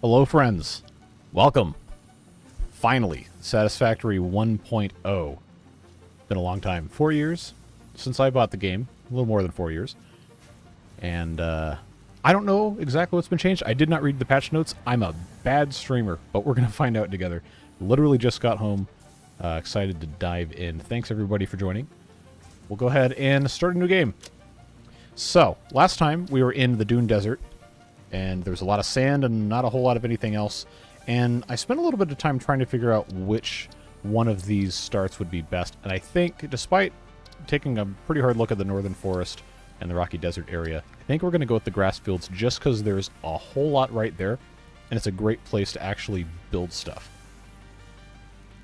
Hello, friends. Welcome. Finally, Satisfactory 1.0. Been a long time. 4 years since I bought the game. A little more than 4 years. And I don't know exactly what's been changed. I did not read the patch notes. I'm a bad streamer, but we're going to find out together. Literally just got home. Excited to dive in. Thanks, everybody, for joining. We'll go ahead and start a new game. So, last time we were in the Dune Desert, and there was a lot of sand and not a whole lot of anything else. And I spent a little bit of time trying to figure out which one of these starts would be best. And I think, despite taking a pretty hard look at the Northern Forest and the Rocky Desert area, I think we're going to go with the grass fields just because there's a whole lot right there, and it's a great place to actually build stuff.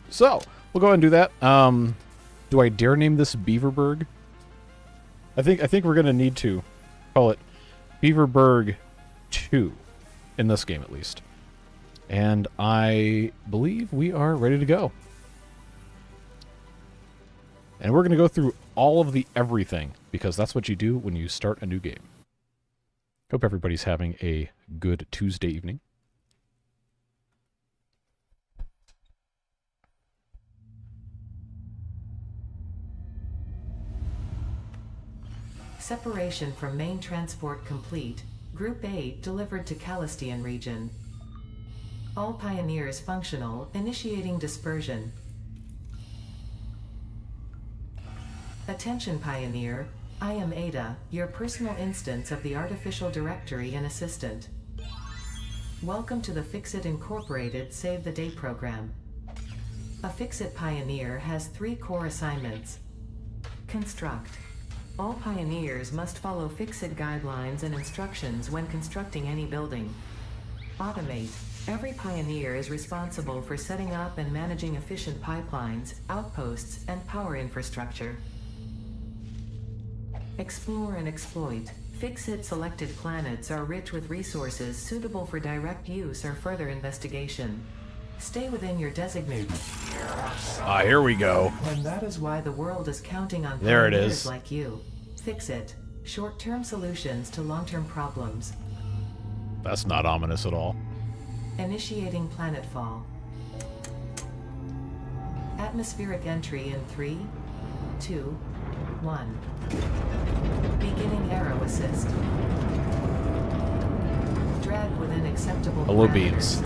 So, we'll go ahead and do that. Do I dare name this Beaverburg? I think we're going to need to call it Beaverburg 2, in this game at least. And I believe we are ready to go. And we're going to go through all of the everything, because that's what you do when you start a new game. Hope everybody's having a good Tuesday evening. Separation from main transport complete. Group A delivered to Calistian region. All pioneers functional, initiating dispersion. Attention Pioneer, I am Ada, your personal instance of the artificial directory and assistant. Welcome to the Fixit Incorporated Save the Day program. A Fixit Pioneer has 3 core assignments. Construct. All pioneers must follow Fixit guidelines and instructions when constructing any building. Automate. Every pioneer is responsible for setting up and managing efficient pipelines, outposts, and power infrastructure. Explore and exploit. Fixit selected planets are rich with resources suitable for direct use or further investigation. Stay within your designated. Ah, here we go. And that is why the world is counting on there it pioneers is. Like you. Fixit. Short-term solutions to long-term problems. That's not ominous at all. Initiating planetfall. Atmospheric entry in 3, 2, 1. Beginning arrow assist. Drag within acceptable Hello, parameters. beans.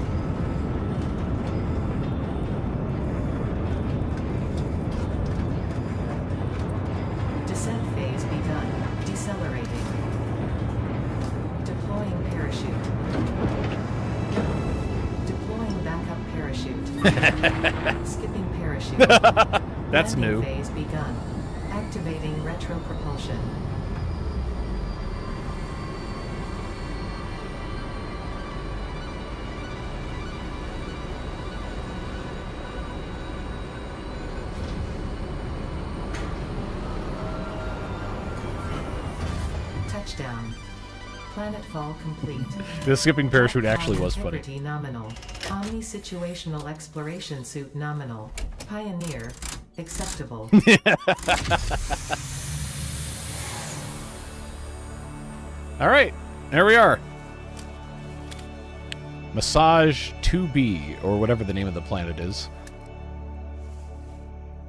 Descent phase begun. Decelerating. Deploying parachute. Deploying backup parachute. Skipping parachute. That's Landing new. Phase begun. Activating retro propulsion. Touchdown. Planetfall complete. The skipping parachute actually was funny. Integrity nominal. Omni-situational exploration suit nominal. Pioneer. Acceptable. All right, there we are. Massage 2B, or whatever the name of the planet is.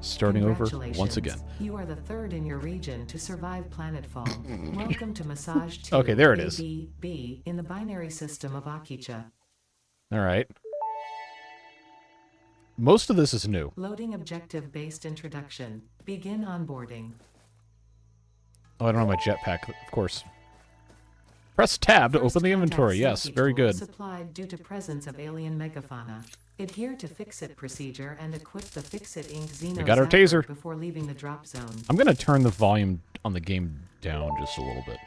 Starting over once again. You are the 3rd in your region to survive planetfall. Welcome to Massage 2. Okay, there it is. B in the binary system of Akicha. All right. Most of this is new. Loading objective-based introduction. Begin onboarding. Oh, I don't have my jetpack, of course. Press tab to First open the inventory. contact Yes, safety very tool good. Supplied due to presence of alien megafauna. Adhere to Fixit procedure and equip the Fixit Inc. Xeno We got our Zapper taser. before leaving the drop zone. I'm going to turn the volume on the game down just a little bit.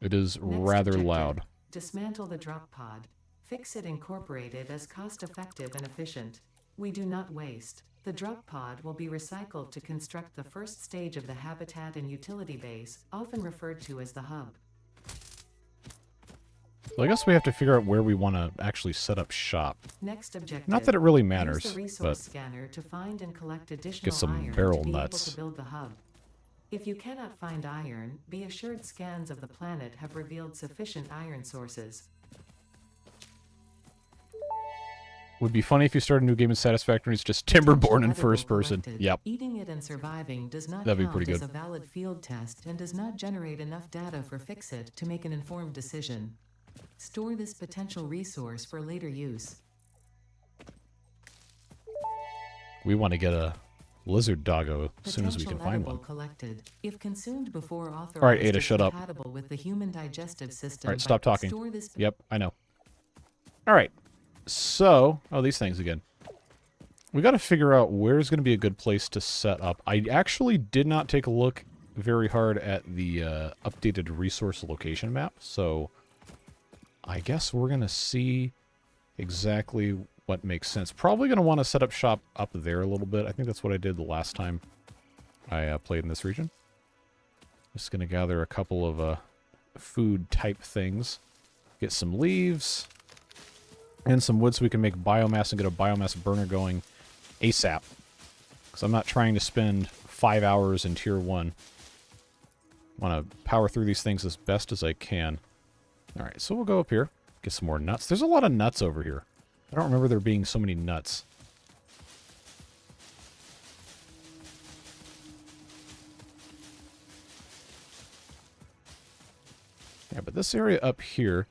It is Next rather objective, loud. Dismantle the drop pod. Fixit Incorporated as cost-effective and efficient. We do not waste. The drop pod will be recycled to construct the first stage of the habitat and utility base, often referred to as the hub. So I guess we have to figure out where we want to actually set up shop. Next objective. Not that it really matters, Use the resource but scanner to find and collect additional get some iron barrel to be nuts. able to build the hub. If you cannot find iron, be assured scans of the planet have revealed sufficient iron sources. Would be funny if you start a new game in Satisfactory and it's just Timberborn in first person. Collected. Yep. Eating it and surviving does not That'd be count pretty as good. a valid field test and does not generate enough data for Fixit to make an informed decision. Store this potential resource for later use. We want to get a lizard doggo as soon as we can Potential find edible one. collected. If consumed before authorized, All right, Ada, is shut up. compatible with the human digestive system. All right, stop but talking. store this Yep, I know. All right. So, oh, these things again. We got to figure out where's going to be a good place to set up. I actually did not take a look very hard at the updated resource location map, so I guess we're going to see exactly what makes sense. Probably going to want to set up shop up there a little bit. I think that's what I did the last time I played in this region. Just going to gather a couple of food type things. Get some leaves and some wood so we can make biomass and get a biomass burner going ASAP. Because I'm not trying to spend 5 hours in Tier 1. I want to power through these things as best as I can. Alright, so we'll go up here. Get some more nuts. There's a lot of nuts over here. I don't remember there being so many nuts. Yeah, but this area up here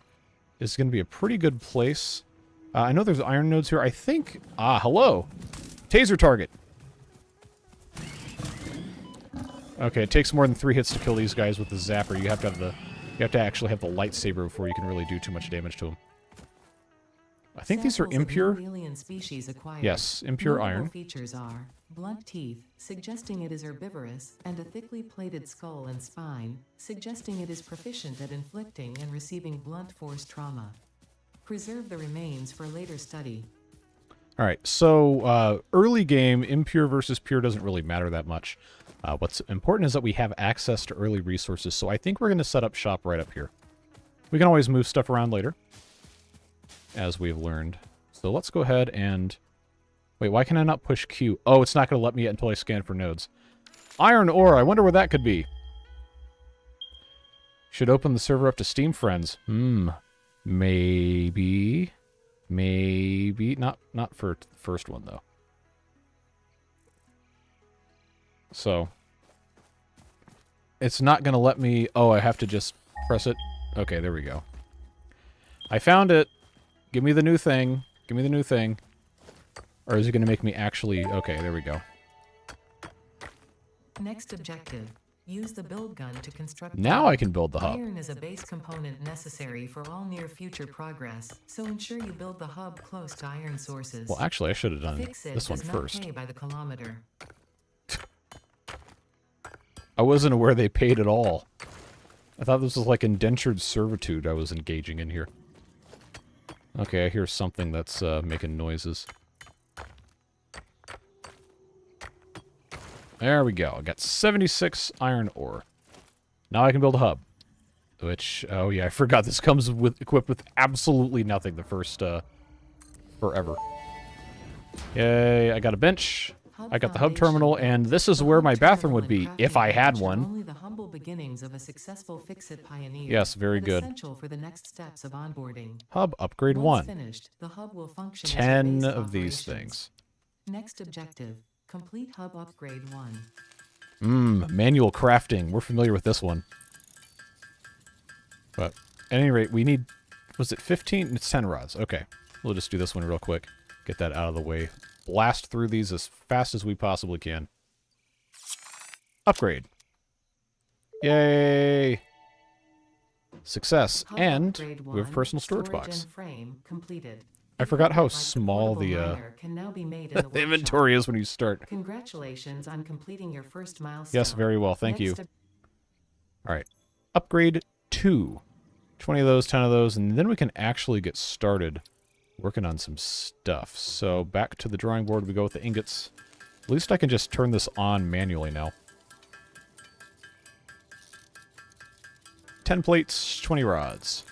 is going to be a pretty good place. I know there's iron nodes here. I think... Ah, hello! Taser target! Okay, it takes more than 3 hits to kill these guys with the zapper. You have to have the... You have to actually have the lightsaber before you can really do too much damage to them. I think these are Samples of impure. no alien species acquired. Yes, impure Notable iron. features are blunt teeth, suggesting it is herbivorous, and a thickly plated skull and spine, suggesting it is proficient at inflicting and receiving blunt force trauma. Preserve the remains for later study. All right, so early game, impure versus pure doesn't really matter that much. What's important is that we have access to early resources, so I think we're going to set up shop right up here. We can always move stuff around later, as we've learned. So let's go ahead and... Wait, why can I not push Q? Oh, it's not going to let me yet until I scan for nodes. Iron ore, I wonder where that could be. Should open the server up to Steam friends. Maybe. Maybe. Not for the first one, though. So. It's not going to let me... Oh, I have to just press it. Okay, there we go. I found it. Give me the new thing. Give me the new thing. Or is it going to make me actually... Okay, there we go. Next objective. Use the build gun to construct... Now I can build the hub. Iron is a base component necessary for all near future progress, so ensure you build the hub close to iron sources. Well, actually, I should have done Fixit this one does first. not pay by the kilometer. I wasn't aware they paid at all. I thought this was like indentured servitude I was engaging in here. Okay, I hear something that's making noises. There we go. I got 76 iron ore. Now I can build a hub. Which, oh yeah, I forgot this comes with equipped with absolutely nothing the first, forever. Yay, I got a bench. I got the hub terminal, and this is where my bathroom would be, if I had one. Only the humble beginnings of a successful Fixit pioneer. Yes, very but good. Essential for the next steps of onboarding. Hub upgrade Once 1. finished, the hub will function as your 10 base of these operations. things. Next objective. Complete hub upgrade 1. Manual crafting. We're familiar with this one. But at any rate, we need... Was it 15? It's 10 rods. Okay. We'll just do this one real quick. Get that out of the way. Blast through these as fast as we possibly can. Upgrade. Yay! Success. Hub And upgrade we have a 1, personal storage storage box. and frame completed. I forgot how Like small portable the miner can now be made in the the inventory is when you start. Congratulations on completing your first milestone. Yes, very well. Thank you. Next All right. Upgrade 2. 20 of those, 10 of those, and then we can actually get started working on some stuff. So back to the drawing board we go with the ingots. At least I can just turn this on manually now. 10 plates, 20 rods.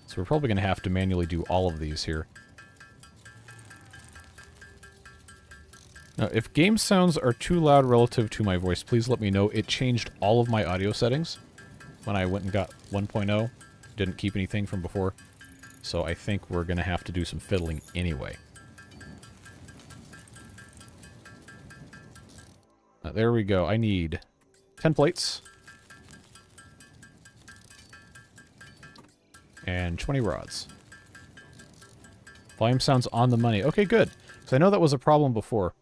So we're probably going to have to manually do all of these here. Now, if game sounds are too loud relative to my voice, please let me know. It changed all of my audio settings when I went and got 1.0. Didn't keep anything from before. So I think we're going to have to do some fiddling anyway. There we go. I need 10 plates. And 20 rods. Volume sounds on the money. Okay, good. So I know that was a problem before,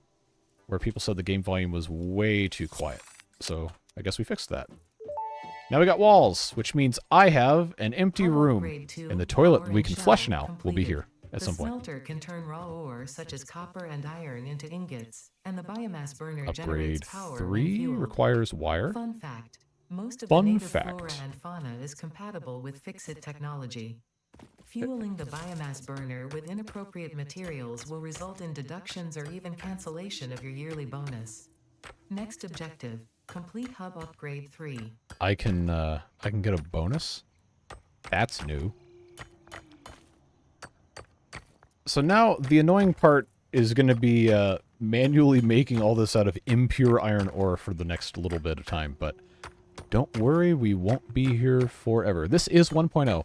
where people said the game volume was way too quiet. So I guess we fixed that. Now we got walls, which means I have an empty room. And the toilet we can flush now will be here at some point. The smelter can turn raw ore such as copper and iron into ingots, and the biomass burner Upgrade generates power 3 when fueled. requires wire. Fun fact. Most of the native flora and fauna is compatible with Fix-It technology. Fueling the biomass burner with inappropriate materials will result in deductions or even cancellation of your yearly bonus. Next objective, complete hub upgrade 3. I can get a bonus? That's new. So now the annoying part is going to be manually making all this out of impure iron ore for the next little bit of time, but don't worry, we won't be here forever. This is 1.0.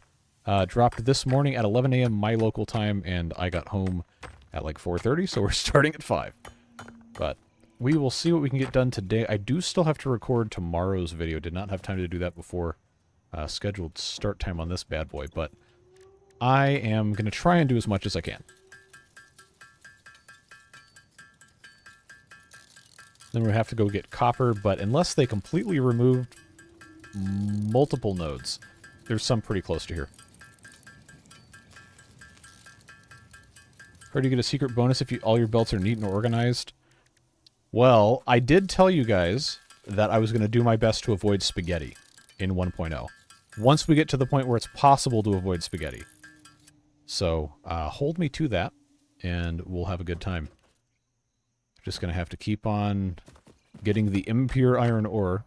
Dropped this morning at 11 a.m. my local time, and I got home at like 4:30, so we're starting at 5. But we will see what we can get done today. I do still have to record tomorrow's video. Did not have time to do that before scheduled start time on this bad boy, but I am going to try and do as much as I can. Then we have to go get copper, but unless they completely removed multiple nodes, there's some pretty close to here. How do you get a secret bonus if all your belts are neat and organized? Well, I did tell you guys that I was going to do my best to avoid spaghetti in 1.0. Once we get to the point where it's possible to avoid spaghetti. So, hold me to that, and we'll have a good time. Just going to have to keep on getting the impure iron ore.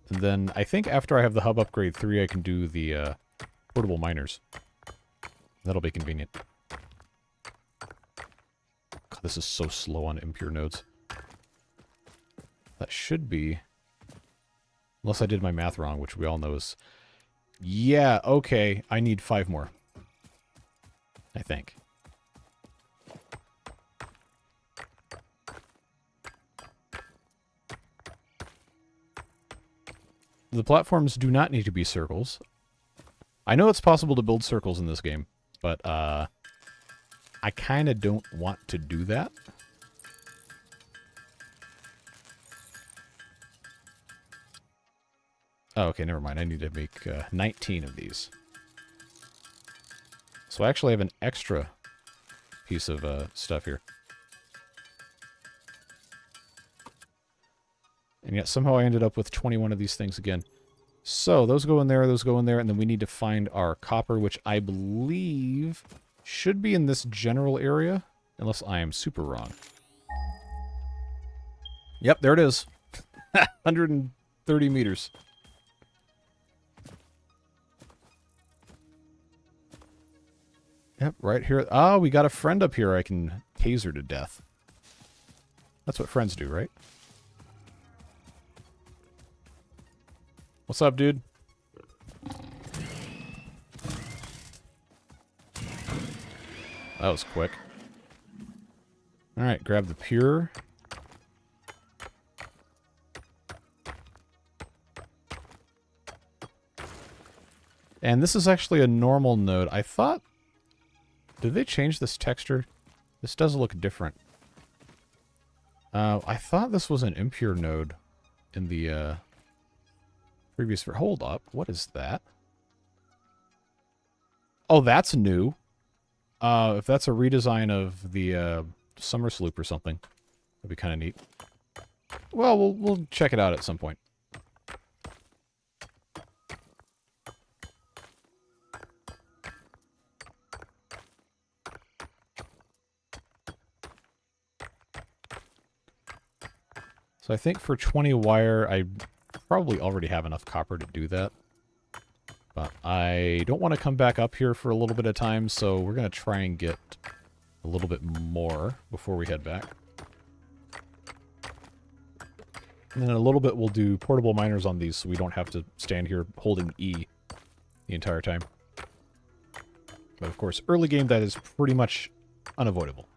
And then, I think after I have the hub upgrade 3, I can do the portable miners. That'll be convenient. God, this is so slow on impure nodes. That should be... Unless I did my math wrong, which we all know is... Yeah, okay, I need 5 more. I think. The platforms do not need to be circles. I know it's possible to build circles in this game, but I kind of don't want to do that. Oh, okay, never mind. I need to make 19 of these. So I actually have an extra piece of stuff here. And yet somehow I ended up with 21 of these things again. So those go in there, and then we need to find our copper, which I believe should be in this general area, unless I am super wrong. Yep, there it is. 130 meters. Yep, right here. Oh, we got a friend up here I can taser to death. That's what friends do, right? What's up, dude? That was quick. Alright, grab the pure. And this is actually a normal node. I thought... Did they change this texture? This does look different. I thought this was an impure node in the previous... Hold up. What is that? Oh, that's new. If that's a redesign of the Summer Sloop or something, that'd be kind of neat. Well, we'll check it out at some point. So I think for 20 wire, I probably already have enough copper to do that. But I don't want to come back up here for a little bit of time, so we're going to try and get a little bit more before we head back. And then in a little bit we'll do portable miners on these so we don't have to stand here holding E the entire time. But of course, early game, that is pretty much unavoidable.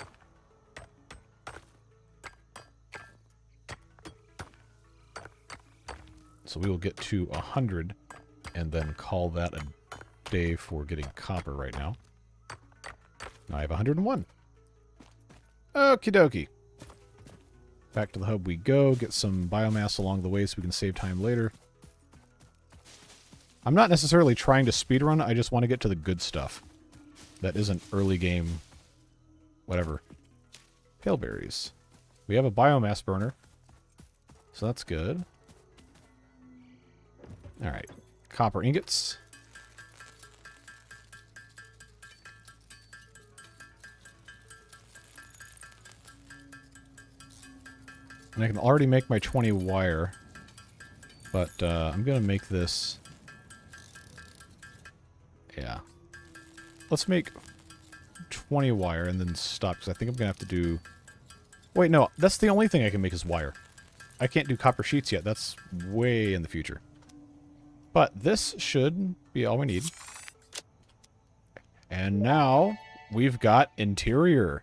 So we will get to 100 and then call that a day for getting copper right now. Now I have 101. Okie dokie. Back to the hub we go. Get some biomass along the way so we can save time later. I'm not necessarily trying to speedrun. I just want to get to the good stuff. That isn't early game, whatever. Pale berries. We have a biomass burner. So that's good. Alright. Copper ingots. And I can already make my 20 wire. But I'm going to make this... Yeah. Let's make 20 wire and then stop, because I think I'm going to have to do... Wait, no. That's the only thing I can make is wire. I can't do copper sheets yet. That's way in the future. But this should be all we need. And now we've got interior.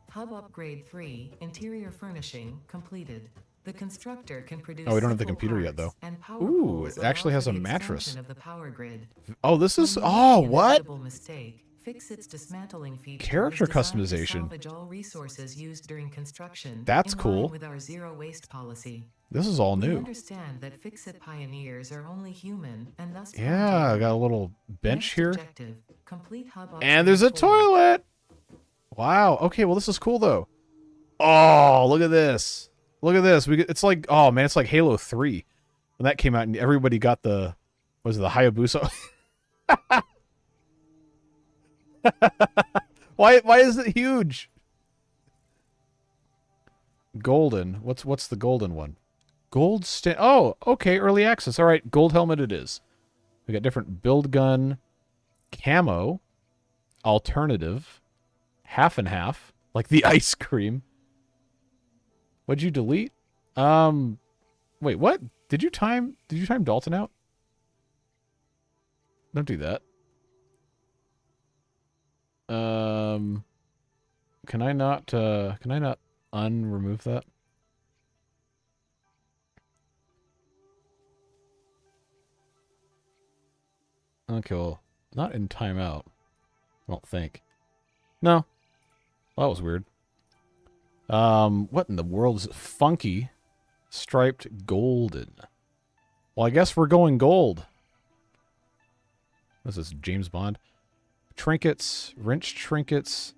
Hub upgrade 3, interior furnishing, completed. The constructor can produce. Oh, we don't have the computer yet, though. Ooh, it actually has a mattress. Of the power grid. Oh, this is... Oh, what? Mistake. Fix its dismantling feature. Character customization. Salvage all resources used during construction. That's in cool. line with our zero waste policy. This is all We new. understand that Fix-It pioneers are only human and thus. Yeah, I got a little bench Next here. objective, complete hub And there's a upgrade 4. toilet! Wow. Okay, well, this is cool, though. Oh, look at this. Look at this. It's like... Oh, man, it's like Halo 3. When that came out and everybody got the... Was it the Hayabusa? Why is it huge? Golden. What's the golden one? Gold Oh, okay, early access. All right, gold helmet it is. We got different build gun, camo, alternative, half and half, like the ice cream. What'd you delete? Wait, what? Did you time Dalton out? Don't do that. Can I not unremove that? Okay, well, not in timeout. I don't think. No. Well, that was weird. What in the world is it? Funky striped golden. Well, I guess we're going gold. This is James Bond. Trinkets, wrench trinkets,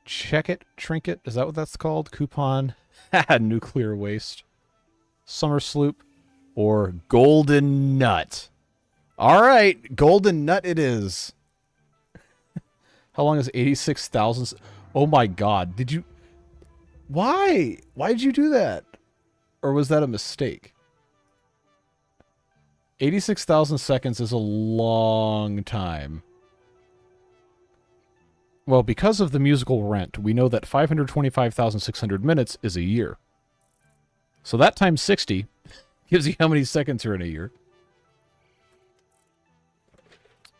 check it trinket. Is that what that's called? Coupon, nuclear waste, summer sloop, or golden nut. All right, golden nut it is. How long is 86,000? Oh my God! Did you? Why? Why did you do that? Or was that a mistake? 86,000 seconds is a long time. Well, because of the musical Rent, we know that 525,600 minutes is a year. So that times 60 gives you how many seconds are in a year.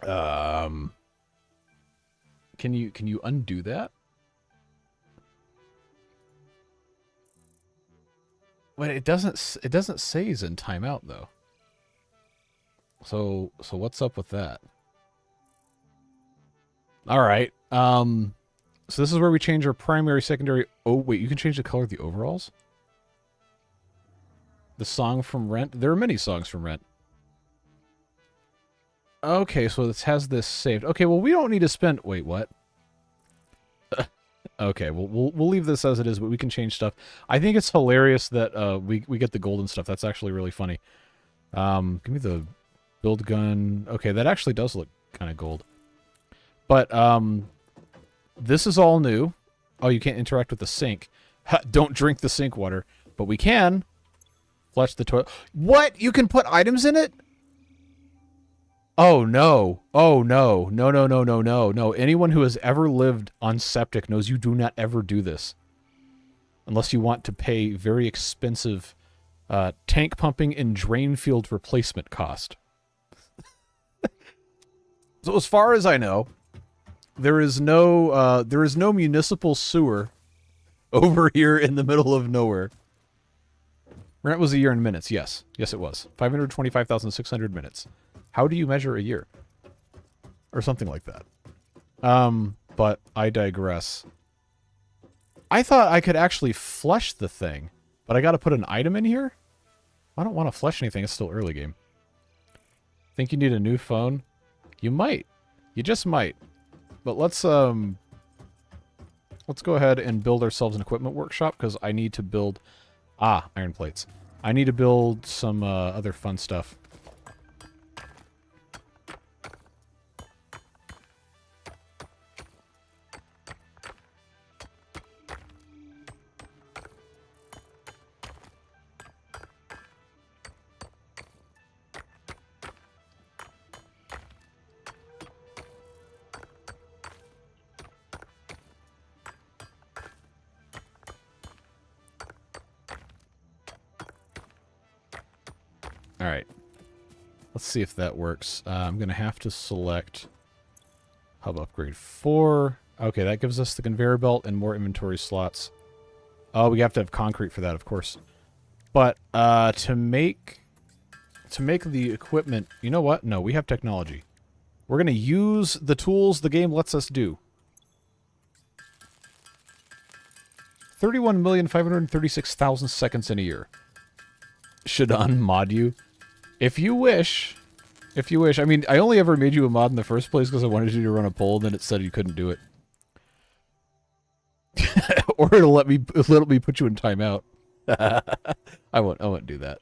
Can you undo that? But it doesn't say he's in timeout though. So what's up with that? All right. So this is where we change our primary, secondary. Oh wait, you can change the color of the overalls. The song from Rent. There are many songs from Rent. Okay, so this has this saved. Okay, well we don't need to spend. Wait, what? Okay, we'll leave this as it is, but we can change stuff. I think it's hilarious that we get the golden stuff. That's actually really funny. Give me the build gun. Okay, that actually does look kind of gold. But this is all new. Oh, you can't interact with the sink. Don't drink the sink water. But we can flush the toilet. What? You can put items in it? Oh, no. Oh, no. No, no, no, no, no, no. Anyone who has ever lived on septic knows you do not ever do this. Unless you want to pay very expensive tank pumping and drain field replacement cost. So as far as I know, There is no municipal sewer over here in the middle of nowhere. Rent was a year in minutes. Yes. Yes, it was. 525,600 minutes. How do you measure a year? Or something like that. But I digress. I thought I could actually flush the thing, but I got to put an item in here? I don't want to flush anything. It's still early game. Think you need a new phone? You might. You just might. But let's go ahead and build ourselves an equipment workshop, because I need to build... Ah, iron plates. I need to build some other fun stuff. Alright. Let's see if that works. I'm going to have to select Hub Upgrade 4. Okay, that gives us the conveyor belt and more inventory slots. Oh, we have to have concrete for that, of course. But to make the equipment... You know what? No, we have technology. We're going to use the tools the game lets us do. 31,536,000 seconds in a year. Should unmod you? If you wish. If you wish. I mean, I only ever made you a mod in the first place because I wanted you to run a poll, and then it said you couldn't do it. Or it'll let me put you in timeout. I won't do that.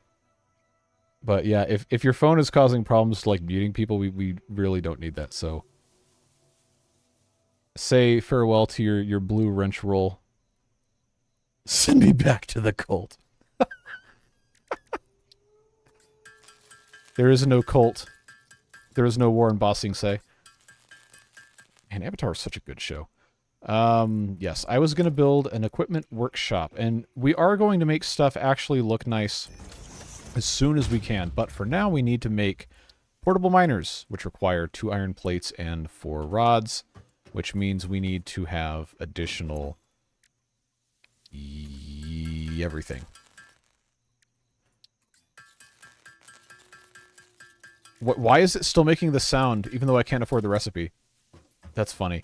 But yeah, if your phone is causing problems like muting people, we really don't need that, so say farewell to your blue wrench roll. Send me back to the cult. There is no cult. There is no war in Bossing Say. Man, Avatar is such a good show. Yes, I was going to build an equipment workshop, and we are going to make stuff actually look nice as soon as we can. But for now, we need to make portable miners, which require 2 iron plates and 4 rods, which means we need to have additional everything. Why is it still making the sound, even though I can't afford the recipe? That's funny.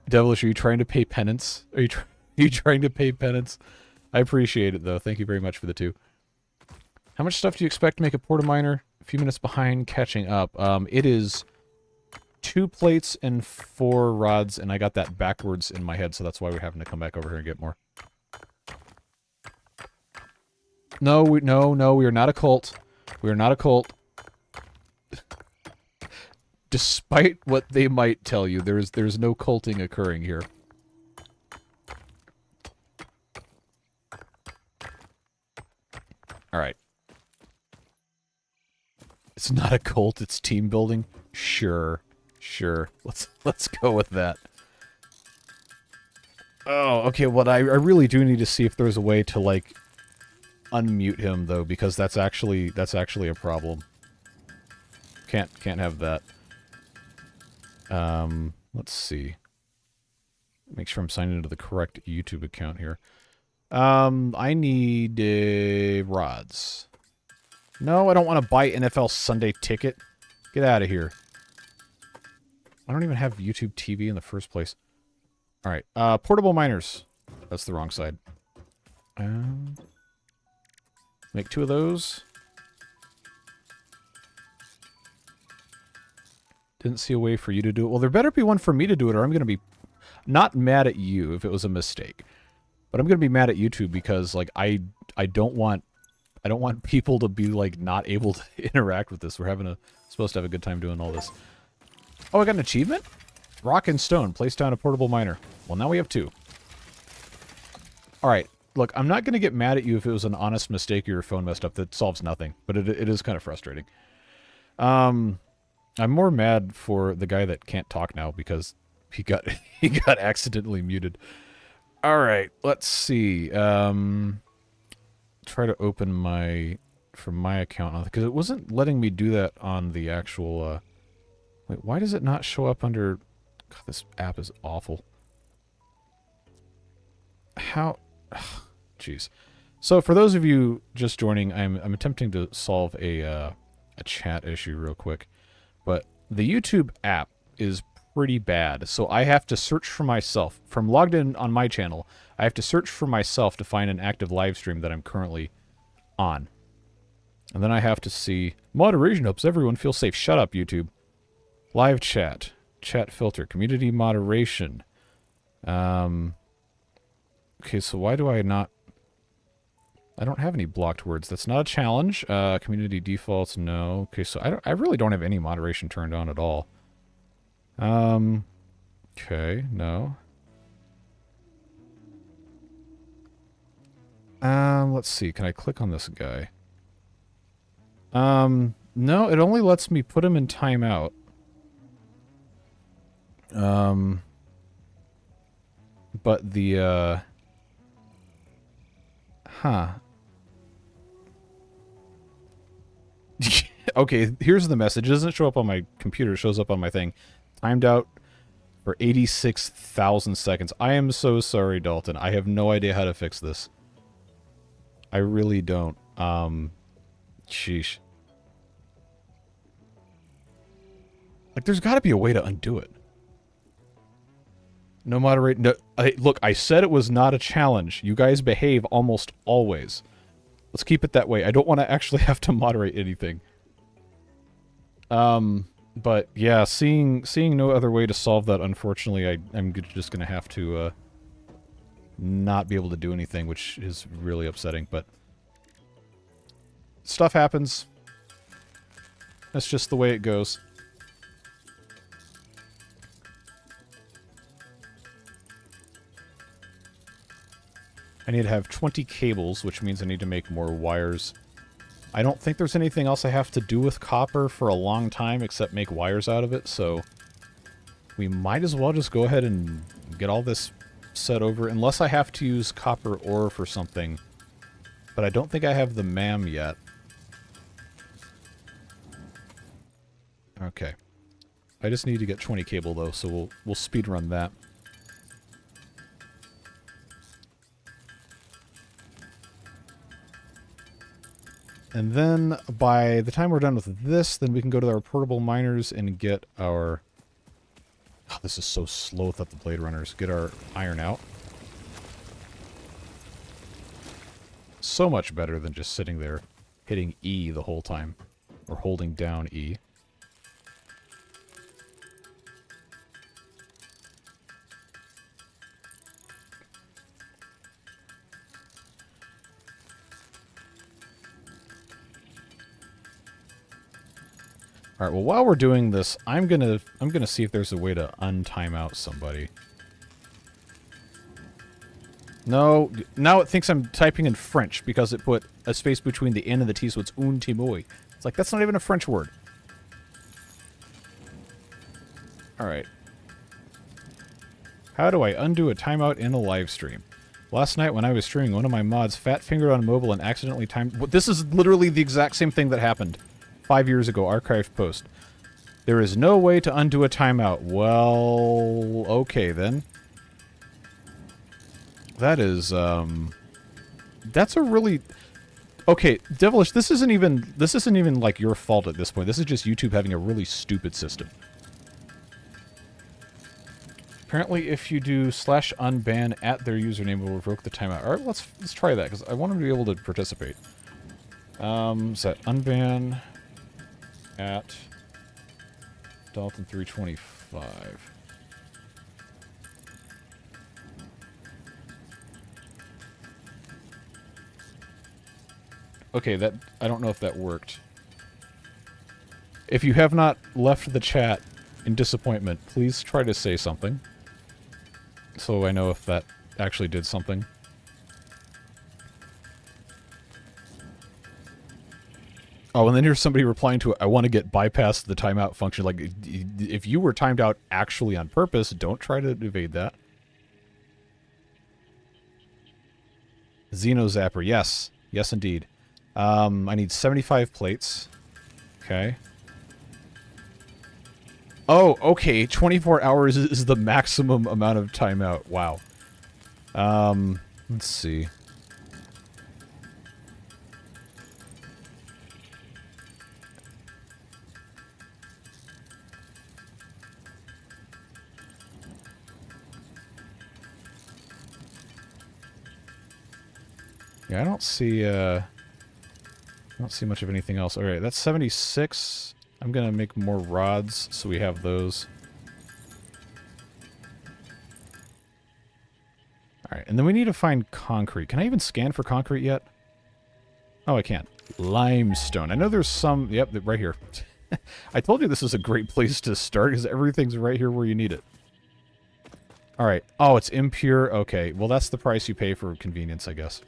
Devilish, are you trying to pay penance? Are you trying to pay penance? I appreciate it, though. Thank you very much for the 2. How much stuff do you expect to make a portaminer? A few minutes behind catching up. It is 2 plates and 4 rods, and I got that backwards in my head, so that's why we're having to come back over here and get more. No, we are not a cult. We are not a cult. Despite what they might tell you, there's no culting occurring here. All right. It's not a cult, it's team building. Sure. Let's go with that. Oh, okay, what I really do need to see if there's a way to like unmute him though, because that's actually a problem. Can't have that. Let's see. Make sure I'm signed into the correct YouTube account here. I need rods. No, I don't want to buy NFL Sunday Ticket. Get out of here. I don't even have YouTube TV in the first place. All right, portable miners. That's the wrong side. Make 2 of those. Didn't see a way for you to do it. Well, there better be one for me to do it, or I'm going to be not mad at you if it was a mistake. But I'm going to be mad at YouTube because, like, I don't want people to be, like, not able to interact with this. We're supposed to have a good time doing all this. Oh, I got an achievement? Rock and stone. Place down a portable miner. Well, now we have 2. All right. Look, I'm not going to get mad at you if it was an honest mistake or your phone messed up. That solves nothing. But it is kind of frustrating. I'm more mad for the guy that can't talk now because he got accidentally muted. All right, let's see. Try to open from my account because it wasn't letting me do that on the actual Wait, why does it not show up under... God, this app is awful. How... Jeez. So for those of you just joining, I'm attempting to solve a chat issue real quick. But the YouTube app is pretty bad. So I have to search for myself. From logged in on my channel, I have to search for myself to find an active live stream that I'm currently on. And then I have to see... Moderation helps everyone feel safe. Shut up, YouTube. Live chat. Chat filter. Community moderation. Okay, so why do I not... I don't have any blocked words. That's not a challenge. Community defaults, no. Okay, so I really don't have any moderation turned on at all. Okay, no. Let's see. Can I click on this guy? No, it only lets me put him in timeout. But the, huh. Okay, here's the message. It doesn't show up on my computer. It shows up on my thing. Timed out for 86,000 seconds. I am so sorry, Dalton. I have no idea how to fix this. I really don't. Sheesh. Like, there's got to be a way to undo it. No moderate. No, look, I said it was not a challenge. You guys behave almost always. Let's keep it that way. I don't want to actually have to moderate anything. But yeah, seeing no other way to solve that, unfortunately, I'm just gonna have to not be able to do anything, which is really upsetting. But stuff happens. That's just the way it goes. I need to have 20 cables, which means I need to make more wires. I don't think there's anything else I have to do with copper for a long time except make wires out of it, so we might as well just go ahead and get all this set over, unless I have to use copper ore for something. But I don't think I have the MAM yet. Okay. I just need to get 20 cable, though, so we'll speed run that. And then, by the time we're done with this, then we can go to our portable miners and get our... Oh, this is so slow without the Blade Runners. Get our iron out. So much better than just sitting there hitting E the whole time. Or holding down E. All right, well, while we're doing this, I'm gonna see if there's a way to untime out somebody. No, now it thinks I'm typing in French because it put a space between the N and the T, so it's un timoi. It's like, that's not even a French word. All right. How do I undo a timeout in a live stream? Last night when I was streaming, one of my mods fat-fingered on mobile and accidentally timed... This is literally the exact same thing that happened 5 years ago, archived post. There is no way to undo a timeout. Well, okay then. That is, that's a really... Okay, Devilish, this isn't even like your fault at this point. This is just YouTube having a really stupid system. Apparently, if you do /unban at their username, it will revoke the timeout. All right, let's try that, because I want them to be able to participate. Is that unban at Dalton 325? Okay, that I don't know if that worked. If you have not left the chat in disappointment, please try to say something, so I know if that actually did something. Oh, and then here's somebody replying to it. I want to get bypassed the timeout function. Like, if you were timed out actually on purpose, don't try to evade that. Xenozapper, yes. Yes, indeed. I need 75 plates. Okay. Oh, okay. 24 hours is the maximum amount of timeout. Wow. Let's see. Yeah, I don't see much of anything else. Alright, that's 76. I'm gonna make more rods, so we have those. Alright, and then we need to find concrete. Can I even scan for concrete yet? Oh, I can't. Limestone. I know there's some... Yep, right here. I told you this is a great place to start, because everything's right here where you need it. Alright. Oh, it's impure. Okay, well that's the price you pay for convenience, I guess.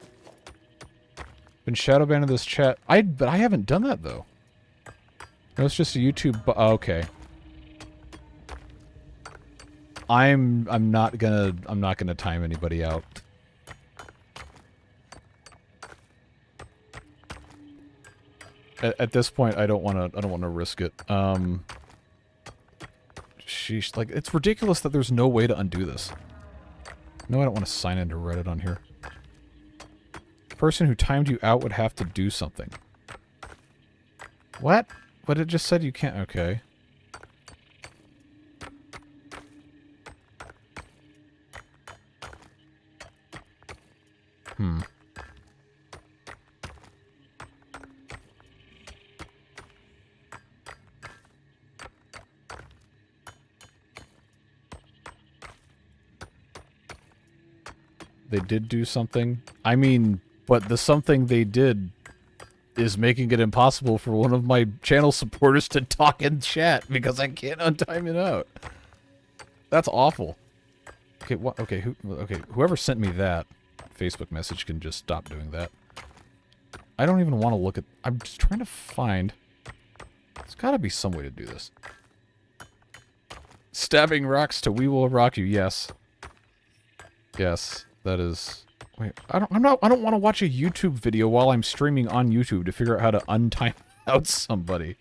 Been shadow banned in this chat. But I haven't done that though. No, it's just a YouTube. Okay. I'm not gonna time anybody out. At this point, I don't wanna risk it. Sheesh, like it's ridiculous that there's no way to undo this. No, I don't want to sign into Reddit on here. Person who timed you out would have to do something. What? But it just said you can't. Okay. They did do something. I mean, but the something they did is making it impossible for one of my channel supporters to talk in chat because I can't untime it out. That's awful. Okay, what? Okay, whoever sent me that Facebook message can just stop doing that. I don't even want to look at... I'm just trying to find... There's got to be some way to do this. Stabbing rocks to We Will Rock You, yes. Yes, that is... Wait, I don't want to watch a YouTube video while I'm streaming on YouTube to figure out how to untime out somebody.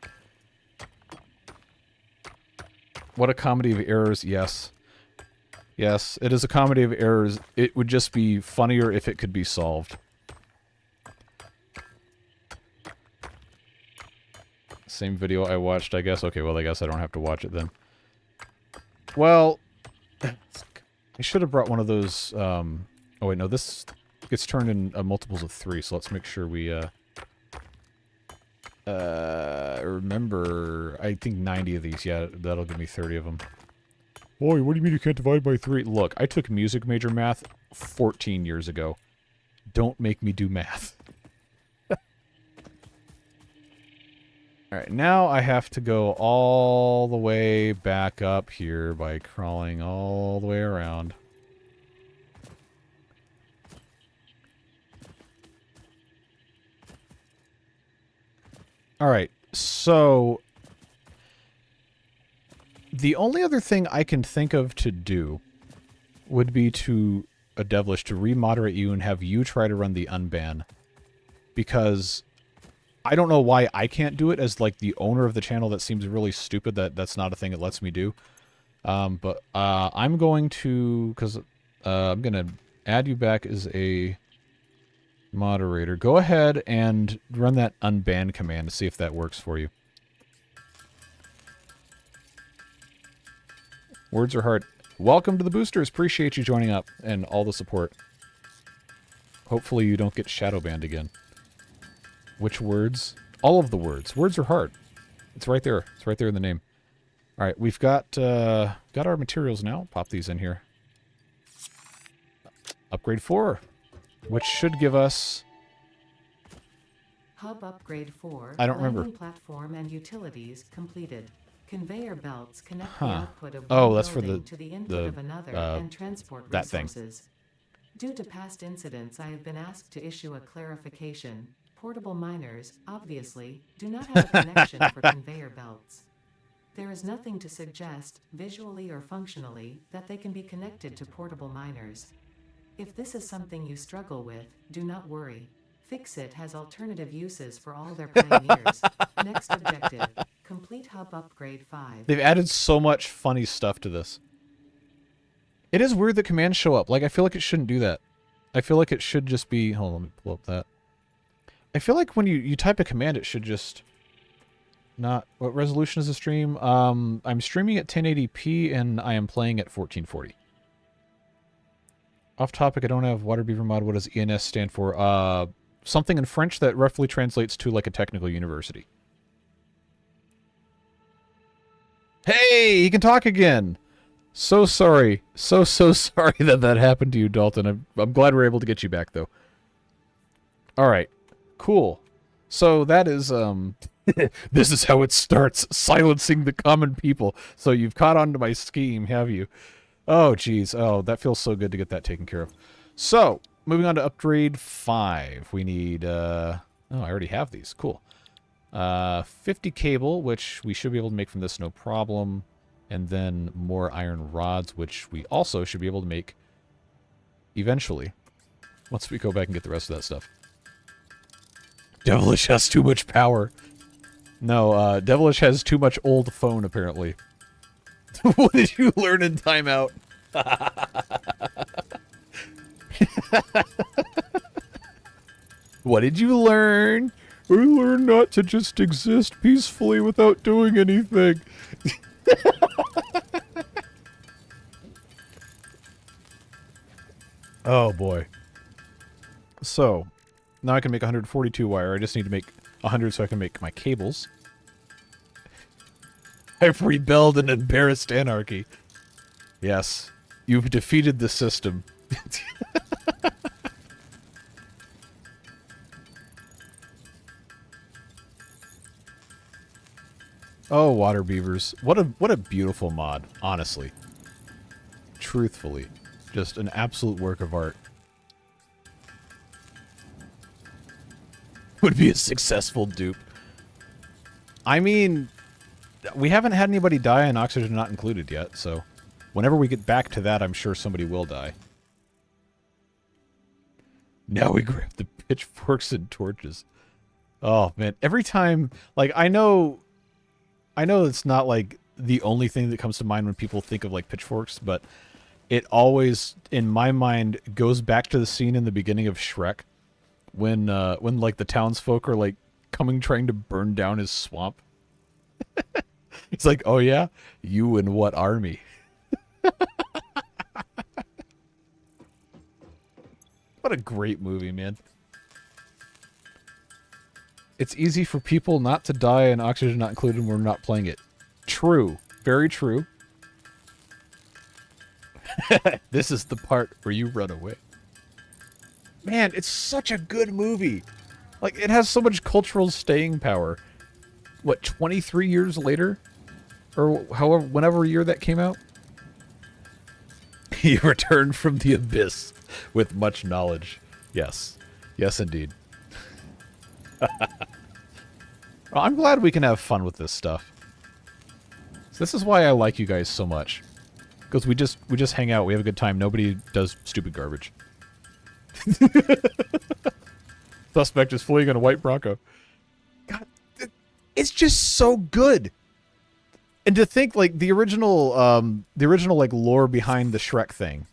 What a comedy of errors, yes. Yes, it is a comedy of errors. It would just be funnier if it could be solved. Same video I watched, I guess. Okay, well, I guess I don't have to watch it then. Well, I should have brought one of those, oh wait, no, this gets turned in multiples of 3, so let's make sure we, remember, I think 90 of these, yeah, that'll give me 30 of them. Boy, what do you mean you can't divide by 3? Look, I took music major math 14 years ago. Don't make me do math. Alright, now I have to go all the way back up here by crawling all the way around. Alright, so... The only other thing I can think of to do would be to, Devilish, to remoderate you and have you try to run the unban. Because I don't know why I can't do it as, like, the owner of the channel. That seems really stupid that that's not a thing it lets me do. But I'm going to, because I'm going to add you back as a moderator. Go ahead and run that unban command to see if that works for you. Words are hard. Welcome to the boosters. Appreciate you joining up and all the support. Hopefully you don't get shadow banned again. Which words? All of the words. Words are hard. It's right there. It's right there in the name. All right, we've got our materials now. Pop these in here. Upgrade 4, which should give us... Hub upgrade 4. I don't remember. Platform and utilities completed. Conveyor belts connect the output of one that's building for to the input of another and transport that resources. Due to past incidents, I have been asked to issue a clarification. Portable miners, obviously, do not have a connection for conveyor belts. There is nothing to suggest, visually or functionally, that they can be connected to portable miners. If this is something you struggle with, do not worry. Fixit has alternative uses for all their pioneers. Next objective, complete hub upgrade 5. They've added so much funny stuff to this. It is weird that commands show up. Like, I feel like it shouldn't do that. I feel like it should just be... Hold on, let me pull up that. I feel like when you type a command, it should just... Not... What resolution is the stream? I'm streaming at 1080p, and I am playing at 1440. Off topic, I don't have Water Beaver mod. What does ENS stand for? Something in French that roughly translates to, like, a technical university. Hey! He can talk again! So sorry. So sorry that happened to you, Dalton. I'm glad we're able to get you back, though. Alright. Cool. So that is, this is how it starts. Silencing the common people. So you've caught on to my scheme, have you? Oh, geez. Oh, that feels so good to get that taken care of. So, moving on to upgrade 5. We need, oh, I already have these. Cool. 50 cable, which we should be able to make from this, no problem. And then more iron rods, which we also should be able to make eventually. Once we go back and get the rest of that stuff. Devilish has too much power. No, Devilish has too much old phone, apparently. What did you learn in timeout? What did you learn? I learned not to just exist peacefully without doing anything. Oh boy. So, now I can make 142 wire. I just need to make 100 so I can make my cables. I've rebelled and embarrassed anarchy. Yes, you've defeated the system. Oh, water beavers. What a beautiful mod, honestly. Truthfully. Just an absolute work of art. Would be a successful dupe. I mean, we haven't had anybody die and oxygen not included yet, so whenever we get back to that, I'm sure somebody will die. Now we grab the pitchforks and torches. Oh, man. Every time, like, I know it's not, like, the only thing that comes to mind when people think of, like, pitchforks, but it always, in my mind, goes back to the scene in the beginning of Shrek when like, the townsfolk are, like, trying to burn down his swamp. It's like, oh, yeah? You and what army? What a great movie, man. It's easy for people not to die and oxygen not included when we're not playing it. True. Very true. This is the part where you run away. Man, it's such a good movie. Like, it has so much cultural staying power. What, 23 years later? Or however, whenever year that came out? He returned from the abyss with much knowledge. Yes. Yes, indeed. Well, I'm glad we can have fun with this stuff. So this is why I like you guys so much. Because we just hang out, we have a good time, nobody does stupid garbage. Suspect is fleeing in a white Bronco. God, it's just so good. And to think, like, the original like lore behind the Shrek thing.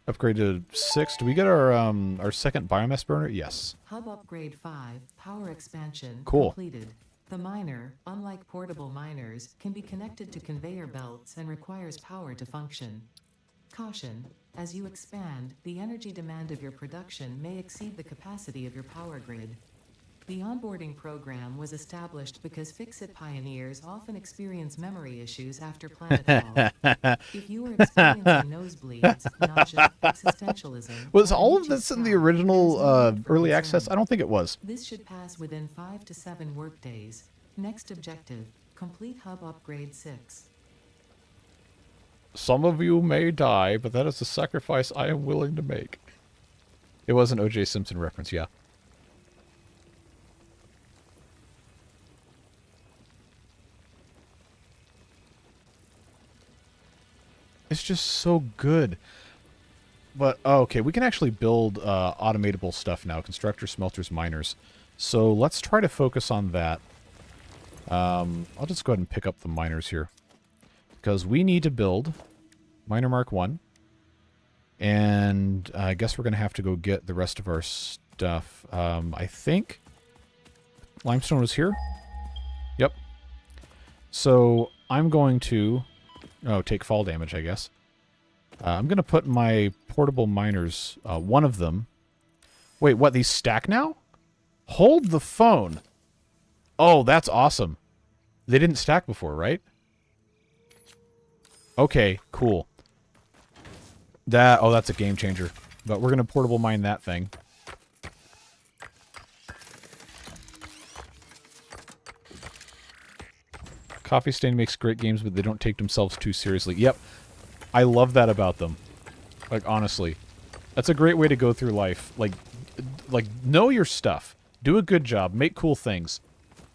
Upgraded 6. Do we get our second biomass burner? Yes. Hub upgrade 5, power expansion Cool. completed. The miner, unlike portable miners, can be connected to conveyor belts and requires power to function. Caution, as you expand, the energy demand of your production may exceed the capacity of your power grid. The onboarding program was established because Fix-It pioneers often experience memory issues after planetfall. If you are experiencing nosebleeds, nausea, existentialism... Was all of this in the original early access? I don't think it was. This should pass within 5 to 7 workdays. Next objective, complete hub upgrade 6. Some of you may die, but that is a sacrifice I am willing to make. It was an O.J. Simpson reference, yeah. It's just so good. But, oh, okay, we can actually build automatable stuff now. Constructors, smelters, miners. So let's try to focus on that. I'll just go ahead and pick up the miners here. Because we need to build Miner Mark 1. And I guess we're going to have to go get the rest of our stuff. I think limestone was here. Yep. So I'm going to... Oh, take fall damage, I guess. I'm going to put my portable miners, one of them... Wait, what? These stack now? Hold the phone. Oh, that's awesome. They didn't stack before, right? Okay, cool. Oh, that's a game changer. But we're going to portable mine that thing. Coffee Stain makes great games, but they don't take themselves too seriously. Yep. I love that about them. Like, honestly. That's a great way to go through life. Like, know your stuff. Do a good job. Make cool things.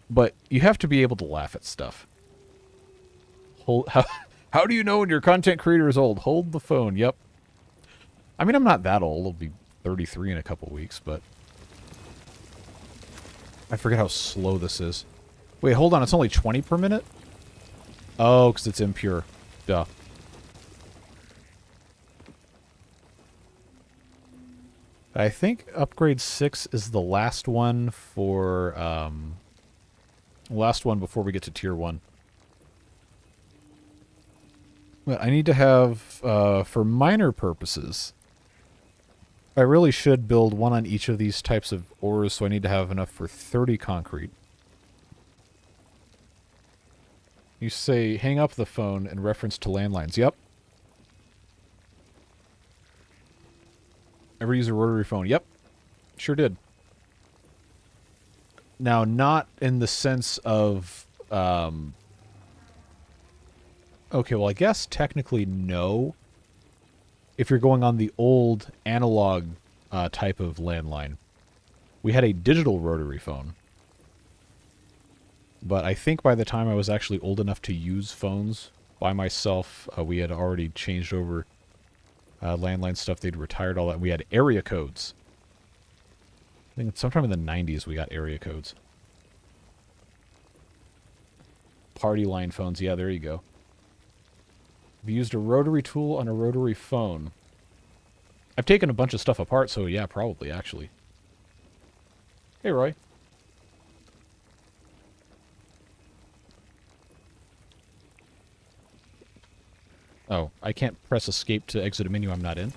But you have to be able to laugh at stuff. How do you know when your content creator is old? Hold the phone. Yep. I mean, I'm not that old. I'll be 33 in a couple weeks, but... I forget how slow this is. Wait, hold on. It's only 20 per minute? Oh, because it's impure. Duh. I think upgrade 6 is the last one for, last one before we get to tier 1. But I need to have, for miner purposes, I really should build one on each of these types of ores, so I need to have enough for 30 concrete. You say, hang up the phone in reference to landlines. Yep. Ever use a rotary phone? Yep. Sure did. Now, not in the sense of... Okay, well, I guess technically no. If you're going on the old analog type of landline. We had a digital rotary phone. But I think by the time I was actually old enough to use phones by myself, we had already changed over landline stuff. They'd retired all that. We had area codes. I think sometime in the 90s we got area codes. Party line phones. Yeah, there you go. Have you used a rotary tool on a rotary phone? I've taken a bunch of stuff apart, so yeah, probably, actually. Hey, Roy. Oh, I can't press escape to exit a menu I'm not in.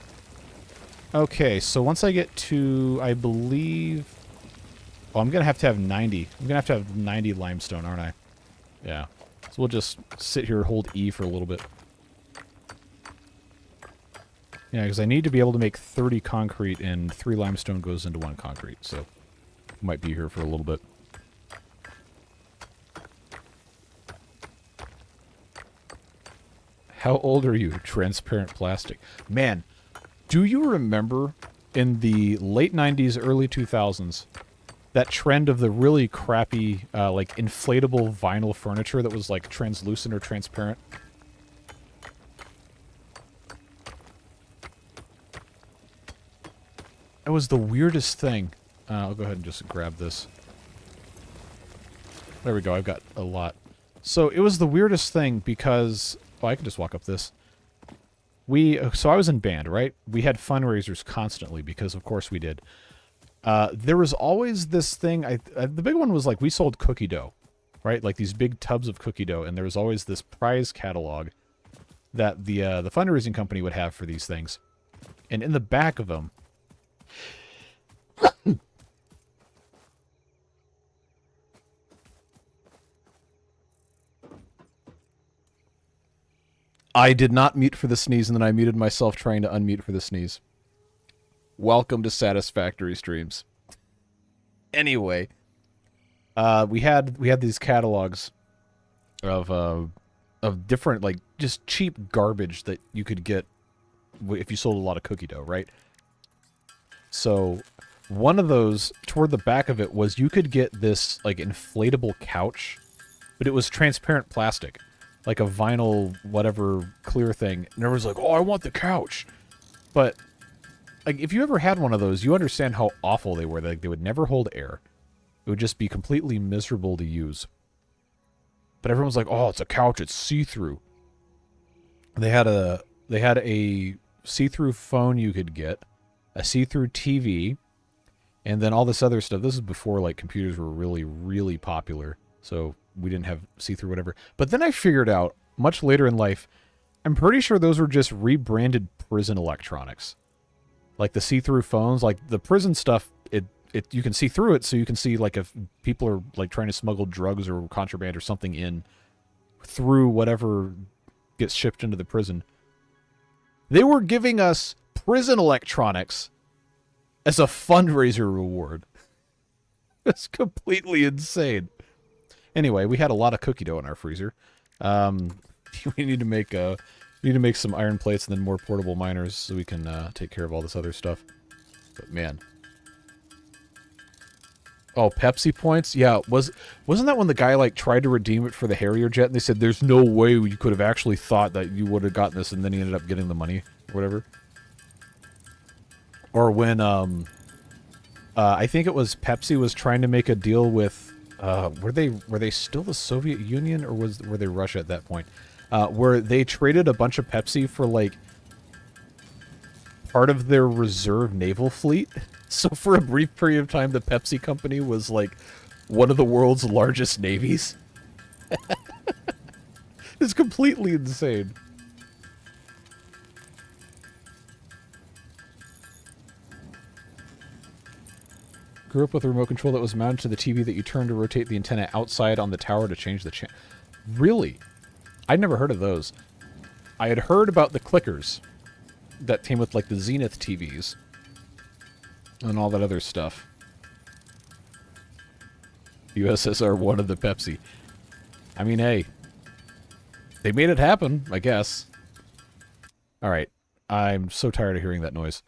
Okay, so once I get to, I believe... Oh, I'm going to have 90. I'm going to have 90 limestone, aren't I? Yeah. So we'll just sit here and hold E for a little bit. Yeah, because I need to be able to make 30 concrete, and 3 limestone goes into 1 concrete, so... Might be here for a little bit. How old are you? Transparent plastic. Man, do you remember in the late 90s, early 2000s, that trend of the really crappy, like, inflatable vinyl furniture that was, like, translucent or transparent? It was the weirdest thing. I'll go ahead and just grab this. There we go, I've got a lot. So, it was the weirdest thing because... Oh, I can just walk up this. So I was in band, right? We had fundraisers constantly because, of course, we did. There was always this thing. The big one was like we sold cookie dough, right? Like these big tubs of cookie dough, and there was always this prize catalog that the fundraising company would have for these things. And in the back of them, I did not mute for the sneeze, and then I muted myself trying to unmute for the sneeze. Welcome to Satisfactory streams. Anyway, we had these catalogs of different, like, just cheap garbage that you could get if you sold a lot of cookie dough, right? So one of those, toward the back of it, was you could get this, like, inflatable couch, but it was transparent plastic. Like a vinyl, whatever, clear thing. And everyone's like, oh, I want the couch. But like, if you ever had one of those, you understand how awful they were. Like, they would never hold air. It would just be completely miserable to use. But everyone's like, oh, it's a couch. It's see-through. They had a see-through phone you could get, a see-through TV, and then all this other stuff. This is before, like, computers were really, really popular. So we didn't have see-through whatever. But then I figured out, much later in life, I'm pretty sure those were just rebranded prison electronics. Like the see-through phones, like the prison stuff, you can see through it, so you can see, like, if people are, like, trying to smuggle drugs or contraband or something in through whatever gets shipped into the prison. They were giving us prison electronics as a fundraiser reward. It's completely insane. Anyway, we had a lot of cookie dough in our freezer. We need to make some iron plates and then more portable miners so we can take care of all this other stuff. But man. Oh, Pepsi points? Yeah, wasn't that when the guy, like, tried to redeem it for the Harrier jet and they said there's no way you could have actually thought that you would have gotten this, and then he ended up getting the money or whatever? Or when I think it was Pepsi was trying to make a deal with were they still the Soviet Union, or were they Russia at that point? Where they traded a bunch of Pepsi for, like, part of their reserve naval fleet. So for a brief period of time, the Pepsi company was, like, one of the world's largest navies. It's completely insane. Grew up with a remote control that was mounted to the TV that you turned to rotate the antenna outside on the tower to change the channel. Really? I'd never heard of those. I had heard about the clickers that came with, like, the Zenith TVs and all that other stuff. USSR wanted the Pepsi. I mean, hey, they made it happen, I guess. All right, I'm so tired of hearing that noise.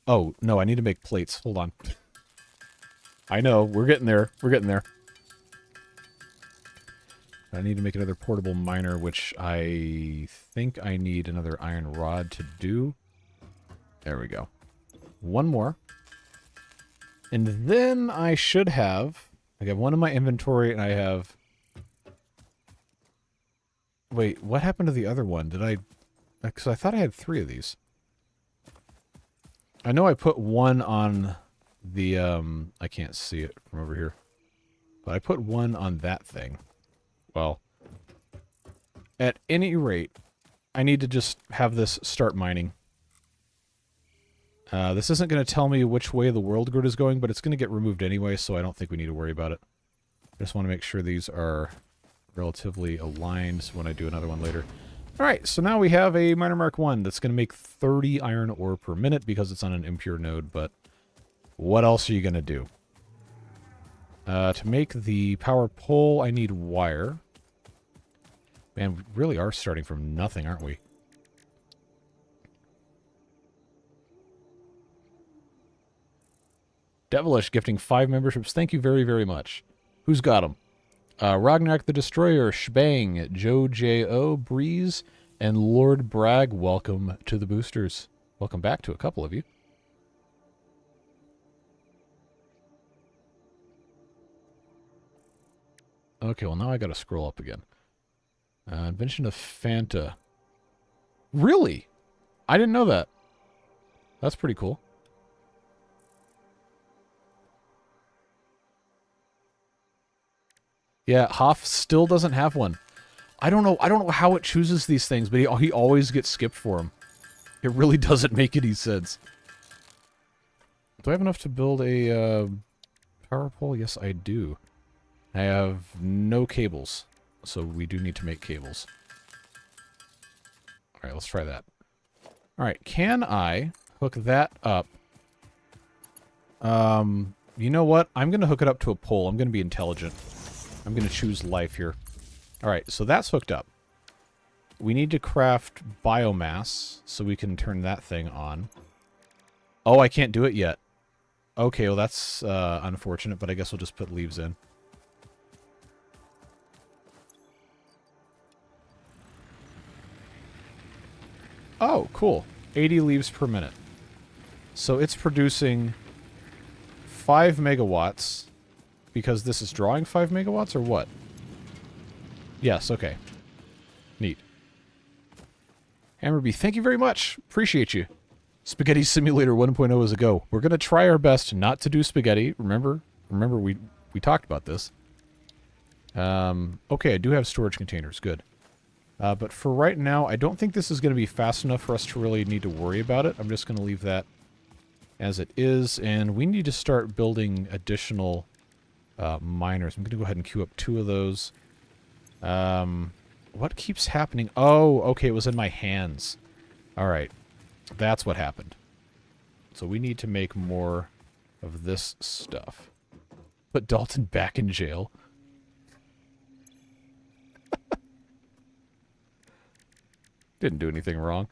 Oh, no, I need to make plates. Hold on. I know, we're getting there. We're getting there. I need to make another portable miner, which I think I need another iron rod to do. There we go. One more. And then I should have... I got one in my inventory, and I have... Wait, what happened to the other one? Did I... Because I thought I had 3 of these. I know I put one on the... I can't see it from over here. But I put one on that thing. Well, at any rate, I need to just have this start mining. This isn't going to tell me which way the world grid is going, but it's going to get removed anyway, so I don't think we need to worry about it. I just want to make sure these are relatively aligned so when I do another one later. Alright, so now we have a Miner Mark 1 that's going to make 30 iron ore per minute because it's on an impure node, but what else are you going to do? To make the power pole, I need wire. Man, we really are starting from nothing, aren't we? Devilish gifting 5 memberships. Thank you very, very much. Who's got them? Ragnarok the Destroyer, Shbang, Joe J.O., Breeze, and Lord Bragg. Welcome to the boosters. Welcome back to a couple of you. Okay, well now I gotta scroll up again. Invention of Fanta. Really? I didn't know that. That's pretty cool. Yeah, Hoff still doesn't have one. I don't know how it chooses these things, but he always gets skipped for them. It really doesn't make any sense. Do I have enough to build a power pole? Yes, I do. I have no cables, so we do need to make cables. Alright, let's try that. Alright, can I hook that up? You know what? I'm going to hook it up to a pole. I'm going to be intelligent. I'm going to choose life here. Alright, so that's hooked up. We need to craft biomass so we can turn that thing on. Oh, I can't do it yet. Okay, well that's unfortunate, but I guess we'll just put leaves in. Oh, cool. 80 leaves per minute. So it's producing 5 megawatts because this is drawing 5 megawatts or what? Yes, okay. Neat. Hammerby, thank you very much. Appreciate you. Spaghetti Simulator 1.0 is a go. We're going to try our best not to do spaghetti. Remember we talked about this. Okay, I do have storage containers. Good. But for right now, I don't think this is going to be fast enough for us to really need to worry about it. I'm just going to leave that as it is. And we need to start building additional miners. I'm going to go ahead and queue up 2 of those. What keeps happening? Oh, okay, it was in my hands. All right. That's what happened. So we need to make more of this stuff. Put Dalton back in jail. Didn't do anything wrong.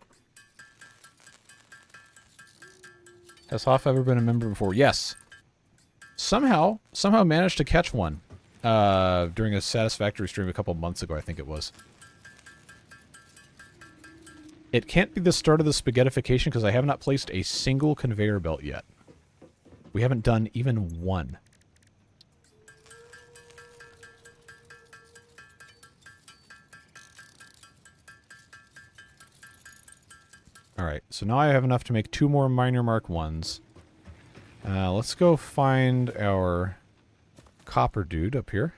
Has Hoff ever been a member before? Yes. Somehow managed to catch one. During a Satisfactory stream a couple months ago, I think it was. It can't be the start of the spaghettification because I have not placed a single conveyor belt yet. We haven't done even one. Alright, so now I have enough to make 2 more Miner Mark 1s. Let's go find our copper dude up here.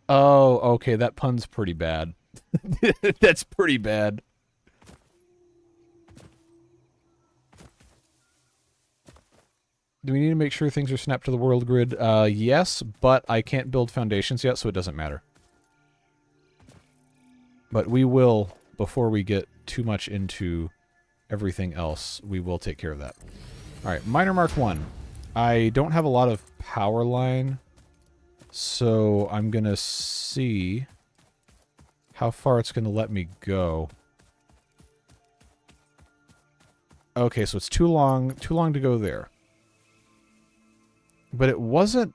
Oh, okay, that pun's pretty bad. That's pretty bad. Do we need to make sure things are snapped to the world grid? Yes, but I can't build foundations yet, so it doesn't matter. But we will, before we get too much into everything else, we will take care of that. Alright, Miner Mark 1. I don't have a lot of power line, so I'm going to see how far it's going to let me go. Okay, so it's too long to go there. But it wasn't...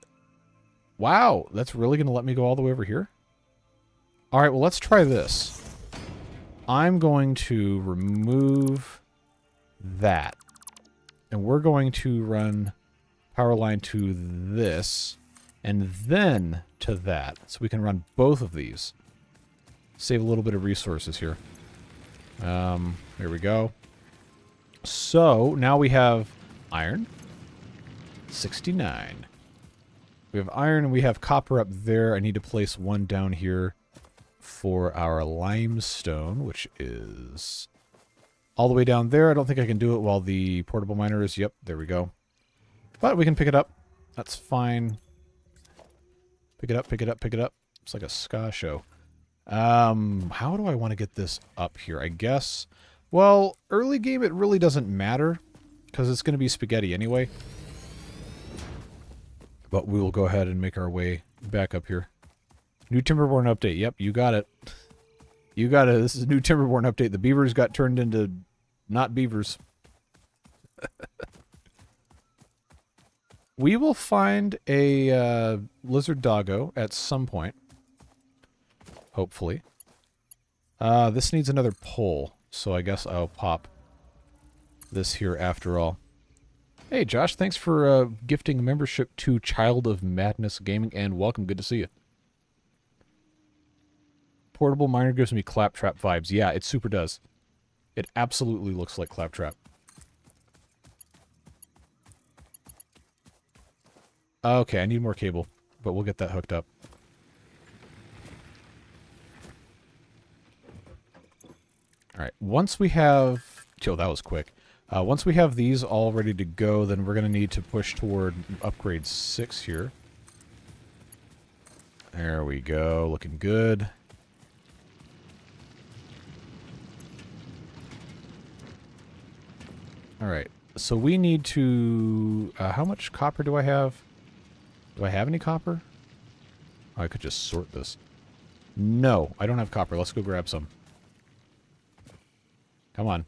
Wow, that's really going to let me go all the way over here? Alright, well, let's try this. I'm going to remove that. And we're going to run power line to this, and then to that. So we can run both of these. Save a little bit of resources here. There we go. So, now we have iron. 69. We have iron and we have copper up there. I need to place one down here for our limestone, which is all the way down there. I don't think I can do it while the portable miner is... Yep, there we go. But we can pick it up. That's fine. Pick it up, pick it up, pick it up. It's like a ska show. How do I want to get this up here? I guess... Well, early game it really doesn't matter, because it's going to be spaghetti anyway. But we will go ahead and make our way back up here. New Timberborn update. Yep, you got it. You got it. This is a new Timberborn update. The beavers got turned into not beavers. We will find a lizard doggo at some point. Hopefully. This needs another pole, so I guess I'll pop this here after all. Hey, Josh, thanks for gifting a membership to Child of Madness Gaming, and welcome. Good to see you. Portable miner gives me Claptrap vibes. Yeah, it super does. It absolutely looks like Claptrap. Okay, I need more cable, but we'll get that hooked up. Alright, once we have... Oh, that was quick. Once we have these all ready to go, then we're going to need to push toward upgrade 6 here. There we go, looking good. Alright, so we need to... how much copper do I have? Do I have any copper? Oh, I could just sort this. No, I don't have copper. Let's go grab some. Come on.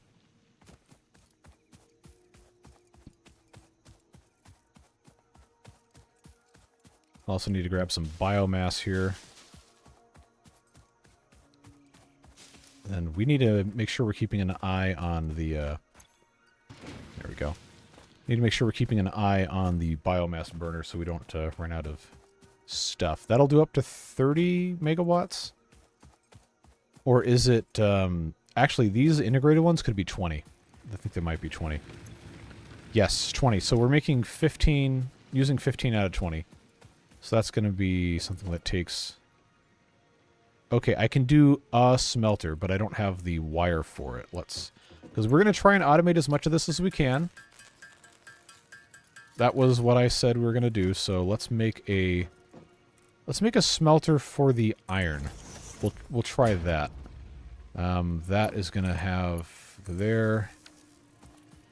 Also need to grab some biomass here. We need to make sure we're keeping an eye on the... there we go. Need to make sure we're keeping an eye on the biomass burner so we don't run out of stuff. That'll do up to 30 megawatts? Or is it... actually, these integrated ones could be 20. I think they might be 20. Yes, 20. So we're making 15... using 15 out of 20. So that's going to be something that takes... Okay, I can do a smelter, but I don't have the wire for it. Let's... Because we're going to try and automate as much of this as we can. That was what I said we were going to do, so let's make a... Let's make a smelter for the iron. We'll try that. That is going to have there.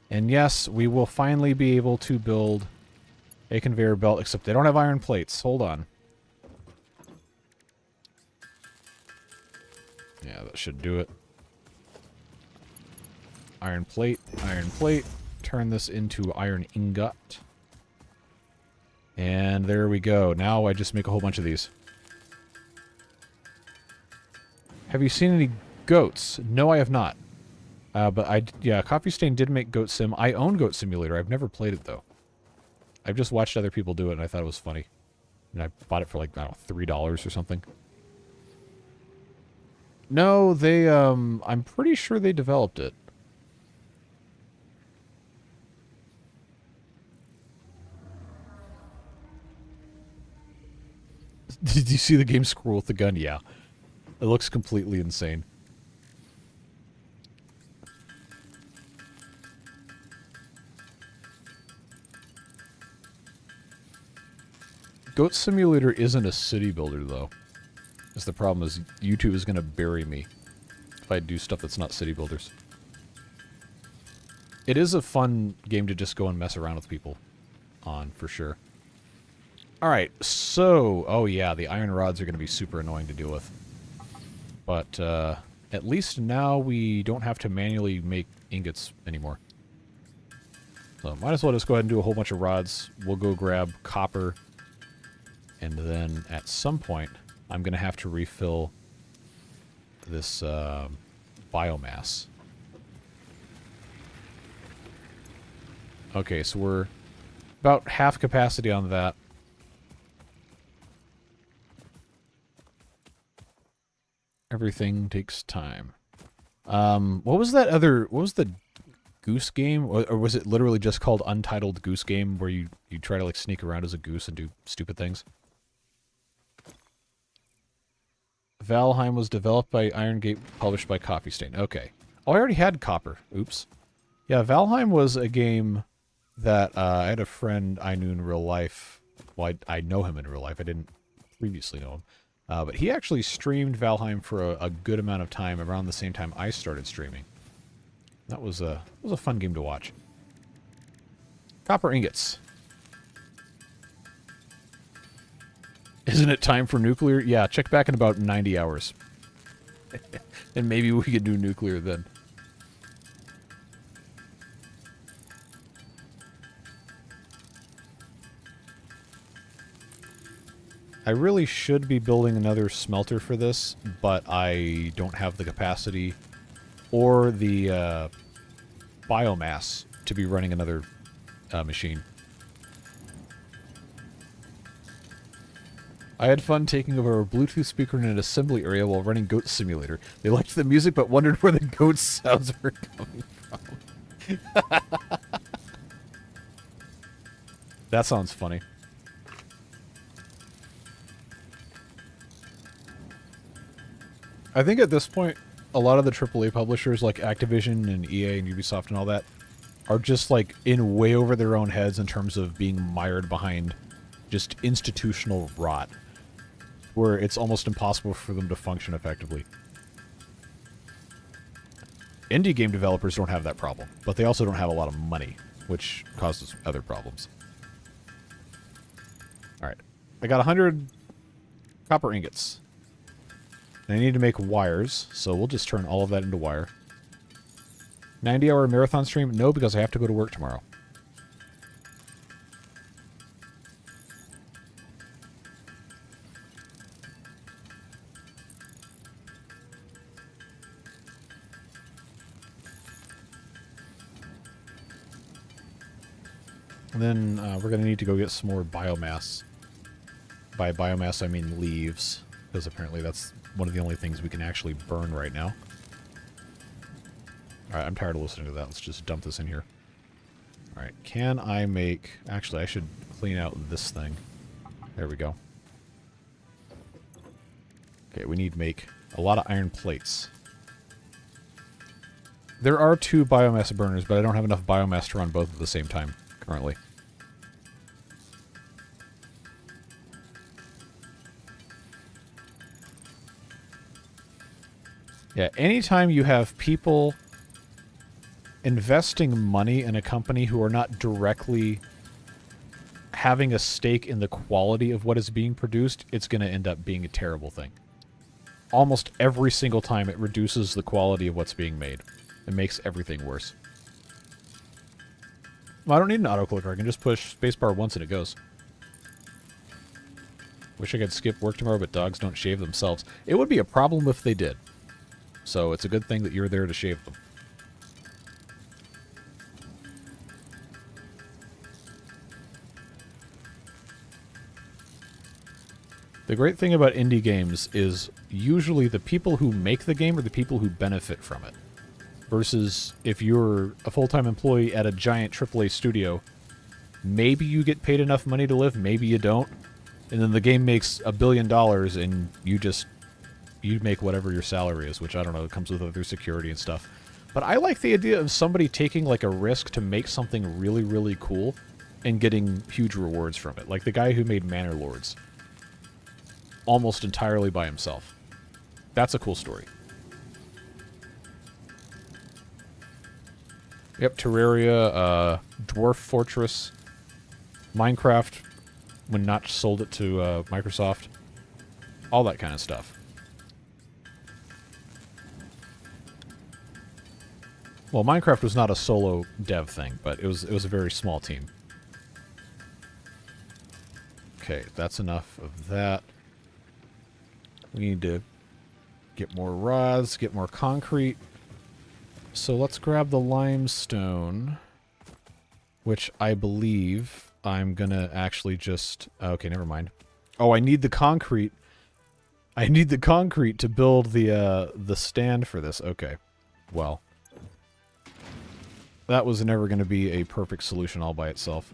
And yes, we will finally be able to build a conveyor belt, except they don't have iron plates. Hold on. Yeah, that should do it. Iron plate, turn this into iron ingot. And there we go. Now I just make a whole bunch of these. Have you seen any goats? No, I have not. But yeah, Coffee Stain did make Goat Sim. I own Goat Simulator. I've never played it, though. I've just watched other people do it, and I thought it was funny. And I bought it for, like, I don't know, $3 or something. No, they, I'm pretty sure they developed it. Did you see the game Squirrel with the Gun? Yeah. It looks completely insane. Goat Simulator isn't a city builder, though. That's the problem, is YouTube is going to bury me if I do stuff that's not city builders. It is a fun game to just go and mess around with people on, for sure. Alright, so... Oh yeah, the iron rods are going to be super annoying to deal with. But, at least now we don't have to manually make ingots anymore. So, might as well just go ahead and do a whole bunch of rods. We'll go grab copper. And then, at some point, I'm going to have to refill this, biomass. Okay, so we're about half capacity on that. Everything takes time. What was that other... What was the goose game? Or was it literally just called Untitled Goose Game, where you try to, like, sneak around as a goose and do stupid things? Valheim was developed by Iron Gate, published by Coffee Stain. Okay. Oh, I already had copper. Oops. Yeah, Valheim was a game that I had a friend I knew in real life. Well, I know him in real life. I didn't previously know him. But he actually streamed Valheim for a good amount of time around the same time I started streaming. That was a fun game to watch. Copper ingots. Isn't it time for nuclear? Yeah, check back in about 90 hours. And maybe we could do nuclear then. I really should be building another smelter for this, but I don't have the capacity or the biomass to be running another machine. I had fun taking over a Bluetooth speaker in an assembly area while running Goat Simulator. They liked the music but wondered where the goat sounds were coming from. That sounds funny. I think at this point, a lot of the AAA publishers like Activision and EA and Ubisoft and all that are just like in way over their own heads in terms of being mired behind just institutional rot, where it's almost impossible for them to function effectively. Indie game developers don't have that problem, but they also don't have a lot of money, which causes other problems. Alright, I got 100 copper ingots. And I need to make wires, so we'll just turn all of that into wire. 90-hour marathon stream? No, because I have to go to work tomorrow. And then we're going to need to go get some more biomass. By biomass, I mean leaves, because apparently that's one of the only things we can actually burn right now. Alright, I'm tired of listening to that. Let's just dump this in here. Alright, can I make... Actually, I should clean out this thing. There we go. Okay, we need to make a lot of iron plates. There are 2 biomass burners, but I don't have enough biomass to run both at the same time, currently. Yeah, anytime you have people investing money in a company who are not directly having a stake in the quality of what is being produced, it's going to end up being a terrible thing. Almost every single time it reduces the quality of what's being made. It makes everything worse. Well, I don't need an autoclicker. I can just push spacebar once and it goes. Wish I could skip work tomorrow, but dogs don't shave themselves. It would be a problem if they did. So it's a good thing that you're there to shave them. The great thing about indie games is usually the people who make the game are the people who benefit from it. Versus if you're a full-time employee at a giant AAA studio, maybe you get paid enough money to live, maybe you don't. And then the game makes $1 billion and you make whatever your salary is, which I don't know, it comes with other security and stuff. But I like the idea of somebody taking like a risk to make something really, really cool and getting huge rewards from it. Like the guy who made Manor Lords. Almost entirely by himself. That's a cool story. Yep, Terraria, Dwarf Fortress, Minecraft, when Notch sold it to Microsoft. All that kind of stuff. Well, Minecraft was not a solo dev thing, but it was a very small team. Okay, that's enough of that. We need to get more rods, get more concrete. So let's grab the limestone, which I believe I'm gonna actually just... Okay, never mind. Oh, I need the concrete. I need the concrete to build the stand for this. Okay, well, that was never going to be a perfect solution all by itself.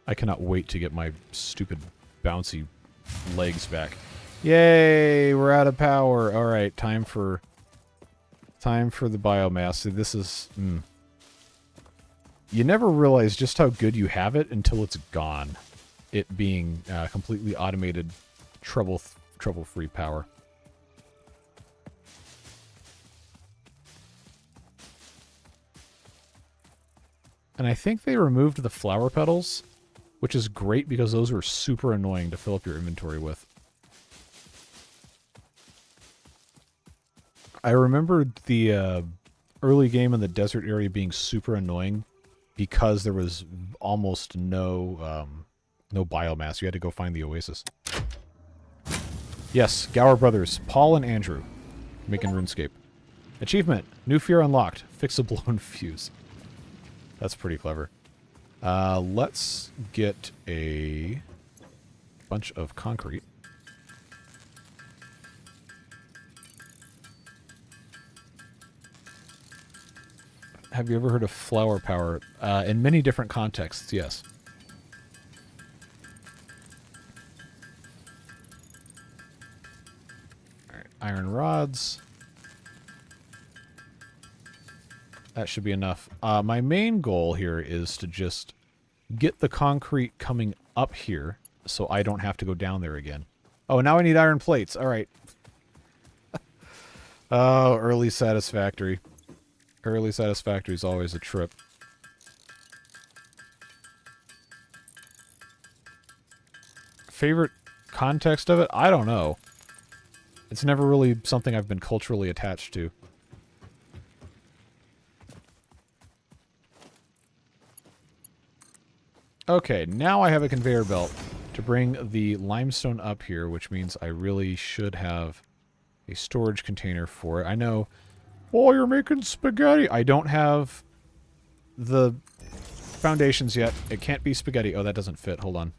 I cannot wait to get my stupid bouncy legs back. Yay, we're out of power. All right, time for the biomass. See, this is you never realize just how good you have it until it's gone. It being completely automated, trouble-free power. And I think they removed the flower petals, which is great because those were super annoying to fill up your inventory with. I remember the early game in the desert area being super annoying because there was almost no biomass. You had to go find the oasis. Yes, Gower Brothers, Paul and Andrew, making RuneScape. Achievement, new fear unlocked, fix a blown fuse. That's pretty clever. Let's get a bunch of concrete. Have you ever heard of flower power? In many different contexts, yes. Alright, iron rods. That should be enough. My main goal here is to just get the concrete coming up here so I don't have to go down there again. Oh, now I need iron plates. All right. Oh, early Satisfactory. Early Satisfactory is always a trip. Favorite context of it? I don't know. It's never really something I've been culturally attached to. Okay, now I have a conveyor belt to bring the limestone up here, which means I really should have a storage container for it. I know, oh, you're making spaghetti. I don't have the foundations yet. It can't be spaghetti. Oh, that doesn't fit. Hold on.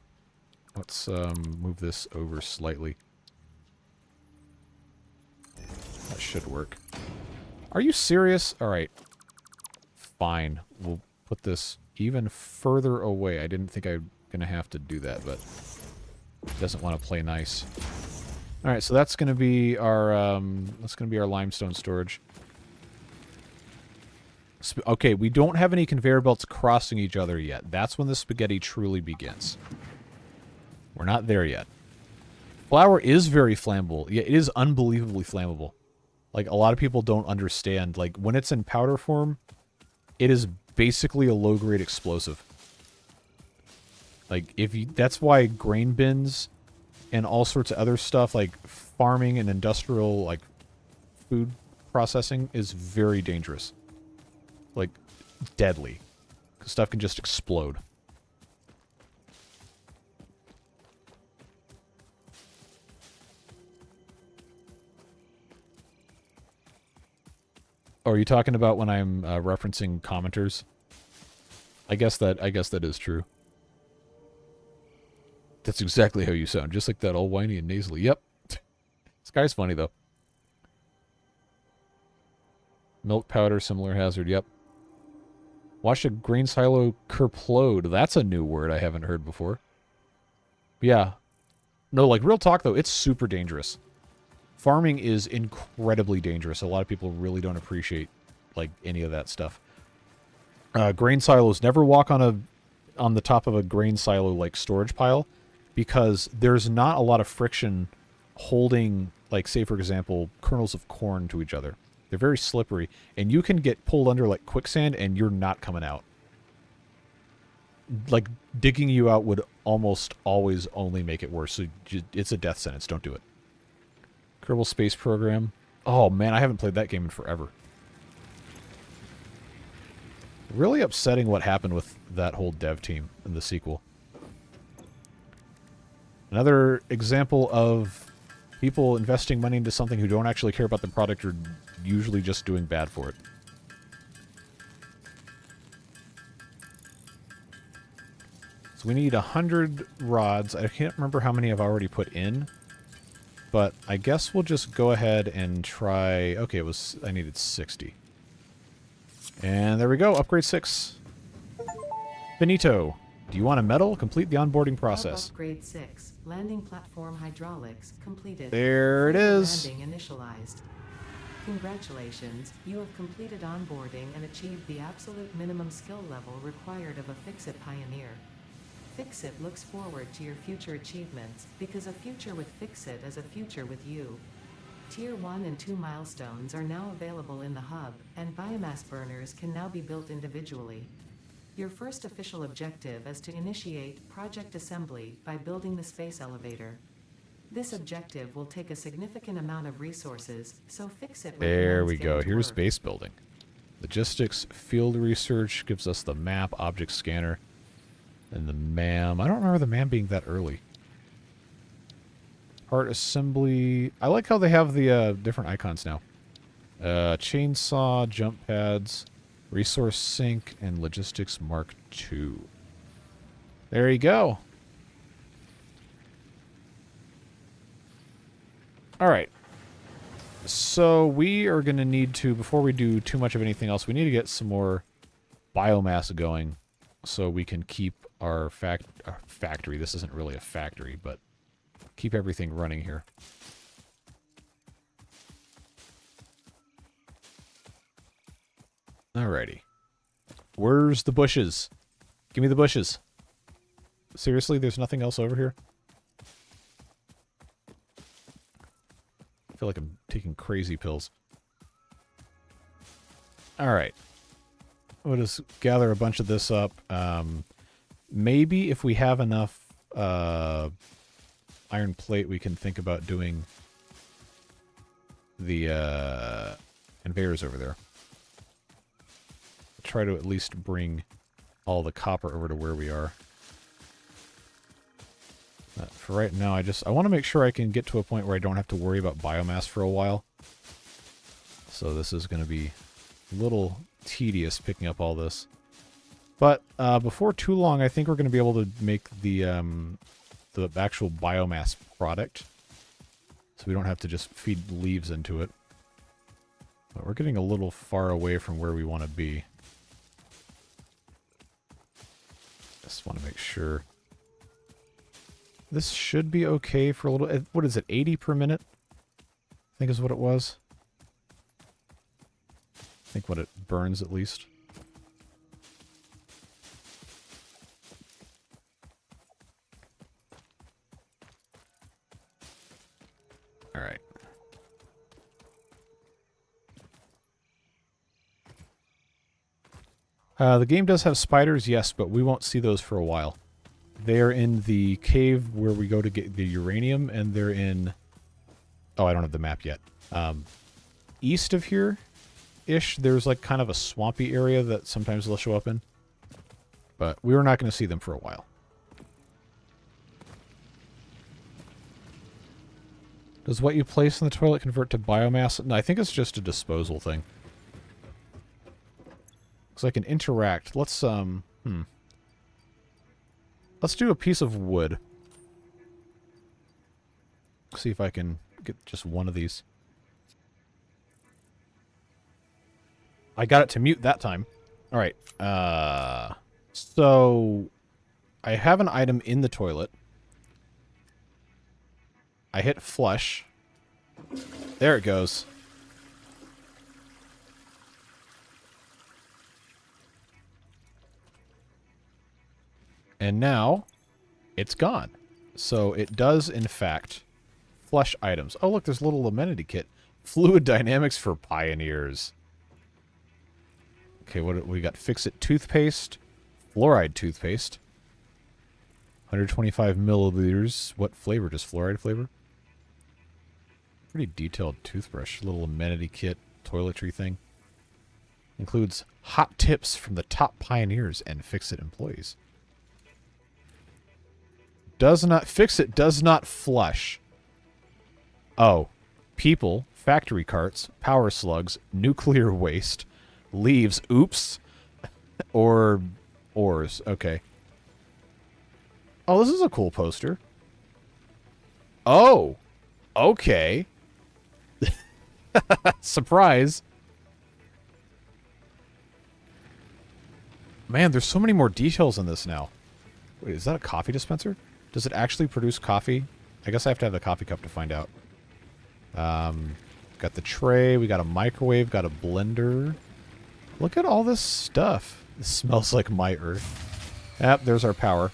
Let's move this over slightly. That should work. Are you serious? All right. Fine. We'll put this even further away. I didn't think I'm going to have to do that, but it doesn't want to play nice. All right, so that's going to be our limestone storage. Okay, we don't have any conveyor belts crossing each other yet. That's when the spaghetti truly begins. We're not there yet. Flour is very flammable. Yeah, it is unbelievably flammable. Like, a lot of people don't understand. Like, when it's in powder form, it is basically a low-grade explosive. Like, that's why grain bins and all sorts of other stuff, like farming and industrial, like, food processing is very dangerous. Like, deadly. Because stuff can just explode. Oh, are you talking about when I'm referencing commenters? I guess that is true. That's exactly how you sound, just like that, all whiny and nasally. Yep. This guy's funny though. Milk powder, similar hazard. Yep. Watch a grain silo kerplode. That's a new word I haven't heard before. Yeah. No, like real talk though, it's super dangerous. Farming is incredibly dangerous. A lot of people really don't appreciate like any of that stuff. Grain silos, never walk on the top of a grain silo like storage pile, because there's not a lot of friction holding, like, say for example, kernels of corn to each other. They're very slippery, and you can get pulled under like quicksand and you're not coming out. Like, digging you out would almost always only make it worse. So it's a death sentence. Don't do it. Kerbal Space Program. Oh man, I haven't played that game in forever. Really upsetting what happened with that whole dev team in the sequel. Another example of people investing money into something who don't actually care about the product or usually just doing bad for it. So we need 100 rods. I can't remember how many I've already put in. But I guess we'll just go ahead and try... Okay, I needed 60. And there we go, upgrade 6. Finito. Do you want a medal? Complete the onboarding process. Upgrade 6. Landing platform hydraulics completed. There it is. Landing initialized. Congratulations, you have completed onboarding and achieved the absolute minimum skill level required of a Fix-It pioneer. Fix-It looks forward to your future achievements, because a future with Fix-It is a future with you. Tier 1 and 2 milestones are now available in the hub, and biomass burners can now be built individually. Your first official objective is to initiate project assembly by building the space elevator. This objective will take a significant amount of resources, so Fix-It. There we go. Here's base building. Logistics, field research gives us the map, object scanner. And the MAM. I don't remember the MAM being that early. Part assembly. I like how they have the different icons now. Chainsaw, jump pads, resource sink, and logistics mark II. There you go. Alright. So we are going to need to, before we do too much of anything else, we need to get some more biomass going so we can keep our factory. This isn't really a factory, but keep everything running here. Alrighty. Where's the bushes? Give me the bushes. Seriously, there's nothing else over here? I feel like I'm taking crazy pills. Alright. We'll just gather a bunch of this up. Maybe if we have enough iron plate, we can think about doing the conveyors over there. Try to at least bring all the copper over to where we are. for right now, I want to make sure I can get to a point where I don't have to worry about biomass for a while. So this is going to be a little tedious picking up all this. But before too long, I think we're going to be able to make the actual biomass product. So we don't have to just feed leaves into it. But we're getting a little far away from where we want to be. Just want to make sure. This should be okay for a little... What is it, 80 per minute? I think is what it was. I think what it burns, at least. Alright. The game does have spiders, yes, but we won't see those for a while. They're in the cave where we go to get the uranium, and they're in... Oh, I don't have the map yet. East of here-ish, there's like kind of a swampy area that sometimes they'll show up in. But we were not going to see them for a while. Does what you place in the toilet convert to biomass? No, I think it's just a disposal thing. Looks like an interact. Let's do a piece of wood. See if I can get just one of these. I got it to mute that time. Alright. So I have an item in the toilet. I hit flush. There it goes. And now, it's gone. So it does, in fact, flush items. Oh, look, there's a little amenity kit. Fluid dynamics for pioneers. Okay, what we got? Fix-It toothpaste. Fluoride toothpaste. 125 milliliters. What flavor? Just fluoride flavor? Pretty detailed toothbrush. Little amenity kit. Toiletry thing. Includes hot tips from the top pioneers and Fix-It employees. Does not... Fix-It does not flush. Oh. People, factory carts, power slugs, nuclear waste, leaves, oops, or ores. Okay. Oh, this is a cool poster. Oh. Okay. Surprise. Man, there's so many more details in this now. Wait, is that a coffee dispenser? Does it actually produce coffee? I guess I have to have the coffee cup to find out. Got the tray. We got a microwave. Got a blender. Look at all this stuff. This smells like my earth. Yep, there's our power.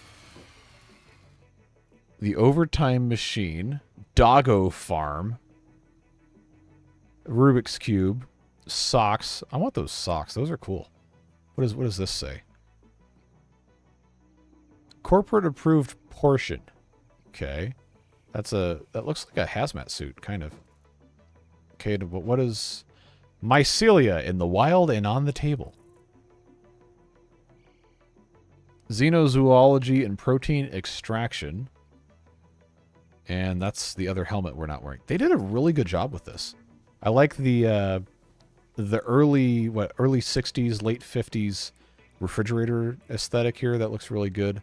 The overtime machine. Doggo farm. Rubik's Cube. Socks. I want those socks. Those are cool. What does this say? Corporate approved portion. Okay. That looks like a hazmat suit, kind of. Okay, but what is mycelia in the wild and on the table? Xenozoology and protein extraction. And that's the other helmet we're not wearing. They did a really good job with this. I like the early 60s, late 50s refrigerator aesthetic here. That looks really good.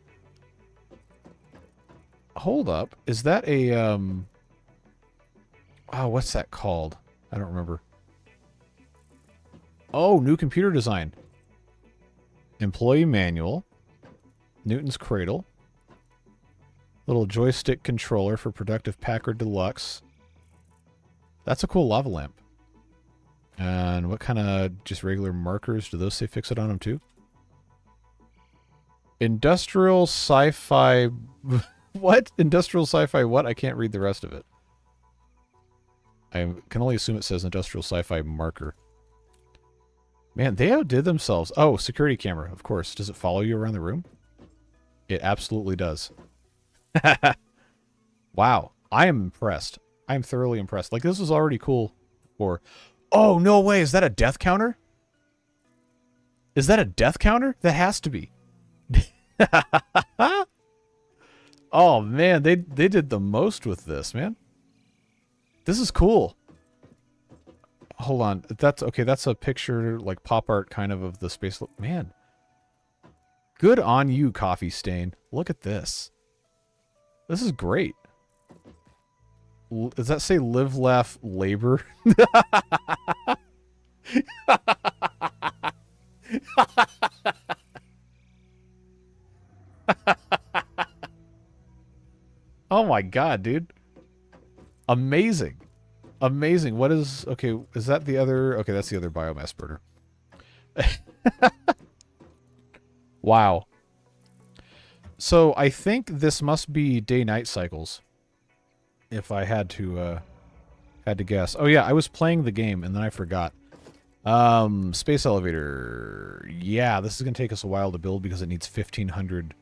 Hold up. Is that a oh, what's that called? I don't remember. Oh, new computer design. Employee manual. Newton's cradle. Little joystick controller for Productive Packard Deluxe. That's a cool lava lamp. And what kind of just regular markers? Do those say Fix-It on them too? Industrial sci-fi... What? Industrial sci-fi what? I can't read the rest of it. I can only assume it says industrial sci-fi marker. Man, they outdid themselves. Oh, security camera, of course. Does it follow you around the room? It absolutely does. Wow. I am impressed. I am thoroughly impressed. Like, this was already cool for... Oh, no way. Is that a death counter? Is that a death counter? That has to be. Oh man, they did the most with this, man. This is cool. Hold on. That's okay, that's a picture like pop art kind of the space. Man. Good on you, Coffee Stain. Look at this. This is great. Does that say live, laugh, labor? Oh my god, dude. Amazing. Amazing. What is... Okay, is that the other... Okay, that's the other biomass burner. Wow. So, I think this must be day-night cycles. If I had to guess. Oh yeah, I was playing the game and then I forgot. Space elevator. Yeah, this is going to take us a while to build because it needs 1,500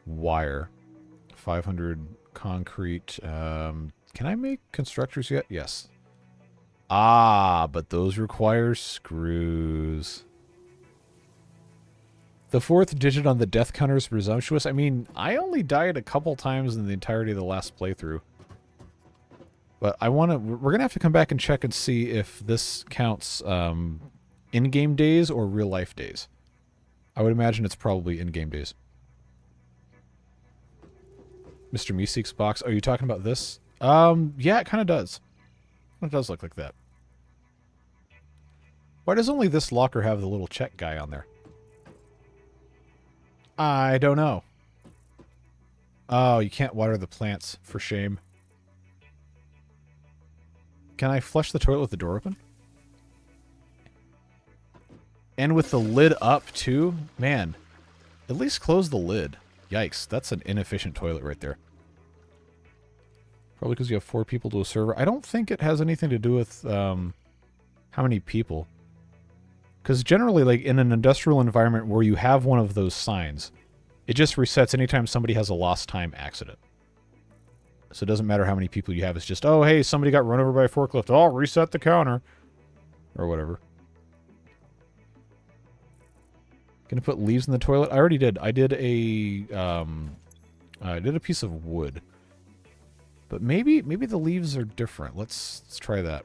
wire. 500 concrete. Can I make constructors yet? Yes. Ah, but those require screws. The 4th digit on the death counter is presumptuous. I mean, I only died a couple times in the entirety of the last playthrough. But we're going to have to come back and check and see if this counts in-game days or real-life days. I would imagine it's probably in-game days. Mr. Meeseek's box. Are you talking about this? Yeah, it kind of does. It does look like that. Why does only this locker have the little check guy on there? I don't know. Oh, you can't water the plants. For shame. Can I flush the toilet with the door open? And with the lid up, too? Man. At least close the lid. Yikes. That's an inefficient toilet right there. Probably because you have 4 people to a server. I don't think it has anything to do with how many people. Because generally, like, in an industrial environment where you have one of those signs, it just resets anytime somebody has a lost time accident. So it doesn't matter how many people you have. It's just, oh, hey, somebody got run over by a forklift. Oh, reset the counter. Or whatever. Gonna put leaves in the toilet? I already did. I did a piece of wood. But maybe the leaves are different. Let's try that.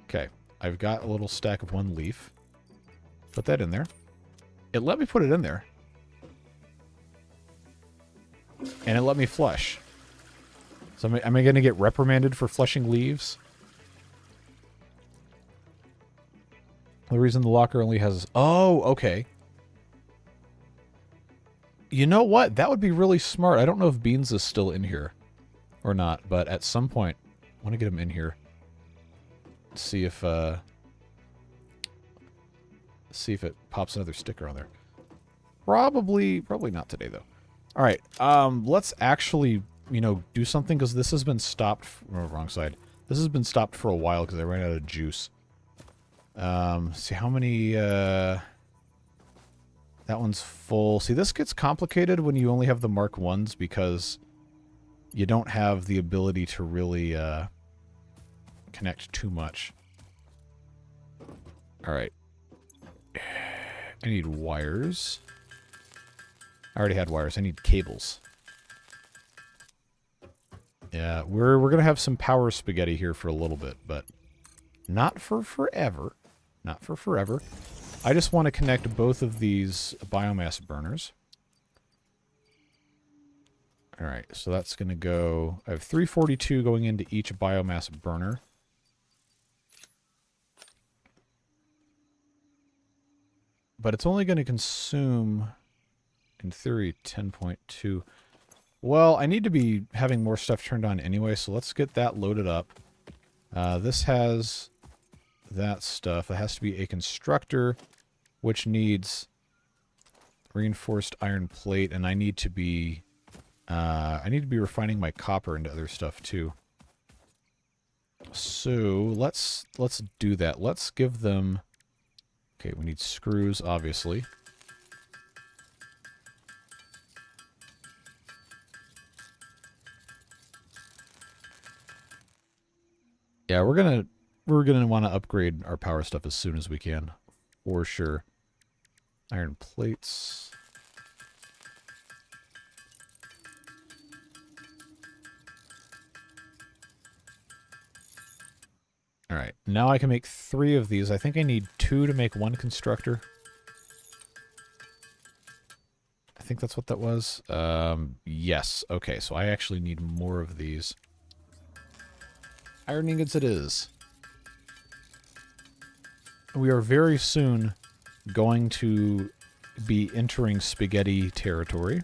Okay. I've got a little stack of 1 leaf. Put that in there. It let me put it in there. And it let me flush. So am I going to get reprimanded for flushing leaves? The reason the locker only has... Oh, okay. You know what? That would be really smart. I don't know if Beans is still in here or not, but at some point, I want to get him in here. See if it pops another sticker on there. Probably not today, though. All right, let's actually... do something, because this has been stopped... Oh, wrong side. This has been stopped for a while because I ran out of juice. See how many... That one's full. See, this gets complicated when you only have the Mark 1s because you don't have the ability to really connect too much. Alright. I need wires. I already had wires. I need cables. Yeah, we're going to have some power spaghetti here for a little bit, but not for forever. Not for forever. I just want to connect both of these biomass burners. Alright, so that's going to go... I have 342 going into each biomass burner. But it's only going to consume, in theory, 10.2. Well, I need to be having more stuff turned on anyway, so let's get that loaded up. This has that stuff. It has to be a constructor, which needs reinforced iron plate, and I need to be refining my copper into other stuff too. So let's do that. Let's give them... Okay, we need screws, obviously. Yeah, we're gonna want to upgrade our power stuff as soon as we can, for sure. Iron plates. All right, now I can make 3 of these. I think I need 2 to make 1 constructor. I think that's what that was. Yes. Okay, so I actually need more of these. Iron ingots it is. We are very soon going to be entering spaghetti territory.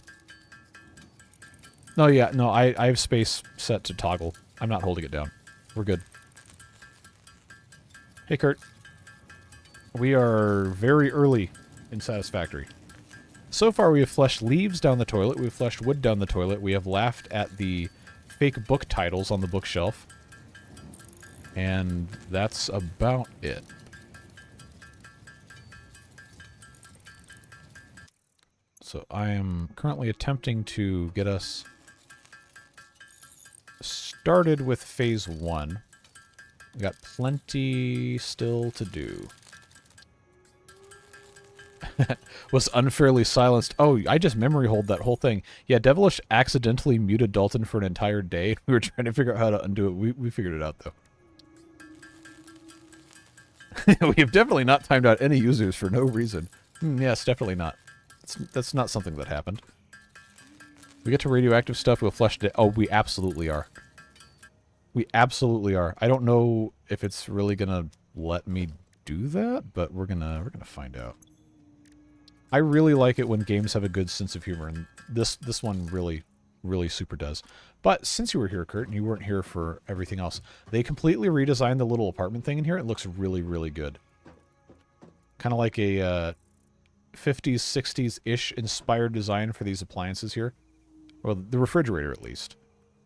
No, yeah, no, I have space set to toggle. I'm not holding it down. We're good. Hey, Kurt. We are very early in Satisfactory. So far, we have flushed leaves down the toilet. We've flushed wood down the toilet. We have laughed at the fake book titles on the bookshelf. And that's about it. So I am currently attempting to get us started with phase 1. We got plenty still to do. Was unfairly silenced. Oh, I just memory hold that whole thing. Yeah, Devilish accidentally muted Dalton for an entire day. We were trying to figure out how to undo it. We figured it out, though. We have definitely not timed out any users for no reason. Yes, definitely not. That's not something that happened. We get to radioactive stuff, we'll flush it. Oh, we absolutely are. We absolutely are. I don't know if it's really gonna let me do that, but we're gonna find out. I really like it when games have a good sense of humor, and this one really, really super does. But since you were here, Kurt, and you weren't here for everything else, they completely redesigned the little apartment thing in here. It looks really, really good. Kind of like a 50s, 60s-ish inspired design for these appliances here. Well, the refrigerator, at least.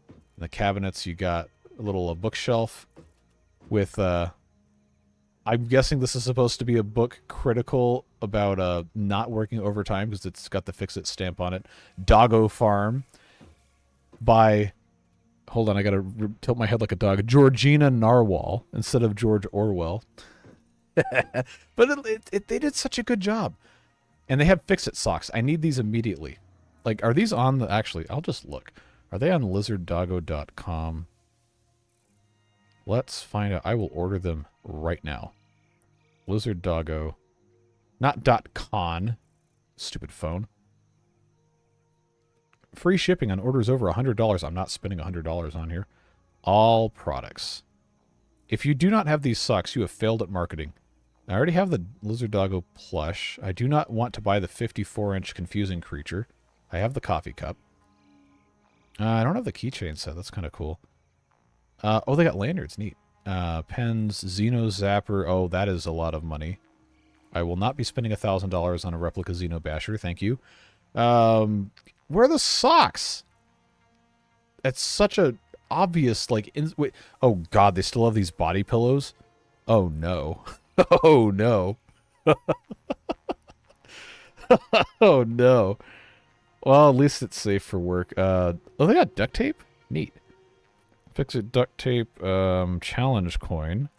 In the cabinets, you got a little bookshelf with... I'm guessing this is supposed to be a book critical about not working overtime because it's got the fix-it stamp on it. Doggo Farm by... Hold on, I gotta tilt my head like a dog. Georgina Narwhal instead of George Orwell. But they did such a good job. And they have fix-it socks. I need these immediately. Like, are these on the... Actually, I'll just look. Are they on lizarddoggo.com? Let's find out. I will order them right now. Lizard Doggo. Not .con. Stupid phone. Free shipping on orders over $100. I'm not spending $100 on here. All products. If you do not have these socks, you have failed at marketing. I already have the Lizard Doggo plush. I do not want to buy the 54-inch confusing creature. I have the coffee cup. I don't have the keychain set. That's kind of cool. Oh, they got lanyards. Neat. Pens, Xeno Zapper. Oh, that is a lot of money. I will not be spending $1,000 on a replica Xeno Basher. Thank you. Where are the socks? It's such a obvious, like... wait. Oh, God, they still have these body pillows? Oh, no. Oh, no. Oh, no. Well, at least it's safe for work. Oh, they got duct tape? Neat. Fix-it duct tape, challenge coin.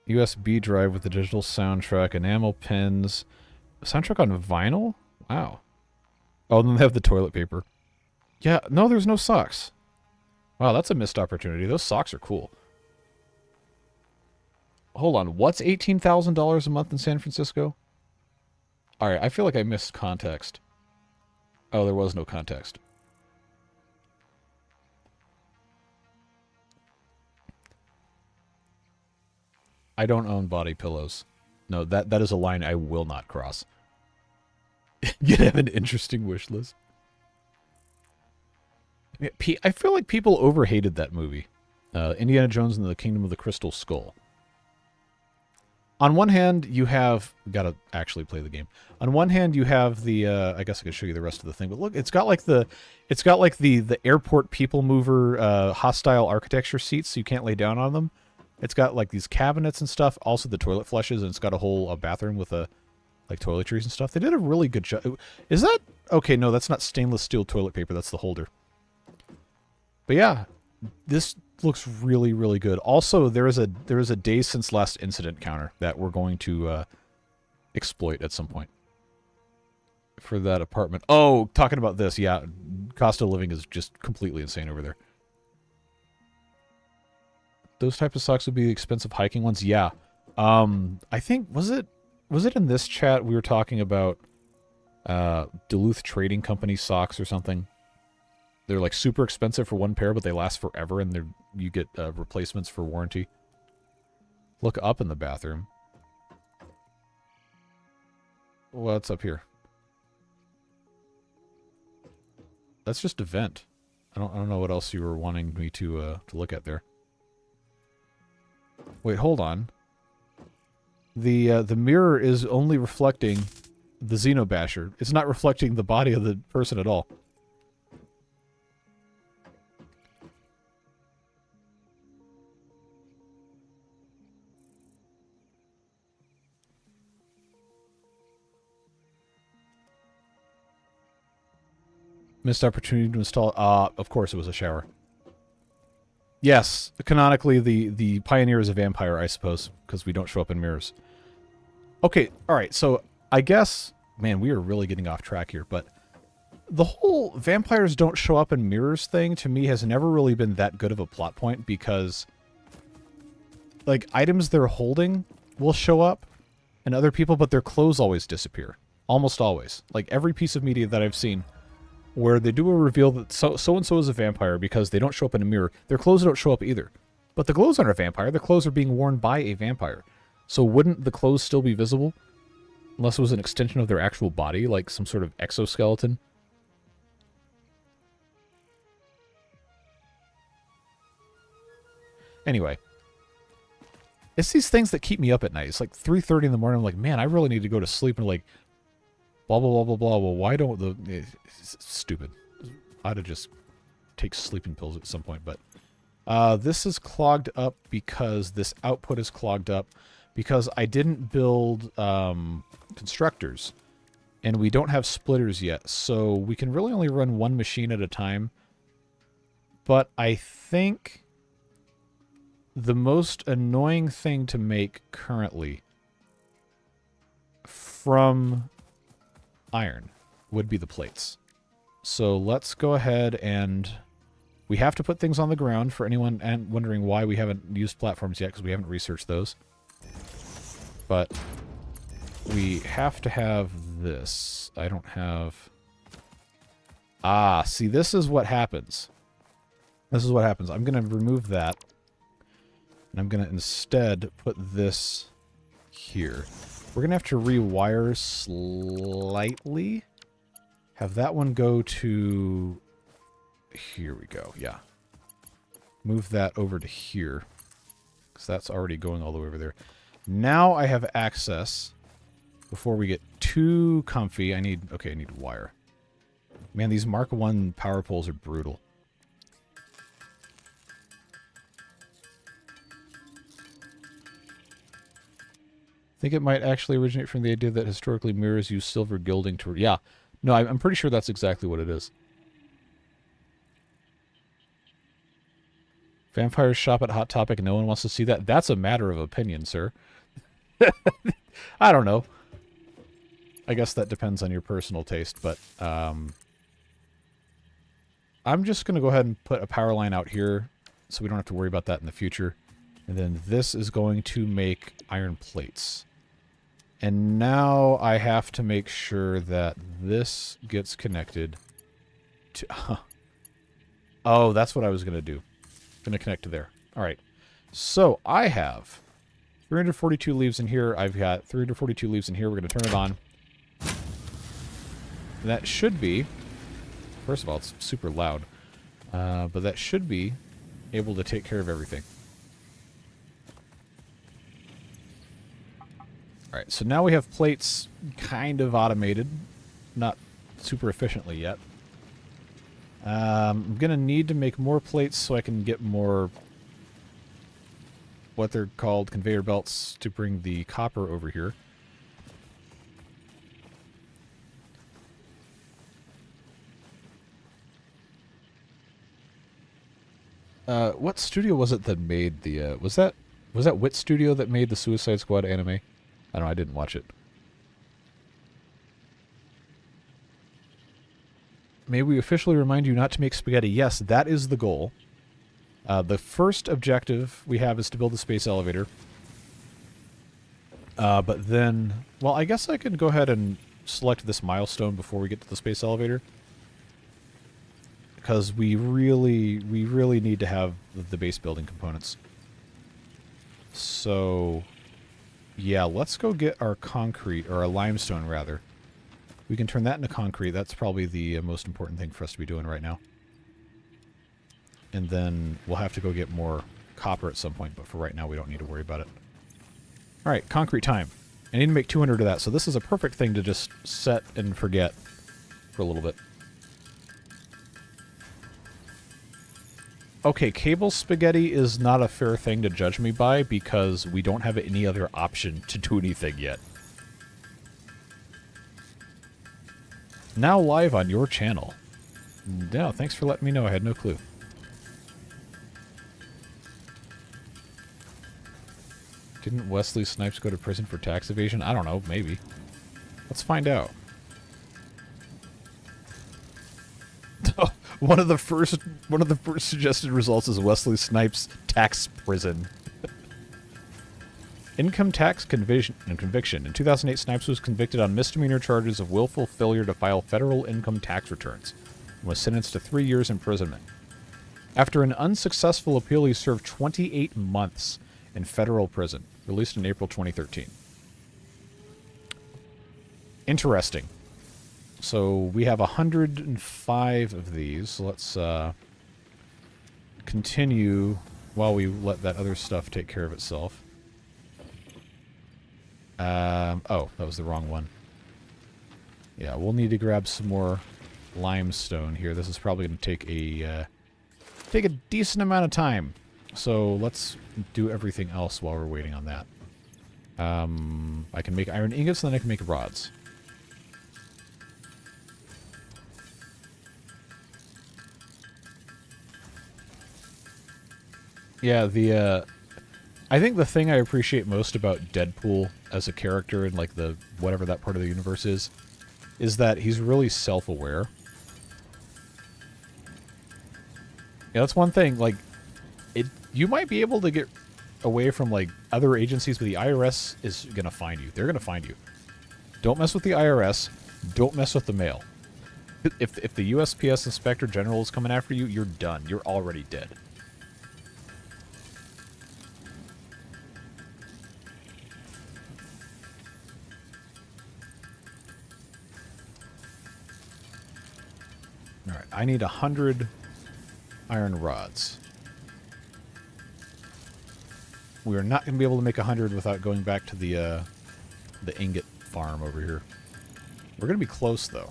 USB drive with the digital soundtrack, enamel pins. Soundtrack on vinyl? Wow. Oh, then they have the toilet paper. Yeah, no, there's no socks. Wow, that's a missed opportunity. Those socks are cool. Hold on, what's $18,000 a month in San Francisco? Alright, I feel like I missed context. Oh, there was no context. I don't own body pillows. No, that is a line I will not cross. You'd have an interesting wish list. I feel like people overhated that movie. Indiana Jones and the Kingdom of the Crystal Skull. On one hand, you have... Gotta actually play the game. On one hand, you have the... I guess I could show you the rest of the thing, but look, it's got like the airport people mover hostile architecture seats, so you can't lay down on them. It's got like these cabinets and stuff, also the toilet flushes, and it's got a whole bathroom with like toiletries and stuff. They did a really good job. Is that... Okay, no, that's not stainless steel toilet paper, that's the holder. But yeah, this looks really, really good. Also, there is a days since last incident counter that we're going to exploit at some point for that apartment. Oh, talking about this, yeah, cost of living is just completely insane over there. Those type of socks would be the expensive hiking ones. Yeah. I think, was it in this chat we were talking about Duluth Trading Company socks or something? They're like super expensive for one pair, but they last forever, and you get replacements for warranty. Look up in the bathroom. What's up here? That's just a vent. I don't know what else you were wanting me to look at there. Wait, hold on. The mirror is only reflecting the Xenobasher. It's not reflecting the body of the person at all. Missed opportunity to install... of course it was a shower. Yes, canonically the Pioneer is a vampire, I suppose, because we don't show up in mirrors. Okay, alright, so I guess... Man, we are really getting off track here, but... The whole vampires don't show up in mirrors thing, to me, has never really been that good of a plot point, because... Like, items they're holding will show up, and other people, but their clothes always disappear. Almost always. Like, every piece of media that I've seen... where they do a reveal that so-and-so is a vampire because they don't show up in a mirror. Their clothes don't show up either. But the clothes aren't a vampire. The clothes are being worn by a vampire. So wouldn't the clothes still be visible? Unless it was an extension of their actual body, like some sort of exoskeleton? Anyway. It's these things that keep me up at night. It's like 3:30 in the morning. I'm like, man, I really need to go to sleep. And like... Blah, blah, blah, blah, blah. Well, why don't the... It's stupid. I ought to just take sleeping pills at some point, but... this is clogged up because this output is clogged up because I didn't build constructors. And we don't have splitters yet, so we can really only run one machine at a time. But I think the most annoying thing to make currently from... iron would be the plates. So let's go ahead and we have to put things on the ground for anyone and wondering why we haven't used platforms yet because we haven't researched those. But we have to have this. I don't have... Ah, see, this is what happens. This is what happens. I'm going to remove that. And I'm going to instead put this here. We're going to have to rewire slightly. Have that one go to... Here we go, yeah. Move that over to here. Because that's already going all the way over there. Now I have access. Before we get too comfy, I need wire. Man, these Mark 1 power poles are brutal. I think it might actually originate from the idea that historically mirrors use silver gilding to... Yeah. No, I'm pretty sure that's exactly what it is. Vampires shop at Hot Topic. No one wants to see that. That's a matter of opinion, sir. I don't know. I guess that depends on your personal taste, but... I'm just going to go ahead and put a power line out here so we don't have to worry about that in the future. And then this is going to make iron plates. And now I have to make sure that this gets connected to... Oh, that's what I was going to do. I'm going to connect to there. All right. So I have 342 leaves in here. I've got 342 leaves in here. We're going to turn it on. That should be... First of all, it's super loud. But that should be able to take care of everything. Alright, so now we have plates kind of automated. Not super efficiently yet. I'm going to need to make more plates so I can get more... what they're called conveyor belts to bring the copper over here. What studio was it that made the, was that Wit Studio that made the Suicide Squad anime? I don't know, I didn't watch it. May we officially remind you not to make spaghetti? Yes, that is the goal. The first objective we have is to build the space elevator. But then, well, I guess I could go ahead and select this milestone before we get to the space elevator. Because we really need to have the base building components. So, yeah, let's go get our concrete, or our limestone, rather. We can turn that into concrete. That's probably the most important thing for us to be doing right now. And then we'll have to go get more copper at some point, but for right now we don't need to worry about it. Alright, concrete time. I need to make 200 of that, so this is a perfect thing to just set and forget for a little bit. Okay, cable spaghetti is not a fair thing to judge me by because we don't have any other option to do anything yet. Now live on your channel. Yeah, thanks for letting me know. I had no clue. Didn't Wesley Snipes go to prison for tax evasion? I don't know, maybe. Let's find out. One of the first suggested results is Wesley Snipes tax prison. Income tax conviction. In 2008, Snipes was convicted on misdemeanor charges of willful failure to file federal income tax returns and was sentenced to 3 years imprisonment. After an unsuccessful appeal, he served 28 months in federal prison, released in April 2013. Interesting. So we have 105 of these. Let's continue while we let that other stuff take care of itself. Oh, that was the wrong one. Yeah, we'll need to grab some more limestone here. This is probably going to take a decent amount of time. So let's do everything else while we're waiting on that. I can make iron ingots, and then I can make rods. Yeah, I think the thing I appreciate most about Deadpool as a character in, like, the whatever that part of the universe is that he's really self-aware. Yeah, that's one thing, like, you might be able to get away from, like, other agencies, but the IRS is gonna find you. They're gonna find you. Don't mess with the IRS. Don't mess with the mail. If the USPS Inspector General is coming after you, you're done. You're already dead. Alright, I need 100 iron rods. We are not going to be able to make 100 without going back to the ingot farm over here. We're going to be close, though.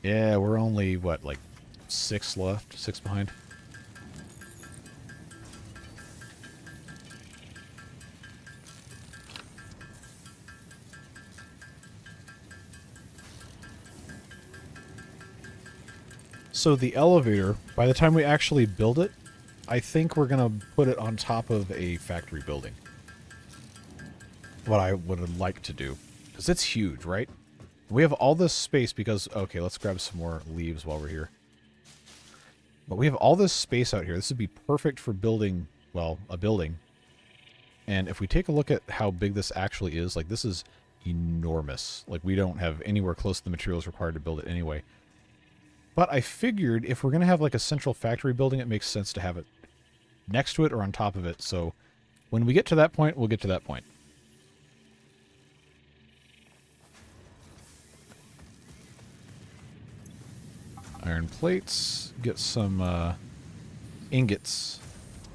Yeah, we're only, what, like 6 left? 6 behind? So the elevator, by the time we actually build it, I think we're going to put it on top of a factory building. What I would like to do. Because it's huge, right? We have all this space because... Okay, let's grab some more leaves while we're here. But we have all this space out here. This would be perfect for building, well, a building. And if we take a look at how big this actually is, like, this is enormous. Like, we don't have anywhere close to the materials required to build it anyway. But I figured if we're going to have, like, a central factory building, it makes sense to have it next to it or on top of it. So when we get to that point, we'll get to that point. Iron plates. Get some ingots.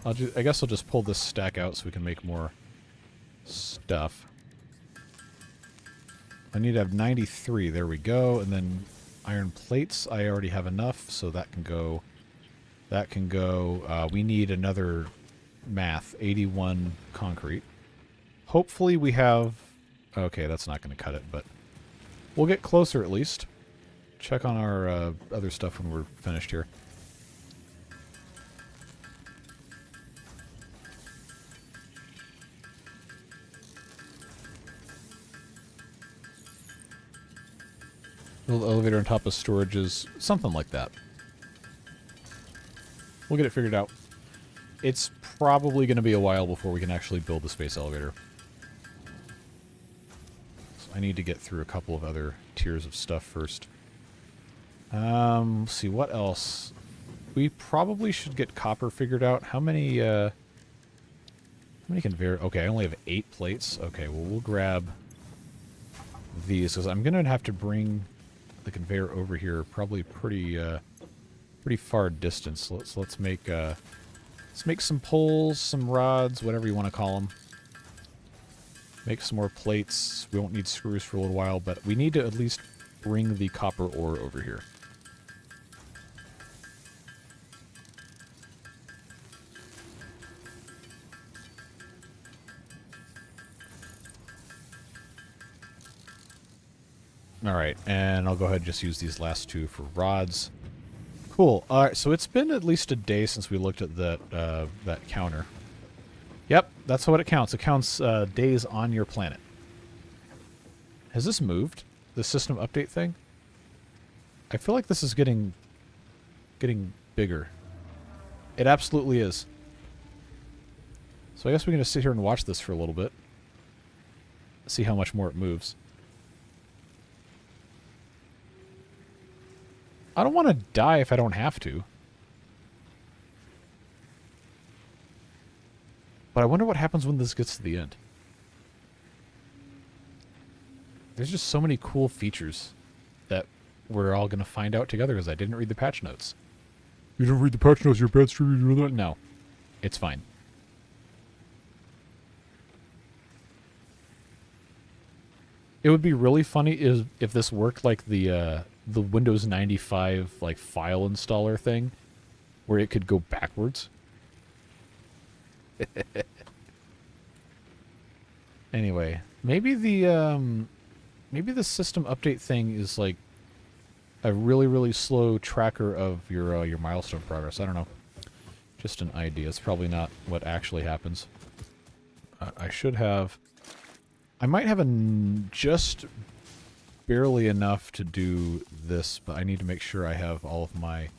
I guess I'll just pull this stack out so we can make more stuff. I need to have 93. There we go. And then iron plates, I already have enough, so that can go. That can go. We need another math. 81 concrete. Hopefully we have... Okay, that's not going to cut it, but we'll get closer at least. Check on our other stuff when we're finished here. Build elevator on top of storages, something like that. We'll get it figured out. It's probably going to be a while before we can actually build the space elevator. So I need to get through a couple of other tiers of stuff first. Let's see, what else? We probably should get copper figured out. How many conveyor... Okay, I only have 8 plates. Okay, well, we'll grab these, because I'm going to have to bring the conveyor over here probably pretty far distance. Let's make some poles, some rods, whatever you want to call them. Make some more plates. We won't need screws for a little while, but we need to at least bring the copper ore over here. Alright, and I'll go ahead and just use these last 2 for rods. Cool. Alright, so it's been at least a day since we looked at that counter. Yep, that's what it counts. It counts days on your planet. Has this moved? The system update thing? I feel like this is getting bigger. It absolutely is. So I guess we're going to sit here and watch this for a little bit. See how much more it moves. I don't want to die if I don't have to. But I wonder what happens when this gets to the end. There's just so many cool features that we're all going to find out together because I didn't read the patch notes. You don't read the patch notes, you're a bad streamer. No. It's fine. It would be really funny if this worked like the Windows 95 like file installer thing, where it could go backwards. Anyway, maybe the system update thing is like a really slow tracker of your milestone progress. I don't know. Just an idea. It's probably not what actually happens. I might have just barely enough to do this, but I need to make sure I have all of my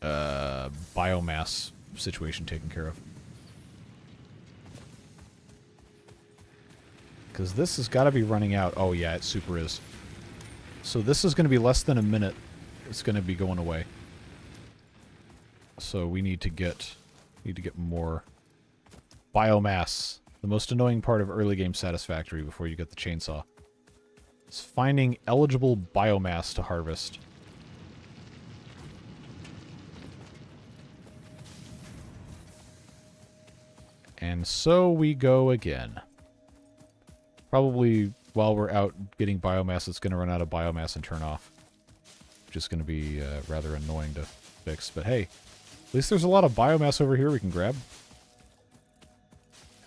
biomass situation taken care of. Because this has got to be running out. Oh yeah, it super is. So this is going to be less than a minute. It's going to be going away. So we need to get more biomass. The most annoying part of early game Satisfactory before you get the chainsaw. It's finding eligible biomass to harvest. And so we go again. Probably while we're out getting biomass, it's going to run out of biomass and turn off. Which is going to be rather annoying to fix. But hey, at least there's a lot of biomass over here we can grab.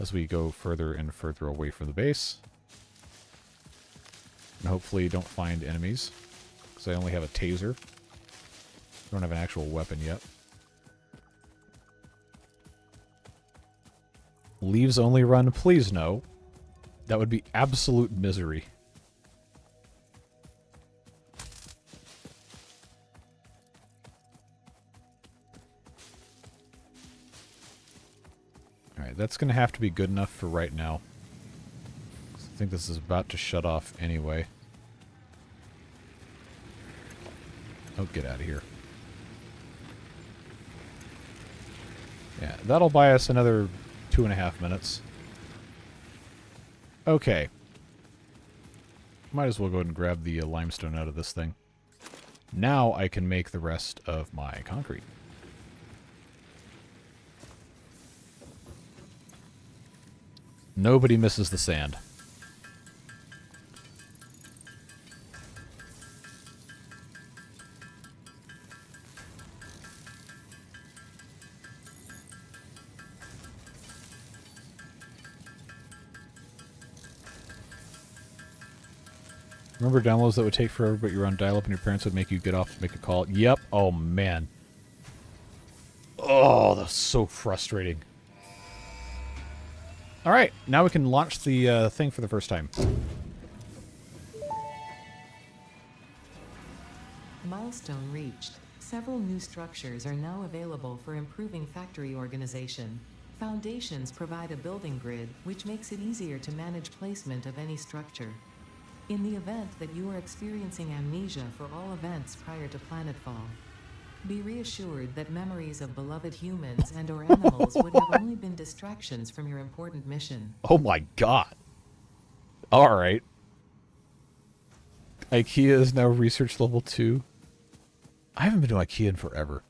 As we go further and further away from the base. And hopefully don't find enemies. Because I only have a taser. I don't have an actual weapon yet. Leaves only run, please no. That would be absolute misery. Alright, that's going to have to be good enough for right now. I think this is about to shut off anyway. Oh, get out of here. Yeah, that'll buy us another 2.5 minutes. Okay. Might as well go ahead and grab the limestone out of this thing. Now I can make the rest of my concrete. Nobody misses the sand. Remember downloads that would take forever, but you were on dial-up and your parents would make you get off to make a call? Yep. Oh, man. Oh, that's so frustrating. Alright, now we can launch the thing for the first time. Milestone reached. Several new structures are now available for improving factory organization. Foundations provide a building grid, which makes it easier to manage placement of any structure. In the event that you are experiencing amnesia for all events prior to planetfall, be reassured that memories of beloved humans and or animals would have only been distractions from your important mission. Oh my god. Alright. IKEA is now research level 2. I haven't been to IKEA in forever.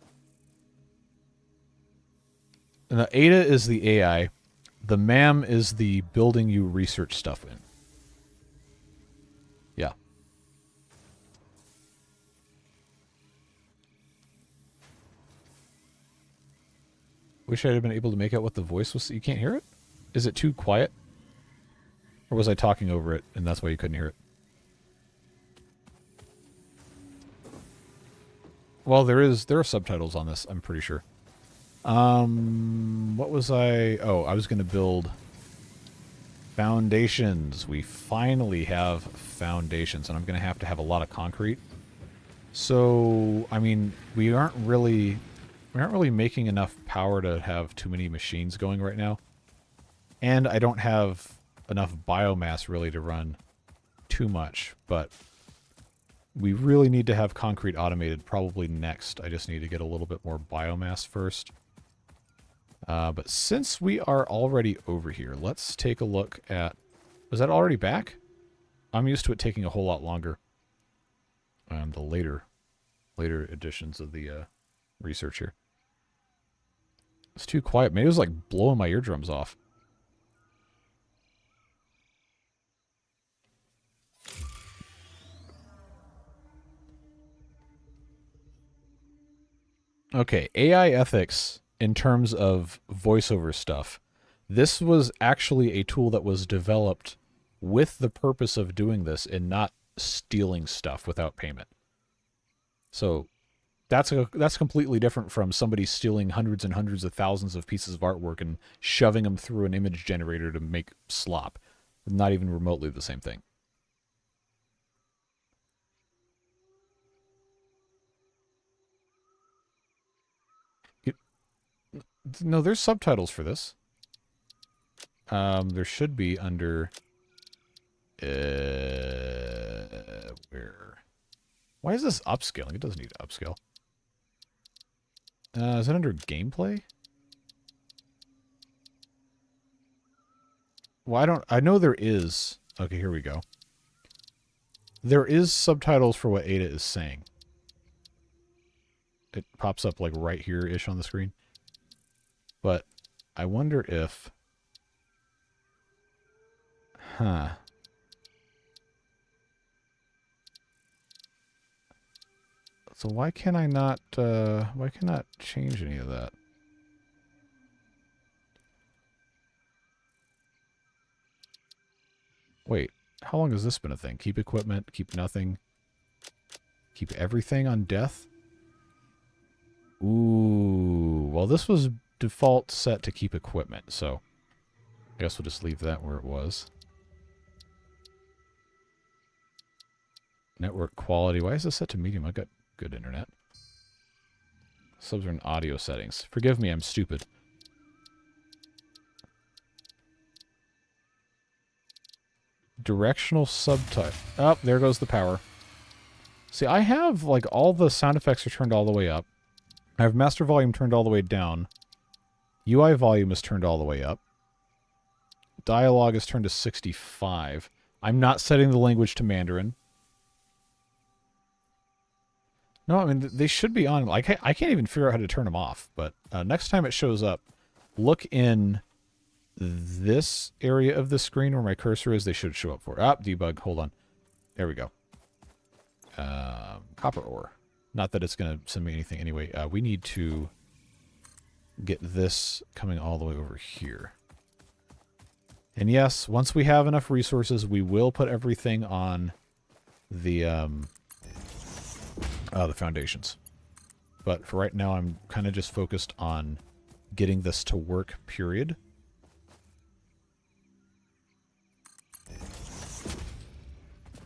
And the Ada is the AI. The MAM is the building you research stuff in. Yeah. Wish I had been able to make out what the voice was. You can't hear it? Is it too quiet? Or was I talking over it and that's why you couldn't hear it? Well, there are subtitles on this, I'm pretty sure. What was I... Oh, I was going to build foundations. We finally have foundations, and I'm going to have a lot of concrete. So, I mean, we aren't really making enough power to have too many machines going right now. And I don't have enough biomass really to run too much, but we really need to have concrete automated probably next. I just need to get a little bit more biomass first. But since we are already over here, let's take a look at... Was that already back? I'm used to it taking a whole lot longer. The later editions of the research here. It's too quiet. Maybe it was like blowing my eardrums off. Okay, AI ethics in terms of voiceover stuff. This was actually a tool that was developed with the purpose of doing this and not stealing stuff without payment. So that's completely different from somebody stealing hundreds and hundreds of thousands of pieces of artwork and shoving them through an image generator to make slop. Not even remotely the same thing. No, there's subtitles for this. There should be under... where? Why is this upscaling? It doesn't need to upscale. Is it under gameplay? Well, I know there is. Okay, here we go. There is subtitles for what Ada is saying. It pops up like right here-ish on the screen. But I wonder if... Huh. So why can I not change any of that? Wait, how long has this been a thing? Keep equipment, keep nothing, keep everything on death? Ooh, well this was default set to keep equipment, so I guess we'll just leave that where it was. Network quality, why is this set to medium? I got good internet. Subs are in audio settings. Forgive me, I'm stupid. Directional subtitle. Oh, there goes the power. See, I have, like, all the sound effects are turned all the way up. I have master volume turned all the way down. UI volume is turned all the way up. Dialogue is turned to 65. I'm not setting the language to Mandarin. No, I mean, they should be on. I can't even figure out how to turn them off. But next time it shows up, look in this area of the screen where my cursor is. They should show up for. Debug. Hold on. There we go. Copper ore. Not that it's going to send me anything anyway. We need to get this coming all the way over here. And yes, once we have enough resources, we will put everything on the foundations. But for right now, I'm kind of just focused on getting this to work, period.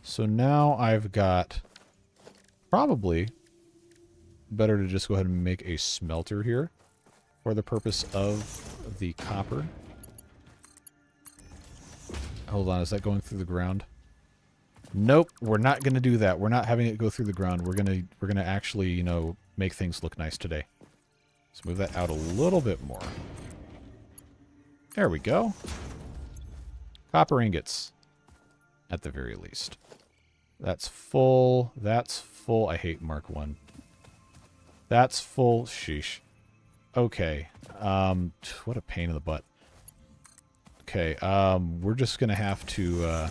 So now I've got probably better to just go ahead and make a smelter here for the purpose of the copper. Hold on, is that going through the ground? Nope, we're not going to do that. We're not having it go through the ground. We're gonna actually, you know, make things look nice today. Let's move that out a little bit more. There we go. Copper ingots, at the very least. That's full. That's full. I hate Mark 1. That's full. Sheesh. Okay. What a pain in the butt. Okay, we're just gonna have to,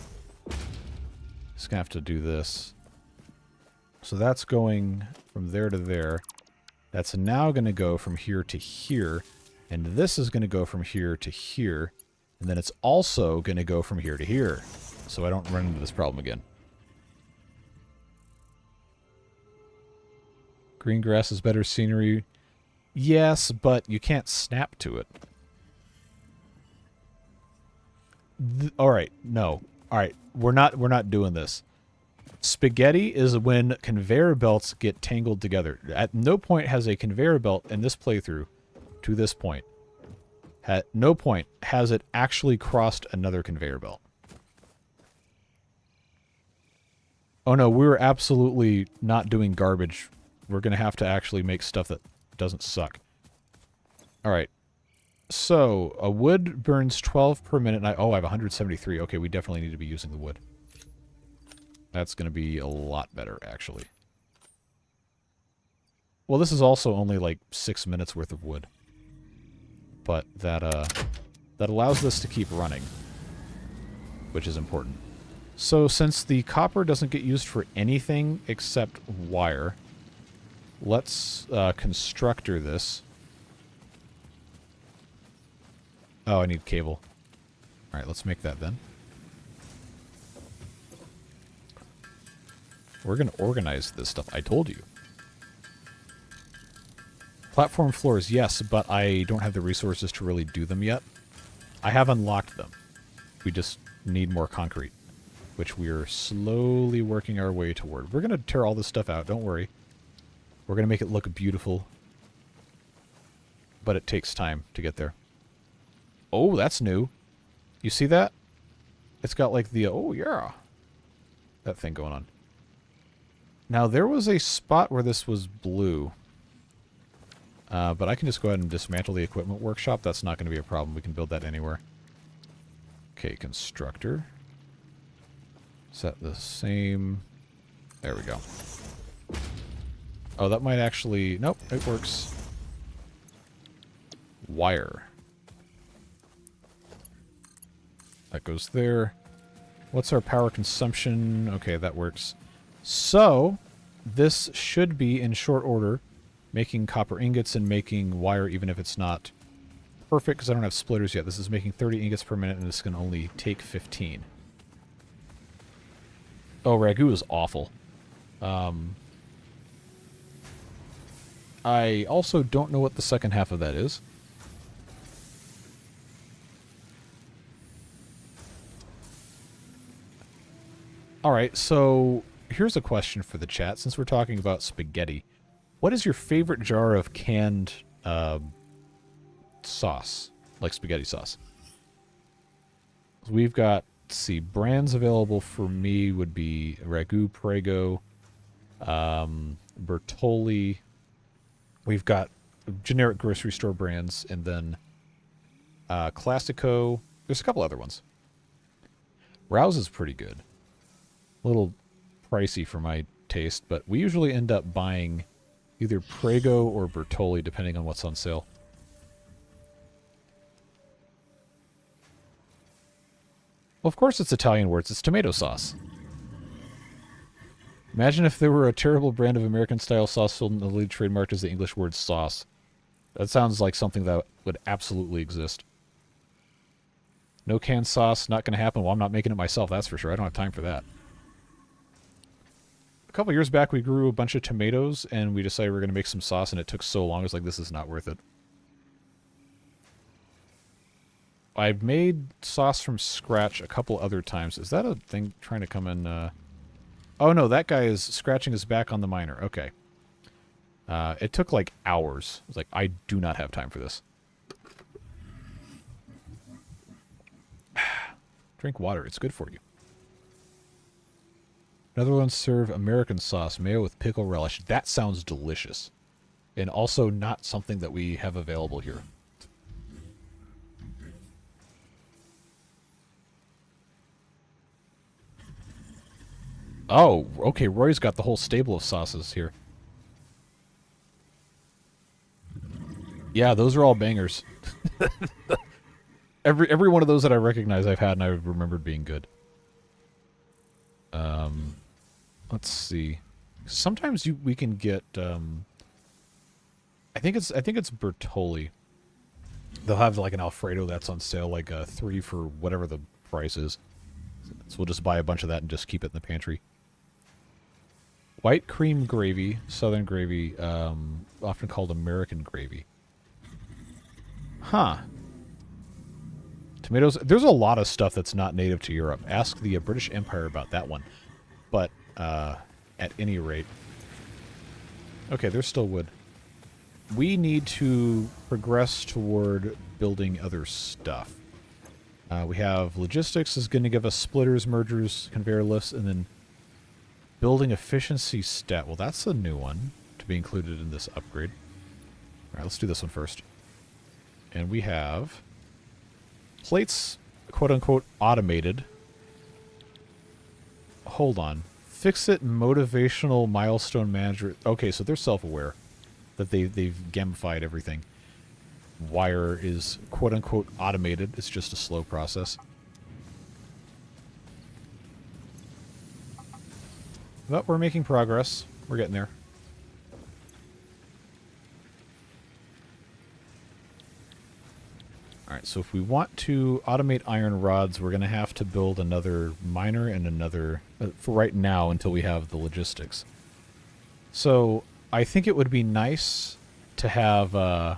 do this. So that's going from there to there. That's now gonna go from here to here. And this is gonna go from here to here. And then it's also gonna go from here to here. So I don't run into this problem again. Green grass is better scenery. Yes, but you can't snap to it. Alright, no. Alright, we're not doing this. Spaghetti is when conveyor belts get tangled together. At no point has a conveyor belt in this playthrough, to this point, at no point has it actually crossed another conveyor belt. Oh no, we're absolutely not doing garbage. We're going to have to actually make stuff that doesn't suck. Alright. So, a wood burns 12 per minute, and I have 173. Okay, we definitely need to be using the wood. That's going to be a lot better, actually. Well, this is also only like 6 minutes worth of wood. But that allows this to keep running, which is important. So, since the copper doesn't get used for anything except wire, let's constructor this. Oh, I need cable. Alright, let's make that then. We're going to organize this stuff. I told you. Platform floors, yes, but I don't have the resources to really do them yet. I have unlocked them. We just need more concrete, which we're slowly working our way toward. We're going to tear all this stuff out, don't worry. We're going to make it look beautiful. But it takes time to get there. Oh, that's new. You see that? It's got like the, oh yeah, that thing going on. Now, there was a spot where this was blue. But I can just go ahead and dismantle the equipment workshop. That's not going to be a problem. We can build that anywhere. Okay, constructor. Set the same. There we go. Oh, that might actually, nope, it works. Wire. That goes there. What's our power consumption? Okay, that works. So, this should be in short order, making copper ingots and making wire, even if it's not perfect, because I don't have splitters yet. This is making 30 ingots per minute, and this can only take 15. Oh, ragu is awful. I also don't know what the second half of that is. Alright, so here's a question for the chat, since we're talking about spaghetti. What is your favorite jar of canned sauce, like spaghetti sauce? We've got, let's see, brands available for me would be Ragu, Prego, Bertolli. We've got generic grocery store brands, and then Classico. There's a couple other ones. Rouse is pretty good. A little pricey for my taste, but we usually end up buying either Prego or Bertolli, depending on what's on sale. Well, of course it's Italian words. It's tomato sauce. Imagine if there were a terrible brand of American-style sauce sold in the lead trademarked as the English word sauce. That sounds like something that would absolutely exist. No canned sauce, not going to happen. Well, I'm not making it myself, that's for sure. I don't have time for that. A couple years back, we grew a bunch of tomatoes, and we decided we were going to make some sauce, and it took so long. I was like, this is not worth it. I've made sauce from scratch a couple other times. Is that a thing trying to come in? Oh, no, that guy is scratching his back on the miner. Okay. It took like hours. I was like, I do not have time for this. Drink water. It's good for you. Netherlands serve American sauce, mayo with pickle relish. That sounds delicious. And also not something that we have available here. Oh, okay, Roy's got the whole stable of sauces here. Yeah, those are all bangers. Every one of those that I recognize I've had and I've remembered being good. Let's see. Sometimes we can get I think it's Bertolli. They'll have like an Alfredo that's on sale, like 3 for whatever the price is. So we'll just buy a bunch of that and just keep it in the pantry. White cream gravy, southern gravy, often called American gravy. Huh. Tomatoes. There's a lot of stuff that's not native to Europe. Ask the British Empire about that one. But at any rate. Okay, there's still wood. We need to progress toward building other stuff. We have logistics is going to give us splitters, mergers, conveyor lifts, and then building efficiency stat. Well, that's a new one to be included in this upgrade. All right, let's do this one first. And we have plates, quote-unquote, automated. Hold on. Fix-it motivational milestone manager. Okay, so they're self-aware that they've gamified everything. Wire is quote-unquote automated. It's just a slow process. But we're making progress. We're getting there. Alright, so if we want to automate iron rods, we're going to have to build another miner and another... for right now, until we have the logistics. So, I think it would be nice to have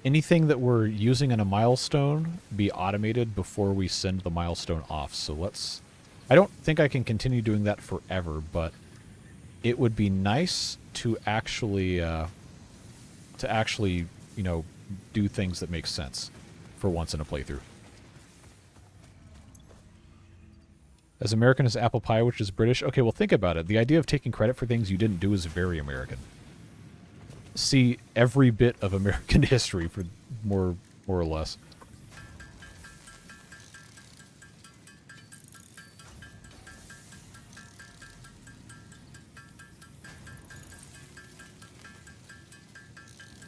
anything that we're using in a milestone be automated before we send the milestone off. So let's... I don't think I can continue doing that forever, but it would be nice to actually, you know, do things that make sense for once in a playthrough. As American as apple pie, which is British. Okay, well, think about it. The idea of taking credit for things you didn't do is very American. See every bit of American history for more or less.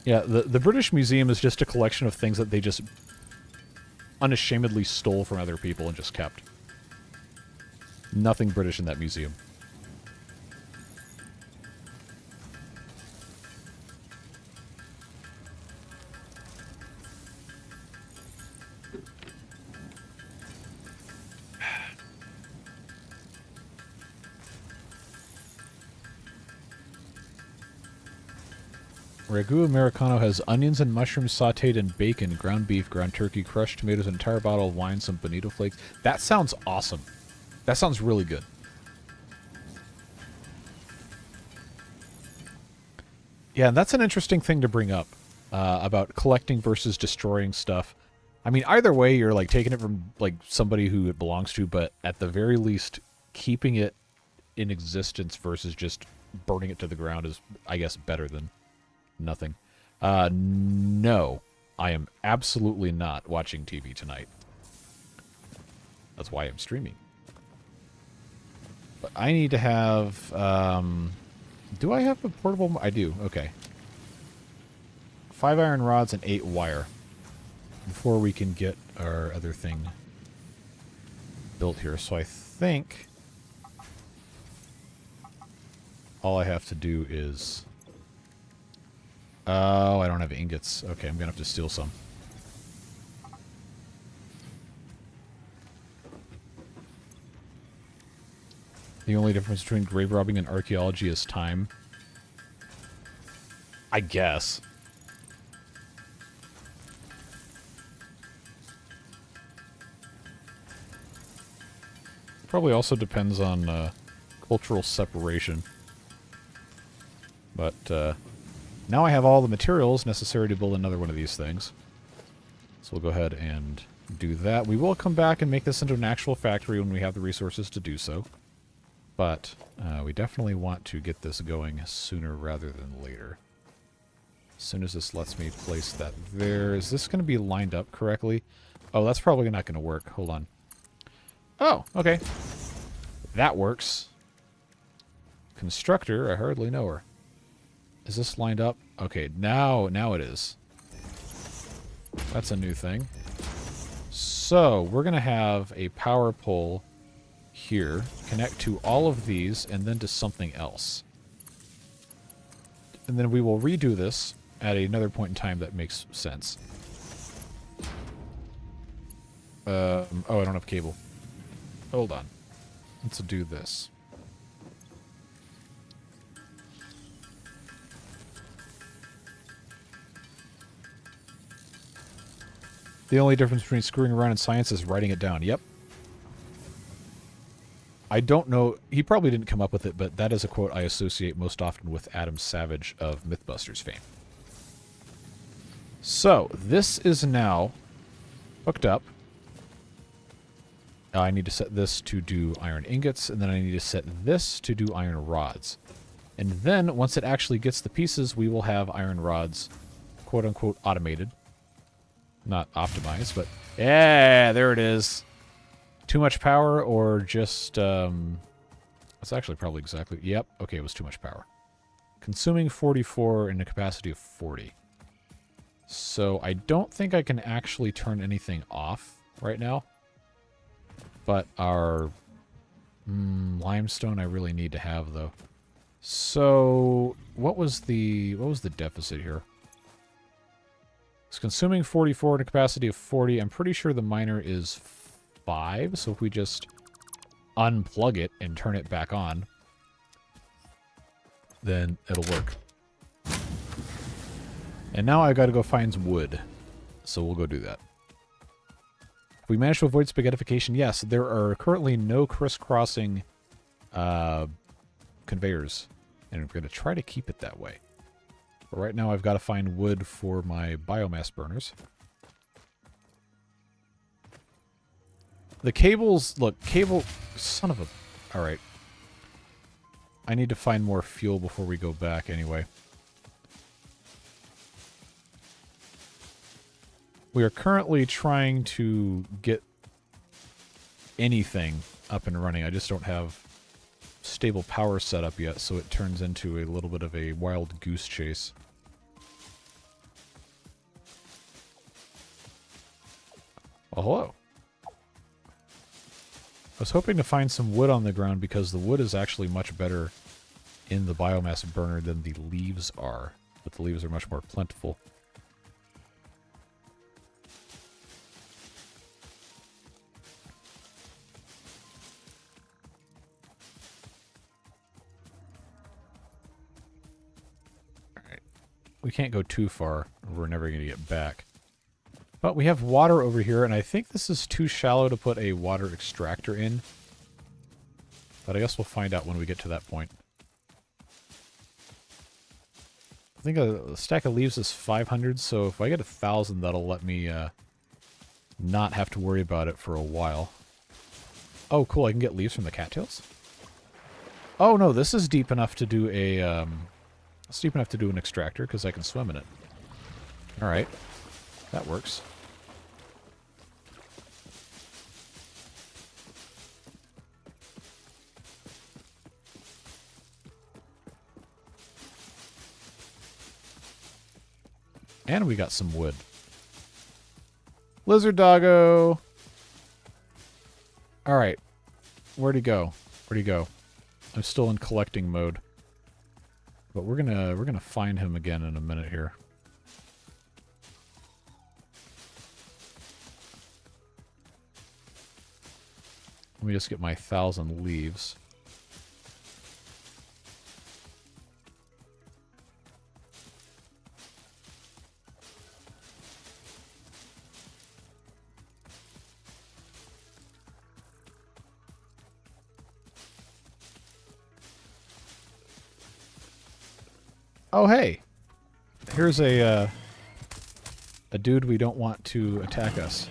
Yeah, the British Museum is just a collection of things that they just unashamedly stole from other people and just kept. Nothing British in that museum. Ragu Americano has onions and mushrooms sautéed in bacon, ground beef, ground turkey, crushed tomatoes, an entire bottle of wine, some bonito flakes. That sounds awesome. That sounds really good. Yeah, and that's an interesting thing to bring up about collecting versus destroying stuff. I mean, either way, you're like taking it from like somebody who it belongs to, but at the very least, keeping it in existence versus just burning it to the ground is, I guess, better than nothing. No, I am absolutely not watching TV tonight. That's why I'm streaming. But I need to have... do I have a portable... I do, okay. 5 iron rods and 8 wire. Before we can get our other thing built here. So I think... all I have to do is... oh, I don't have ingots. Okay, I'm going to have to steal some. The only difference between grave robbing and archaeology is time. I guess. Probably also depends on cultural separation. But, Now I have all the materials necessary to build another one of these things. So we'll go ahead and do that. We will come back and make this into an actual factory when we have the resources to do so. But we definitely want to get this going sooner rather than later. As soon as this lets me place that there. Is this going to be lined up correctly? Oh, that's probably not going to work. Hold on. Oh, okay. That works. Constructor, I hardly know her. Is this lined up? Okay, now it is. That's a new thing. So, we're going to have a power pole here, connect to all of these, and then to something else. And then we will redo this at another point in time that makes sense. Oh, I don't have cable. Hold on. Let's do this. The only difference between screwing around in science is writing it down. Yep. I don't know. He probably didn't come up with it, but that is a quote I associate most often with Adam Savage of Mythbusters fame. So, this is now hooked up. I need to set this to do iron ingots, and then I need to set this to do iron rods. And then, once it actually gets the pieces, we will have iron rods, quote-unquote, automated. Not optimized, but... yeah, there it is. Too much power, or just... it's actually probably exactly... yep, okay, it was too much power. Consuming 44 in a capacity of 40. So, I don't think I can actually turn anything off right now. But our limestone I really need to have, though. So, what was the deficit here? It's consuming 44 in a capacity of 40. I'm pretty sure the miner is 5, so if we just unplug it and turn it back on, then it'll work. And now I gotta go find some wood. So we'll go do that. We managed to avoid spaghettification. Yes, there are currently no crisscrossing conveyors. And we're going to try to keep it that way. But right now I've got to find wood for my biomass burners. The cables... look, cable... son of a... alright. I need to find more fuel before we go back anyway. We are currently trying to get anything up and running. I just don't have stable power set up yet, so it turns into a little bit of a wild goose chase. Well, hello. I was hoping to find some wood on the ground because the wood is actually much better in the biomass burner than the leaves are, but the leaves are much more plentiful. We can't go too far, or we're never going to get back. But we have water over here, and I think this is too shallow to put a water extractor in. But I guess we'll find out when we get to that point. I think a stack of leaves is 500, so if I get 1,000, that'll let me not have to worry about it for a while. Oh, cool, I can get leaves from the cattails? Oh, no, this is deep enough to do a... it's deep enough to do an extractor, because I can swim in it. Alright. That works. And we got some wood. Lizard doggo! Alright. Where'd he go? Where'd he go? I'm still in collecting mode. But we're gonna find him again in a minute here. Let me just get my 1,000 leaves. Oh, hey. Here's a dude we don't want to attack us.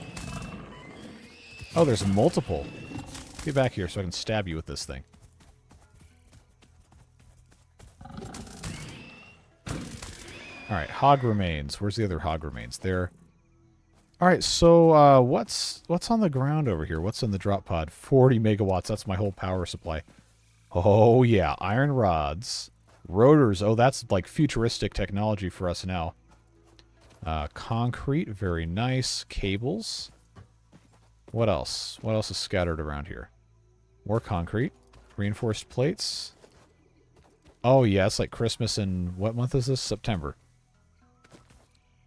Oh, there's multiple. Get back here so I can stab you with this thing. Alright, hog remains. Where's the other hog remains? There. Alright, so what's on the ground over here? What's in the drop pod? 40 megawatts. That's my whole power supply. Oh, yeah. Iron rods. Rotors. Oh, that's like futuristic technology for us now. Concrete. Very nice. Cables. What else? What else is scattered around here? More concrete. Reinforced plates. Oh, yeah. It's like Christmas in... What month is this? September.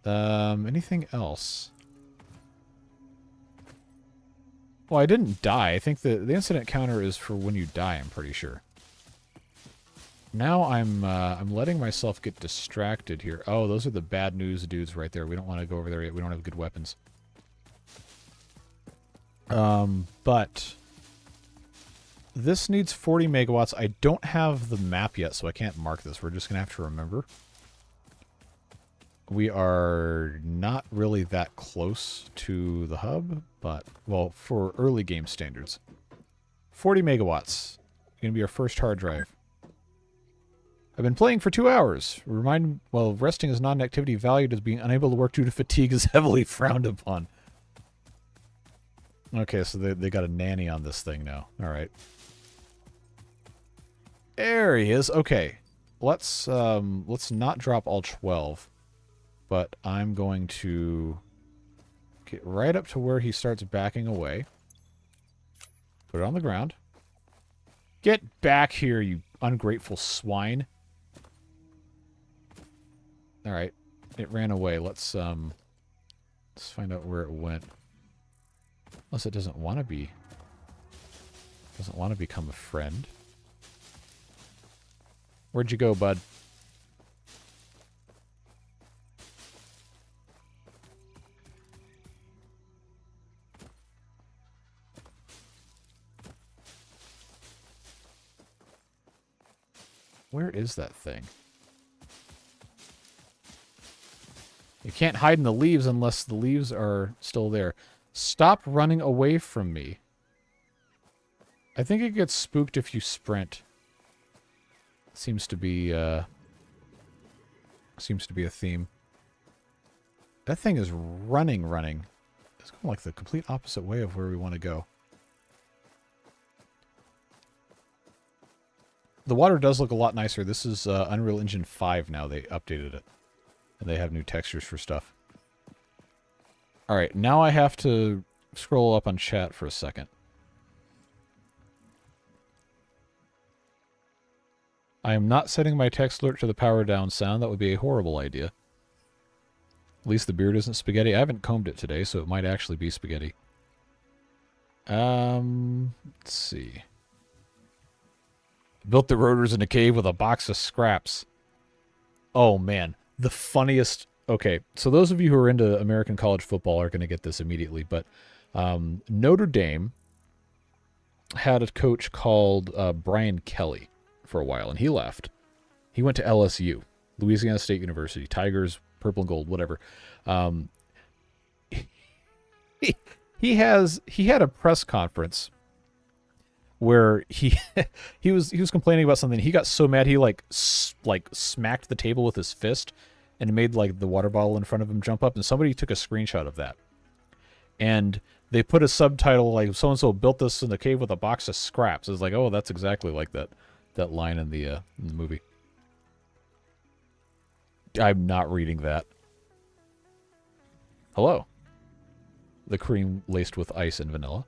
Anything else? Well, I didn't die. I think the incident counter is for when you die, I'm pretty sure. Now I'm letting myself get distracted here. Oh, those are the bad news dudes right there. We don't want to go over there yet. We don't have good weapons. But this needs 40 megawatts. I don't have the map yet, so I can't mark this. We're just going to have to remember. We are not really that close to the hub, but, well, for early game standards. 40 megawatts. Going to be our first hard drive. I've been playing for 2 hours. Well, resting is not an activity valued as being unable to work due to fatigue is heavily frowned upon. Okay, so they got a nanny on this thing now. All right. There he is. Okay. Let's not drop all 12. But I'm going to get right up to where he starts backing away. Put it on the ground. Get back here, you ungrateful swine. Alright. It ran away. Let's find out where it went. Unless it doesn't want to be. Doesn't want to become a friend. Where'd you go, bud? Where is that thing? You can't hide in the leaves unless the leaves are still there. Stop running away from me. I think it gets spooked if you sprint. Seems to be a theme. That thing is running. It's going like the complete opposite way of where we want to go. The water does look a lot nicer. This is Unreal Engine 5 now. They updated it. And they have new textures for stuff. Alright, now I have to scroll up on chat for a second. I am not setting my text alert to the power down sound. That would be a horrible idea. At least the beard isn't spaghetti. I haven't combed it today, so it might actually be spaghetti. Let's see. Built the rotors in a cave with a box of scraps. Oh, man. The funniest... Okay, so those of you who are into American college football are going to get this immediately, but Notre Dame had a coach called Brian Kelly for a while, and he left. He went to LSU, Louisiana State University, Tigers, purple and gold, whatever. He had a press conference where he was complaining about something. He got so mad he like smacked the table with his fist and made like the water bottle in front of him jump up, and somebody took a screenshot of that. And they put a subtitle like so and so built this in the cave with a box of scraps. It's like, oh, that's exactly like that line in the movie. I'm not reading that. Hello. The cream laced with ice and vanilla.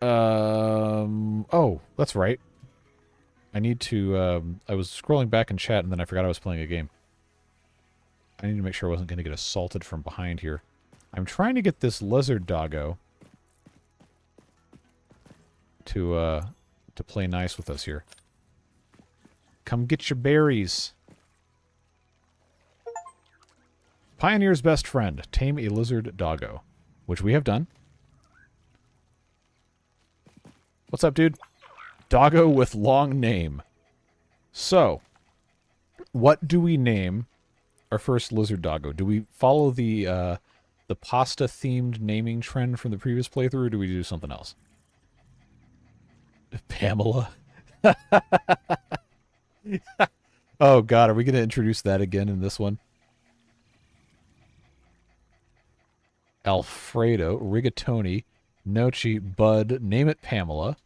Oh, that's right. I need to, I was scrolling back in chat and then I forgot I was playing a game. I need to make sure I wasn't going to get assaulted from behind here. I'm trying to get this lizard doggo to play nice with us here. Come get your berries. Pioneer's best friend. Tame a lizard doggo. Which we have done. What's up, dude? Doggo with long name. So, what do we name our first lizard doggo? Do we follow the pasta-themed naming trend from the previous playthrough, or do we do something else? Pamela? Oh, God, are we going to introduce that again in this one? Alfredo, Rigatoni, Nochi, Bud, name it Pamela.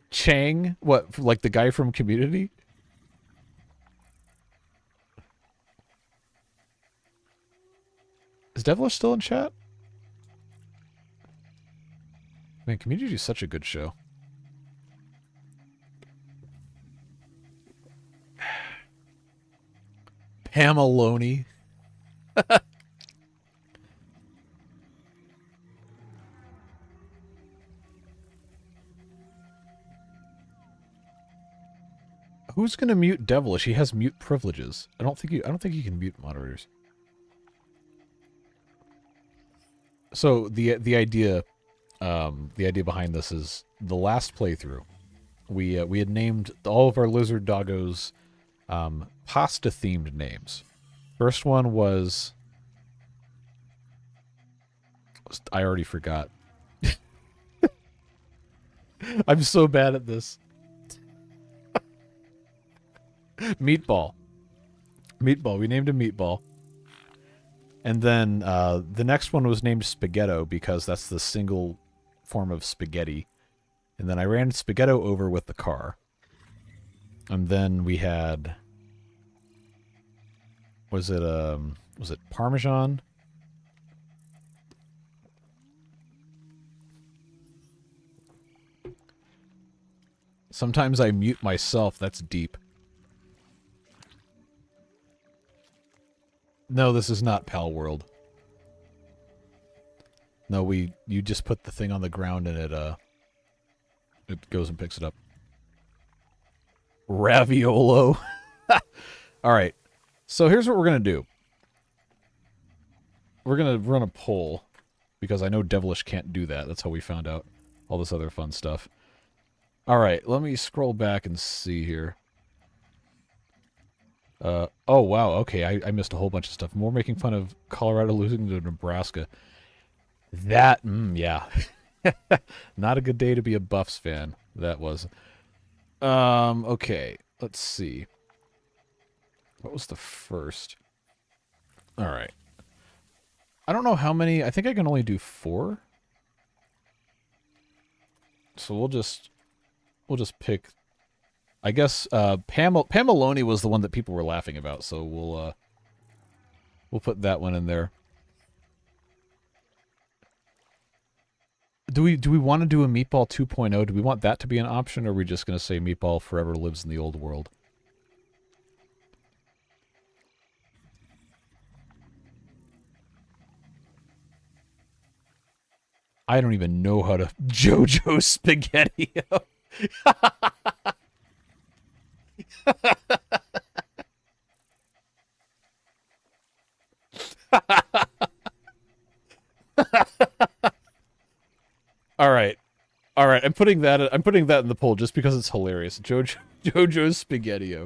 Chang? What, like the guy from Community? Is Devilish still in chat? Man, Community is such a good show. Pameloni. Who's gonna mute Devilish? He has mute privileges. I don't think you can mute moderators. So the idea behind this is the last playthrough. We had named all of our lizard doggos pasta themed names. First one was I already forgot. I'm so bad at this. Meatball. Meatball. We named him Meatball. And then the next one was named Spaghetto because that's the single form of spaghetti. And then I ran Spaghetto over with the car. And then we had... Was it Parmesan? Sometimes I mute myself. That's deep. No, this is not Pal World. No, you just put the thing on the ground and it goes and picks it up. Raviolo. All right. So here's what we're going to do. We're going to run a poll because I know Devilish can't do that. That's how we found out all this other fun stuff. All right, let me scroll back and see here. Oh, wow, okay, I missed a whole bunch of stuff. More making fun of Colorado losing to Nebraska. That, yeah. Not a good day to be a Buffs fan. That was. Okay, let's see. What was the first? All right. I don't know how many. I think I can only do 4. So we'll just pick. I guess Pameloni was the one that people were laughing about, so we'll put that one in there. Do we want to do a Meatball 2.0? Do we want that to be an option, or are we just going to say Meatball forever lives in the old world? I don't even know how to JoJo Spaghetti. All right. I'm putting that in the poll just because it's hilarious. JoJo's Spaghetti.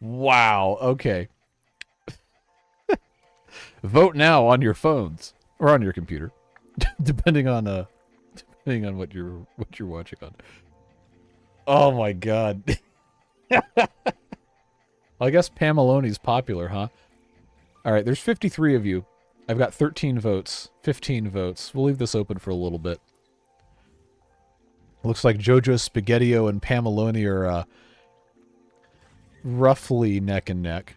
Wow. Okay. Vote now on your phones or on your computer, depending on what you're watching on. Oh my god. I guess Pameloni's popular, huh? All right, there's 53 of you. I've got 13 votes, 15 votes. We'll leave this open for a little bit. Looks like JoJo Spaghetti-O and Pameloni are roughly neck and neck.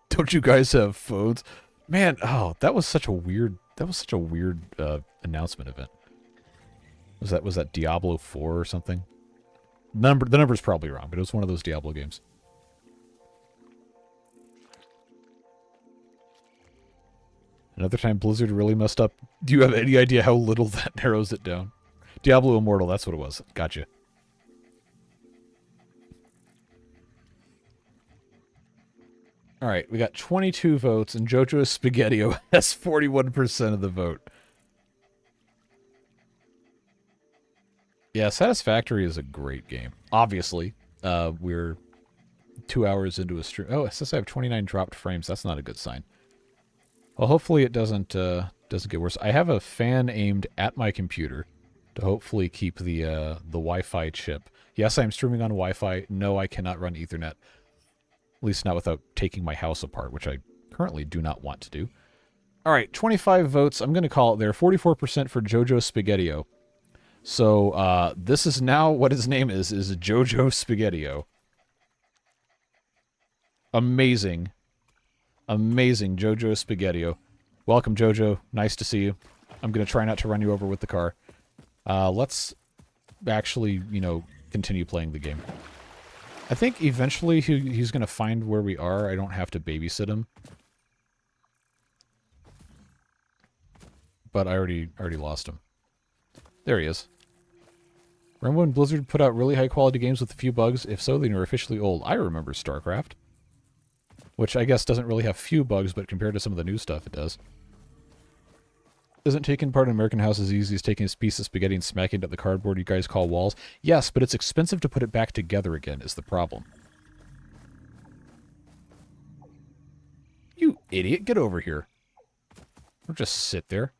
Don't you guys have phones? Man, oh, that was such a weird announcement event. Was that Diablo 4 or something? The number's probably wrong, but it was one of those Diablo games. Another time Blizzard really messed up. Do you have any idea how little that narrows it down? Diablo Immortal, that's what it was. Gotcha. Alright, we got 22 votes, and JoJo Spaghetti-O has 41% of the vote. Yeah, Satisfactory is a great game. Obviously, we're 2 hours into a stream. Oh, it says I have 29 dropped frames. That's not a good sign. Well, hopefully it doesn't get worse. I have a fan aimed at my computer to hopefully keep the Wi-Fi chip. Yes, I'm streaming on Wi-Fi. No, I cannot run Ethernet. At least not without taking my house apart, which I currently do not want to do. All right, 25 votes. I'm going to call it there. 44% for Jojo Spaghettio. So this is now what his name is Jojo Spaghettio. Amazing. Amazing Jojo Spaghettio. Welcome, Jojo. Nice to see you. I'm going to try not to run you over with the car. Let's actually, you know, continue playing the game. I think eventually he's going to find where we are. I don't have to babysit him. But I already lost him. There he is. Remember when Blizzard put out really high-quality games with a few bugs? If so, then you're officially old. I remember StarCraft. Which I guess doesn't really have few bugs, but compared to some of the new stuff, it does. Isn't taking part in American House as easy as taking a piece of spaghetti and smacking it at the cardboard you guys call walls? Yes, but it's expensive to put it back together again, is the problem. You idiot, get over here. Don't just sit there.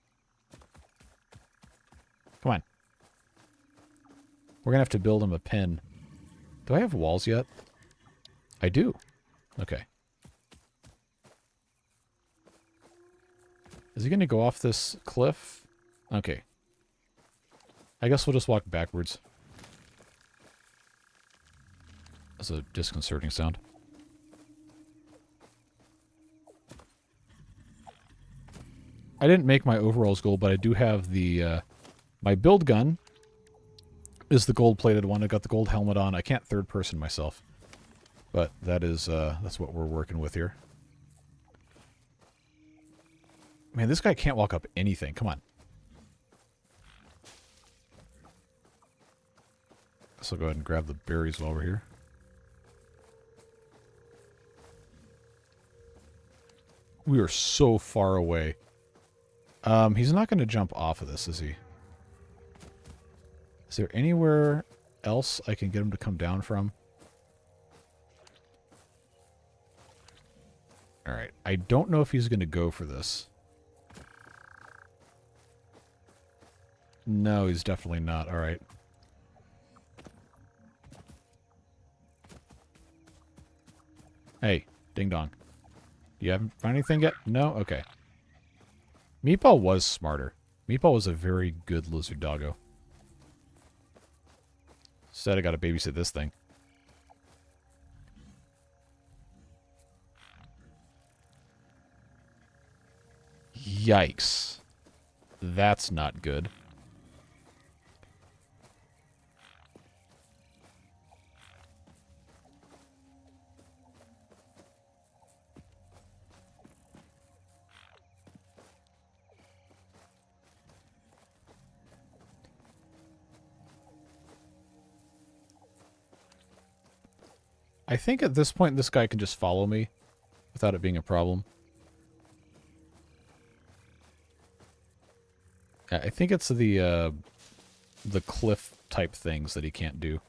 Come on. We're going to have to build him a pen. Do I have walls yet? I do. Okay. Is he going to go off this cliff? Okay. I guess we'll just walk backwards. That's a disconcerting sound. I didn't make my overalls gold, but I do have the... my build gun is the gold-plated one. I got the gold helmet on. I can't third-person myself. But that is, that's what we're working with here. Man, this guy can't walk up anything. Come on. Guess I'll go ahead and grab the berries while we're here. We are so far away. He's not going to jump off of this, is he? Is there anywhere else I can get him to come down from? Alright, I don't know if he's going to go for this. No, he's definitely not. Alright. Hey, ding dong. You haven't found anything yet? No? Okay. Meatball was smarter. Meatball was a very good lizard doggo. Instead, I gotta babysit this thing. Yikes. That's not good. I think at this point, this guy can just follow me without it being a problem. Yeah, I think it's the cliff type things that he can't do.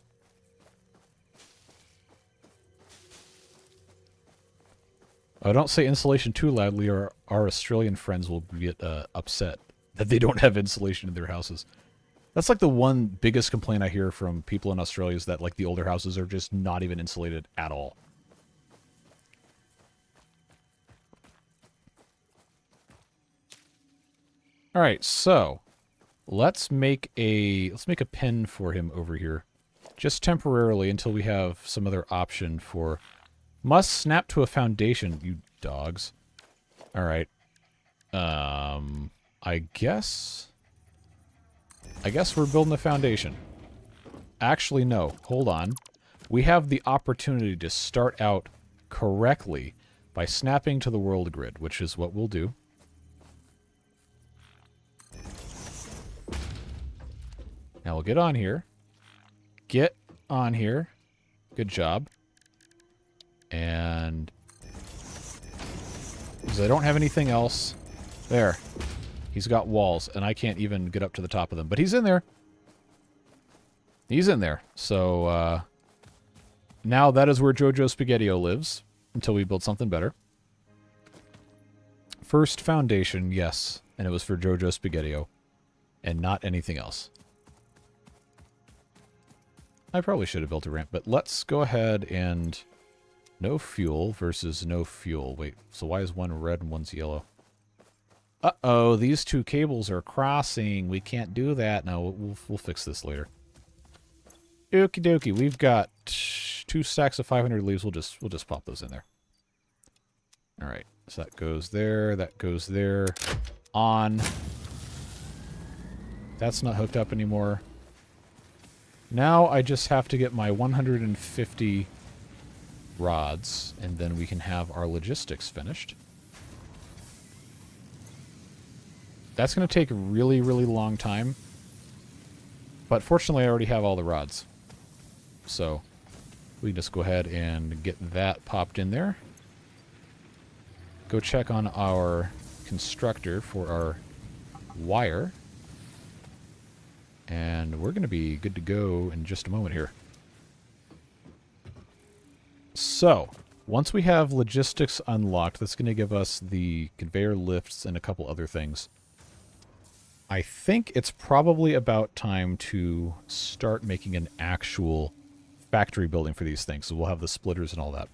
Oh, don't say insulation too loudly or our Australian friends will get upset that they don't have insulation in their houses. That's like the one biggest complaint I hear from people in Australia is that like the older houses are just not even insulated at all. All right, so let's make a pen for him over here, just temporarily until we have some other option for. Must snap to a foundation, you dogs. All right. I guess we're building a foundation. Actually, no. Hold on. We have the opportunity to start out correctly by snapping to the world grid, which is what we'll do. Now we'll get on here. Get on here. Good job. And because I don't have anything else. There. He's got walls, and I can't even get up to the top of them. But he's in there. He's in there. So, now that is where Jojo Spaghettio lives, until we build something better. First foundation, yes, and it was for Jojo Spaghettio, and not anything else. I probably should have built a ramp, but let's go ahead and... No fuel versus no fuel. Wait, so why is one red and one's yellow? Uh-oh, these two cables are crossing. We can't do that. No, we'll fix this later. Okie dokie, we've got 2 stacks of 500 leaves. We'll just pop those in there. All right, so that goes there. That goes there. On. That's not hooked up anymore. Now I just have to get my 150 rods, and then we can have our logistics finished. That's going to take a really, really long time. But fortunately, I already have all the rods. So we can just go ahead and get that popped in there. Go check on our constructor for our wire. And we're going to be good to go in just a moment here. So, once we have logistics unlocked, that's going to give us the conveyor lifts and a couple other things. I think it's probably about time to start making an actual factory building for these things. So we'll have the splitters and all that.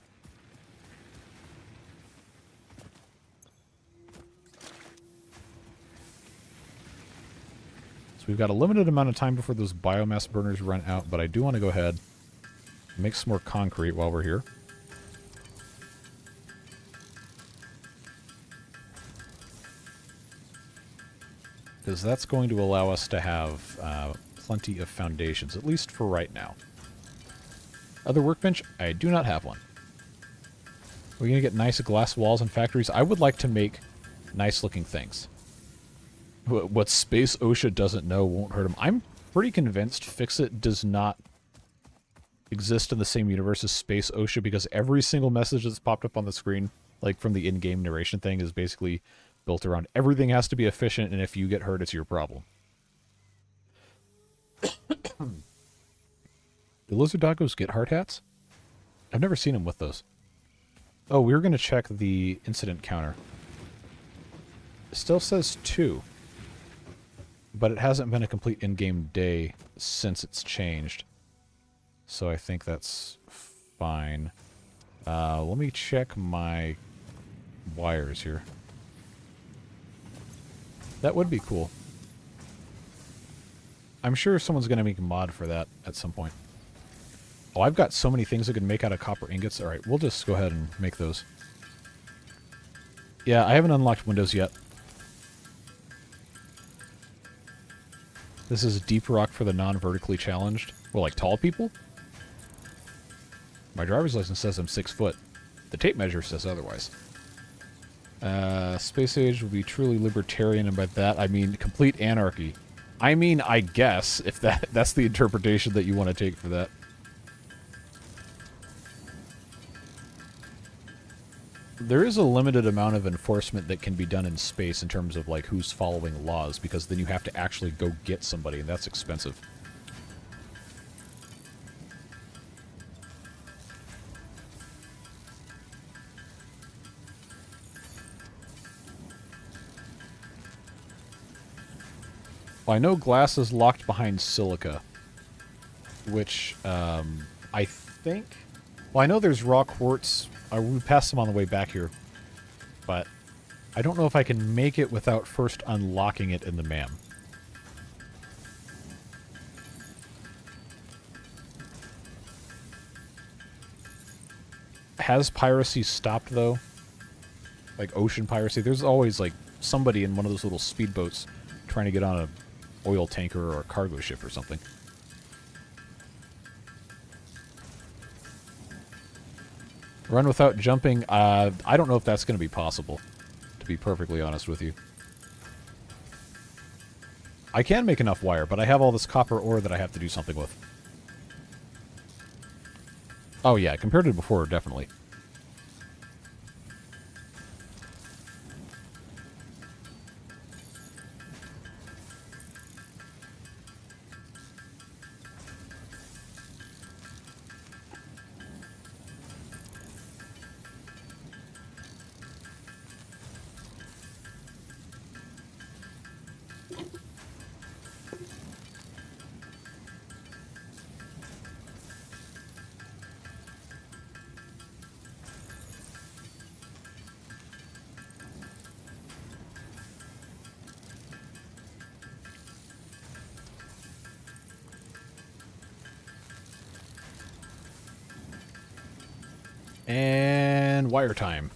So we've got a limited amount of time before those biomass burners run out, but I do want to go ahead and make some more concrete while we're here. Because that's going to allow us to have plenty of foundations, at least for right now. Other workbench? I do not have one. We're going to get nice glass walls and factories. I would like to make nice-looking things. What Space OSHA doesn't know won't hurt him. I'm pretty convinced Fixit does not exist in the same universe as Space OSHA, because every single message that's popped up on the screen, like from the in-game narration thing, is basically built around everything has to be efficient, and if you get hurt, it's your problem. Do lizard doggos get hard hats? I've never seen them with those. Oh, we were going to check the incident counter. It still says 2. But it hasn't been a complete in-game day since it's changed. So I think that's fine. Let me check my wires here. That would be cool. I'm sure someone's going to make a mod for that at some point. Oh, I've got so many things I can make out of copper ingots. Alright, we'll just go ahead and make those. Yeah, I haven't unlocked Windows yet. This is deep rock for the non-vertically challenged. Well, like tall people? My driver's license says I'm 6 foot. The tape measure says otherwise. Space Age will be truly libertarian, and by that I mean complete anarchy. I mean, I guess, if that's the interpretation that you want to take for that. There is a limited amount of enforcement that can be done in space in terms of, like, who's following laws, because then you have to actually go get somebody, and that's expensive. Well, I know glass is locked behind silica, which, I think... Well, I know there's raw quartz. We passed them on the way back here, but I don't know if I can make it without first unlocking it in the MAM. Has piracy stopped, though? Like ocean piracy? There's always, like, somebody in one of those little speedboats trying to get on an oil tanker or a cargo ship or something. Run without jumping, I don't know if that's going to be possible, to be perfectly honest with you. I can make enough wire, but I have all this copper ore that I have to do something with. Oh yeah, compared to before, definitely. And wire time.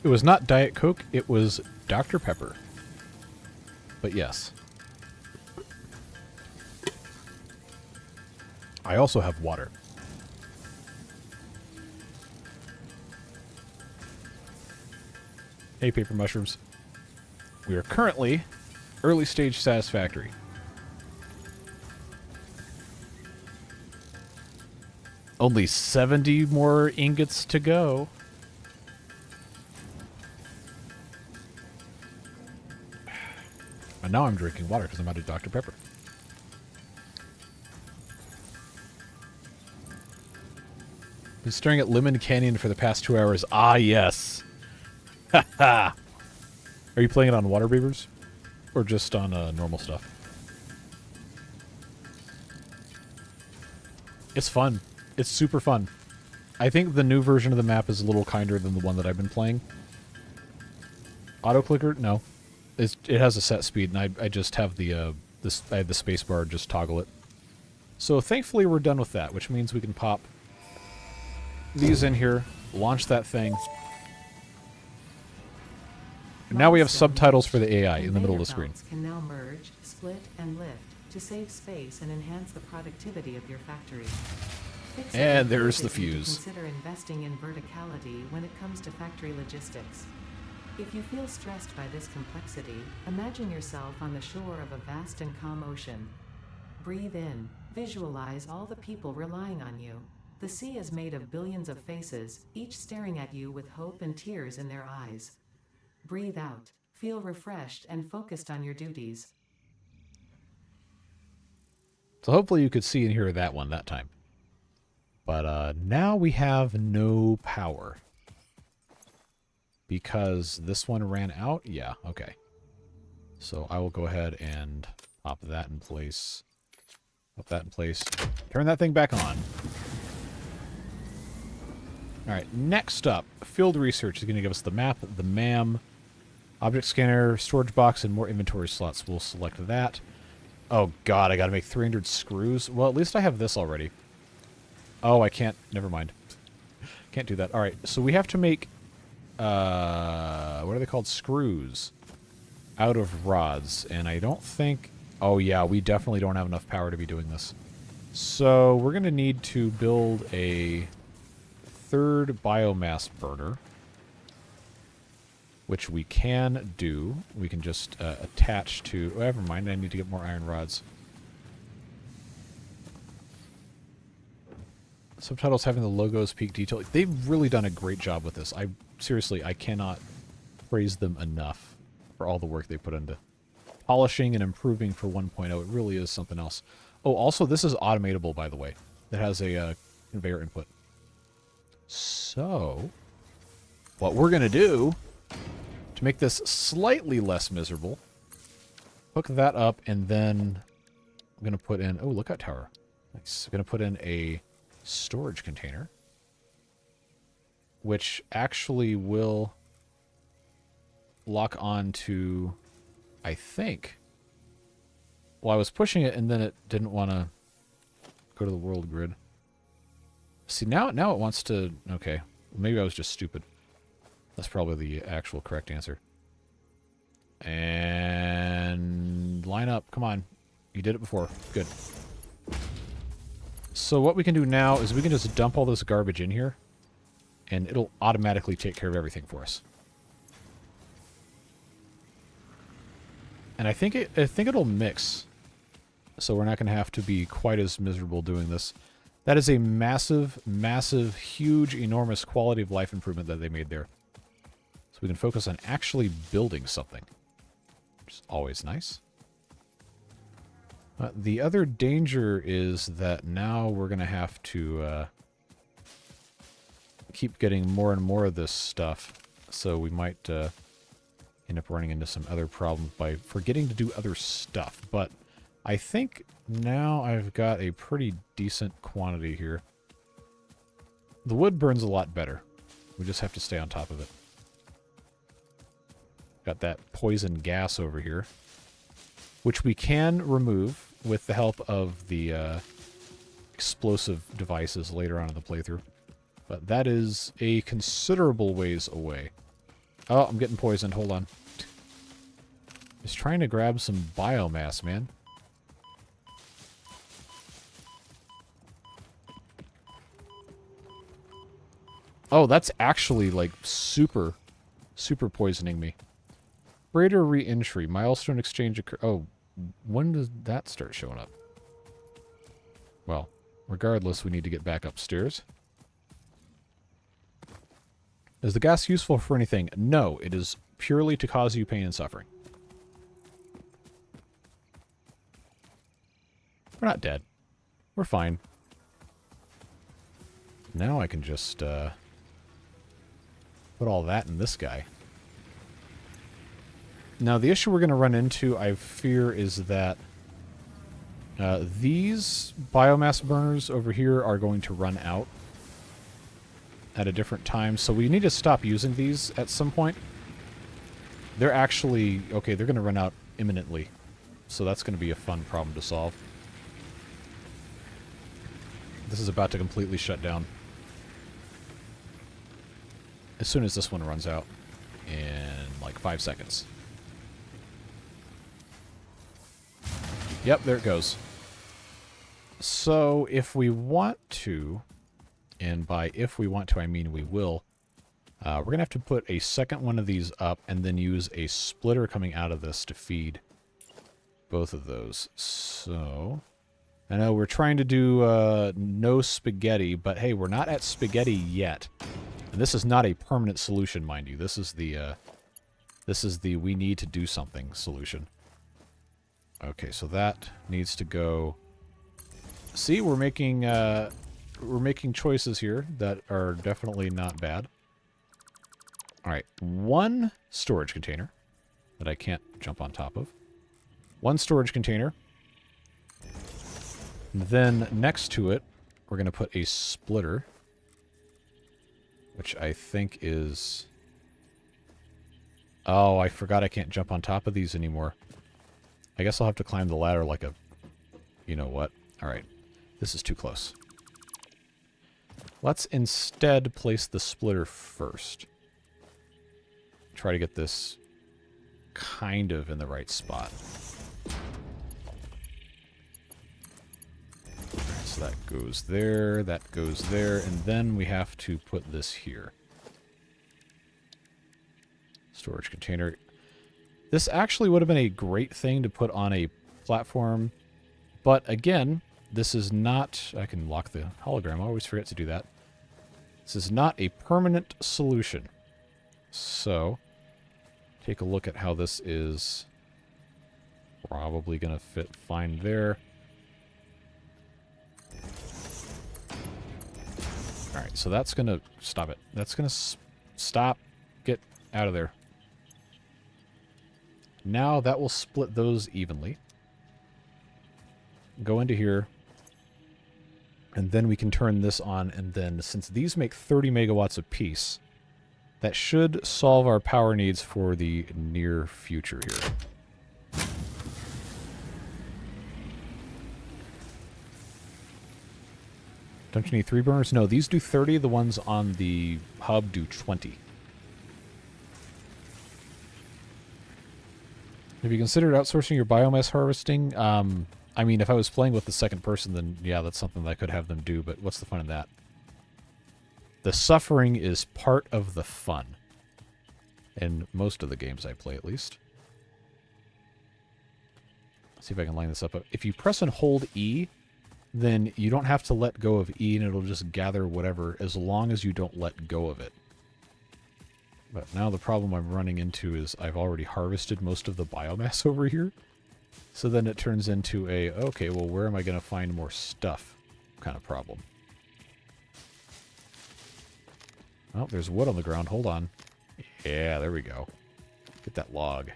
It was not Diet Coke, it was Dr. Pepper. But yes. I also have water. Hey, paper mushrooms. We are currently early stage Satisfactory. Only 70 more ingots to go. And now I'm drinking water because I'm out of Dr. Pepper. Been staring at Lemon Canyon for the past 2 hours. Ah, yes. Ha ha. Are you playing it on water beavers? Or just on normal stuff? It's fun. It's super fun. I think the new version of the map is a little kinder than the one that I've been playing. Auto clicker? No. It has a set speed, and I just have the I have the space bar just toggle it. So thankfully we're done with that, which means we can pop these in here, launch that thing. And now we have subtitles for the AI in the middle of the screen. Can now merge, split, and lift to save space and enhance the productivity of your factory. And there's the fuse. Consider investing in verticality when it comes to factory logistics. If you feel stressed by this complexity, imagine yourself on the shore of a vast and calm ocean. Breathe in. Visualize all the people relying on you. The sea is made of billions of faces, each staring at you with hope and tears in their eyes. Breathe out. Feel refreshed and focused on your duties. So hopefully you could see and hear that one that time. But now we have no power. Because this one ran out? Yeah, okay. So I will go ahead and pop that in place. Pop that in place. Turn that thing back on. Alright, next up, field research is going to give us the map, the MAM, object scanner, storage box, and more inventory slots. We'll select that. Oh god, I gotta make 300 screws. Well, at least I have this already. Oh, I can't. Never mind. Can't do that. Alright, so we have to make what are they called? Screws out of rods. And I don't think... Oh, yeah, we definitely don't have enough power to be doing this. So we're going to need to build a third biomass burner, which we can do. We can just attach to... Oh, never mind. I need to get more iron rods. Subtitles having the logos peak detail. They've really done a great job with this. Seriously, I cannot praise them enough for all the work they put into polishing and improving for 1.0. It really is something else. Oh, also, this is automatable, by the way. It has a conveyor input. So, what we're going to do, to make this slightly less miserable, hook that up, and then I'm going to put in... Oh, lookout tower. Nice. I'm going to put in a storage container, which actually will lock on to, I think... Well, I was pushing it, and then it didn't want to go to the world grid. See, now it wants to... Okay, maybe I was just stupid. That's probably the actual correct answer. And... line up. Come on. You did it before. Good. So what we can do now is we can just dump all this garbage in here, and it'll automatically take care of everything for us. And I think it'll mix, so we're not going to have to be quite as miserable doing this. That is a massive, massive, huge, enormous quality of life improvement that they made there. So we can focus on actually building something. which is always nice. The other danger is that now we're going to have to keep getting more and more of this stuff, so we might end up running into some other problems by forgetting to do other stuff. But I think now I've got a pretty decent quantity here. The wood burns a lot better. We just have to stay on top of it. Got that poison gas over here, which we can remove with the help of the explosive devices later on in the playthrough. But that is a considerable ways away. Oh, I'm getting poisoned. Hold on. Just trying to grab some biomass, man. Oh, that's actually, like, super poisoning me. Freighter re-entry. Milestone exchange occur. Oh, when does that start showing up? Well, regardless, we need to get back upstairs. Is the gas useful for anything? No, it is purely to cause you pain and suffering. We're not dead. We're fine. Now I can just put all that in this guy. Now, the issue we're going to run into, I fear, is that these biomass burners over here are going to run out at a different time, so we need to stop using these at some point. They're actually... okay, they're going to run out imminently, so that's going to be a fun problem to solve. This is about to completely shut down as soon as this one runs out in like 5 seconds. Yep, there it goes. So if we want to, and by if we want to I mean we will, we're going to have to put a second one of these up and then use a splitter coming out of this to feed both of those. So I know we're trying to do no spaghetti, but hey, we're not at spaghetti yet. And this is not a permanent solution, mind you. This is the we need to do something solution. Okay, so that needs to go. See, we're making choices here that are definitely not bad. All right, one storage container that I can't jump on top of. One storage container. And then next to it, we're going to put a splitter, which I think is... oh, I forgot I can't jump on top of these anymore. I guess I'll have to climb the ladder like a... you know what? All right. This is too close. Let's instead place the splitter first. Try to get this kind of in the right spot. So that goes there, that goes there, and then we have to put this here. Storage container. This actually would have been a great thing to put on a platform, but again, this is not... I can lock the hologram, I always forget to do that. This is not a permanent solution. So, take a look at how this is probably going to fit fine there. Alright, so that's going to... stop it. That's going to stop. Get out of there. Now that will split those evenly. Go into here. And then we can turn this on, and then since these make 30 megawatts apiece, that should solve our power needs for the near future here. Don't you need 3 burners? No, these do 30. The ones on the hub do 20. Have you considered outsourcing your biomass harvesting? I mean, if I was playing with the second person, then yeah, that's something that I could have them do, but what's the fun in that? The suffering is part of the fun. In most of the games I play, at least. Let's see if I can line this up. If you press and hold E, then you don't have to let go of E, and it'll just gather whatever, as long as you don't let go of it. But now the problem I'm running into is I've already harvested most of the biomass over here. So then it turns into a, okay, well, where am I going to find more stuff kind of problem. Oh, there's wood on the ground. Hold on. Yeah, there we go. Get that log.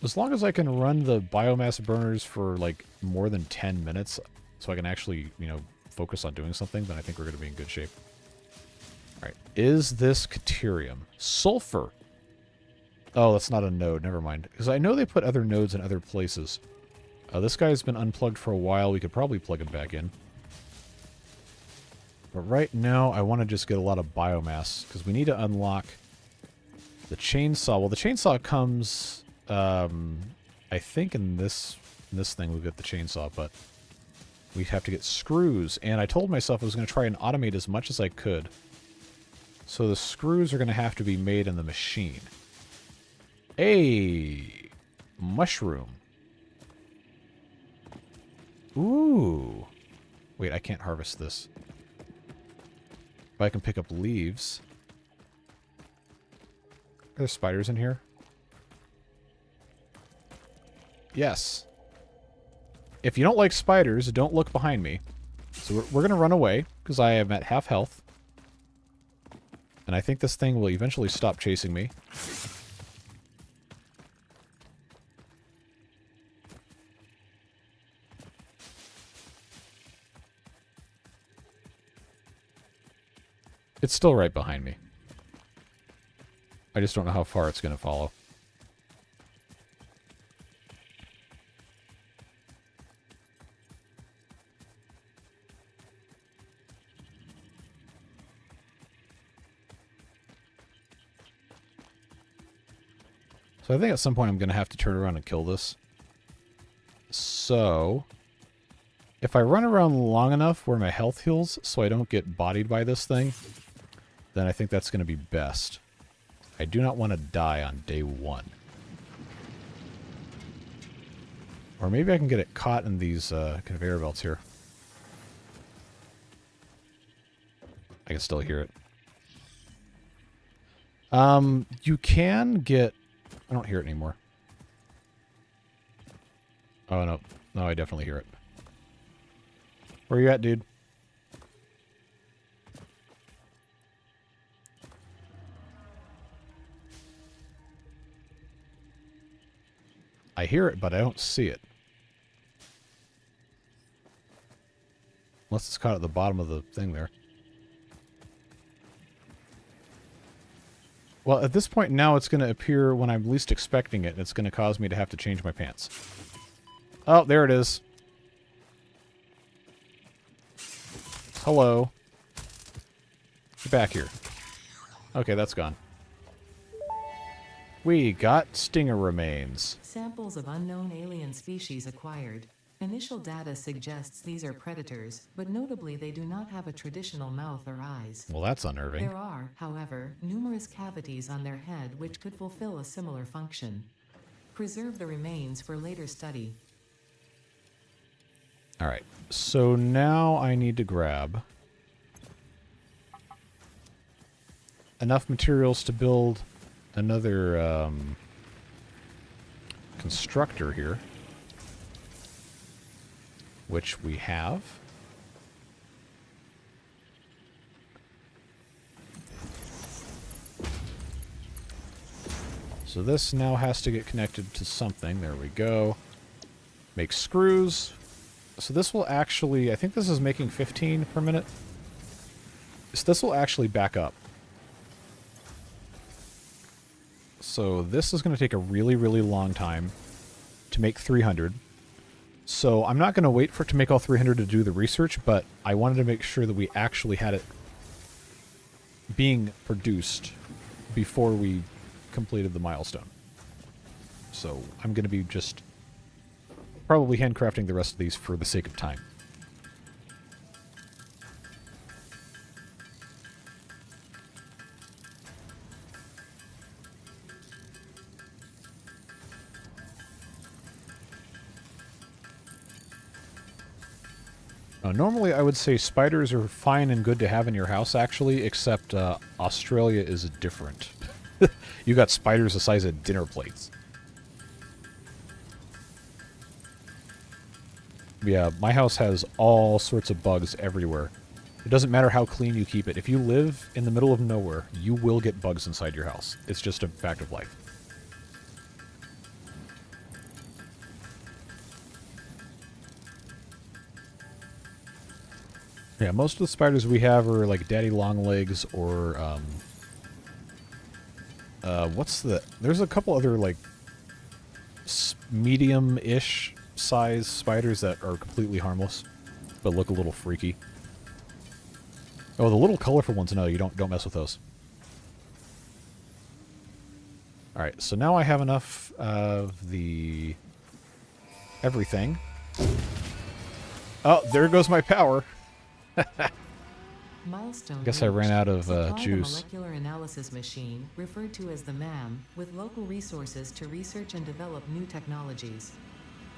As long as I can run the biomass burners for, like, more than 10 minutes, so I can actually, you know, focus on doing something, then I think we're going to be in good shape. Alright, is this Caterium? Sulfur! Oh, that's not a node, never mind. Because I know they put other nodes in other places. This guy's been unplugged for a while, we could probably plug him back in. But right now, I want to just get a lot of biomass, because we need to unlock the chainsaw. Well, the chainsaw comes, I think in this thing we'll get the chainsaw, but we have to get screws. And I told myself I was going to try and automate as much as I could. So the screws are going to have to be made in the machine. A mushroom. Ooh. Wait, I can't harvest this. But I can pick up leaves. Are there spiders in here? Yes. If you don't like spiders, don't look behind me. So we're going to run away, because I am at half health. And I think this thing will eventually stop chasing me. It's still right behind me. I just don't know how far it's going to follow. So I think at some point I'm going to have to turn around and kill this. So, if I run around long enough where my health heals so I don't get bodied by this thing, then I think that's going to be best. I do not want to die on day one. Or maybe I can get it caught in these conveyor belts here. I can still hear it. You can get... I don't hear it anymore. Oh, no. No, I definitely hear it. Where you at, dude? I hear it, but I don't see it. Unless it's caught at the bottom of the thing there. Well, at this point now it's going to appear when I'm least expecting it, and it's going to cause me to have to change my pants. Oh, there it is. Hello. Get back here. Okay, that's gone. We got stinger remains. Samples of unknown alien species acquired. Initial data suggests these are predators, but notably they do not have a traditional mouth or eyes. Well, that's unnerving. There are, however, numerous cavities on their head which could fulfill a similar function. Preserve the remains for later study. Alright, so now I need to grab enough materials to build another constructor here, which we have. So this now has to get connected to something. There we go. Make screws. So this will actually, I think this is making 15 per minute. So this will actually back up. So this is going to take a really, really long time to make 300. So I'm not going to wait for it to make all 300 to do the research, but I wanted to make sure that we actually had it being produced before we completed the milestone. So I'm going to be just probably handcrafting the rest of these for the sake of time. Normally, I would say spiders are fine and good to have in your house, actually, except Australia is different. You got spiders the size of dinner plates. Yeah, my house has all sorts of bugs everywhere. It doesn't matter how clean you keep it. If you live in the middle of nowhere, you will get bugs inside your house. It's just a fact of life. Yeah, most of the spiders we have are like daddy longlegs or, there's a couple other, like, medium-ish size spiders that are completely harmless, but look a little freaky. Oh, the little colorful ones, no, you don't mess with those. Alright, so now I have enough of the everything. Oh, there goes my power. Milestone Guess I ran out of juice. A molecular analysis machine, referred to as the MAM, with local resources to research and develop new technologies.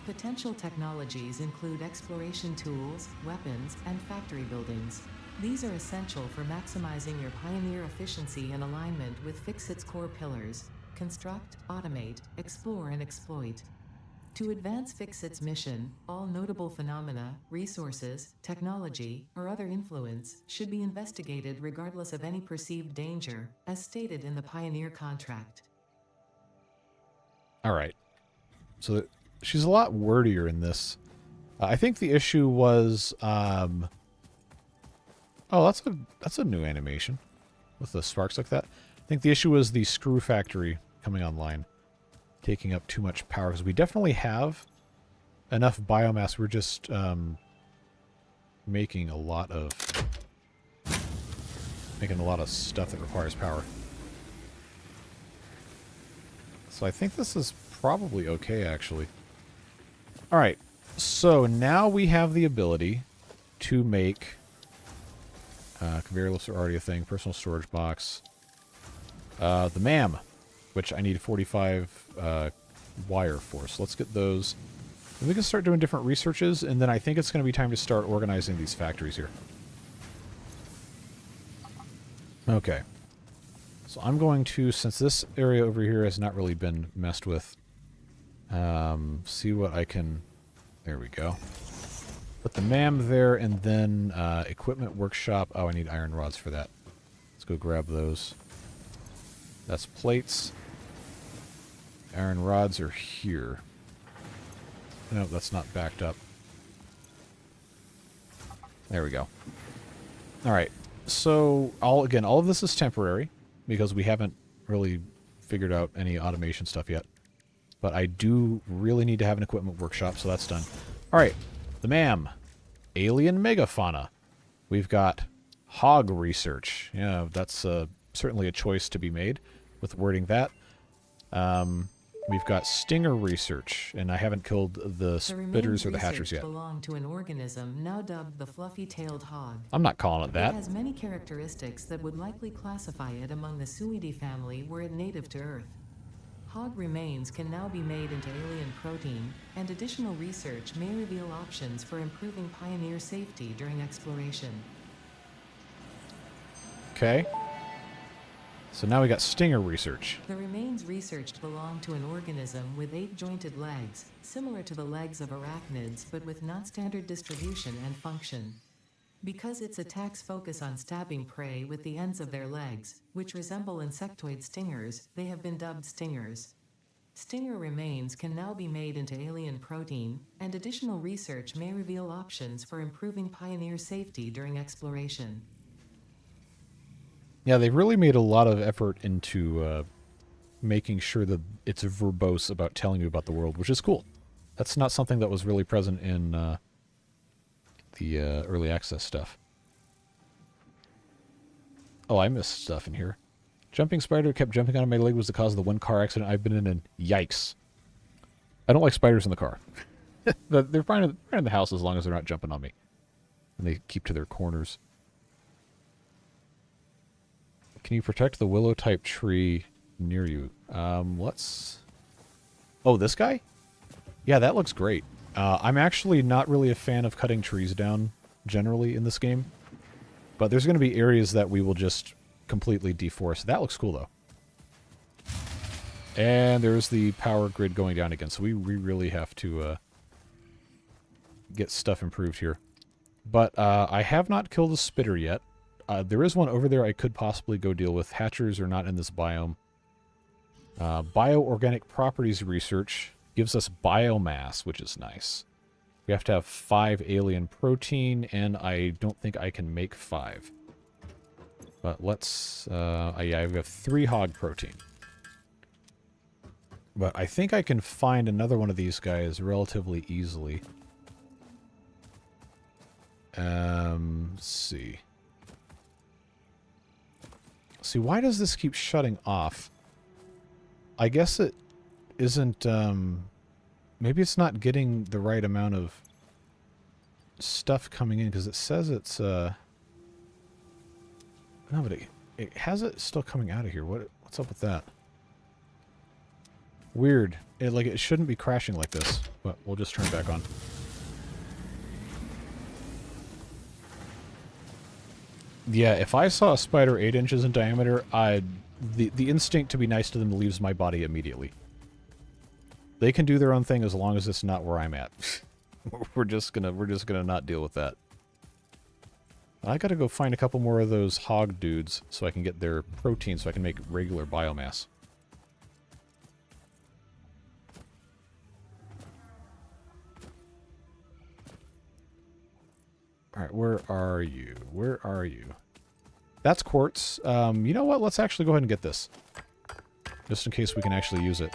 Potential technologies include exploration tools, weapons, and factory buildings. These are essential for maximizing your Pioneer efficiency and alignment with Fixit's core pillars: construct, automate, explore, and exploit. To advance Fixit's mission, all notable phenomena, resources, technology, or other influence should be investigated regardless of any perceived danger, as stated in the Pioneer contract. Alright. So she's a lot wordier in this. I think the issue was... oh, that's a new animation with the sparks like that. I think the issue was the screw factory coming online, taking up too much power, because we definitely have enough biomass. We're just making a lot of stuff that requires power. So I think this is probably okay, actually. All right, so now we have the ability to make conveyor lifts are already a thing. Personal storage box. The MAM, which I need 45 wire for. So let's get those. And we can start doing different researches, and then I think it's going to be time to start organizing these factories here. Okay. So I'm going to, since this area over here has not really been messed with, see what I can... There we go. Put the MAM there, and then equipment workshop. Oh, I need iron rods for that. Let's go grab those. That's plates. Iron rods are here. No, that's not backed up. There we go. Alright, so all of this is temporary, because we haven't really figured out any automation stuff yet. But I do really need to have an equipment workshop, so that's done. Alright, the MAM. Alien megafauna. We've got hog research. Yeah, that's certainly a choice to be made with wording that. We've got stinger research, and I haven't killed the spitters or the hatchers yet. Belong to an organism now dubbed the fluffy-tailed hog. I'm not calling it that. It has many characteristics that would likely classify it among the Suību family were it native to Earth. Hog remains can now be made into alien protein, and additional research may reveal options for improving Pioneer safety during exploration. Okay. So now we got stinger research. The remains researched belong to an organism with 8 jointed legs, similar to the legs of arachnids but with non-standard distribution and function. Because its attacks focus on stabbing prey with the ends of their legs, which resemble insectoid stingers, they have been dubbed stingers. Stinger remains can now be made into alien protein, and additional research may reveal options for improving Pioneer safety during exploration. Yeah, they've really made a lot of effort into making sure that it's verbose about telling you about the world, which is cool. That's not something that was really present in the early access stuff. Oh, I missed stuff in here. Jumping spider kept jumping out of my leg was the cause of the one car accident I've been in, and yikes. I don't like spiders in the car. They're fine in the house as long as they're not jumping on me. And they keep to their corners. Can you protect the willow-type tree near you? Let's... Oh, this guy? Yeah, that looks great. I'm actually not really a fan of cutting trees down generally in this game. But there's going to be areas that we will just completely deforest. That looks cool, though. And there's the power grid going down again, so we really have to get stuff improved here. But I have not killed a spitter yet. There is one over there I could possibly go deal with. Hatchers are not in this biome. Bioorganic properties research gives us biomass, which is nice. We have to have 5 alien protein, and I don't think I can make 5. But let's... yeah, we have 3 hog protein. But I think I can find another one of these guys relatively easily. Let's see. See, why does this keep shutting off? I guess it isn't, maybe it's not getting the right amount of stuff coming in, because it says it's, no, but it has it still coming out of here. What's up with that? Weird. It shouldn't be crashing like this, but we'll just turn it back on. Yeah, if I saw a spider 8 inches in diameter, the instinct to be nice to them leaves my body immediately. They can do their own thing as long as it's not where I'm at. we're just gonna not deal with that. I gotta go find a couple more of those hog dudes so I can get their protein so I can make regular biomass. Alright, where are you? Where are you? That's quartz. You know what? Let's actually go ahead and get this. Just in case we can actually use it.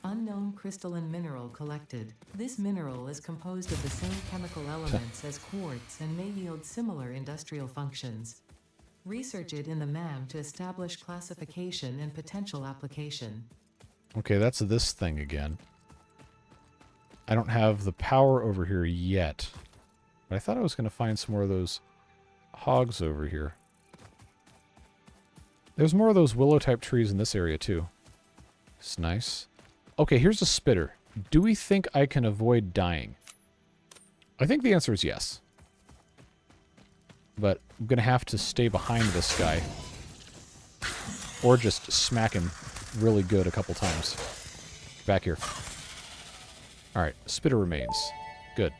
Unknown crystalline mineral collected. This mineral is composed of the same chemical elements as quartz and may yield similar industrial functions. Research it in the MAM to establish classification and potential application. Okay, that's this thing again. I don't have the power over here yet. But I thought I was going to find some more of those hogs over here. There's more of those willow-type trees in this area, too. It's nice. Okay, here's a spitter. Do we think I can avoid dying? I think the answer is yes. But I'm going to have to stay behind this guy. Or just smack him really good a couple times. Back here. Alright, spitter remains. Good.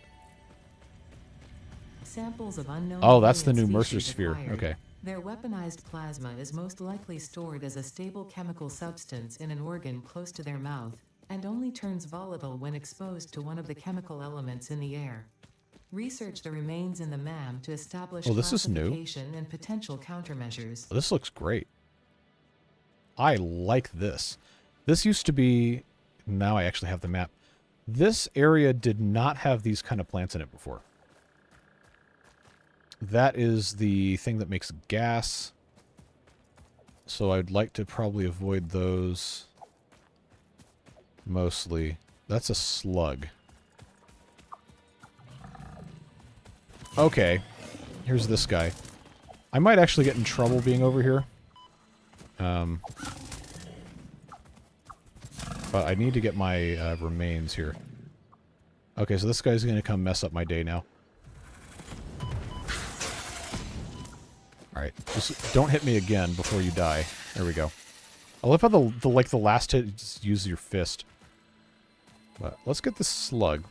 Samples of unknown oh, that's the new alien Mercer species sphere. acquired. Okay. Their weaponized plasma is most likely stored as a stable chemical substance in an organ close to their mouth, and only turns volatile when exposed to one of the chemical elements in the air. Research the remains in the MAM to establish classification and potential countermeasures. This looks great. I like this. This used to be... Now I actually have the map. This area did not have these kind of plants in it before. That is the thing that makes gas. So I'd like to probably avoid those. Mostly. That's a slug. Okay. Here's this guy. I might actually get in trouble being over here. But I need to get my remains here. Okay, so this guy's going to come mess up my day now. Alright, just don't hit me again before you die. There we go. I love how the last hit, you just use your fist. But let's get this slug.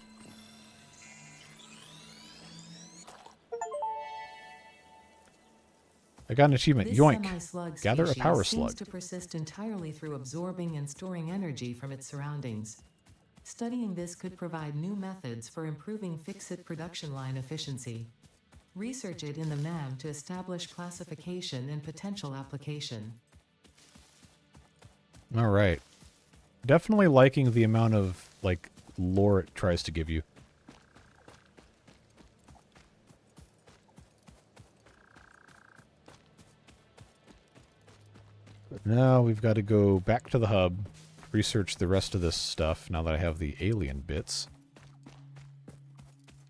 I got an achievement. This Yoink. semi-slug Gather a power slug. seems to persist entirely through absorbing and storing energy from its surroundings. Studying this could provide new methods for improving fix-it production line efficiency. Research it in the MAM to establish classification and potential application. Alright. Definitely liking the amount of, like, lore it tries to give you. But now we've got to go back to the hub, research the rest of this stuff now that I have the alien bits.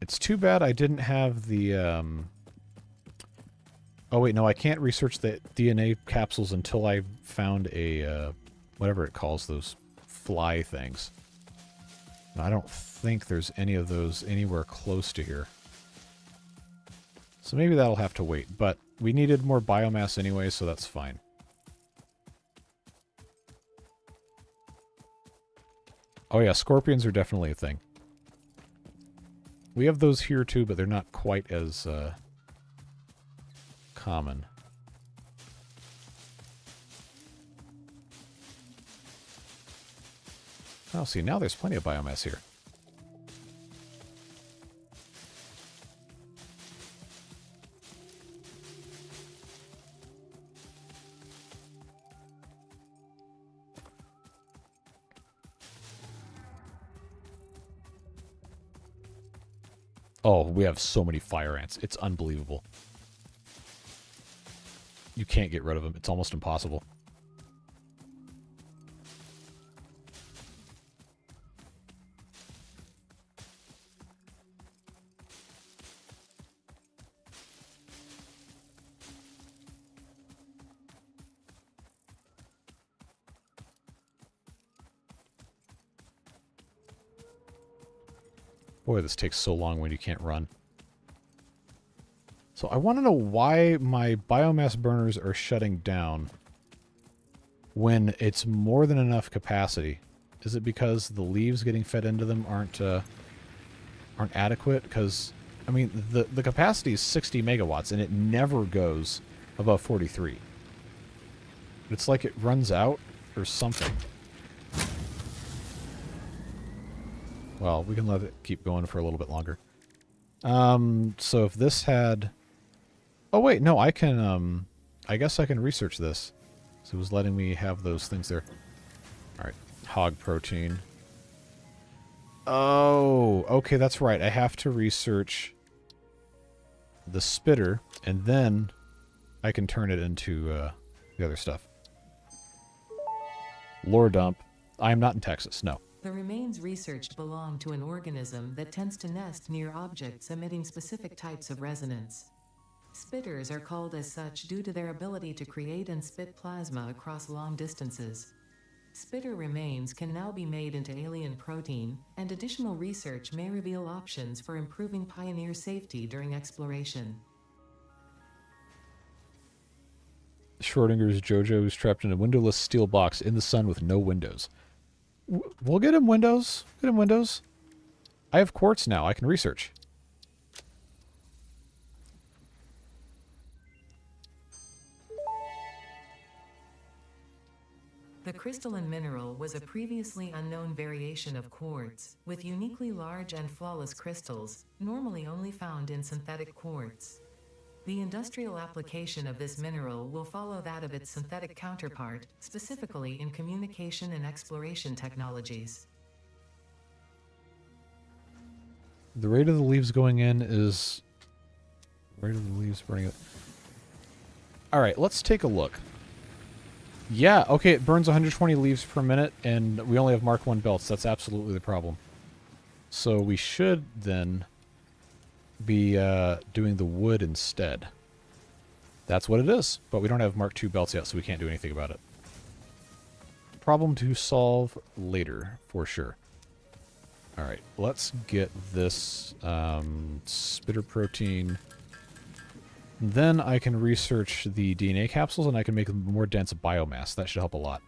It's too bad I didn't have the, Oh wait, no, I can't research the DNA capsules until I found a, whatever it calls those fly things. I don't think there's any of those anywhere close to here. So maybe that'll have to wait, but we needed more biomass anyway, so that's fine. Oh yeah, scorpions are definitely a thing. We have those here too, but they're not quite as common. Oh, see, now there's plenty of biomass here. Oh, we have so many fire ants. It's unbelievable. You can't get rid of them. It's almost impossible. Boy, this takes so long when you can't run. So I want to know why my biomass burners are shutting down when it's more than enough capacity. Is it because the leaves getting fed into them aren't adequate? Because, I mean, the capacity is 60 megawatts, and it never goes above 43. It's like it runs out or something. Well, we can let it keep going for a little bit longer. So if this had... Oh, wait, no, I can, I guess I can research this. So it was letting me have those things there. Alright, hog protein. Oh, okay, that's right. I have to research the spitter, and then I can turn it into the other stuff. Lore dump. I am not in Texas, no. The remains researched belong to an organism that tends to nest near objects emitting specific types of resonance. Spitters are called as such due to their ability to create and spit plasma across long distances. Spitter remains can now be made into alien protein, and additional research may reveal options for improving Pioneer safety during exploration. Schrodinger's Jojo is trapped in a windowless steel box in the sun with no windows. We'll get him windows. Get him windows. I have quartz now. I can research. The crystalline mineral was a previously unknown variation of quartz, with uniquely large and flawless crystals, normally only found in synthetic quartz. The industrial application of this mineral will follow that of its synthetic counterpart, specifically in communication and exploration technologies. The rate of the leaves going in is... Rate of the leaves burning it. Alright, let's take a look. Yeah, okay, it burns 120 leaves per minute, and we only have Mark 1 belts. That's absolutely the problem. So we should then be doing the wood instead. That's what it is, but we don't have Mark 2 belts yet, so we can't do anything about it. Problem to solve later, for sure. Alright, let's get this spitter protein. Then I can research the DNA capsules, and I can make more dense biomass. That should help a lot.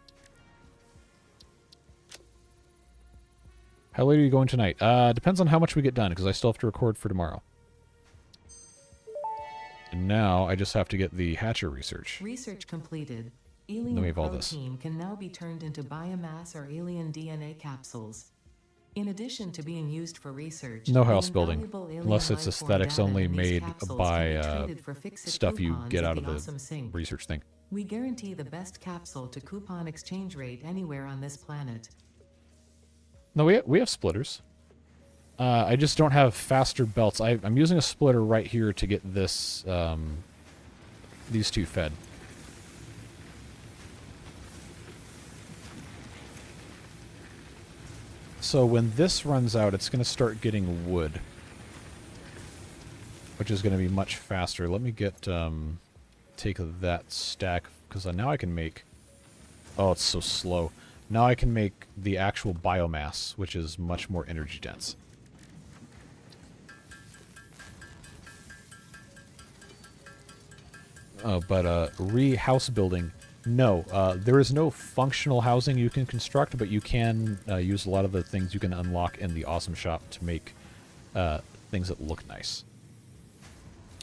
How late are you going tonight? Depends on how much we get done, because I still have to record for tomorrow. And now I just have to get the hatcher research. Research completed. Alien we have all this. protein can now be turned into biomass or alien DNA capsules. In addition to being used for research, No house the building, invaluable alien unless it's life form aesthetics data only in these made capsules by can be traded for fixed stuff you coupons get at out of the Awesome Sync. research thing. We guarantee the best capsule to coupon exchange rate anywhere on this planet. No, we have splitters. I just don't have faster belts. I'm using a splitter right here to get this, these two fed. So when this runs out, it's going to start getting wood, which is going to be much faster. Let me get, take that stack, because now I can make, oh, it's so slow. Now I can make the actual biomass, which is much more energy dense. But re-house building, no. There is no functional housing you can construct, but you can use a lot of the things you can unlock in the Awesome Shop to make things that look nice.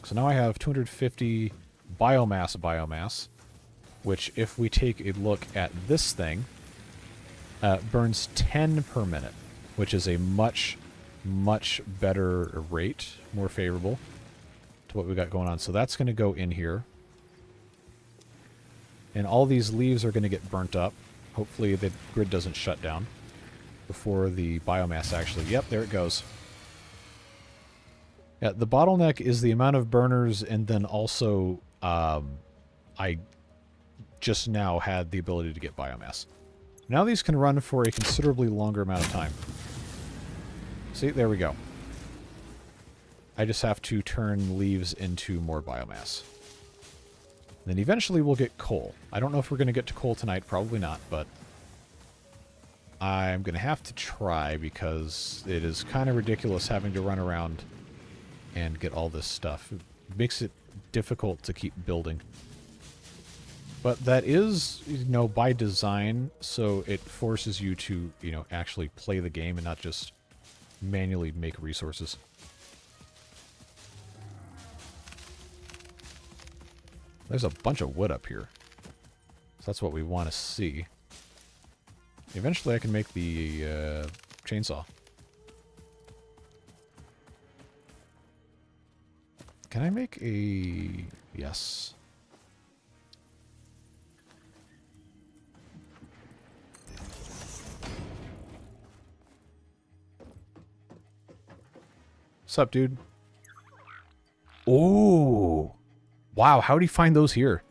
So now I have 250 biomass, which if we take a look at this thing, burns 10 per minute, which is a much, much better rate, more favorable to what we got going on. So that's going to go in here. And all these leaves are going to get burnt up. Hopefully the grid doesn't shut down before the biomass actually... Yep, there it goes. Yeah, the bottleneck is the amount of burners, and then also I just now had the ability to get biomass. Now these can run for a considerably longer amount of time. See, there we go. I just have to turn leaves into more biomass. Then eventually we'll get coal. I don't know if we're going to get to coal tonight. Probably not, but I'm going to have to try because it is kind of ridiculous having to run around and get all this stuff. It makes it difficult to keep building. But that is, you know, by design, so it forces you to, you know, actually play the game and not just manually make resources. There's a bunch of wood up here. So that's what we want to see. Eventually I can make the chainsaw. Can I make a... Yes. What's up, dude? Oh! Wow, how do you find those here?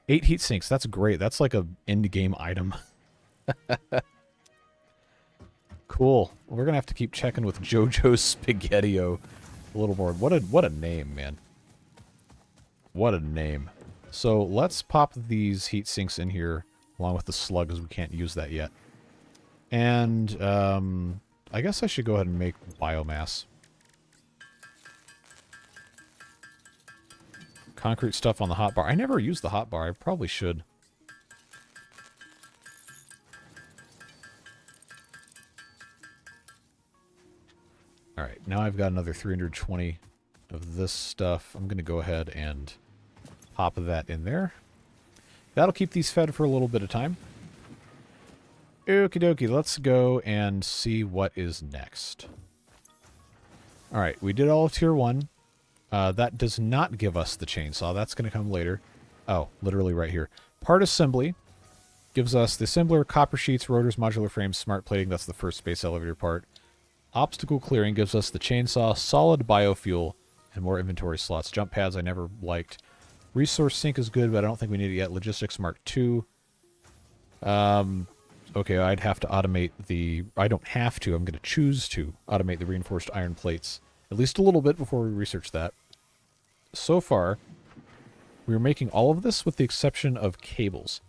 8 heat sinks, that's great. That's like a end-game item. Cool. We're gonna have to keep checking with JoJo's Spaghettio a little more. What a name, man. What a name. So let's pop these heat sinks in here along with the slug, because we can't use that yet. And I guess I should go ahead and make biomass. Concrete stuff on the hotbar. I never used the hotbar. I probably should. Alright, now I've got another 320 of this stuff. I'm going to go ahead and pop that in there. That'll keep these fed for a little bit of time. Okie dokie, let's go and see what is next. Alright, we did all of Tier 1. That does not give us the chainsaw. That's going to come later. Oh, literally right here. Part assembly gives us the assembler, copper sheets, rotors, modular frames, smart plating. That's the first space elevator part. Obstacle clearing gives us the chainsaw, solid biofuel, and more inventory slots. Jump pads I never liked. Resource sink is good, but I don't think we need it yet. Logistics Mark II. Okay, I'd have to automate the... I don't have to. I'm going to choose to automate the reinforced iron plates. At least a little bit before we research that. So far, we're making all of this with the exception of cables.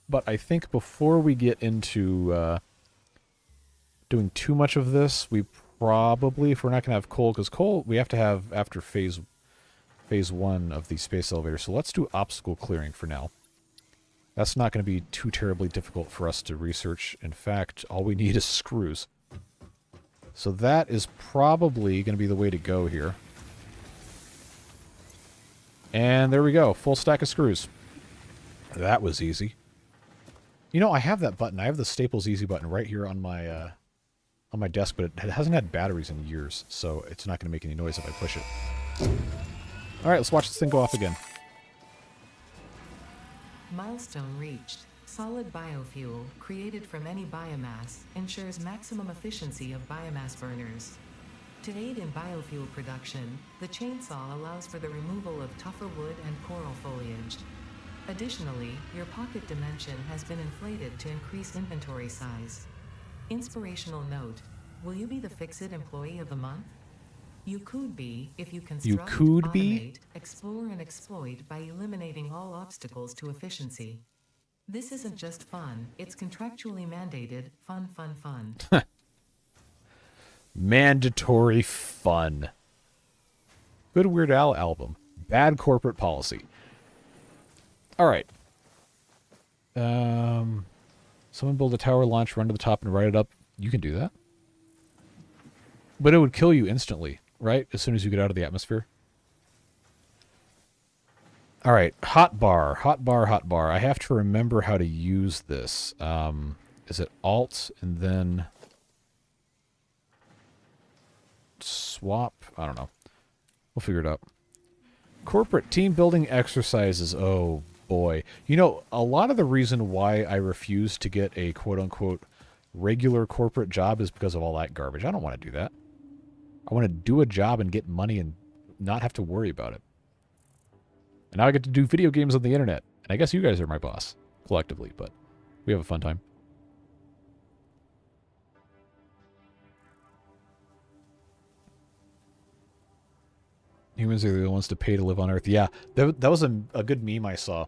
But I think before we get into doing too much of this, we probably, if we're not going to have coal, because coal we have to have after phase 1 of the space elevator. So let's do obstacle clearing for now. That's not going to be too terribly difficult for us to research. In fact, all we need is screws. So that is probably going to be the way to go here. And there we go. Full stack of screws. That was easy. You know, I have that button. I have the Staples Easy button right here on my desk, but it hasn't had batteries in years, so it's not going to make any noise if I push it. All right, let's watch this thing go off again. Milestone reached. Solid biofuel, created from any biomass, ensures maximum efficiency of biomass burners. To aid in biofuel production, the chainsaw allows for the removal of tougher wood and coral foliage. Additionally, your pocket dimension has been inflated to increase inventory size. Inspirational note: will you be the Fix-It Employee of the Month? You could be if you construct, automate, explore, and exploit by eliminating all obstacles to efficiency. This isn't just fun, it's contractually mandated fun, fun, fun. Mandatory fun. Good Weird Al album. Bad corporate policy. All right. Someone build a tower, launch, run to the top, and write it up. You can do that. But it would kill you instantly, right? As soon as you get out of the atmosphere. All right. Hotbar. Hotbar, hotbar. I have to remember how to use this. Is it Alt and then swap? I don't know. We'll figure it out. Corporate team building exercises. Oh, boy. You know, a lot of the reason why I refuse to get a quote-unquote regular corporate job is because of all that garbage. I don't want to do that. I want to do a job and get money and not have to worry about it. And now I get to do video games on the internet. And I guess you guys are my boss, collectively, but we have a fun time. Humans are the only ones to pay to live on Earth. Yeah, that was a good meme I saw.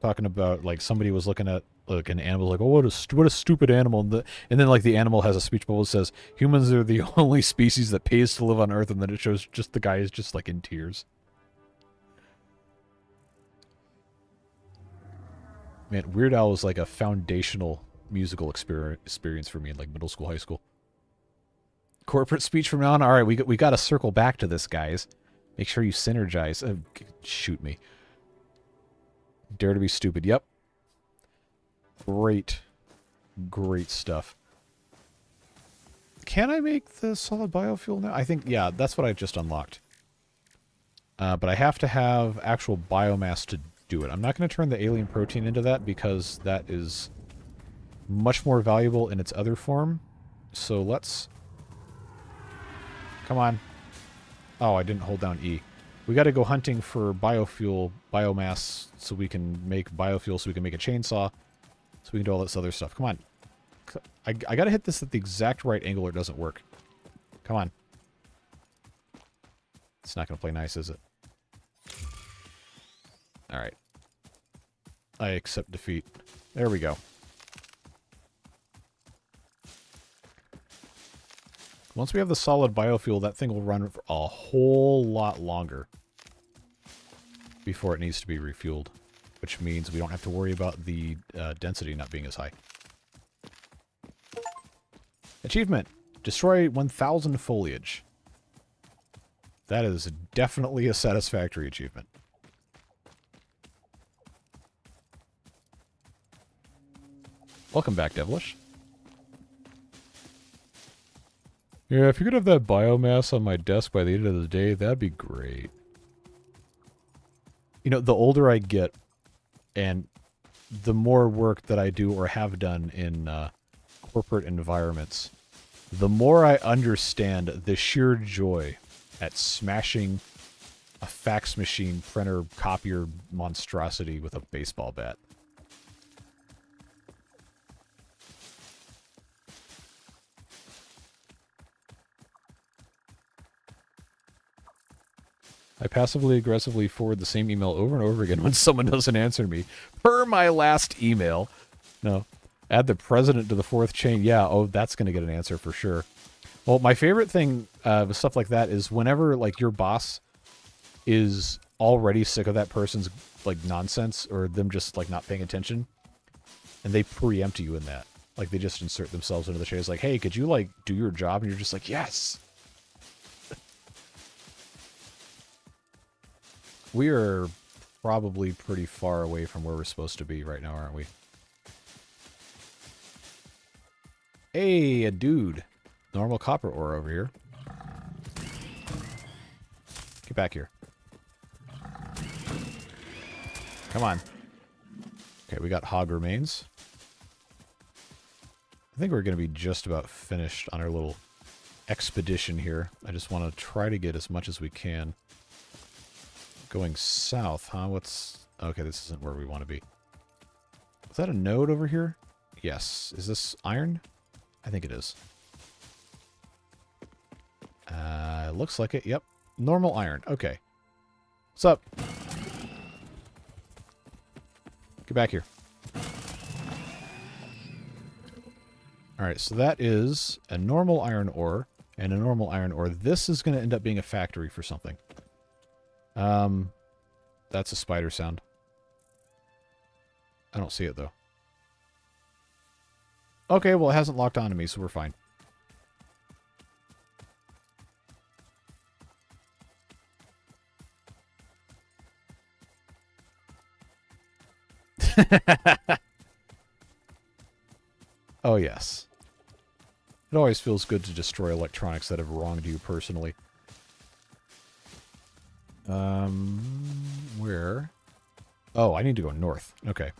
Talking about, like, somebody was looking at, like, an animal, like, oh, what a stupid animal. And then, like, the animal has a speech bubble that says, humans are the only species that pays to live on Earth, and then it shows just the guy is just, like, in tears. Man, Weird Al was, like, a foundational musical experience for me in, like, middle school, high school. Corporate speech from now on? All right, we got to circle back to this, guys. Make sure you synergize. Shoot me. Dare to be stupid. Yep. Great. Great stuff. Can I make the solid biofuel now? I think, yeah, that's what I just unlocked. But I have to have actual biomass to do it. I'm not going to turn the alien protein into that because that is much more valuable in its other form. So let's... Come on. Oh, I didn't hold down E. We got to go hunting for biofuel, biomass, so we can make biofuel, so we can make a chainsaw, so we can do all this other stuff. Come on. I got to hit this at the exact right angle or it doesn't work. Come on. It's not going to play nice, is it? Alright. I accept defeat. There we go. Once we have the solid biofuel, that thing will run for a whole lot longer before it needs to be refueled, which means we don't have to worry about the density not being as high. Achievement. Destroy 1,000 foliage. That is definitely a satisfactory achievement. Welcome back, Devilish. Yeah, if you could have that biomass on my desk by the end of the day, that'd be great. You know, the older I get, and the more work that I do or have done in corporate environments, the more I understand the sheer joy at smashing a fax machine, printer, copier monstrosity with a baseball bat. I passively aggressively forward the same email over and over again when someone doesn't answer me. Per my last email. No. Add the president to the fourth chain. Yeah, oh, that's going to get an answer for sure. Well, my favorite thing with stuff like that is whenever, like, your boss is already sick of that person's, like, nonsense or them just, like, not paying attention, and they preempt you in that. Like, they just insert themselves into the chain. It's like, hey, could you, like, do your job? And you're just like, yes! We are probably pretty far away from where we're supposed to be right now, aren't we? Hey, a dude. Normal copper ore over here. Get back here. Come on. Okay, we got hog remains. I think we're going to be just about finished on our little expedition here. I just want to try to get as much as we can. Going south, huh? What's... Okay, this isn't where we want to be. Is that a node over here? Yes. Is this iron? I think it is. Looks like it. Yep. Normal iron. Okay. What's up? Get back here. Alright, so that is a normal iron ore and a normal iron ore. This is going to end up being a factory for something. That's a spider sound. I don't see it, though. Okay, well, it hasn't locked onto me, so we're fine. Oh, yes. It always feels good to destroy electronics that have wronged you personally. Where? Oh, I need to go north. Okay.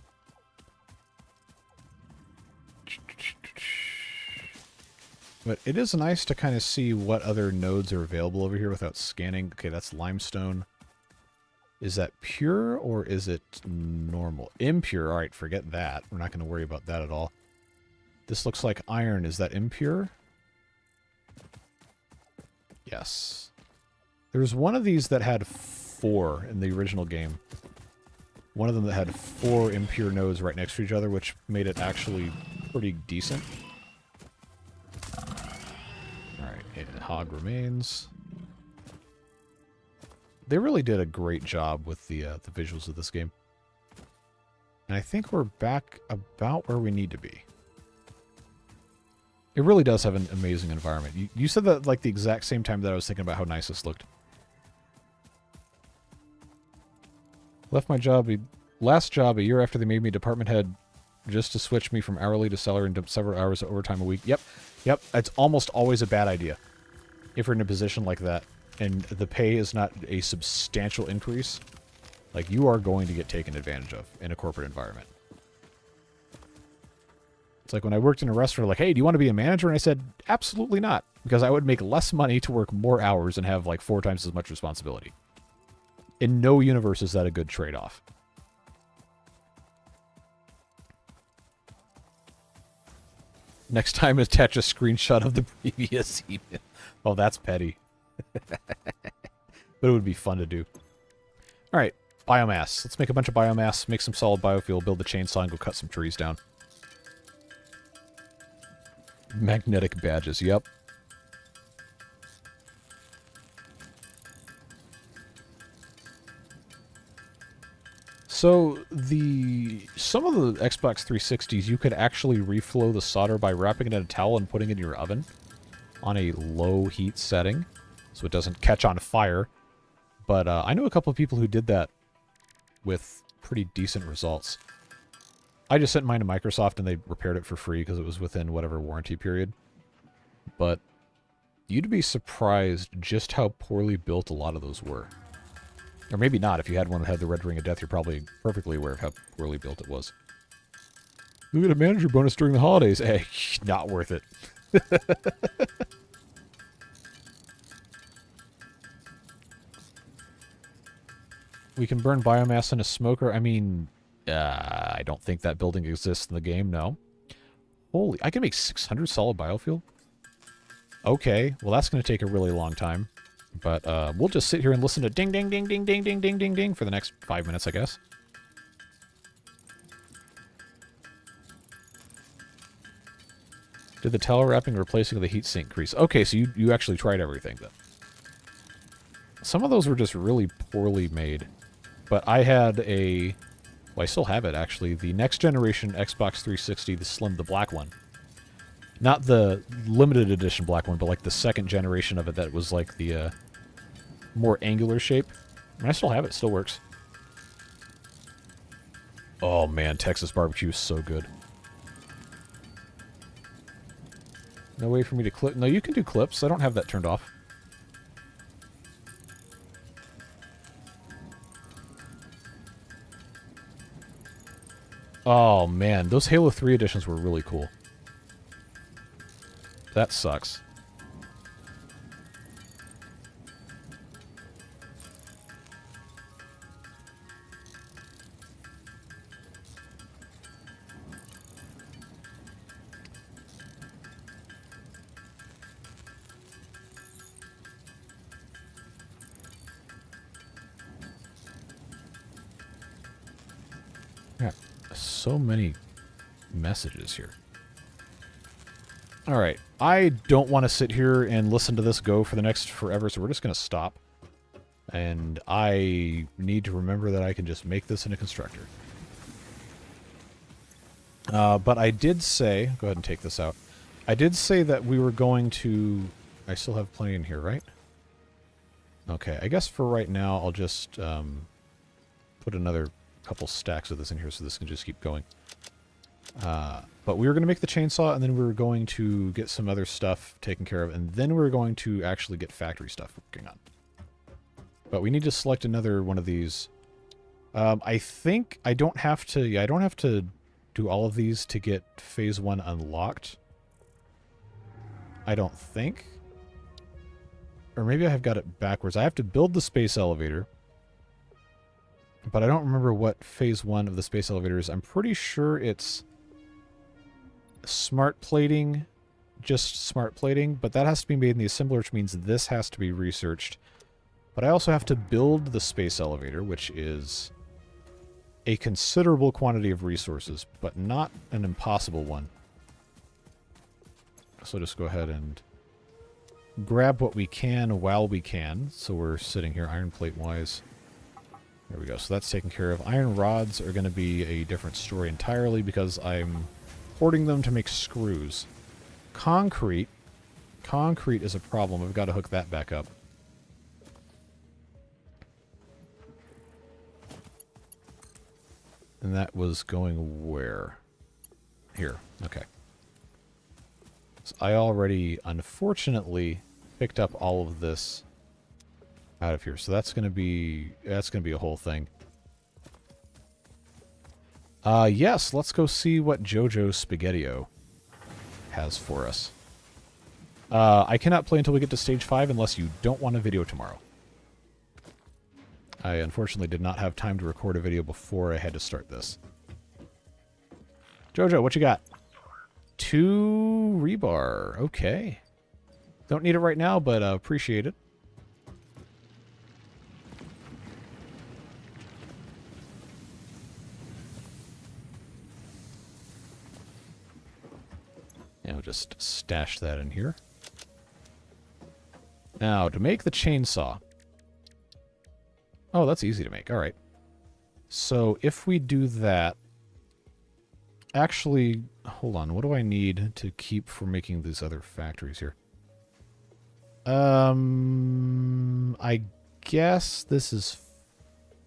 But it is nice to kind of see what other nodes are available over here without scanning. Okay, that's limestone. Is that pure or is it normal? Impure. All right, forget that. We're not going to worry about that at all. This looks like iron. Is that impure? Yes. There's one of these that had 4 in the original game. One of them that had 4 impure nodes right next to each other, which made it actually pretty decent. Alright, hog remains. They really did a great job with the visuals of this game. And I think we're back about where we need to be. It really does have an amazing environment. You said that like the exact same time that I was thinking about how nice this looked. Left my job, last job, a year after they made me department head, just to switch me from hourly to salary and dump several hours of overtime a week. Yep. It's almost always a bad idea if you're in a position like that and the pay is not a substantial increase. Like, you are going to get taken advantage of in a corporate environment. It's like when I worked in a restaurant, like, hey, do you want to be a manager? And I said, absolutely not, because I would make less money to work more hours and have like 4 times as much responsibility. In no universe is that a good trade-off. Next time, attach a screenshot of the previous email. Oh, that's petty. But it would be fun to do. All right, biomass. Let's make a bunch of biomass, make some solid biofuel, build the chainsaw, and go cut some trees down. Magnetic badges, yep. So, some of the Xbox 360s, you could actually reflow the solder by wrapping it in a towel and putting it in your oven on a low heat setting, so it doesn't catch on fire. But I know a couple of people who did that with pretty decent results. I just sent mine to Microsoft and they repaired it for free because it was within whatever warranty period. But you'd be surprised just how poorly built a lot of those were. Or maybe not. If you had one that had the red ring of death, you're probably perfectly aware of how poorly built it was. You get a manager bonus during the holidays. Hey, not worth it. We can burn biomass in a smoker. I mean, I don't think that building exists in the game, no. Holy, I can make 600 solid biofuel? Okay, well that's going to take a really long time. But we'll just sit here and listen to ding, ding, ding, ding, ding, ding, ding, ding, ding for the next 5 minutes, I guess. Did the towel wrapping replacing the heat sink grease? Okay, so you actually tried everything then. Some of those were just really poorly made. But I had a... Well, I still have it, actually. The next generation Xbox 360, the black one. Not the limited edition black one, but like the second generation of it that was like the more angular shape. And I still have it. Still works. Oh, man. Texas barbecue is so good. No way for me to clip. No, you can do clips. I don't have that turned off. Oh, man. Those Halo 3 editions were really cool. That sucks. Yeah, so many messages here. All right, I don't want to sit here and listen to this go for the next forever, so we're just going to stop. And I need to remember that I can just make this in a constructor. But I did say... Go ahead and take this out. I did say that we were going to... I still have plenty in here, right? Okay, I guess for right now, I'll just put another couple stacks of this in here so this can just keep going. But we were going to make the chainsaw, and then we were going to get some other stuff taken care of, and then we were going to actually get factory stuff working on. But we need to select another one of these. I think I don't have to... Yeah, I don't have to do all of these to get Phase 1 unlocked. I don't think. Or maybe I have got it backwards. I have to build the space elevator. But I don't remember what Phase 1 of the space elevator is. I'm pretty sure it's smart plating. Just smart plating. But that has to be made in the assembler, which means this has to be researched. But I also have to build the space elevator, which is a considerable quantity of resources, but not an impossible one. So just go ahead and grab what we can while we can. So we're sitting here iron plate wise. There we go. So that's taken care of. Iron rods are going to be a different story entirely because I'm hoarding them to make screws. Concrete. Concrete is a problem. I've got to hook that back up. And that was going where? Here. Okay. So I already, unfortunately, picked up all of this out of here. So that's gonna be a whole thing. Yes, let's go see what Jojo Spaghettio has for us. I cannot play until we get to stage 5 unless you don't want a video tomorrow. I unfortunately did not have time to record a video before I had to start this. Jojo, what you got? 2 rebar. Okay. Don't need it right now, but appreciate it. And we'll just stash that in here. Now, to make the chainsaw. Oh, that's easy to make. All right. So if we do that... Actually, hold on. What do I need to keep for making these other factories here? I guess this is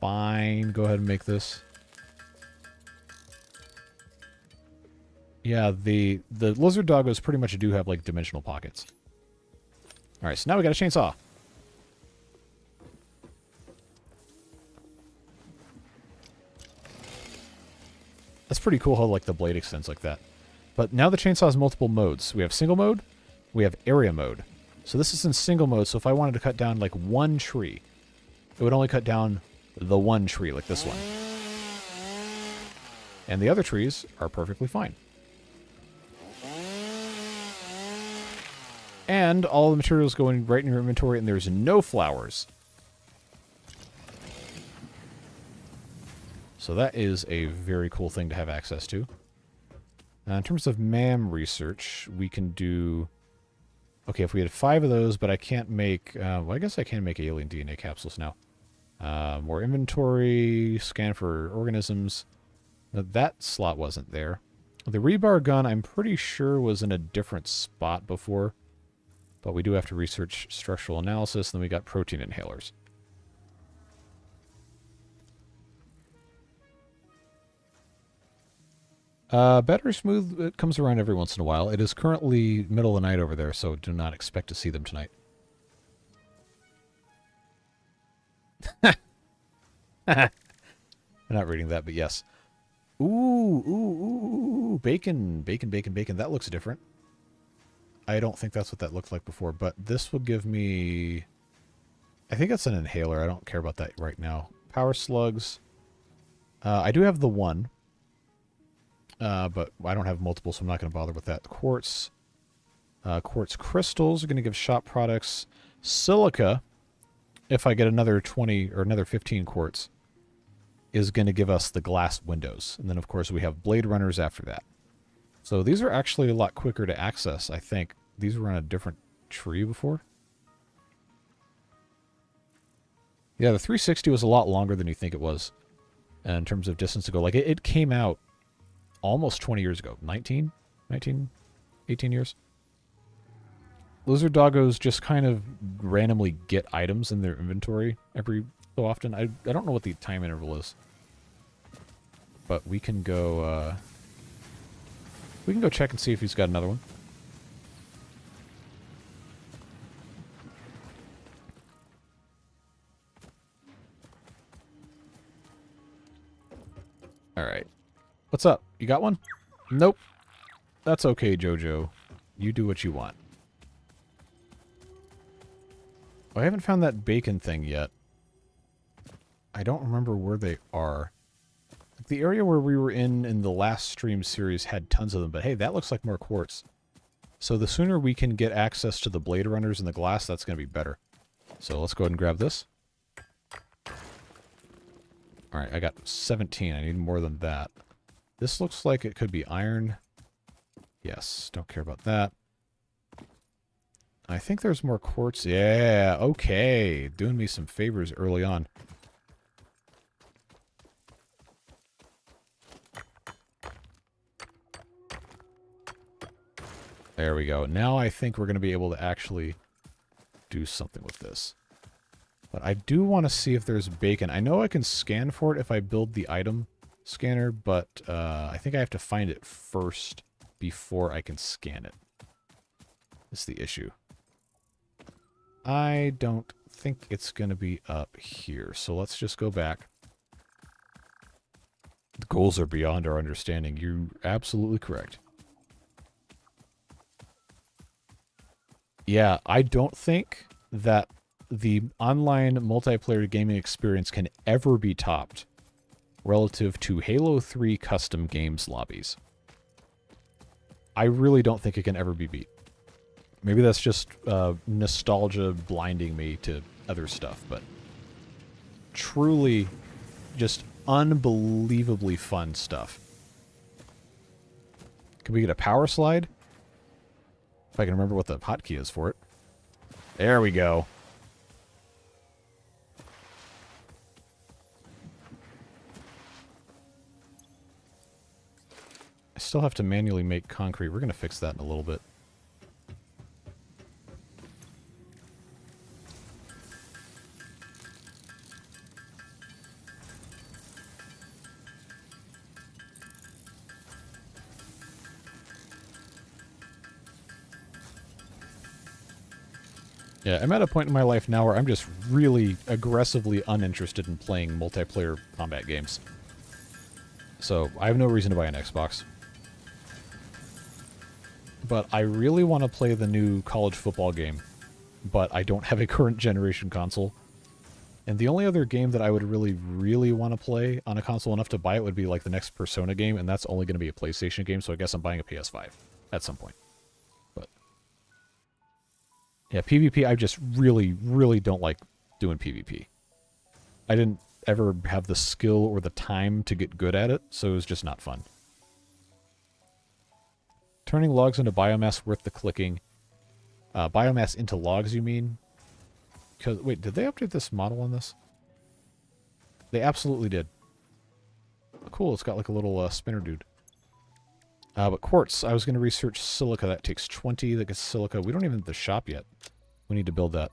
fine. Go ahead and make this. Yeah, the lizard doggos pretty much do have, like, dimensional pockets. All right, so now we got a chainsaw. That's pretty cool how, like, the blade extends like that. But now the chainsaw has multiple modes. We have single mode, we have area mode. So this is in single mode, so if I wanted to cut down, like, one tree, it would only cut down the one tree, like this one. And the other trees are perfectly fine. And all the materials go in right in your inventory, and there's no flowers. So that is a very cool thing to have access to. In terms of MAM research, we can do... Okay, if we had 5 of those, but I can't make... well, I guess I can make alien DNA capsules now. More inventory, scan for organisms. Now, that slot wasn't there. The rebar gun, I'm pretty sure, was in a different spot before. But we do have to research structural analysis, and then we got protein inhalers. Battery smooth, it comes around every once in a while. It is currently middle of the night over there, so do not expect to see them tonight. I'm not reading that, but yes. Ooh, bacon, bacon, bacon, bacon. That looks different. I don't think that's what that looked like before, but this will give me... I think that's an inhaler. I don't care about that right now. Power slugs. I do have the one. But I don't have multiple, so I'm not going to bother with that. Quartz. Quartz crystals are going to give shop products. Silica, if I get another 20 or another 15 quartz, is going to give us the glass windows. And then, of course, we have blade runners after that. So these are actually a lot quicker to access, I think. These were on a different tree before. Yeah, the 360 was a lot longer than you think it was in terms of distance to go. Like, it came out almost 20 years ago. 19, 18 years. Lizard doggos just kind of randomly get items in their inventory every so often. I don't know what the time interval is. But we can go check and see if he's got another one. Alright. What's up? You got one? Nope. That's okay, Jojo. You do what you want. I haven't found that bacon thing yet. I don't remember where they are. The area where we were in the last stream series had tons of them, but hey, that looks like more quartz. So the sooner we can get access to the blade runners and the glass, that's going to be better. So let's go ahead and grab this. Alright, I got 17. I need more than that. This looks like it could be iron. Yes, don't care about that. I think there's more quartz. Yeah, okay. Doing me some favors early on. There we go. Now I think we're going to be able to actually do something with this. But I do want to see if there's bacon. I know I can scan for it if I build the item scanner, but I think I have to find it first before I can scan it. That's the issue. I don't think it's going to be up here, so let's just go back. The goals are beyond our understanding. You're absolutely correct. Yeah, I don't think that the online multiplayer gaming experience can ever be topped relative to Halo 3 custom games lobbies. I really don't think it can ever be beat. Maybe that's just nostalgia blinding me to other stuff, but truly just unbelievably fun stuff. Can we get a power slide? If I can remember what the hotkey is for it. There we go. I still have to manually make concrete. We're going to fix that in a little bit. Yeah, I'm at a point in my life now where I'm just really aggressively uninterested in playing multiplayer combat games. So, I have no reason to buy an Xbox. But I really want to play the new college football game, but I don't have a current generation console. And the only other game that I would really want to play on a console enough to buy it would be like the next Persona game, and that's only going to be a PlayStation game, so I guess I'm buying a PS5 at some point. But yeah, PvP, I just really don't like doing PvP. I didn't ever have the skill or the time to get good at it, so it was just not fun. Turning logs into biomass worth the clicking. Biomass into logs, you mean? Because wait, did they update this model on this? They absolutely did. Cool, it's got like a little spinner dude. But quartz, I was going to research silica. That takes 20. That gets silica. We don't even have the shop yet. We need to build that.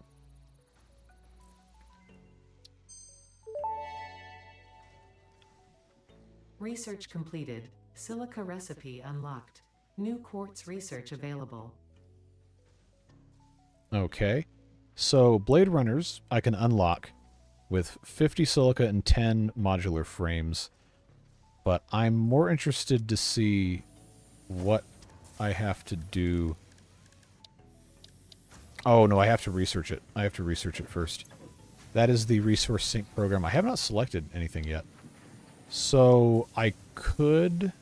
Research completed. Silica recipe unlocked. New quartz research available. Okay. So, blade runners I can unlock with 50 silica and 10 modular frames. But I'm more interested to see what I have to do. Oh, no, I have to research it. I have to research it first. That is the resource sync program. I have not selected anything yet. So, I could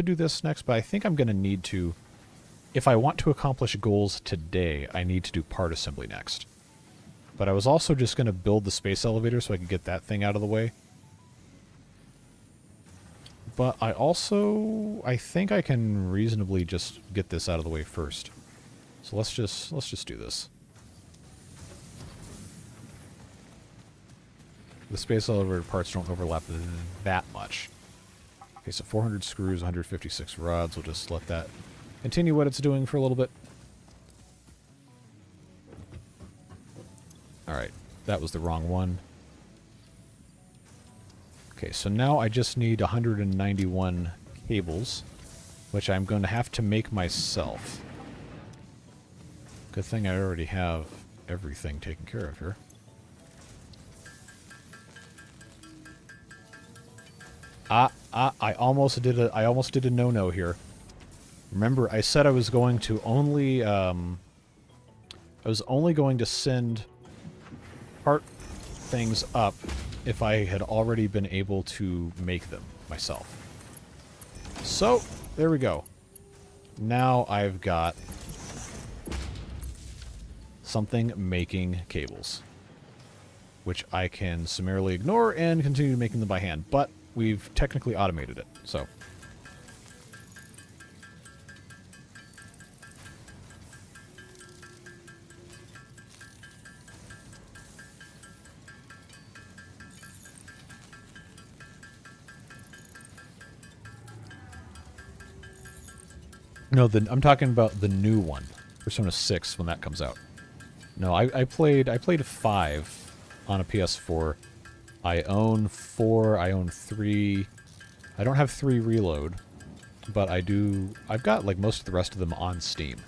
do this next, but I think I'm going to need to, if I want to accomplish goals today, I need to do part assembly next. But I was also just going to build the space elevator so I could get that thing out of the way. But I think I can reasonably just get this out of the way first. So let's just do this. The space elevator parts don't overlap that much. Okay, so 400 screws, 156 rods. We'll just let that continue what it's doing for a little bit. Alright, that was the wrong one. Okay, so now I just need 191 cables, which I'm going to have to make myself. Good thing I already have everything taken care of here. I almost did a no-no here. Remember, I said I was going to only going to send part things up if I had already been able to make them myself. So, there we go. Now I've got something making cables, which I can summarily ignore and continue making them by hand, but we've technically automated it, so. No, I'm talking about the new one, Persona 6, when that comes out. No, I played 5 on a PS4. I own 4, I own 3. I don't have 3 Reload, but I've got like most of the rest of them on Steam.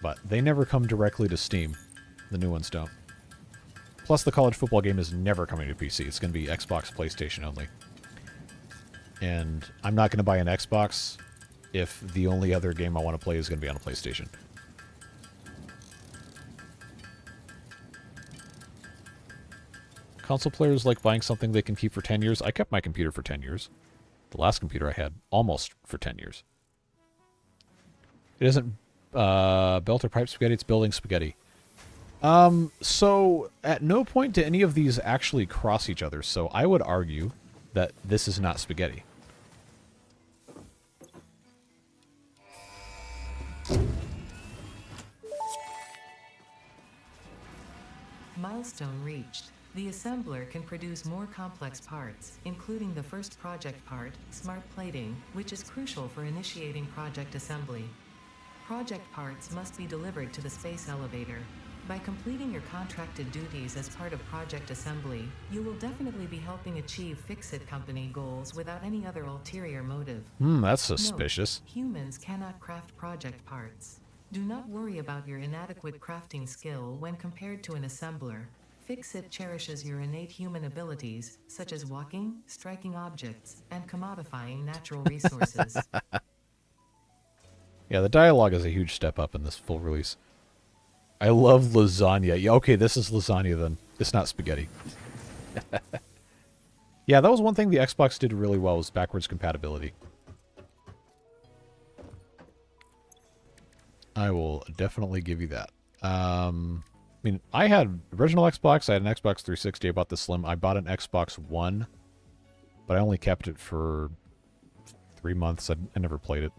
But they never come directly to Steam. The new ones don't. Plus the college football game is never coming to PC. It's going to be Xbox, PlayStation only. And I'm not going to buy an Xbox if the only other game I want to play is going to be on a PlayStation. Console players like buying something they can keep for 10 years. I kept my computer for 10 years. The last computer I had almost for 10 years. It isn't belt or pipe spaghetti, it's building spaghetti. So at no point do any of these actually cross each other, so I would argue that this is not spaghetti. Milestone reached. The assembler can produce more complex parts, including the first project part, smart plating, which is crucial for initiating project assembly. Project parts must be delivered to the space elevator. By completing your contracted duties as part of project assembly, you will definitely be helping achieve Fix-It Company goals without any other ulterior motive. That's suspicious. Note, humans cannot craft project parts. Do not worry about your inadequate crafting skill when compared to an assembler. Fix-It cherishes your innate human abilities, such as walking, striking objects, and commodifying natural resources. Yeah, the dialogue is a huge step up in this full release. I love lasagna. Yeah, okay, this is lasagna then. It's not spaghetti. Yeah, that was one thing the Xbox did really well, was backwards compatibility. I will definitely give you that. I mean, I had original Xbox, I had an Xbox 360, I bought the Slim, I bought an Xbox One, but I only kept it for 3 months. I never played it.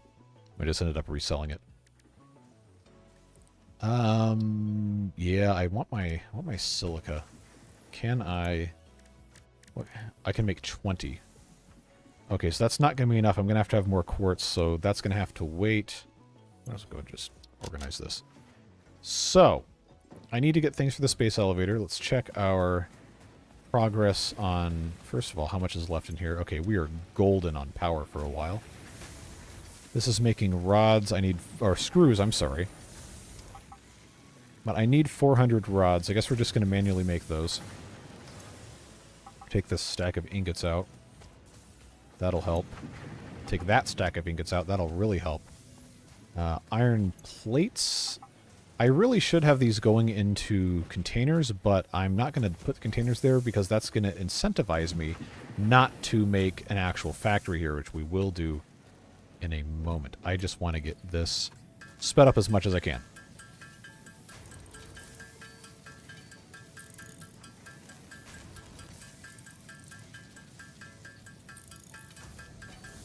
I just ended up reselling it. Yeah, I want my silica. Can I... What, I can make 20. Okay, so that's not going to be enough. I'm going to have more quartz, so that's going to have to wait. Let's go and just organize this. So, I need to get things for the space elevator. Let's check our progress on, first of all, how much is left in here. Okay, we are golden on power for a while. This is making rods. I need, or screws, I'm sorry. But I need 400 rods. I guess we're just going to manually make those. Take this stack of ingots out. That'll help. Take that stack of ingots out. That'll really help. Iron plates. I really should have these going into containers, but I'm not going to put the containers there because that's going to incentivize me not to make an actual factory here, which we will do in a moment. I just want to get this sped up as much as I can.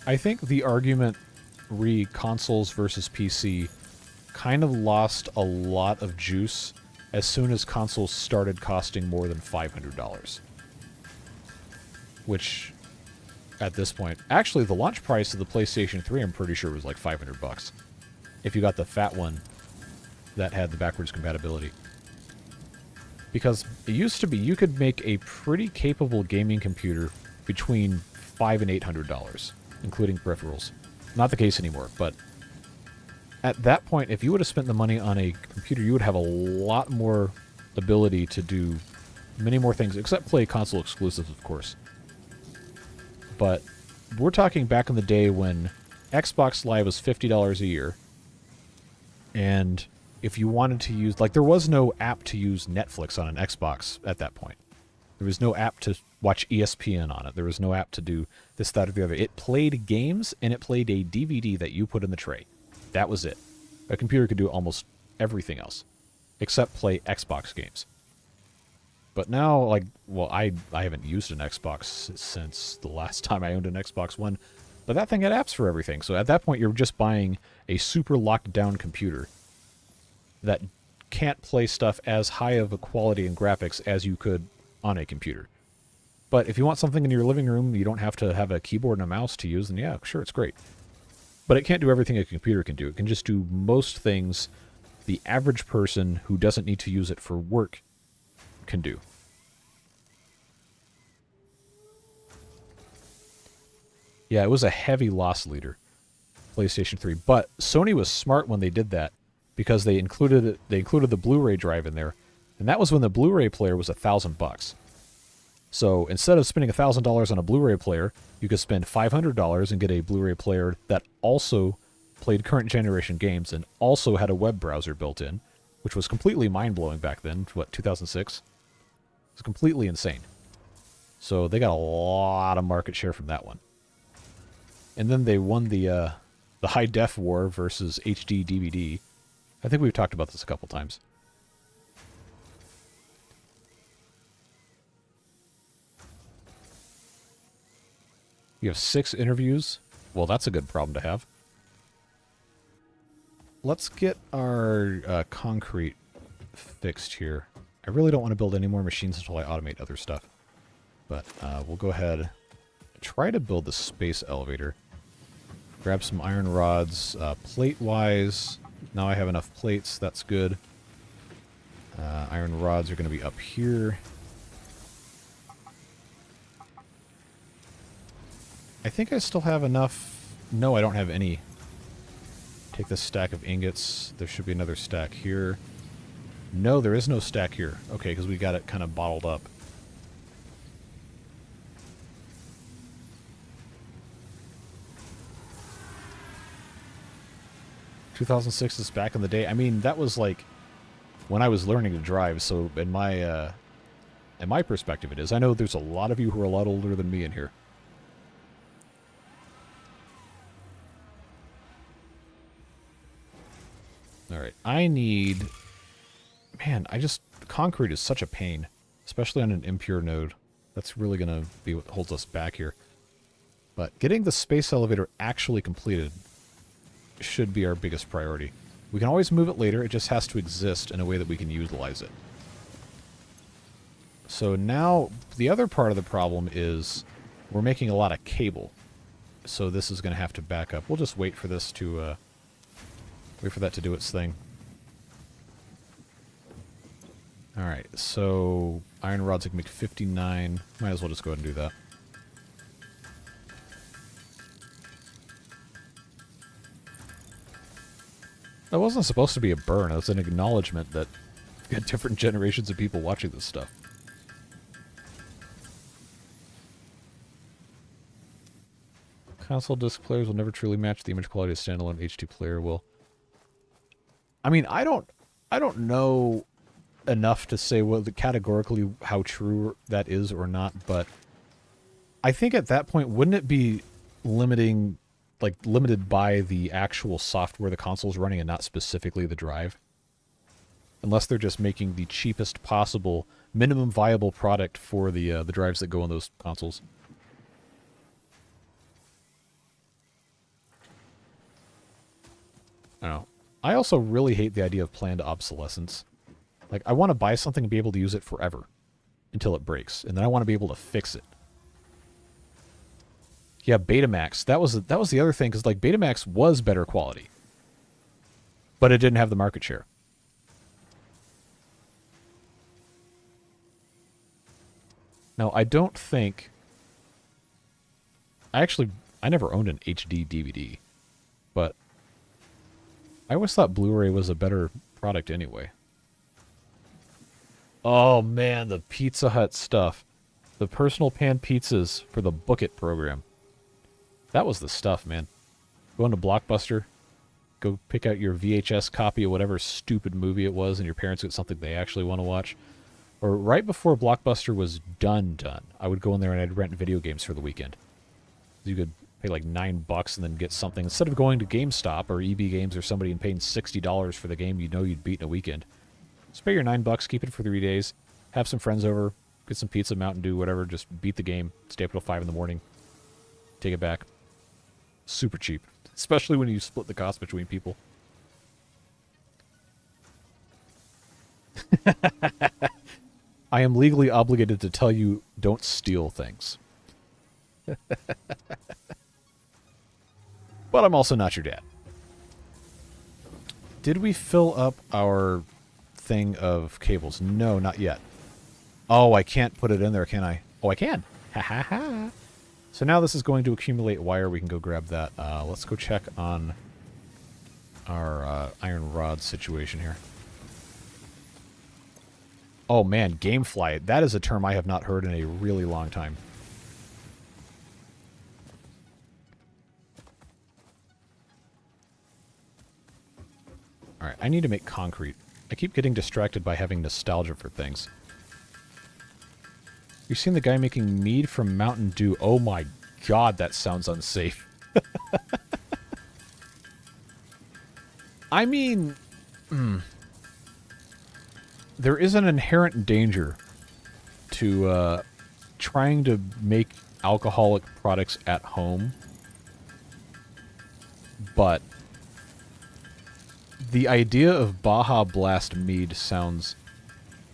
I think the argument consoles versus PC kind of lost a lot of juice as soon as consoles started costing more than $500. which at this point, actually the launch price of the PlayStation 3 I'm pretty sure was like $500 if you got the fat one that had the backwards compatibility. Because it used to be you could make a pretty capable gaming computer between $500 and $800, including peripherals. Not the case anymore, but at that point, if you would have spent the money on a computer, you would have a lot more ability to do many more things, except play console exclusives, of course. But we're talking back in the day when Xbox Live was $50 a year, and if you wanted to use, like, there was no app to use Netflix on an Xbox at that point. There was no app to watch ESPN on it. There was no app to do this, that, or the other. It played games, and it played a DVD that you put in the tray. That was it. A computer could do almost everything else, except play Xbox games. But now, like, well, I haven't used an Xbox since the last time I owned an Xbox One, but that thing had apps for everything. So at that point, you're just buying a super locked down computer that can't play stuff as high of a quality and graphics as you could on a computer. But if you want something in your living room, you don't have to have a keyboard and a mouse to use, then yeah, sure, it's great. But it can't do everything a computer can do. It can just do most things the average person who doesn't need to use it for work can do. Yeah, it was a heavy loss leader, PlayStation 3. But Sony was smart when they did that, because they included the Blu-ray drive in there, and that was when the Blu-ray player was $1,000. So instead of spending $1,000 on a Blu-ray player, you could spend $500 and get a Blu-ray player that also played current generation games and also had a web browser built in, which was completely mind-blowing back then. What, 2006? It was completely insane. So they got a lot of market share from that one. And then they won the high-def war versus HD DVD. I think we've talked about this a couple times. You have 6 interviews. Well, that's a good problem to have. Let's get our concrete fixed here. I really don't want to build any more machines until I automate other stuff. But we'll go ahead and try to build the space elevator. Grab some iron rods. Plate-wise, now I have enough plates. That's good. Iron rods are going to be up here. I think I still have enough. No, I don't have any. Take this stack of ingots. There should be another stack here. No, there is no stack here. Okay, because we got it kind of bottled up. ...2006 is back in the day. I mean, that was like when I was learning to drive, so in my perspective it is. I know there's a lot of you who are a lot older than me in here. Alright, I need... Man, concrete is such a pain. Especially on an impure node. That's really going to be what holds us back here. But getting the space elevator actually completed should be our biggest priority. We can always move it later, it just has to exist in a way that we can utilize it. So now, the other part of the problem is we're making a lot of cable. So this is going to have to back up. We'll just wait for this to... wait for that to do its thing. Alright, so iron rods can make 59. Might as well just go ahead and do that. That wasn't supposed to be a burn. It was an acknowledgement that we had different generations of people watching this stuff. Console disc players will never truly match the image quality of standalone HD player will. I mean, I don't know enough to say categorically how true that is or not, but I think at that point, wouldn't it be limited by the actual software the console's running and not specifically the drive? Unless they're just making the cheapest possible minimum viable product for the drives that go on those consoles. I don't know. I also really hate the idea of planned obsolescence. Like, I want to buy something and be able to use it forever until it breaks, and then I want to be able to fix it. Yeah, Betamax. That was the other thing, because like Betamax was better quality, but it didn't have the market share. Now, I don't think... I never owned an HD DVD, but I always thought Blu-ray was a better product anyway. Oh, man, the Pizza Hut stuff. The personal pan pizzas for the Book It program. That was the stuff, man. Go into Blockbuster, go pick out your VHS copy of whatever stupid movie it was, and your parents get something they actually want to watch. Or right before Blockbuster was done, I would go in there and I'd rent video games for the weekend. You could pay like $9 and then get something. Instead of going to GameStop or EB Games or somebody and paying $60 for the game you know you'd beat in a weekend. Just pay your $9, keep it for 3 days, have some friends over, get some pizza, Mountain Dew, whatever, just beat the game, stay up till 5 in the morning, take it back. Super cheap. Especially when you split the cost between people. I am legally obligated to tell you, don't steal things. But I'm also not your dad. Did we fill up our thing of cables? No, not yet. Oh, I can't put it in there, can I? Oh, I can. Ha ha ha. So now this is going to accumulate wire. We can go grab that. Let's go check on our iron rod situation here. Oh man, gamefly. That is a term I have not heard in a really long time. Alright, I need to make concrete. I keep getting distracted by having nostalgia for things. You've seen the guy making mead from Mountain Dew. Oh my god, that sounds unsafe. I mean... there is an inherent danger to trying to make alcoholic products at home. But the idea of Baja Blast mead sounds...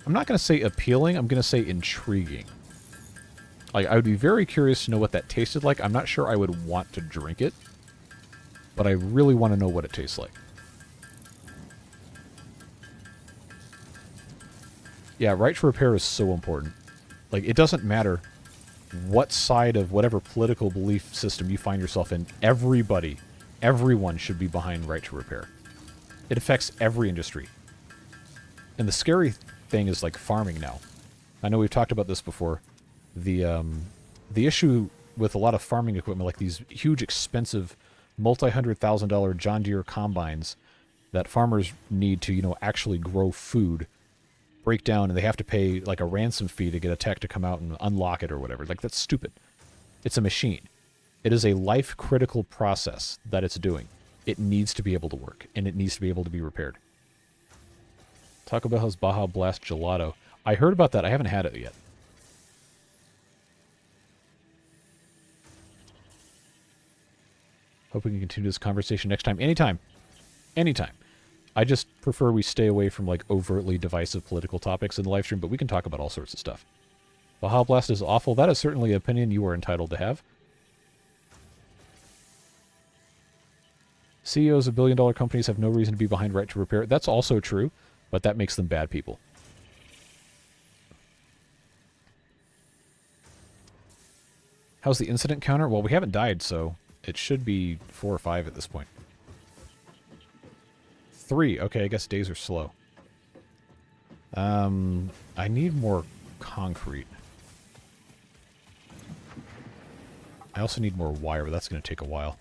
I'm not going to say appealing, I'm going to say intriguing. Like, I would be very curious to know what that tasted like. I'm not sure I would want to drink it, but I really want to know what it tastes like. Yeah, right to repair is so important. Like, it doesn't matter what side of whatever political belief system you find yourself in. Everyone should be behind right to repair. It affects every industry. And the scary thing is, like, farming now. I know we've talked about this before. The issue with a lot of farming equipment, like these huge, expensive, multi-$100,000 John Deere combines that farmers need to, you know, actually grow food, break down, and they have to pay, like, a ransom fee to get a tech to come out and unlock it or whatever. Like, that's stupid. It's a machine. It is a life-critical process that it's doing. It needs to be able to work, and it needs to be able to be repaired. Taco Bell has Baja Blast Gelato. I heard about that. I haven't had it yet. Hope we can continue this conversation next time. Anytime. Anytime. I just prefer we stay away from, like, overtly divisive political topics in the live stream, but we can talk about all sorts of stuff. Baja Blast is awful. That is certainly an opinion you are entitled to have. CEOs of billion-dollar companies have no reason to be behind right to repair. That's also true, but that makes them bad people. How's the incident counter? Well, we haven't died, so it should be 4 or 5 at this point. 3. Okay, I guess days are slow. I need more concrete. I also need more wire, but that's going to take a while.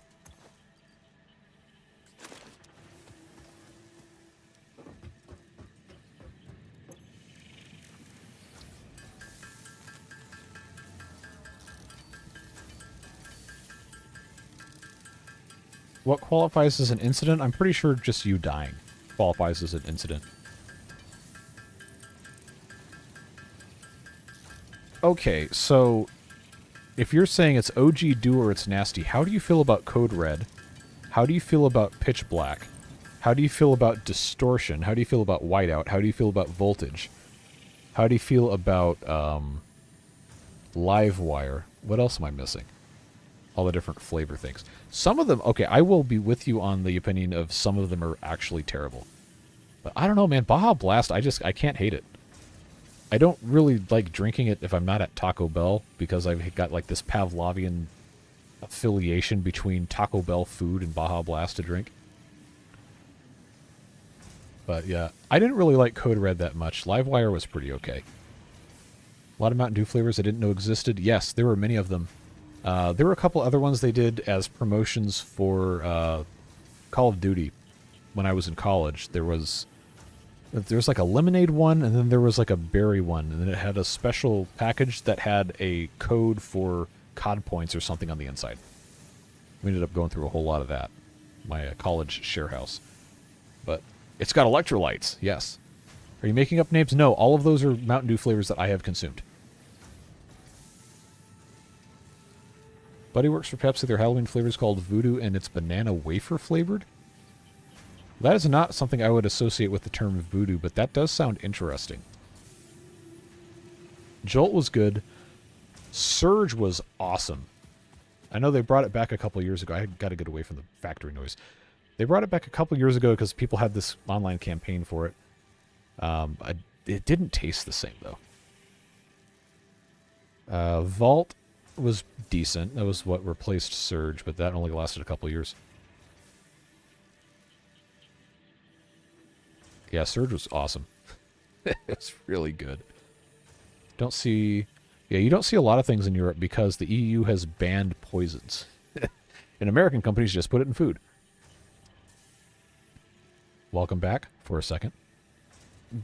What qualifies as an incident? I'm pretty sure just you dying qualifies as an incident. Okay, so if you're saying it's OG do or it's nasty, how do you feel about Code Red? How do you feel about Pitch Black? How do you feel about Distortion? How do you feel about Whiteout? How do you feel about Voltage? How do you feel about Livewire? What else am I missing? All the different flavor things. Some of them, okay, I will be with you on the opinion of some of them are actually terrible. But I don't know, man. Baja Blast, I can't hate it. I don't really like drinking it if I'm not at Taco Bell because I've got like this Pavlovian affiliation between Taco Bell food and Baja Blast to drink. But yeah, I didn't really like Code Red that much. Livewire was pretty okay. A lot of Mountain Dew flavors I didn't know existed. Yes, there were many of them. There were a couple other ones they did as promotions for Call of Duty when I was in college. There was like a lemonade one, and then there was like a berry one, and then it had a special package that had a code for COD points or something on the inside. We ended up going through a whole lot of that. My college share house. But it's got electrolytes, yes. Are you making up names? No, all of those are Mountain Dew flavors that I have consumed. Buddy works for Pepsi. Their Halloween flavor is called Voodoo, and it's banana wafer flavored. That is not something I would associate with the term voodoo, but that does sound interesting. Jolt was good. Surge was awesome. I know they brought it back a couple years ago. I got to get away from the factory noise. They brought it back a couple years ago because people had this online campaign for it. It didn't taste the same, though. Vault was decent. That was what replaced Surge, but that only lasted a couple years. Yeah, Surge was awesome. It's really good. Don't see... Yeah, you don't see a lot of things in Europe because the EU has banned poisons. And American companies just put it in food. Welcome back for a second.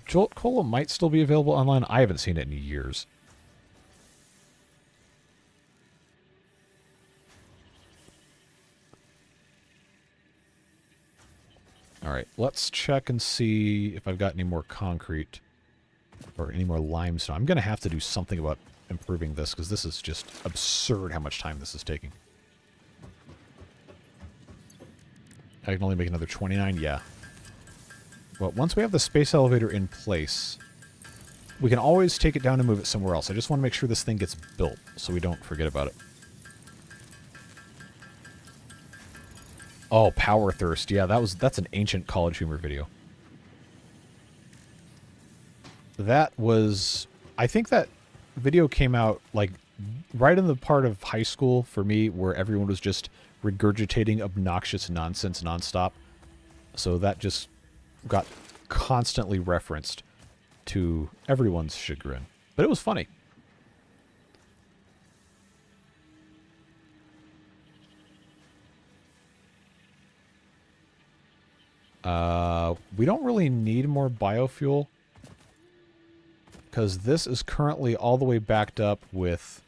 Jolt Cola might still be available online. I haven't seen it in years. Alright, let's check and see if I've got any more concrete or any more limestone. I'm going to have to do something about improving this because this is just absurd how much time this is taking. I can only make another 29? Yeah. Well, once we have the space elevator in place, we can always take it down and move it somewhere else. I just want to make sure this thing gets built so we don't forget about it. Oh, Power Thirst. Yeah, that's an ancient College Humor video. That was... I think that video came out, like, right in the part of high school for me where everyone was just regurgitating obnoxious nonsense nonstop. So that just got constantly referenced to everyone's chagrin. But it was funny. We don't really need more biofuel because this is currently all the way backed up with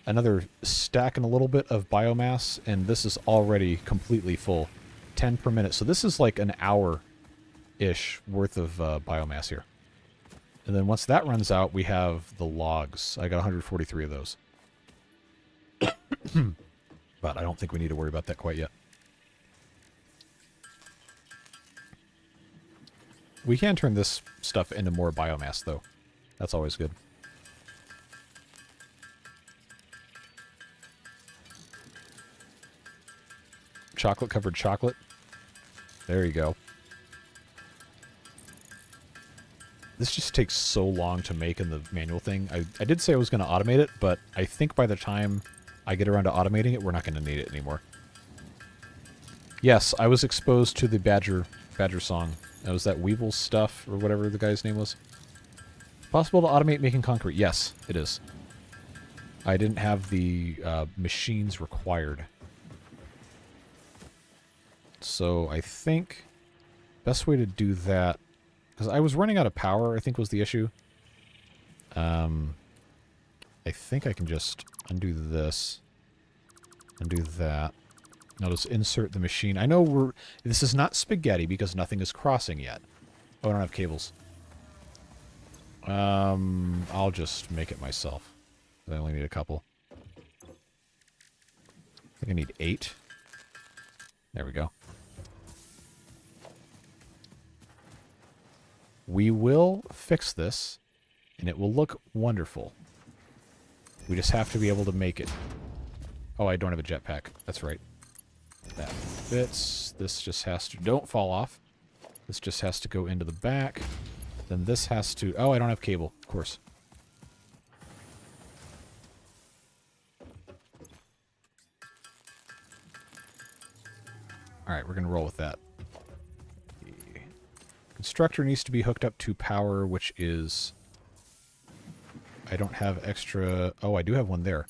another stack and a little bit of biomass, and this is already completely full. 10 per minute. So this is like an hour-ish worth of biomass here. And then once that runs out, we have the logs. I got 143 of those. But I don't think we need to worry about that quite yet. We can turn this stuff into more biomass, though. That's always good. Chocolate-covered chocolate. There you go. This just takes so long to make in the manual thing. I did say I was going to automate it, but I think by the time I get around to automating it, we're not going to need it anymore. Yes, I was exposed to the Badger song. That was that Weevil stuff, or whatever the guy's name was. Possible to automate making concrete? Yes, it is. I didn't have the machines required. So I think best way to do that, because I was running out of power, I think was the issue. I think I can just undo this, undo that. I'll just insert the machine. I know this is not spaghetti because nothing is crossing yet. Oh, I don't have cables. I'll just make it myself. I only need a couple. I think I need 8. There we go. We will fix this, and it will look wonderful. We just have to be able to make it. Oh, I don't have a jetpack. That's right. That fits. This just has to... Don't fall off. This just has to go into the back. Then this has to... Oh, I don't have cable, of course. Alright, we're going to roll with that. The constructor needs to be hooked up to power, which is... I don't have extra... Oh, I do have one there.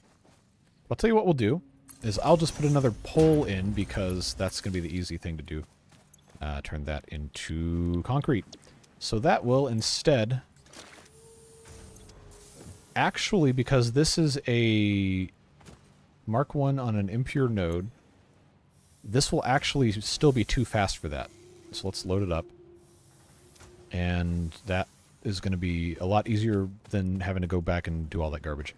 I'll tell you what we'll do, is I'll just put another pole in, because that's going to be the easy thing to do. Turn that into concrete. So that will instead... Actually, because this is a Mark 1 on an impure node, this will actually still be too fast for that. So let's load it up. And that is going to be a lot easier than having to go back and do all that garbage.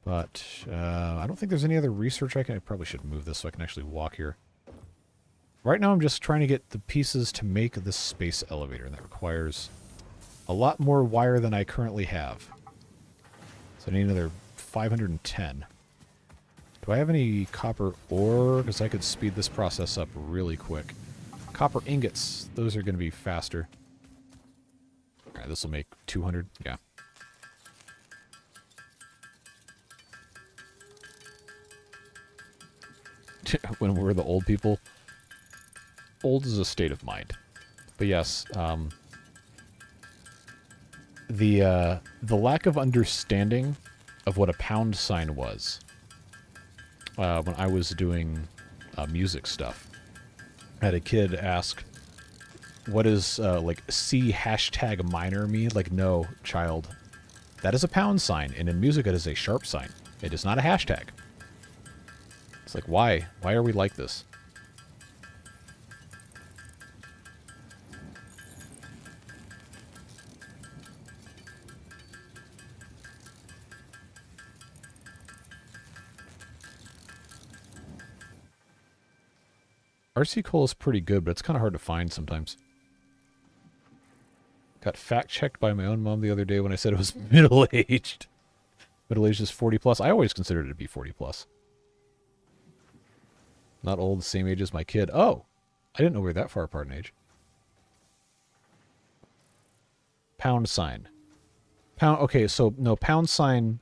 But I don't think there's any other research I probably should move this so I can actually walk here. Right now I'm just trying to get the pieces to make this space elevator, and that requires a lot more wire than I currently have. So I need another 510. Do I have any copper ore? Because I could speed this process up really quick. Copper ingots, those are going to be faster. Alright, this will make 200, yeah. When we're the old people. Old is a state of mind. But yes, the lack of understanding of what a pound sign was when I was doing music stuff. I had a kid ask, what does like C hashtag minor mean? Like, no, child. That is a pound sign, and in music it is a sharp sign. It is not a hashtag. It's like, why? Why are we like this? RC coal is pretty good, but it's kind of hard to find sometimes. Got fact-checked by my own mom the other day when I said it was middle-aged. Middle-aged is 40 plus. I always considered it to be 40 plus. Not old, the same age as my kid. Oh! I didn't know we were that far apart in age. Pound sign. Pound, okay, so, no, pound sign,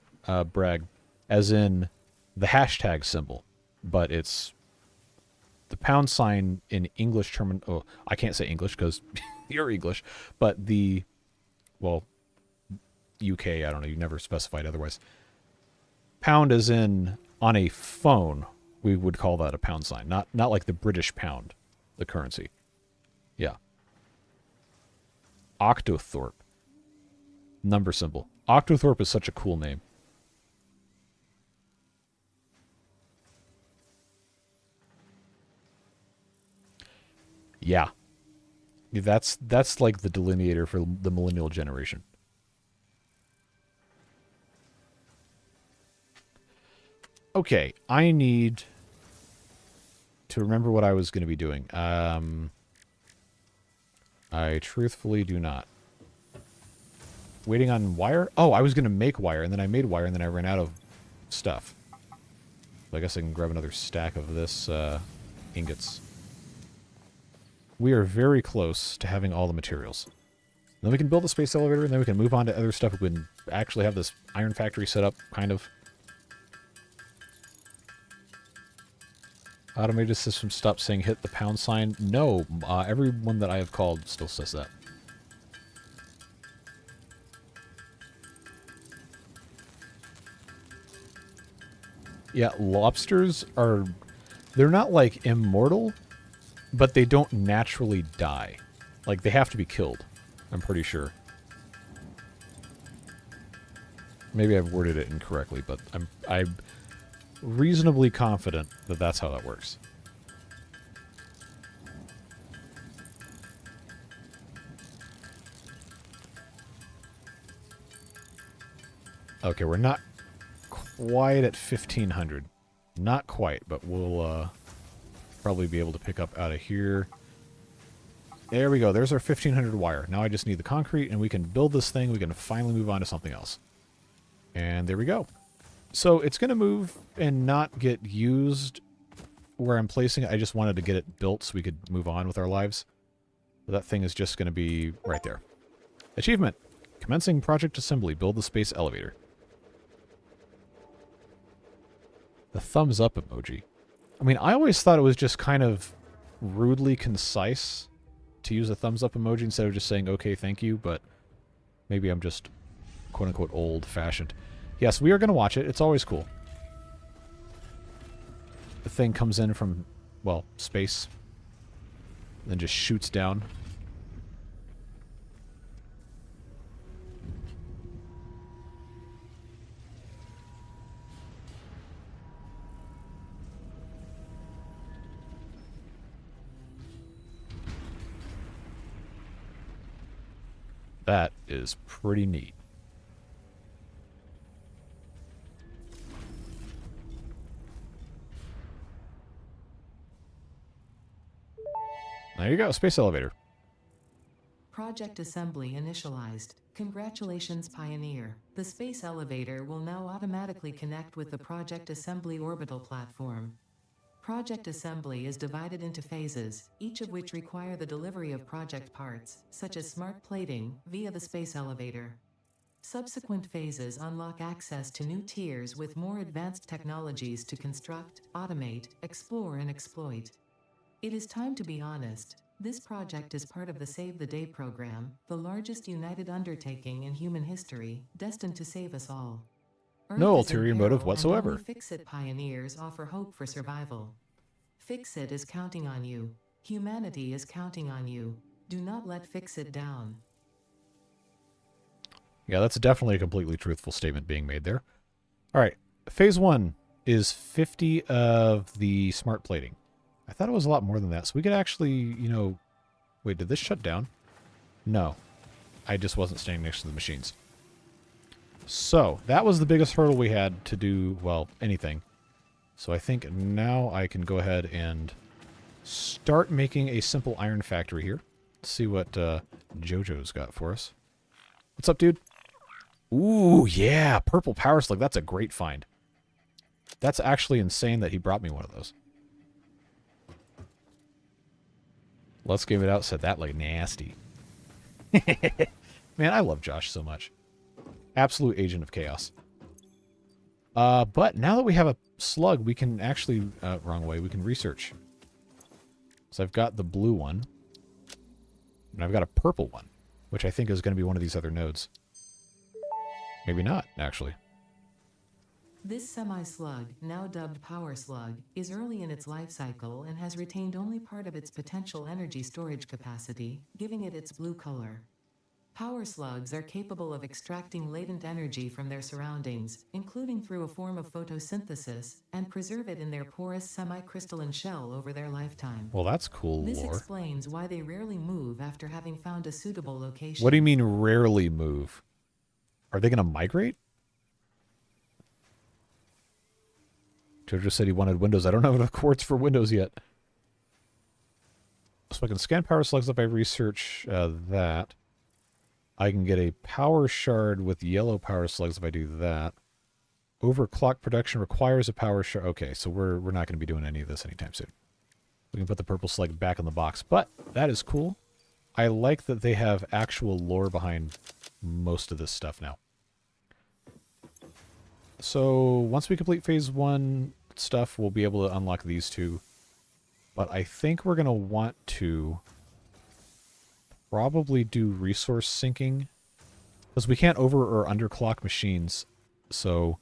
brag, as in the hashtag symbol. But it's... The pound sign in English term... Oh, I can't say English because you're English. But the... Well, UK, I don't know. You never specified otherwise. Pound as in on a phone, we would call that a pound sign. Not like the British pound, the currency. Yeah. Octothorpe. Number symbol. Octothorpe is such a cool name. Yeah. That's like the delineator for the millennial generation. Okay, I need to remember what I was going to be doing. I truthfully do not. Waiting on wire? Oh, I was going to make wire, and then I made wire, and then I ran out of stuff. So I guess I can grab another stack of this ingots. We are very close to having all the materials. Then we can build the space elevator, and then we can move on to other stuff. We can actually have this iron factory set up, kind of. Automated system stopped saying hit the pound sign. No, everyone that I have called still says that. Yeah, lobsters are... They're not, like, immortal, but they don't naturally die. Like, they have to be killed, I'm pretty sure. Maybe I've worded it incorrectly, but I'm reasonably confident that that's how that works. Okay, we're not quite at 1,500. Not quite, but we'll probably be able to pick up out of here. There we go. There's our 1,500 wire. Now I just need the concrete, and we can build this thing. We can finally move on to something else. And there we go. So it's going to move and not get used where I'm placing it. I just wanted to get it built so we could move on with our lives. So that thing is just going to be right there. Achievement. Commencing project assembly. Build the space elevator. The thumbs up emoji. I mean, I always thought it was just kind of rudely concise to use a thumbs up emoji instead of just saying, okay, thank you, but maybe I'm just quote-unquote old-fashioned. Yes, we are going to watch it. It's always cool. The thing comes in from, well, space, then just shoots down. That is pretty neat. There you go, space elevator. Project assembly initialized. Congratulations, Pioneer. The space elevator will now automatically connect with the Project Assembly orbital platform. Project assembly is divided into phases, each of which require the delivery of project parts, such as smart plating, via the space elevator. Subsequent phases unlock access to new tiers with more advanced technologies to construct, automate, explore, and exploit. It is time to be honest. This project is part of the Save the Day program, the largest united undertaking in human history, destined to save us all. No ulterior motive whatsoever. Fix-It pioneers offer hope for survival. Fix-It is counting on you. Humanity is counting on you. Do not let Fix-It down. Yeah, that's definitely a completely truthful statement being made there. All right, phase 1 is 50 of the smart plating. I thought it was a lot more than that, so we could actually, you know... Wait, did this shut down? No. I just wasn't standing next to the machines. So, that was the biggest hurdle we had to do, well, anything. So I think now I can go ahead and start making a simple iron factory here. Let's see what JoJo's got for us. What's up, dude? Ooh, yeah, purple power slug. That's a great find. That's actually insane that he brought me one of those. Let's give it out. Said that like nasty. Man, I love Josh so much. Absolute agent of chaos. But now that we have a slug, we can actually... wrong way. We can research. So I've got the blue one. And I've got a purple one, which I think is going to be one of these other nodes. Maybe not, actually. This semi-slug, now dubbed Power Slug, is early in its life cycle and has retained only part of its potential energy storage capacity, giving it its blue color. Power slugs are capable of extracting latent energy from their surroundings, including through a form of photosynthesis, and preserve it in their porous semi-crystalline shell over their lifetime. Well, that's cool This lore. explains why they rarely move after having found a suitable location. What do you mean rarely move? Are they going to migrate? Jojo said he wanted Windows. I don't have enough quartz for Windows yet. So I can scan power slugs if I research that. I can get a power shard with yellow power slugs if I do that. Overclock production requires a power shard. Okay, so we're not going to be doing any of this anytime soon. We can put the purple slug back in the box, but that is cool. I like that they have actual lore behind most of this stuff now. So once we complete phase 1 stuff, we'll be able to unlock these two. But I think we're going to want to probably do resource syncing, because we can't over or underclock machines. So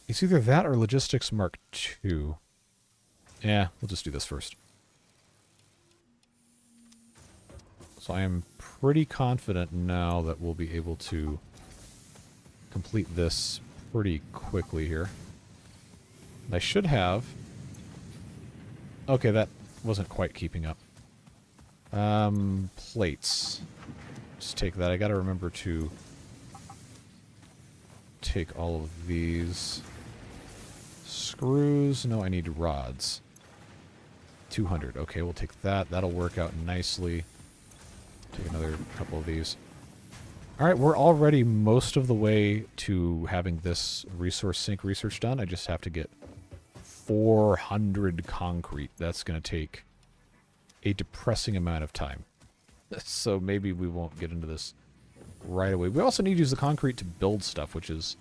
it's either that or logistics Mark II. Yeah, we'll just do this first. So I am pretty confident now that we'll be able to complete this pretty quickly here. I should have... Okay, that wasn't quite keeping up. Plates. Just take that. I gotta remember to take all of these. Screws. No, I need rods. 200. Okay, we'll take that. That'll work out nicely. Take another couple of these. Alright, we're already most of the way to having this resource sink research done. I just have to get 400 concrete. That's going to take a depressing amount of time. So maybe we won't get into this right away. We also need to use the concrete to build stuff, which is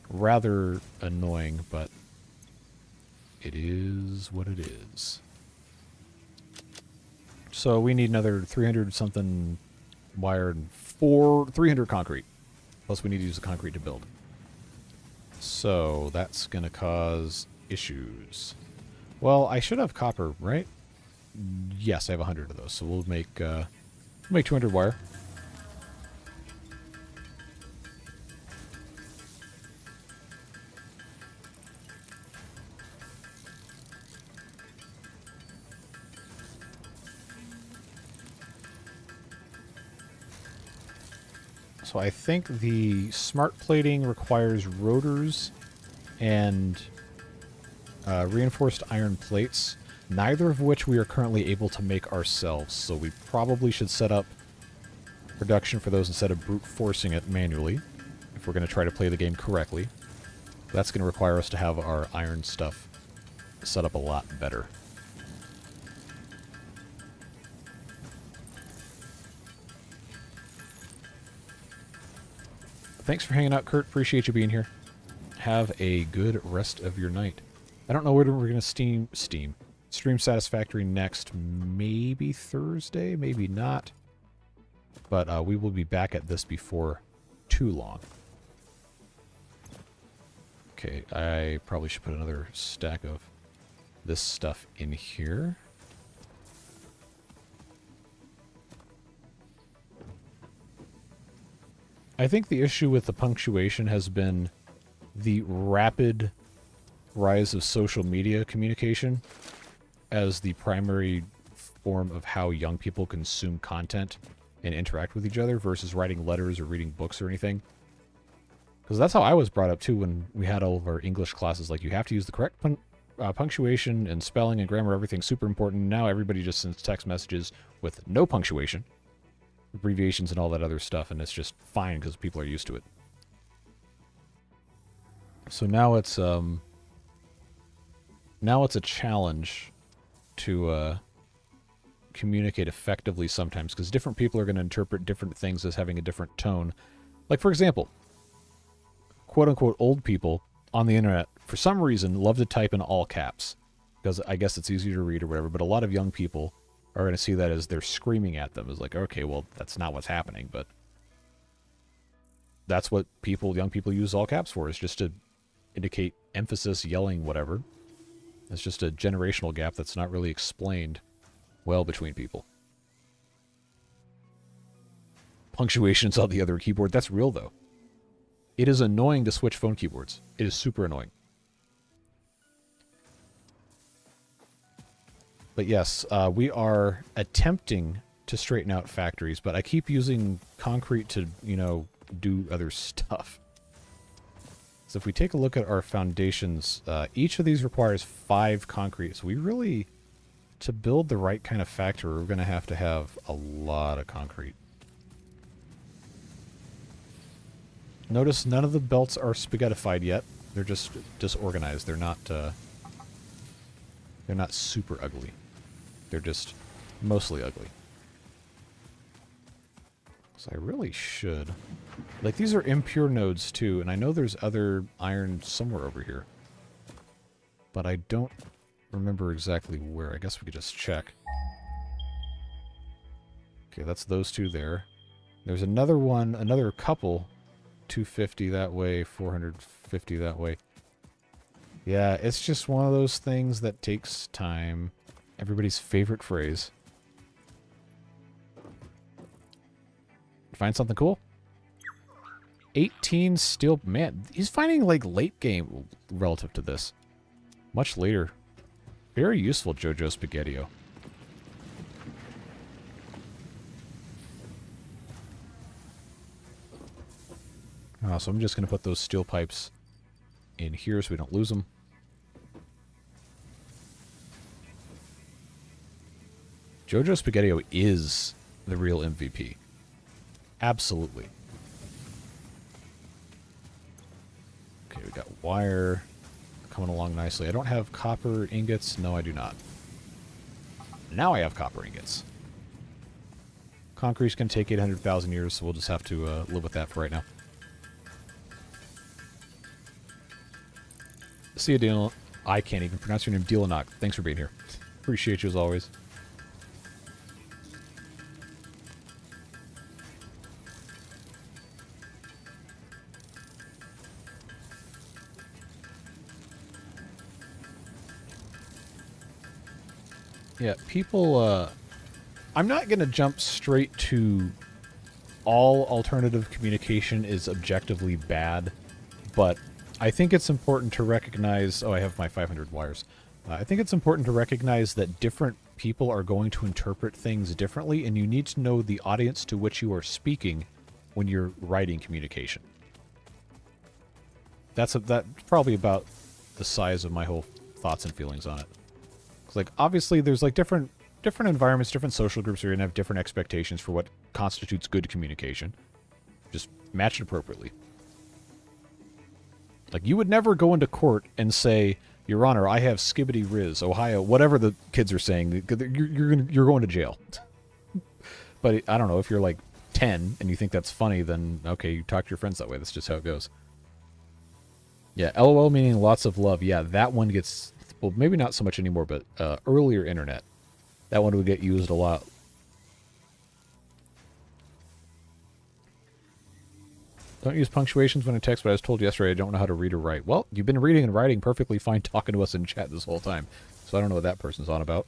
rather annoying, but it is what it is. So we need another 300 something wire and 300 concrete. Plus we need to use the concrete to build. So that's going to cause issues. Well, I should have copper, right? Yes, I have 100 of those. So we'll make 200 wire. So I think the smart plating requires rotors and reinforced iron plates, neither of which we are currently able to make ourselves. So we probably should set up production for those instead of brute forcing it manually, if we're going to try to play the game correctly. That's going to require us to have our iron stuff set up a lot better. Thanks for hanging out, Kurt. Appreciate you being here. Have a good rest of your night. I don't know whether we're going to stream Satisfactory next. Maybe Thursday, maybe not. But we will be back at this before too long. Okay, I probably should put another stack of this stuff in here. I think the issue with the punctuation has been the rapid rise of social media communication as the primary form of how young people consume content and interact with each other versus writing letters or reading books or anything. Because that's how I was brought up too when we had all of our English classes. Like, you have to use the correct punctuation and spelling and grammar, everything's super important. Now everybody just sends text messages with no punctuation, abbreviations and all that other stuff, and it's just fine because people are used to it. So now it's a challenge to communicate effectively sometimes, because different people are going to interpret different things as having a different tone. Like, for example, quote-unquote old people on the internet, for some reason, love to type in all caps, because I guess it's easier to read or whatever, but a lot of young people are going to see that as they're screaming at them. It's like, okay, well, that's not what's happening, but that's what young people use all caps for, is just to indicate emphasis, yelling, whatever. It's just a generational gap that's not really explained well between people. Punctuation's on the other keyboard. That's real, though. It is annoying to switch phone keyboards. It is super annoying. But yes, we are attempting to straighten out factories, but I keep using concrete to, do other stuff. So if we take a look at our foundations, each of these requires 5 concrete. So we really, to build the right kind of factory, we're going to have a lot of concrete. Notice none of the belts are spaghettified yet. They're just disorganized. They're not super ugly. They're just mostly ugly. So I really should... Like, these are impure nodes, too, and I know there's other iron somewhere over here. But I don't remember exactly where. I guess we could just check. Okay, that's those 2 there. There's another one, another couple, 250 that way, 450 that way. Yeah, it's just one of those things that takes time. Everybody's favorite phrase. Find something cool? 18 steel... Man, he's finding, like, late game relative to this. Much later. Very useful, Jojo Spaghettio. So I'm just going to put those steel pipes in here so we don't lose them. Jojo Spaghettio is the real MVP. Absolutely. Okay, we got wire coming along nicely. I don't have copper ingots. No, I do not. Now I have copper ingots. Concrete's going to take 800,000 years, so we'll just have to live with that for right now. See you, Dealanach. I can't even pronounce your name, Dealanach. Thanks for being here. Appreciate you as always. Yeah, people, I'm not going to jump straight to all alternative communication is objectively bad, but I think it's important to recognize... Oh, I have my 500 wires. I think it's important to recognize that different people are going to interpret things differently, and you need to know the audience to which you are speaking when you're writing communication. That's probably about the size of my whole thoughts and feelings on it. Because, like, obviously there's, like, different environments, different social groups are going to have different expectations for what constitutes good communication. Just match it appropriately. Like, you would never go into court and say, Your Honor, I have skibbity riz, Ohio, whatever the kids are saying. You're going to jail. But I don't know, if you're like 10 and you think that's funny, then okay, you talk to your friends that way. That's just how it goes. Yeah, LOL meaning lots of love. Yeah, that one gets, well, maybe not so much anymore, but earlier internet, that one would get used a lot. Don't use punctuations when I text, but I was told yesterday I don't know how to read or write. Well, you've been reading and writing perfectly fine talking to us in chat this whole time, so I don't know what that person's on about.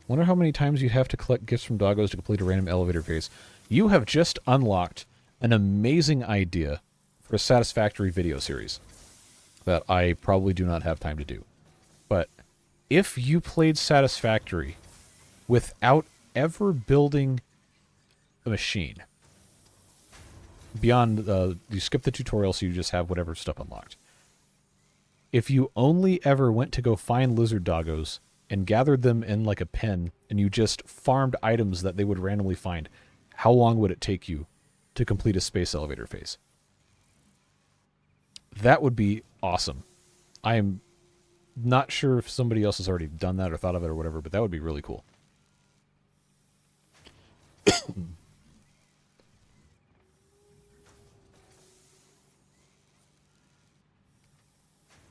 Wonder how many times you have to collect gifts from doggos to complete a random elevator phase. You have just unlocked an amazing idea for a Satisfactory video series that I probably do not have time to do. But if you played Satisfactory without ever building a machine, beyond, you skip the tutorial so you just have whatever stuff unlocked. If you only ever went to go find lizard doggos and gathered them in like a pen and you just farmed items that they would randomly find, how long would it take you to complete a space elevator phase? That would be awesome. I am not sure if somebody else has already done that or thought of it or whatever, but that would be really cool.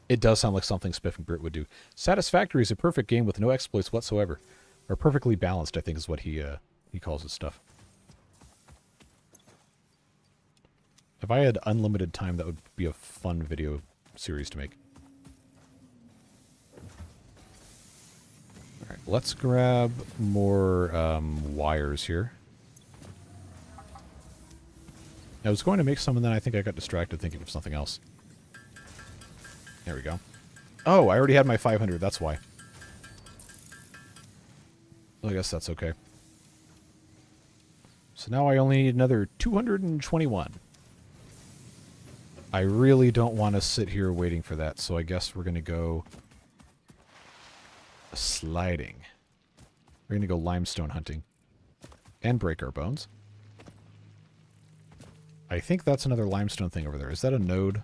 It does sound like something Spiff and Brit would do. Satisfactory is a perfect game with no exploits whatsoever. Or perfectly balanced, I think is what he calls his stuff. If I had unlimited time, that would be a fun video series to make. Alright, let's grab more wires here. I was going to make some and then I think I got distracted thinking of something else. There we go. Oh, I already had my 500, that's why. Well, I guess that's okay. So now I only need another 221. I really don't want to sit here waiting for that, so I guess we're going to go sliding. We're going to go limestone hunting. And break our bones. I think that's another limestone thing over there. Is that a node?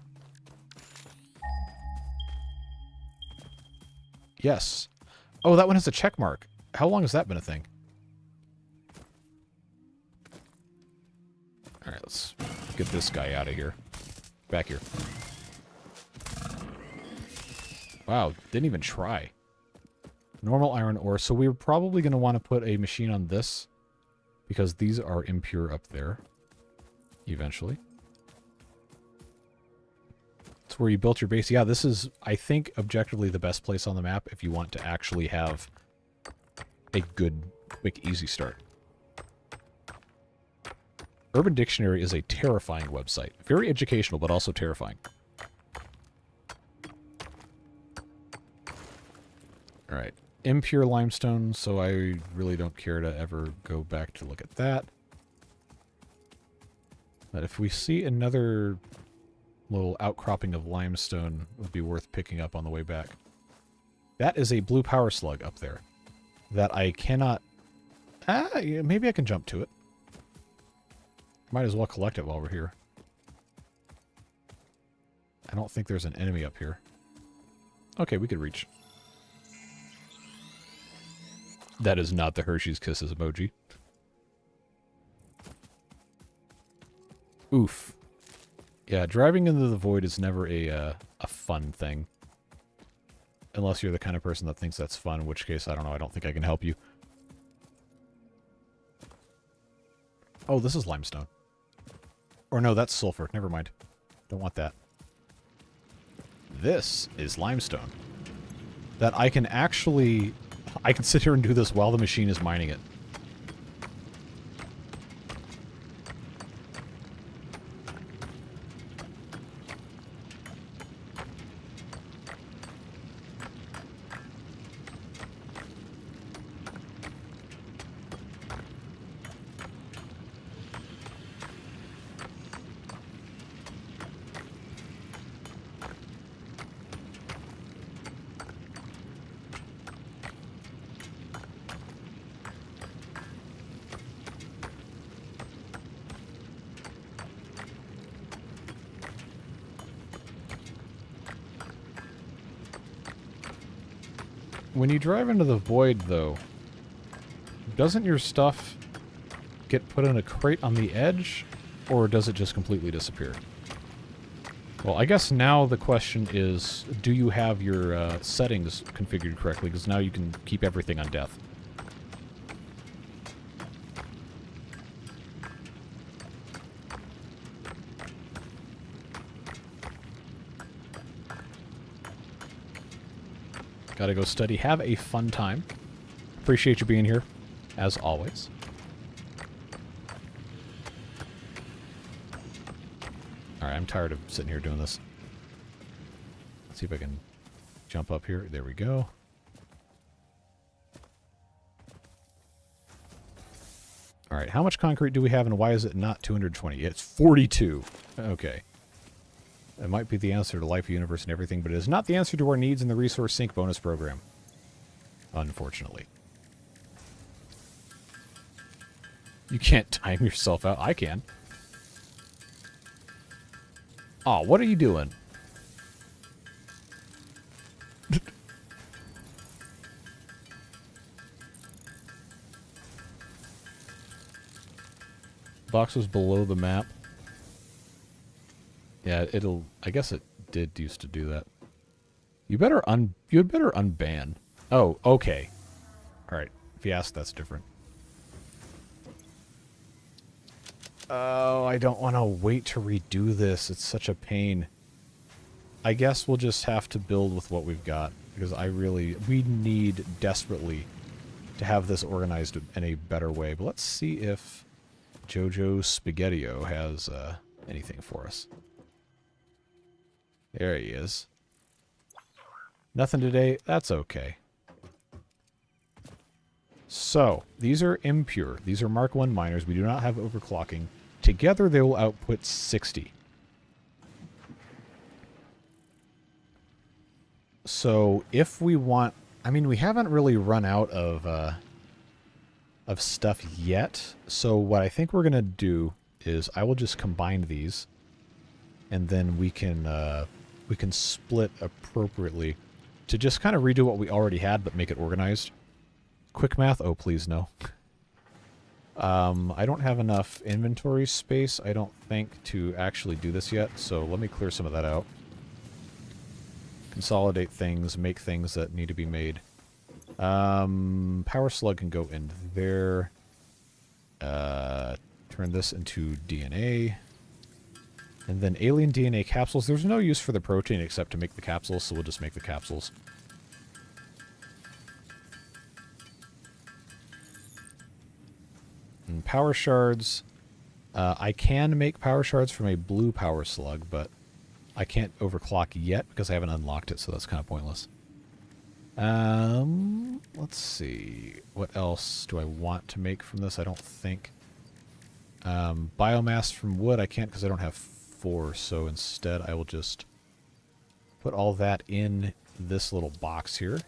Yes. Oh, that one has a check mark. How long has that been a thing? Alright, let's get this guy out of here. Back here. Wow, didn't even try. Normal iron ore. So we're probably going to want to put a machine on this, because these are impure up there. Eventually. It's where you built your base. Yeah, this is, I think, objectively the best place on the map if you want to actually have a good, quick, easy start. Urban Dictionary is a terrifying website. Very educational, but also terrifying. Alright. Impure limestone, so I really don't care to ever go back to look at that. But if we see another little outcropping of limestone, it would be worth picking up on the way back. That is a blue power slug up there that I cannot... maybe I can jump to it. Might as well collect it while we're here. I don't think there's an enemy up here. Okay, we could reach. That is not the Hershey's Kisses emoji. Oof. Yeah, driving into the void is never a fun thing. Unless you're the kind of person that thinks that's fun, in which case, I don't know, I don't think I can help you. Oh, this is limestone. Or no, that's sulfur. Never mind. Don't want that. This is limestone. That I can actually... I can sit here and do this while the machine is mining it. When you drive into the void, though, doesn't your stuff get put in a crate on the edge, or does it just completely disappear? Well, I guess now the question is, do you have your settings configured correctly? Because now you can keep everything on death. Gotta go study. Have a fun time. Appreciate you being here, as always. Alright, I'm tired of sitting here doing this. Let's see if I can jump up here. There we go. Alright, how much concrete do we have and why is it not 220? It's 42. Okay. It might be the answer to life, universe, and everything, but it is not the answer to our needs in the resource sink bonus program. Unfortunately. You can't time yourself out. I can. Aw, what are you doing? Box was below the map. Yeah, it'll... I guess it did used to do that. You'd better unban. Oh, okay. Alright. If you ask, that's different. Oh, I don't want to wait to redo this. It's such a pain. I guess we'll just have to build with what we've got. Because we need desperately to have this organized in a better way. But let's see if Jojo Spaghettio has anything for us. There he is. Nothing today. That's okay. So, these are impure. These are Mark 1 miners. We do not have overclocking. Together, they will output 60. So, if we want... I mean, we haven't really run out of stuff yet. So, what I think we're going to do is I will just combine these. And then we can split appropriately to just kind of redo what we already had, but make it organized. Quick math? Oh, please, no. I don't have enough inventory space, I don't think, to actually do this yet, so let me clear some of that out. Consolidate things, make things that need to be made. Power slug can go in there. Turn this into DNA. And then alien DNA capsules. There's no use for the protein except to make the capsules, so we'll just make the capsules. And power shards. I can make power shards from a blue power slug, but I can't overclock yet because I haven't unlocked it, so that's kind of pointless. Let's see. What else do I want to make from this? I don't think. Biomass from wood I can't because I don't have 4, so instead I will just put all that in this little box here.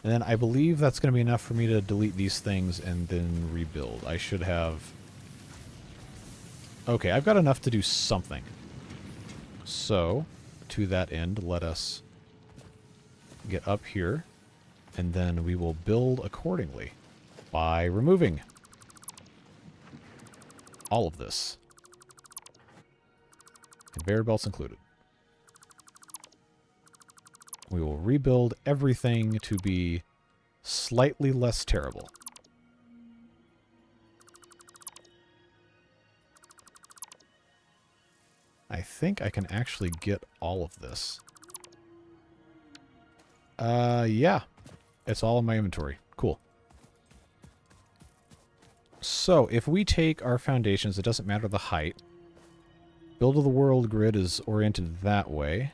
And then I believe that's going to be enough for me to delete these things and then rebuild. I should have Okay, I've got enough to do something. So, to that end, let us get up here, and then we will build accordingly by removing all of this. Conveyor belts included. We will rebuild everything to be slightly less terrible. I think I can actually get all of this. Yeah. It's all in my inventory. Cool. So, if we take our foundations, it doesn't matter the height. Build of the world grid is oriented that way.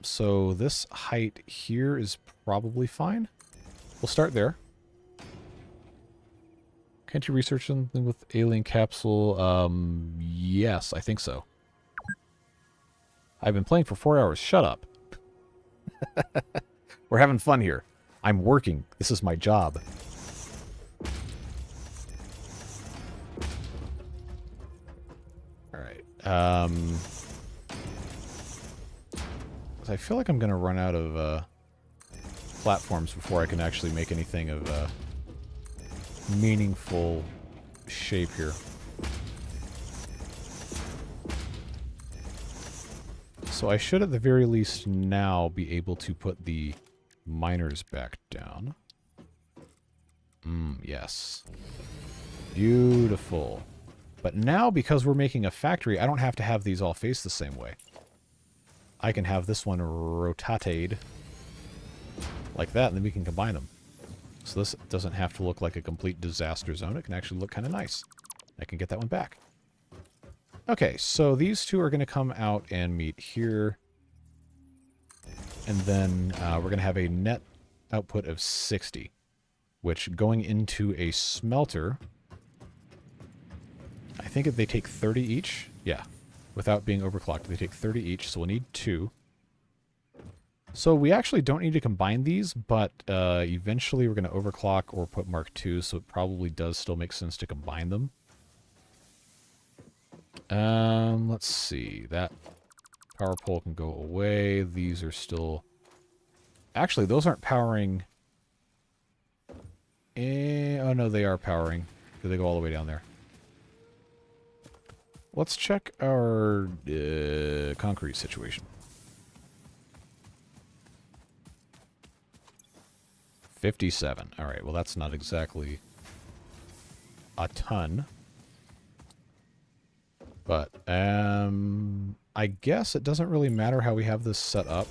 So, this height here is probably fine. We'll start there. Can't you research something with alien capsule? Yes, I think so. I've been playing for 4 hours. Shut up. We're having fun here. I'm working. This is my job. Alright. I feel like I'm going to run out of platforms before I can actually make anything of meaningful shape here. So I should at the very least now be able to put the miners back down. Yes. Beautiful. But now, because we're making a factory, I don't have to have these all face the same way. I can have this one rotated like that, and then we can combine them. So this doesn't have to look like a complete disaster zone. It can actually look kind of nice. I can get that one back. Okay, so these two are going to come out and meet here. And then we're going to have a net output of 60, which going into a smelter, I think if they take 30 each. Yeah, without being overclocked, they take 30 each, so we'll need 2. So we actually don't need to combine these, but eventually we're going to overclock or put Mark II, so it probably does still make sense to combine them. Let's see. That power pole can go away. These are still... Actually, those aren't powering... Oh, no, they are powering. They go all the way down there. Let's check our concrete situation. 57. All right, well, that's not exactly a ton. But, I guess it doesn't really matter how we have this set up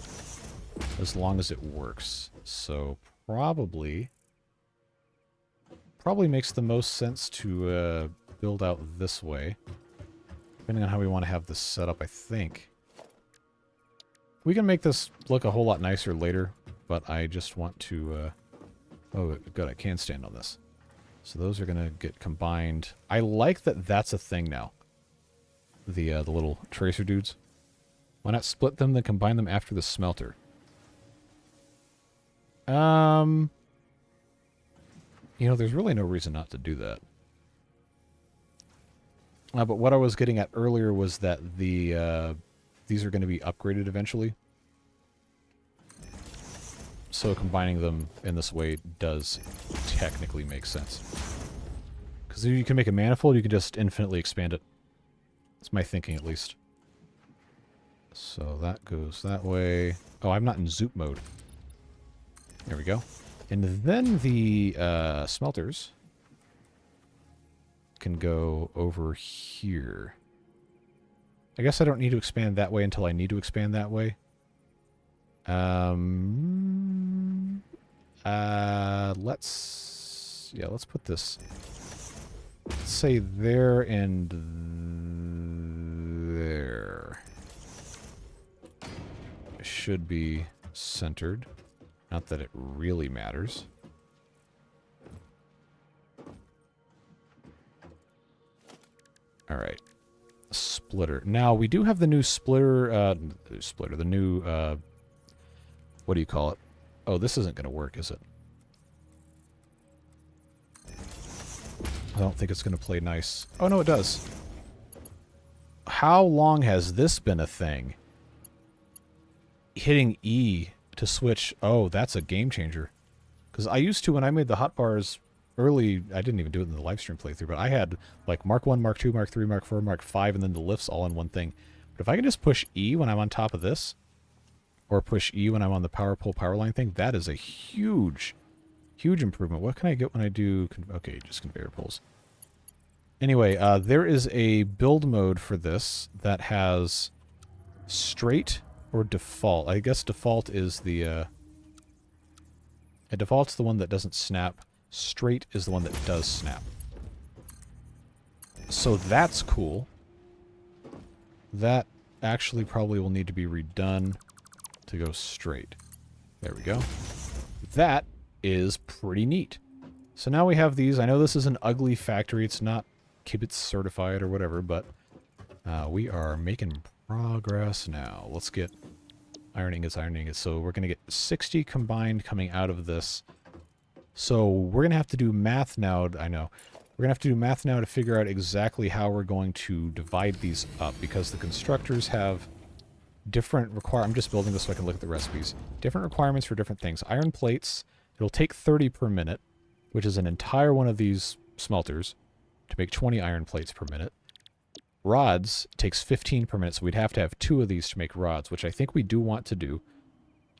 as long as it works. So, probably makes the most sense to build out this way. Depending on how we want to have this set up, I think. We can make this look a whole lot nicer later, but I just want to... oh, good, I can stand on this. So those are going to get combined. I like that that's a thing now. The little tracer dudes. Why not split them, then combine them after the smelter? You know, there's really no reason not to do that. But what I was getting at earlier was that these are going to be upgraded eventually. So combining them in this way does technically make sense. Because if you can make a manifold, you can just infinitely expand it. That's my thinking, at least. So that goes that way. Oh, I'm not in zoop mode. There we go. And then the smelters can go over here. I guess I don't need to expand that way until I need to expand that way. Let's put this, let's say there and there. It should be centered. Not that it really matters. Alright. Splitter. Now, we do have the new splitter, the new, what do you call it? Oh, this isn't going to work, is it? I don't think it's going to play nice. Oh, no, it does. How long has this been a thing? Hitting E to switch. Oh, that's a game changer. Because I used to, when I made the hotbars early, I didn't even do it in the Livestream playthrough, but I had like Mark 1, Mark 2, Mark 3, Mark 4, Mark 5, and then the lifts all in one thing. But if I can just push E when I'm on top of this, or push E when I'm on the power pole power line thing, that is a huge, huge improvement. What can I get when I do... Okay, just conveyor pulls. Anyway, there is a build mode for this that has straight or default. I guess default is the... default's the one that doesn't snap. Straight is the one that does snap. So that's cool. That actually probably will need to be redone to go straight. There we go. That is pretty neat. So now we have these. I know this is an ugly factory. It's not Kibitz certified or whatever, but we are making progress now. Let's get iron ingots, iron ingots. So we're going to get 60 combined coming out of this. So we're going to have to do math now. I know. We're going to have to do math now to figure out exactly how we're going to divide these up, because the constructors have different I'm just building this so I can look at the recipes. Different requirements for different things. Iron plates, it'll take 30 per minute, which is an entire one of these smelters to make 20 iron plates per minute. Rods takes 15 per minute, so we'd have to have 2 of these to make rods, which I think we do want to do.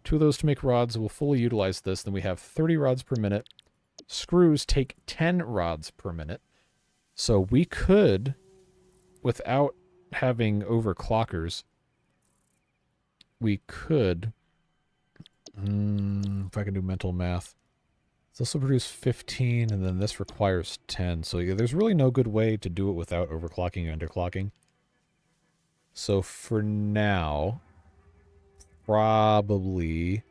2 of those to make rods. We'll fully utilize this. Then we have 30 rods per minute. Screws take 10 rods per minute. So we could, without having overclockers, we could, if I can do mental math, this will produce 15, and then this requires 10. So yeah, there's really no good way to do it without overclocking and underclocking. So for now, probably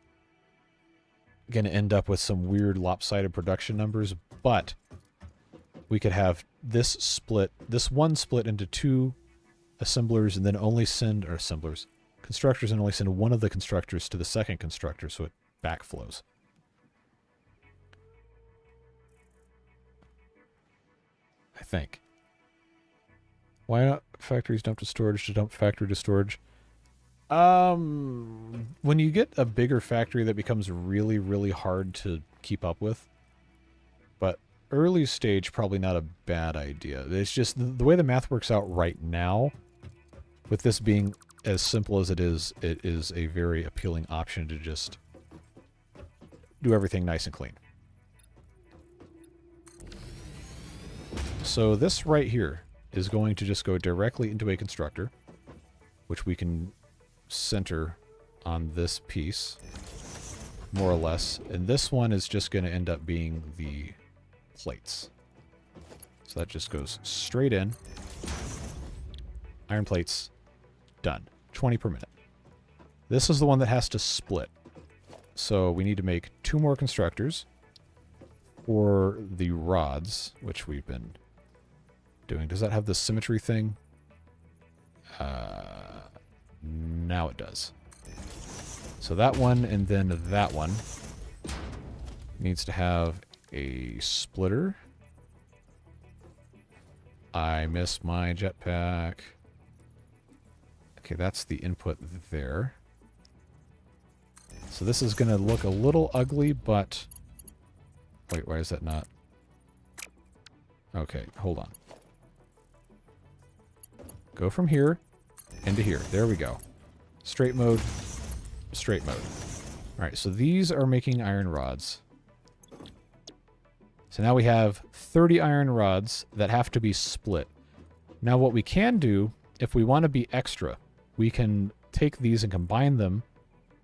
going to end up with some weird lopsided production numbers, but we could have this one split into 2 assemblers, and then only send, or assemblers, constructors, and only send one of the constructors to the second constructor, so it backflows. I think. Why not factories dump to storage to dump factory to storage? When you get a bigger factory, that becomes really, really hard to keep up with. But early stage, probably not a bad idea. It's just the way the math works out right now, with this being as simple as it is a very appealing option to just do everything nice and clean. So this right here is going to just go directly into a constructor, which we can center on this piece, more or less. And this one is just going to end up being the plates. So that just goes straight in. Iron plates, done. 20 per minute. This is the one that has to split. So we need to make 2 more constructors for the rods, which we've been doing. Does that have the symmetry thing? Now it does. So that one and then that one needs to have a splitter. I missed my jetpack. Okay, that's the input there. So this is going to look a little ugly, but... Wait, why is that not? Okay, hold on. Go from here into here. There we go. Straight mode, straight mode. Alright, so these are making iron rods. So now we have 30 iron rods that have to be split. Now what we can do, if we want to be extra, we can take these and combine them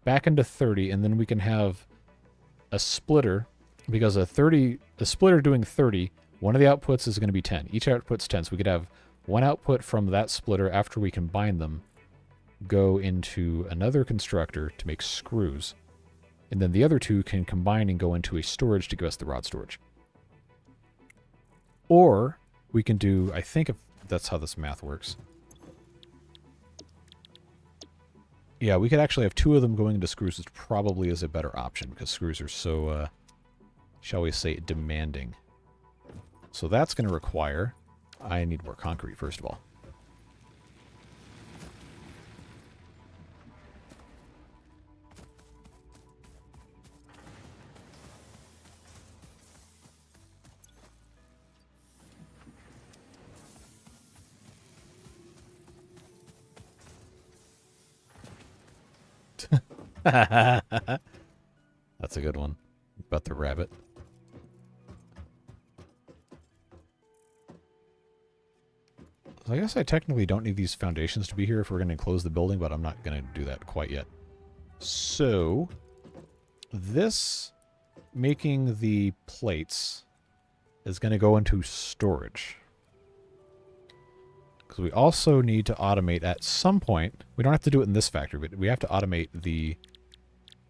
back into 30, and then we can have a splitter, because a splitter doing 30, one of the outputs is going to be 10. Each output's 10, so we could have one output from that splitter after we combine them go into another constructor to make screws, and then the other 2 can combine and go into a storage to give us the rod storage. Or we can do, I think if that's how this math works. Yeah, we could actually have 2 of them going into screws, which probably is a better option, because screws are so, shall we say, demanding. So that's going to require... I need more concrete, first of all. That's a good one. About the rabbit. So I guess I technically don't need these foundations to be here if we're going to enclose the building, but I'm not going to do that quite yet. So, this making the plates is going to go into storage. Because we also need to automate at some point. We don't have to do it in this factory, but we have to automate the...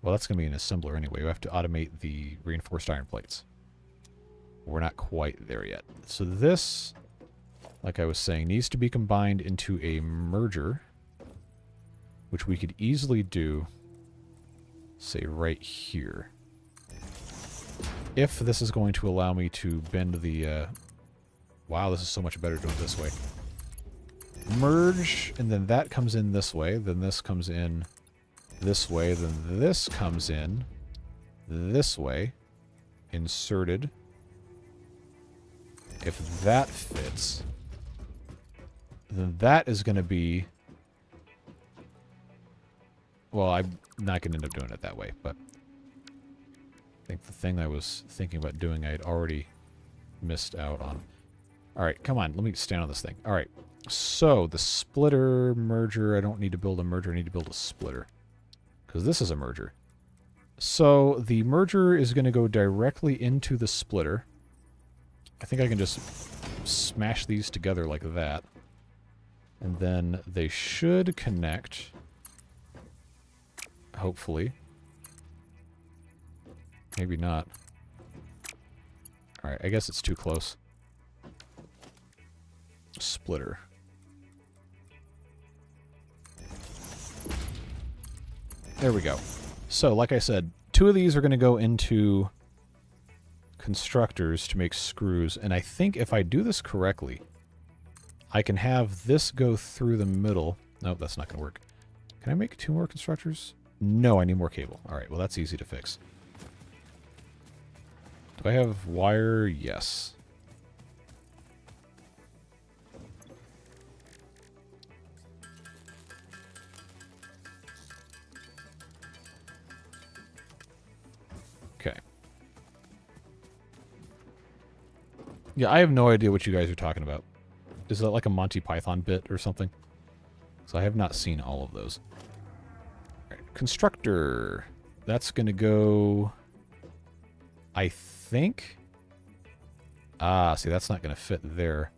Well, that's going to be an assembler anyway. We have to automate the reinforced iron plates. We're not quite there yet. So this, like I was saying, needs to be combined into a merger, which we could easily do, say, right here. If this is going to allow me to bend the... Wow, this is so much better doing it this way. Merge, and then that comes in this way, then this comes in this way, then this comes in this way, inserted. If that fits, then that is going to be... Well, I'm not going to end up doing it that way, but I think the thing I was thinking about doing I had already missed out on. Alright, come on, let me stand on this thing. Alright, so the splitter merger, I don't need to build a merger, I need to build a splitter. Because this is a merger. So the merger is going to go directly into the splitter. I think I can just smash these together like that. And then they should connect. Hopefully. Maybe not. Alright, I guess it's too close. Splitter. There we go. So, like I said, 2 of these are going to go into constructors to make screws, and I think if I do this correctly, I can have this go through the middle. Nope, that's not going to work. Can I make 2 more constructors? No, I need more cable. Alright, well that's easy to fix. Do I have wire? Yes. Okay. Yeah, I have no idea what you guys are talking about. Is that like a Monty Python bit or something? So I have not seen all of those. All right, constructor. That's going to go... I think... Ah, see, that's not going to fit there.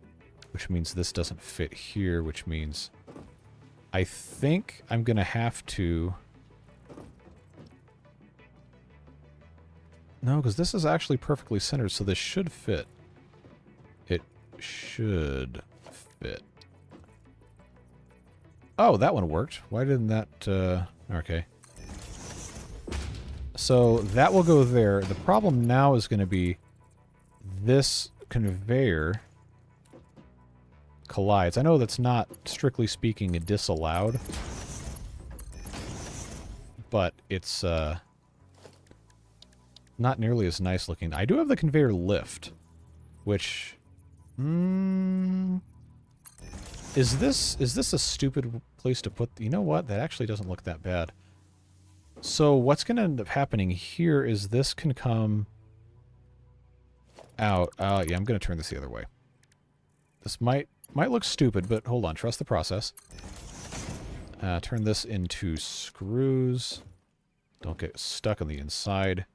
Which means this doesn't fit here, which means... I think I'm going to have to... No, because this is actually perfectly centered, so this should fit. It should fit. Oh, that one worked. Why didn't that... Okay. So that will go there. The problem now is going to be this conveyor collides. I know that's not, strictly speaking, disallowed. But it's... not nearly as nice looking. I do have the conveyor lift, which... Is this a stupid place to put... You know what? That actually doesn't look that bad. So what's going to end up happening here is this can come out. Yeah, I'm going to turn this the other way. This might look stupid, but hold on. Trust the process. Turn this into screws. Don't get stuck on the inside.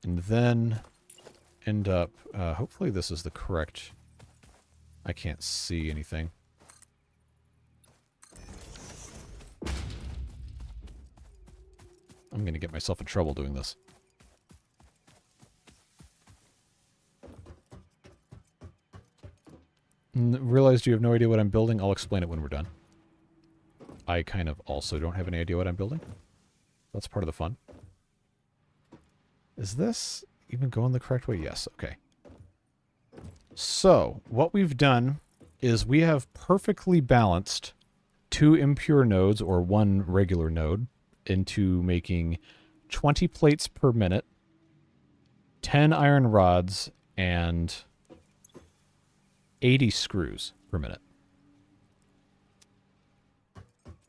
And then end up... hopefully this is the correct... I can't see anything. I'm going to get myself in trouble doing this. Realized you have no idea what I'm building. I'll explain it when we're done. I kind of also don't have any idea what I'm building. That's part of the fun. Is this even going the correct way? Yes, okay. So, what we've done is we have perfectly balanced 2 impure nodes, or 1 regular node, into making 20 plates per minute, 10 iron rods, and 80 screws per minute.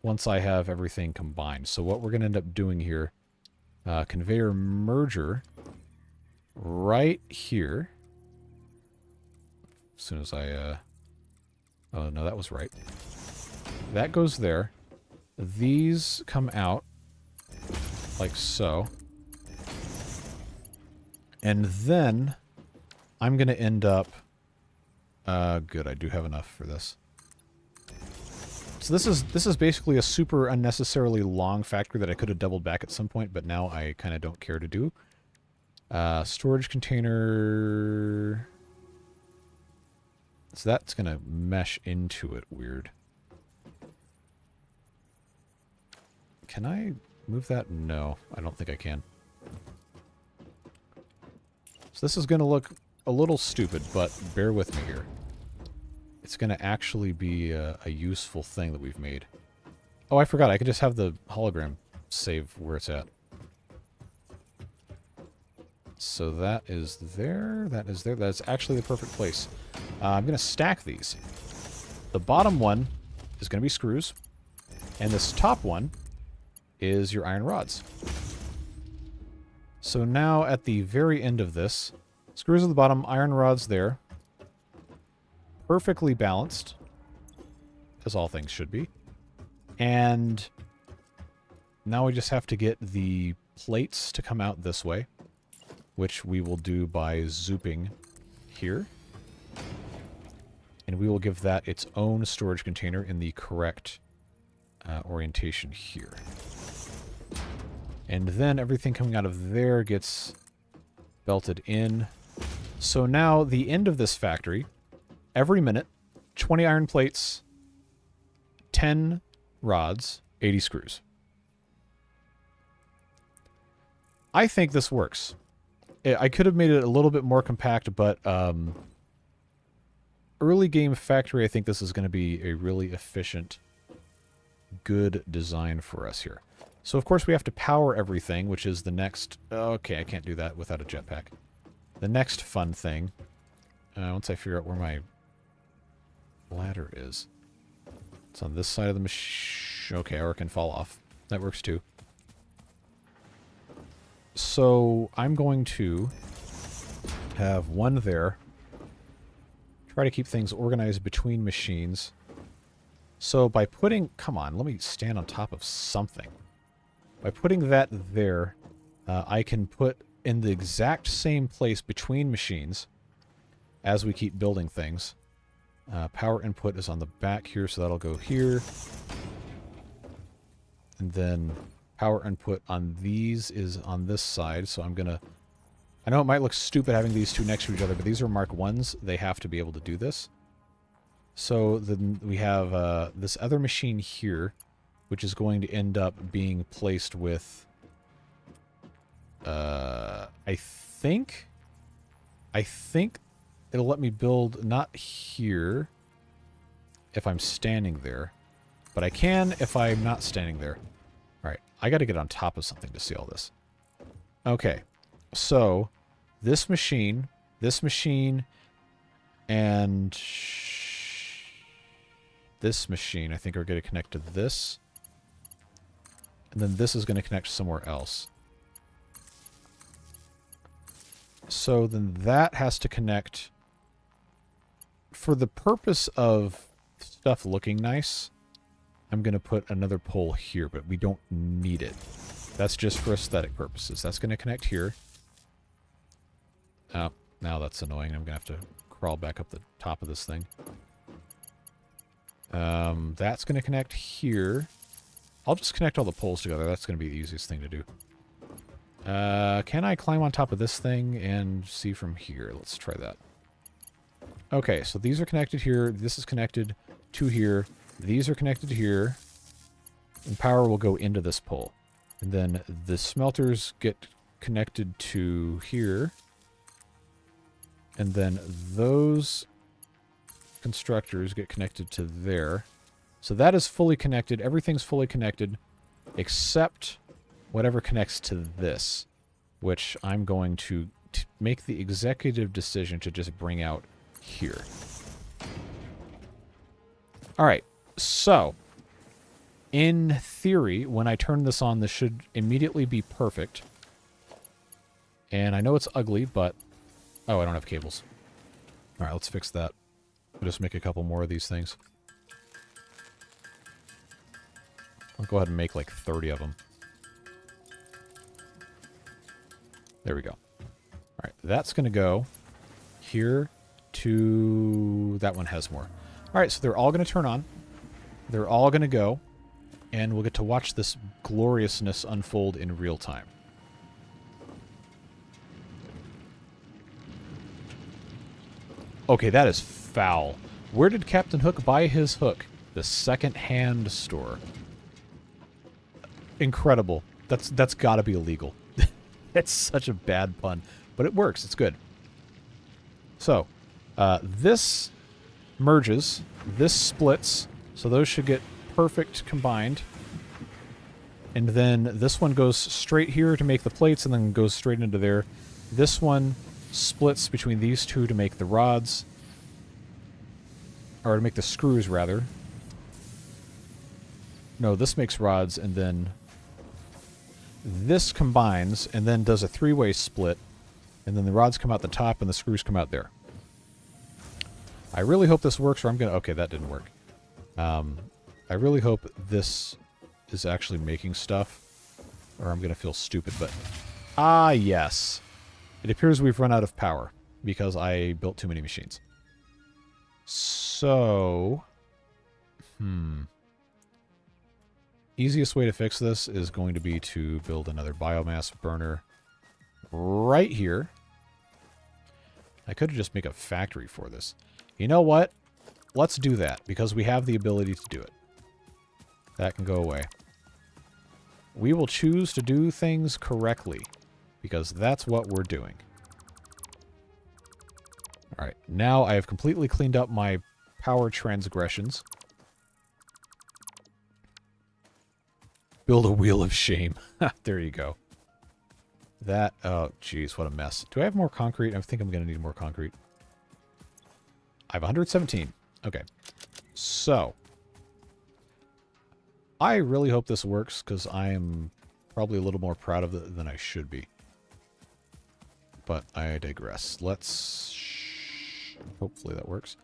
Once I have everything combined. So what we're going to end up doing here, conveyor merger right here. As soon as I, oh no, that was right. That goes there. These come out like so. And then I'm going to end up, good, I do have enough for this. So this is basically a super unnecessarily long factory that I could have doubled back at some point, but now I kind of don't care to do. Storage container. So that's going to mesh into it weird. Can I move that? No, I don't think I can. So this is going to look a little stupid, but bear with me here. It's going to actually be a useful thing that we've made. Oh, I forgot. I could just have the hologram save where it's at. So that is there. That is there. That's actually the perfect place. I'm going to stack these. The bottom one is going to be screws. And this top one is your iron rods. So now at the very end of this, screws at the bottom, iron rods there. Perfectly balanced, as all things should be. And now we just have to get the plates to come out this way, which we will do by zooping here. And we will give that its own storage container in the correct orientation here. And then everything coming out of there gets belted in. So now the end of this factory, every minute, 20 iron plates, 10 rods, 80 screws. I think this works. I could have made it a little bit more compact, but early game factory, I think this is going to be a really efficient, good design for us here. So, of course, we have to power everything, which is the next... Okay, I can't do that without a jetpack. The next fun thing, once I figure out where my ladder is. It's on this side of the machine. Okay, or it can fall off. That works too. So I'm going to have one there. Try to keep things organized between machines. So by putting... Come on, let me stand on top of something. By putting that there, I can put in the exact same place between machines as we keep building things. Power input is on the back here, so that'll go here. And then power input on these is on this side, so I'm going to... I know it might look stupid having these two next to each other, but these are Mark 1s. They have to be able to do this. So then we have this other machine here, which is going to end up being placed with... I think it'll let me build not here if I'm standing there, but I can if I'm not standing there. All right, I got to get on top of something to see all this. Okay, so this machine, and this machine, I think, are going to connect to this, and then this is going to connect somewhere else. So then that has to connect... For the purpose of stuff looking nice, I'm going to put another pole here, but we don't need it. That's just for aesthetic purposes. That's going to connect here. Oh, now that's annoying. I'm going to have to crawl back up the top of this thing. That's going to connect here. I'll just connect all the poles together. That's going to be the easiest thing to do. Can I climb on top of this thing and see from here? Let's try that. Okay, so these are connected here. This is connected to here. These are connected to here. And power will go into this pole. And then the smelters get connected to here. And then those constructors get connected to there. So that is fully connected. Everything's fully connected except whatever connects to this, which I'm going to make the executive decision to just bring out here. All right, so in theory, when I turn this on, this should immediately be perfect. And I know it's ugly, but... Oh, I don't have cables. All right, let's fix that. I'll just make a couple more of these things. I'll go ahead and make like 30 of them. There we go. All right, that's going to go here to... That one has more. All right, so they're all going to turn on. They're all going to go. And we'll get to watch this gloriousness unfold in real time. Okay, that is foul. Where did Captain Hook buy his hook? The second-hand store. Incredible. That's got to be illegal. It's such a bad pun. But it works. It's good. So, this merges. This splits. So those should get perfect combined. And then this one goes straight here to make the plates and then goes straight into there. This one splits between these two to make the rods. Or to make the screws, rather. No, this makes rods, and then this combines and then does a three-way split. And then the rods come out the top and the screws come out there. I really hope this works, or I'm going to... Okay, that didn't work. I really hope this is actually making stuff, or I'm going to feel stupid, but... Ah, yes. It appears we've run out of power, because I built too many machines. So... Easiest way to fix this is going to be to build another biomass burner right here. I could have just made a factory for this. You know what? Let's do that, because we have the ability to do it. That can go away. We will choose to do things correctly, because that's what we're doing. Alright, now I have completely cleaned up my power transgressions. Build a wheel of shame. There you go. That, oh, jeez, what a mess. Do I have more concrete? I think I'm going to need more concrete. I have 117. Okay. So, I really hope this works, because I am probably a little more proud of it than I should be. But I digress. Let's... Hopefully that works.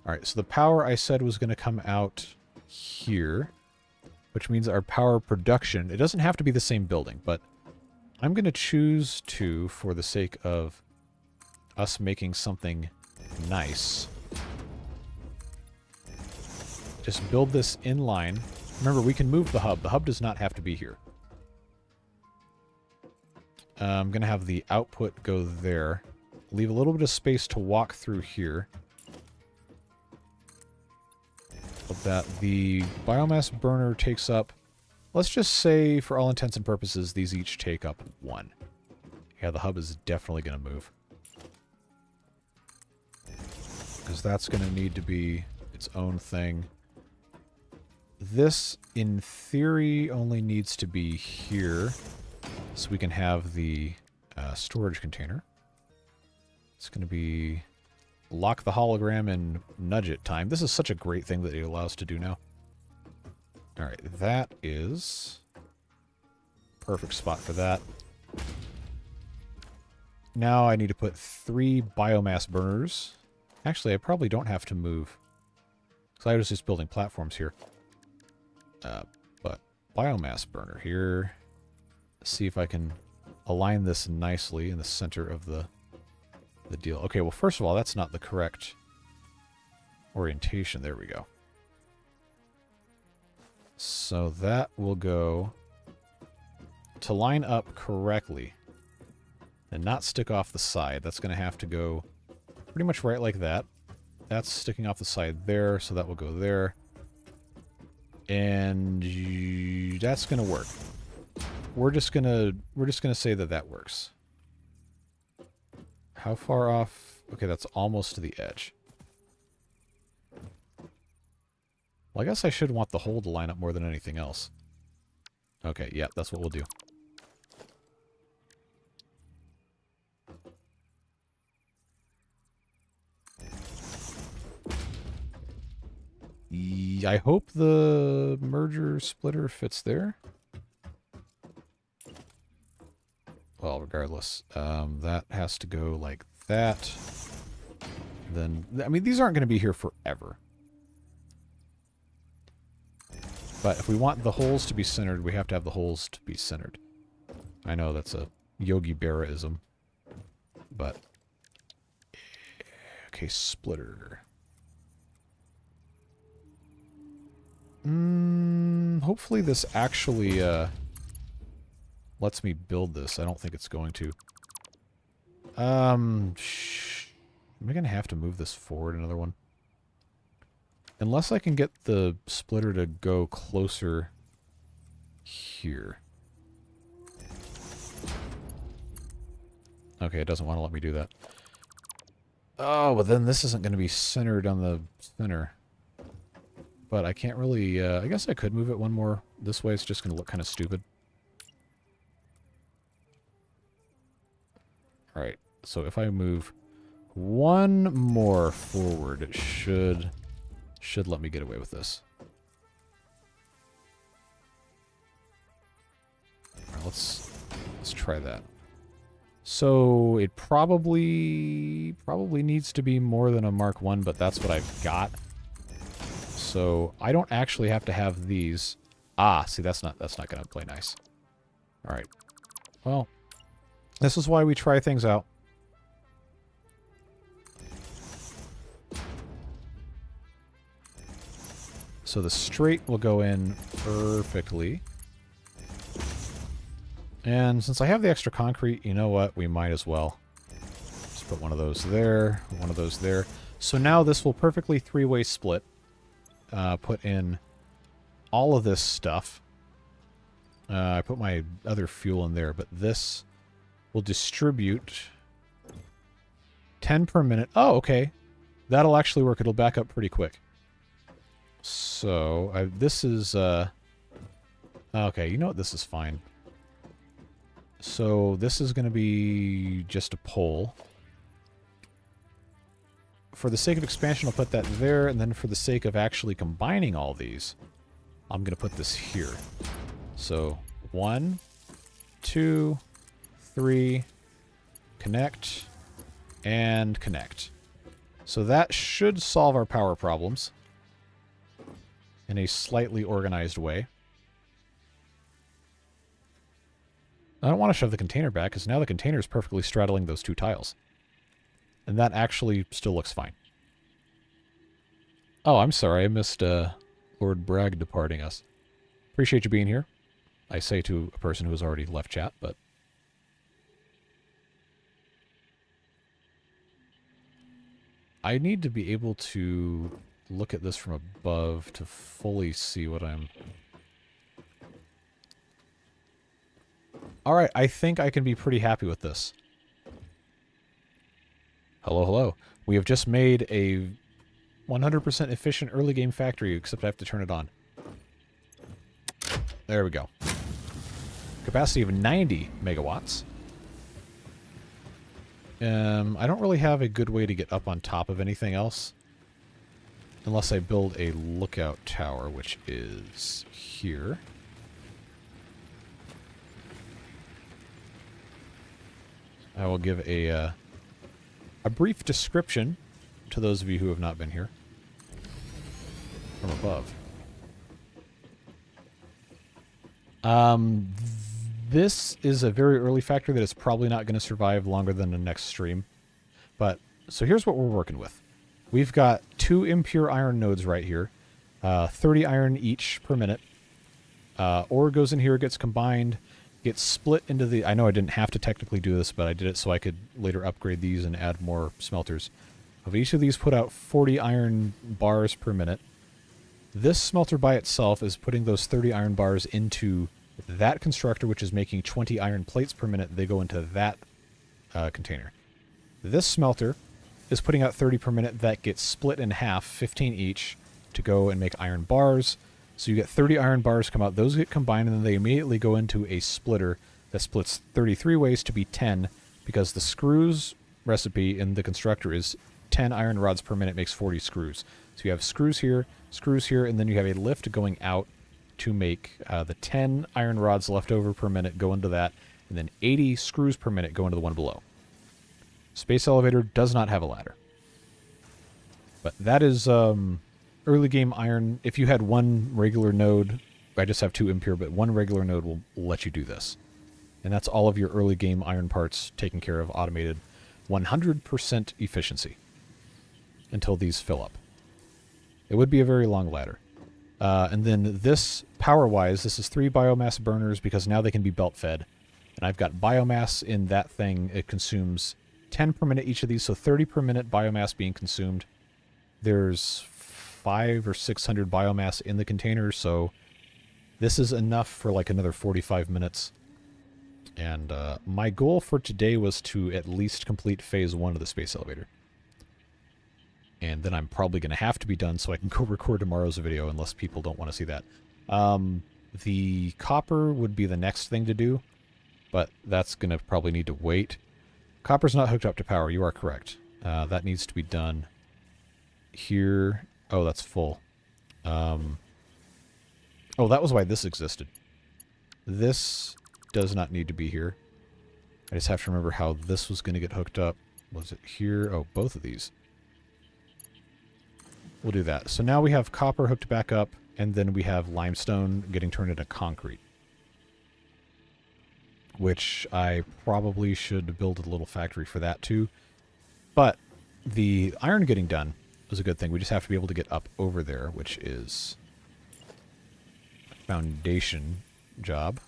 Alright, so the power I said was going to come out here, which means our power production... It doesn't have to be the same building, but I'm going to choose to, for the sake of us making something nice, just build this in line. Remember, we can move the hub. The hub does not have to be here. I'm going to have the output go there. Leave a little bit of space to walk through here. Of that, the biomass burner takes up... Let's just say, for all intents and purposes, these each take up 1. Yeah, the hub is definitely going to move. Because that's going to need to be its own thing. This, in theory, only needs to be here. So we can have the storage container. It's going to be lock the hologram and nudge it time. This is such a great thing that it allows to do now. Alright, that is perfect spot for that. Now I need to put 3 biomass burners. Actually, I probably don't have to move, because I was just building platforms here. But biomass burner here. See if I can align this nicely in the center of the deal. Okay, well, first of all, that's not the correct orientation. There we go. So that will go to line up correctly and not stick off the side. That's going to have to go pretty much right like that. That's sticking off the side there, so that will go there. And that's going to work. We're just going to say that that works. How far off? Okay, that's almost to the edge. Well, I guess I should want the hole to line up more than anything else. Okay, yeah, that's what we'll do. I hope the merger splitter fits there. Well, regardless, that has to go like that. Then, I mean, these aren't going to be here forever. But if we want the holes to be centered, we have to have the holes to be centered. I know that's a Yogi Berra-ism. But, okay, splitter. Hopefully this actually lets me build this. I don't think it's going to. Am I going to have to move this forward another one? Unless I can get the splitter to go closer here. Okay, it doesn't want to let me do that. Oh, but then this isn't going to be centered on the center. But I can't really, I guess I could move it one more this way. It's just going to look kind of stupid. Alright, so if I move one more forward, it should let me get away with this. Alright, let's try that. So it probably needs to be more than a Mark 1, but that's what I've got. So I don't actually have to have these. Ah, see, that's not going to play nice. All right. Well, this is why we try things out. So the straight will go in perfectly. And since I have the extra concrete, you know what? We might as well. Just put one of those there, one of those there. So now this will perfectly three-way split. Put in all of this stuff. I put my other fuel in there, but this will distribute 10 per minute. Oh, okay. That'll actually work. It'll back up pretty quick. So, this is, okay, you know what? This is fine. So, this is going to be just a pole. For the sake of expansion, I'll put that there, and then for the sake of actually combining all these, I'm going to put this here. So, 1, 2, 3, connect, and connect. So that should solve our power problems in a slightly organized way. I don't want to shove the container back, because now the container is perfectly straddling those two tiles. And that actually still looks fine. Oh, I'm sorry. I missed Lord Bragg departing us. Appreciate you being here. I say to a person who has already left chat, but... I need to be able to look at this from above to fully see what I'm... Alright, I think I can be pretty happy with this. Hello, hello. We have just made a 100% efficient early game factory, except I have to turn it on. There we go. Capacity of 90 megawatts. I don't really have a good way to get up on top of anything else. Unless I build a lookout tower, which is here. I will give a brief description to those of you who have not been here from above. This is a very early factory that is probably not going to survive longer than the next stream. But, so here's what we're working with. We've got 2 impure iron nodes right here. 30 iron each per minute. Ore goes in here, gets combined, gets split into the... I know I didn't have to technically do this, but I did it so I could later upgrade these and add more smelters. Of each of these put out 40 iron bars per minute. This smelter by itself is putting those 30 iron bars into that constructor, which is making 20 iron plates per minute. They go into that container. This smelter is putting out 30 per minute that gets split in half, 15 each, to go and make iron bars. So you get 30 iron bars come out. Those get combined, and then they immediately go into a splitter that splits 33 ways to be 10, because the screws recipe in the constructor is 10 iron rods per minute makes 40 screws. So you have screws here, and then you have a lift going out to make the 10 iron rods left over per minute go into that, and then 80 screws per minute go into the one below. Space elevator does not have a ladder. But that is early game iron. If you had one regular node, I just have 2 impure, but one regular node will let you do this. And that's all of your early game iron parts taken care of, automated, 100% efficiency until these fill up. It would be a very long ladder. And then this, power-wise, this is 3 biomass burners because now they can be belt-fed. And I've got biomass in that thing. It consumes 10 per minute each of these, so 30 per minute biomass being consumed. There's 500 or 600 biomass in the container, so this is enough for like another 45 minutes. And my goal for today was to at least complete phase 1 of the space elevator. And then I'm probably going to have to be done so I can go record tomorrow's video unless people don't want to see that. The copper would be the next thing to do, but that's going to probably need to wait. Copper's not hooked up to power, you are correct. That needs to be done here. Oh, that's full. Oh, that was why this existed. This does not need to be here. I just have to remember how this was going to get hooked up. Was it here? Oh, both of these. We'll do that. So now we have copper hooked back up, and then we have limestone getting turned into concrete. Which I probably should build a little factory for that too. But the iron getting done is a good thing. We just have to be able to get up over there, which is foundation job.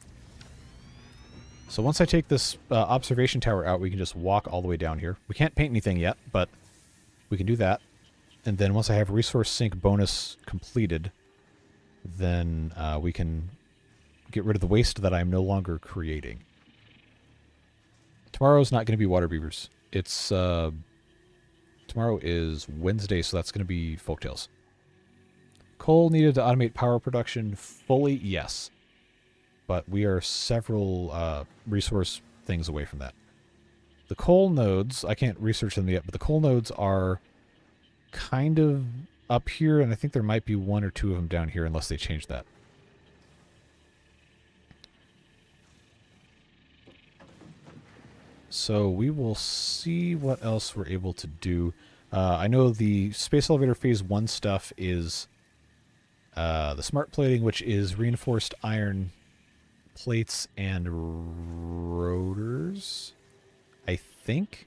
So once I take this observation tower out, we can just walk all the way down here. We can't paint anything yet, but we can do that. And then once I have resource sink bonus completed, then we can get rid of the waste that I'm no longer creating. Tomorrow's not going to be water beavers. It's tomorrow is Wednesday, so that's going to be folktales. Coal needed to automate power production fully, yes. But we are several resource things away from that. The coal nodes, I can't research them yet, but the coal nodes are kind of up here, and I think there might be 1 or 2 of them down here unless they change that. So we will see what else we're able to do. I know the space elevator phase 1 stuff is the smart plating, which is reinforced iron plates and rotors, I think.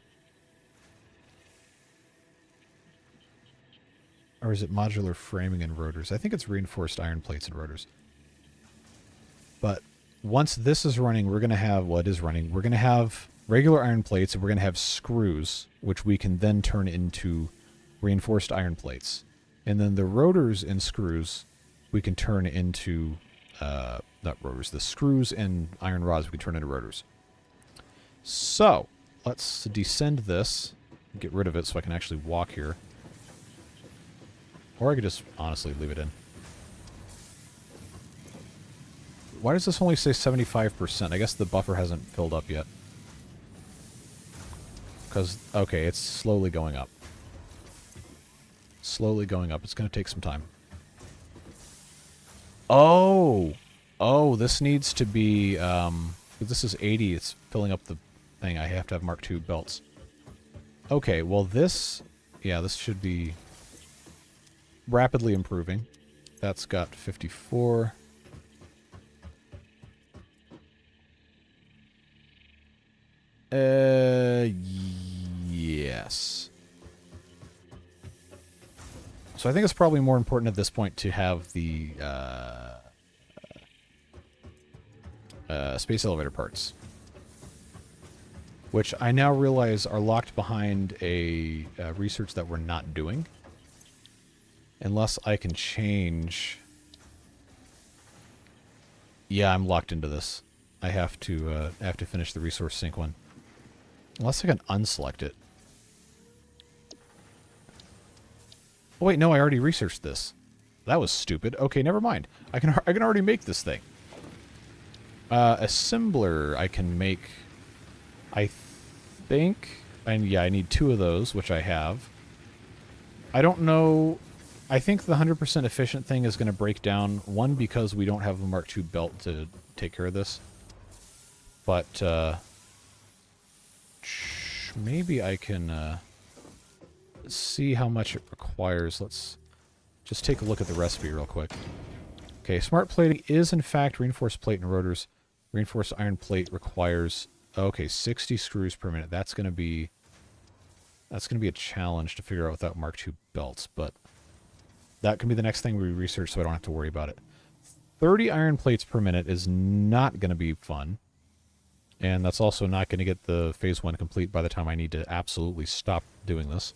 Or is it modular framing and rotors? I think it's reinforced iron plates and rotors. But once this is running, we're going to have, well, it is running, we're going to have regular iron plates, and we're going to have screws, which we can then turn into reinforced iron plates. And then the rotors and screws we can turn into, not rotors, the screws and iron rods we can turn into rotors. So, let's descend this, get rid of it so I can actually walk here. Or I could just honestly leave it in. Why does this only say 75%? I guess the buffer hasn't filled up yet. Because, okay, it's slowly going up. Slowly going up. It's going to take some time. Oh! Oh, this needs to be, this is 80. It's filling up the thing. I have to have Mark II belts. Okay, well this, yeah, this should be rapidly improving. That's got 54. Yes. So I think it's probably more important at this point to have the space elevator parts, which I now realize are locked behind a research that we're not doing. Unless I can change... Yeah, I'm locked into this. I have to finish the resource sync one. Unless I can unselect it. Oh, wait, no, I already researched this. That was stupid. Okay, never mind. I can already make this thing. Assembler I can make, I think, and yeah, I need 2 of those, which I have. I don't know. I think the 100% efficient thing is going to break down, one, because we don't have a Mark II belt to take care of this. But, maybe I can, see how much it requires. Let's just take a look at the recipe real quick. Okay, smart plating is in fact reinforced plate and rotors. Reinforced iron plate requires, okay, 60 screws per minute. That's going to be a challenge to figure out without Mark II belts, but that can be the next thing we research so I don't have to worry about it. 30 iron plates per minute is not going to be fun. And that's also not going to get the phase 1 complete by the time I need to absolutely stop doing this.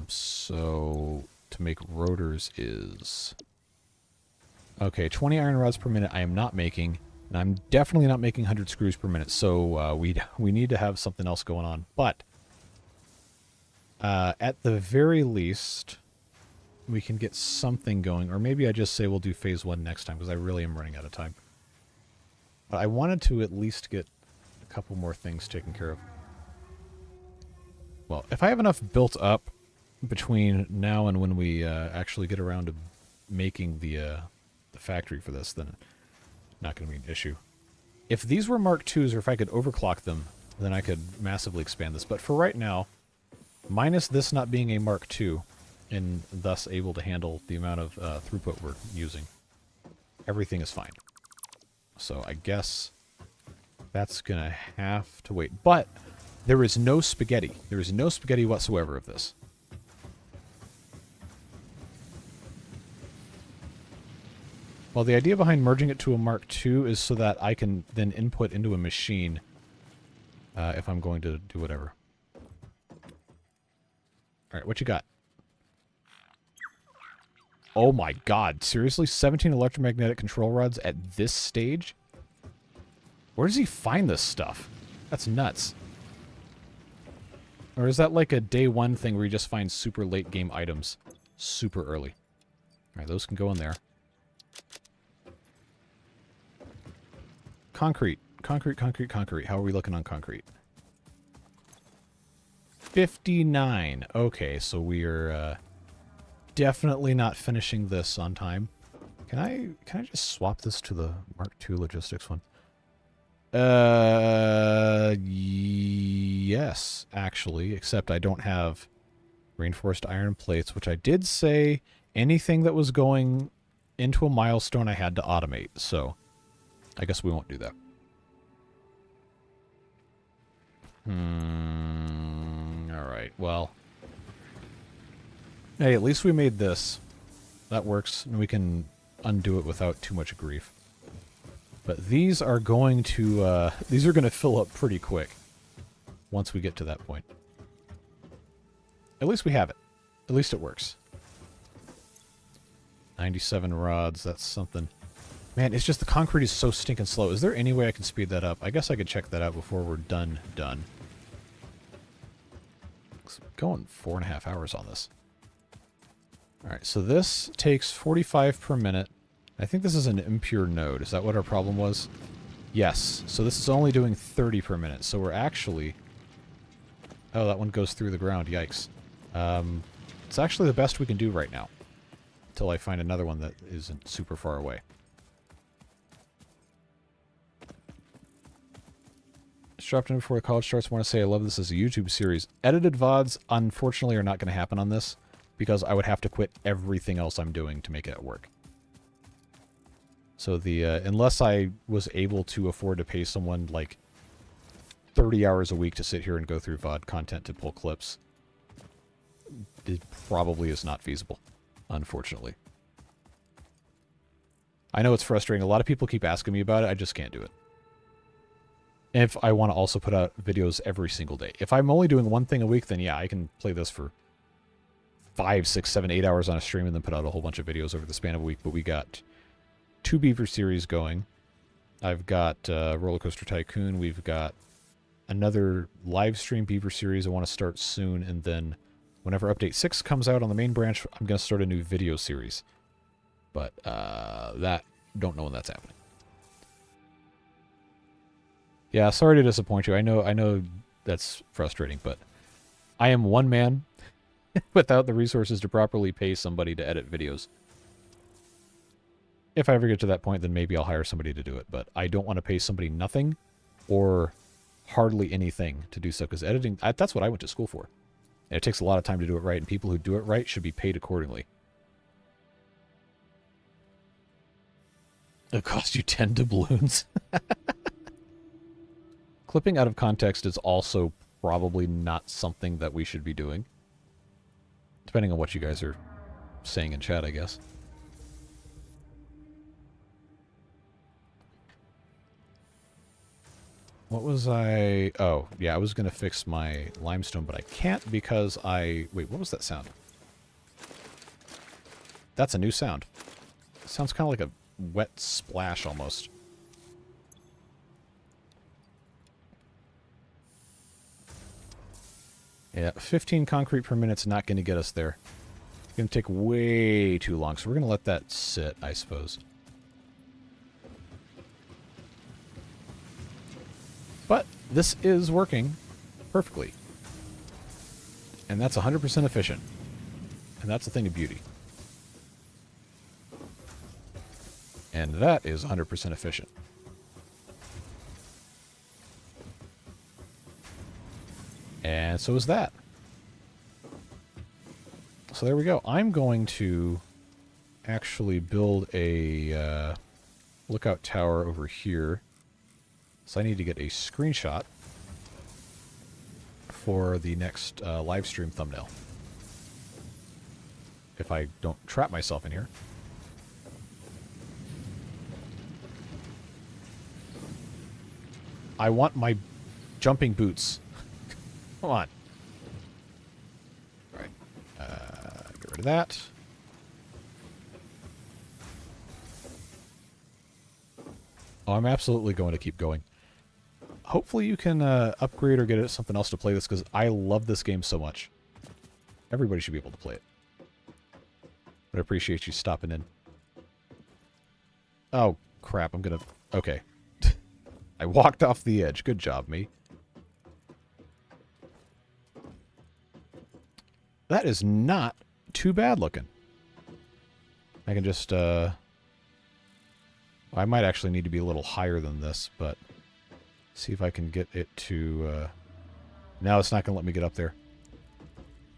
So to make rotors is... Okay, 20 iron rods per minute I am not making. And I'm definitely not making 100 screws per minute, so we need to have something else going on. But at the very least, we can get something going. Or maybe I just say we'll do phase 1 next time, because I really am running out of time. But I wanted to at least get a couple more things taken care of. Well, if I have enough built up between now and when we actually get around to making the factory for this, then not going to be an issue. If these were Mark IIs, or if I could overclock them, then I could massively expand this. But for right now, minus this not being a Mark II, and thus able to handle the amount of throughput we're using, everything is fine. So I guess that's going to have to wait. But there is no spaghetti. There is no spaghetti whatsoever of this. Well, the idea behind merging it to a Mark II is so that I can then input into a machine if I'm going to do whatever. Alright, what you got? Oh my god, seriously? 17 electromagnetic control rods at this stage? Where does he find this stuff? That's nuts. Or is that like a day 1 thing where you just find super late game items super early? Alright, those can go in there. Concrete. Concrete. How are we looking on concrete? 59. Okay, so we are definitely not finishing this on time. Can I just swap this to the Mark II logistics one? Yes, actually, except I don't have reinforced iron plates, which I did say anything that was going into a milestone I had to automate, so I guess we won't do that. Alright, well. Hey, at least we made this. That works, and we can undo it without too much grief. But these are going to, fill up pretty quick once we get to that point. At least we have it. At least it works. 97 rods, that's something. Man, it's just the concrete is so stinking slow. Is there any way I can speed that up? I guess I could check that out before we're done. Going 4.5 hours on this. Alright, so this takes 45 per minute. I think this is an impure node. Is that what our problem was? Yes. So this is only doing 30 per minute. So we're actually... Oh, that one goes through the ground. Yikes. It's actually the best we can do right now. Until I find another one that isn't super far away. Dropped in before the college starts. I want to say I love this as a YouTube series. Edited VODs, unfortunately, are not going to happen on this because I would have to quit everything else I'm doing to make it work. So the unless I was able to afford to pay someone like 30 hours a week to sit here and go through VOD content to pull clips, it probably is not feasible, unfortunately. I know it's frustrating. A lot of people keep asking me about it. I just can't do it. If I want to also put out videos every single day. If I'm only doing one thing a week, then yeah, I can play this for 5, 6, 7, 8 hours on a stream and then put out a whole bunch of videos over the span of a week. But we got 2 Beaver series going. I've got Roller Coaster Tycoon. We've got another live stream Beaver series I want to start soon. And then Whenever update 6 comes out on the main branch, I'm going to start a new video series. But don't know when that's happening. Yeah, sorry to disappoint you. I know that's frustrating, but I am one man without the resources to properly pay somebody to edit videos. If I ever get to that point, then maybe I'll hire somebody to do it, but I don't want to pay somebody nothing or hardly anything to do so, because editing, that's what I went to school for. And it takes a lot of time to do it right, and people who do it right should be paid accordingly. It'll cost you 10 doubloons. Clipping out of context is also probably not something that we should be doing. Depending on what you guys are saying in chat, I guess. What was I... Oh, yeah, I was going to fix my limestone, but I can't because I... Wait, what was that sound? That's a new sound. It sounds kind of like a wet splash almost. Yeah, 15 concrete per minute's not going to get us there. It's going to take way too long, so we're going to let that sit, I suppose. But this is working perfectly. And that's 100% efficient. And that's a thing of beauty. And that is 100% efficient. And so is that. So there we go. I'm going to actually build a lookout tower over here. So I need to get a screenshot for the next live stream thumbnail. If I don't trap myself in here. I want my jumping boots. Come on. Alright. Get rid of that. Oh, I'm absolutely going to keep going. Hopefully you can upgrade or get something else to play this, because I love this game so much. Everybody should be able to play it. But I appreciate you stopping in. Oh, crap. I'm gonna... Okay. I walked off the edge. Good job, me. That is not too bad looking. I can just... I might actually need to be a little higher than this, but... See if I can get it to... Now it's not going to let me get up there.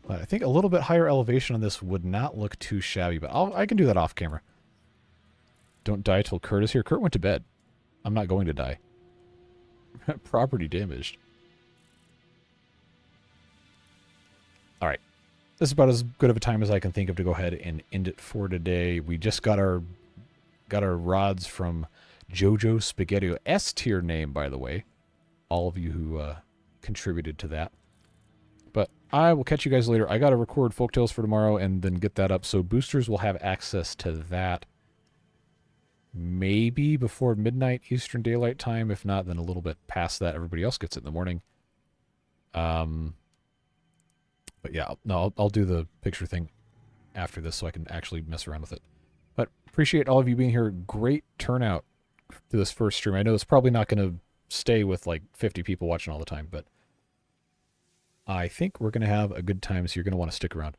But I think a little bit higher elevation on this would not look too shabby, but I can do that off camera. Don't die till Kurt is here. Kurt went to bed. I'm not going to die. Property damaged. Alright. This is about as good of a time as I can think of to go ahead and end it for today. We just got our rods from Jojo Spaghetti. S tier name, by the way. All of you who contributed to that. But I will catch you guys later. I got to record Folktales for tomorrow and then get that up. So boosters will have access to that maybe before midnight Eastern Daylight Time. If not, then a little bit past that. Everybody else gets it in the morning. But yeah, no, I'll do the picture thing after this so I can actually mess around with it. But appreciate all of you being here. Great turnout to this first stream. I know it's probably not going to stay with like 50 people watching all the time, but I think we're going to have a good time, so you're going to want to stick around.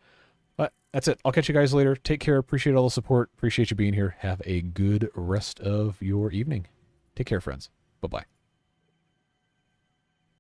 But that's it. I'll catch you guys later. Take care. Appreciate all the support. Appreciate you being here. Have a good rest of your evening. Take care, friends. Bye-bye.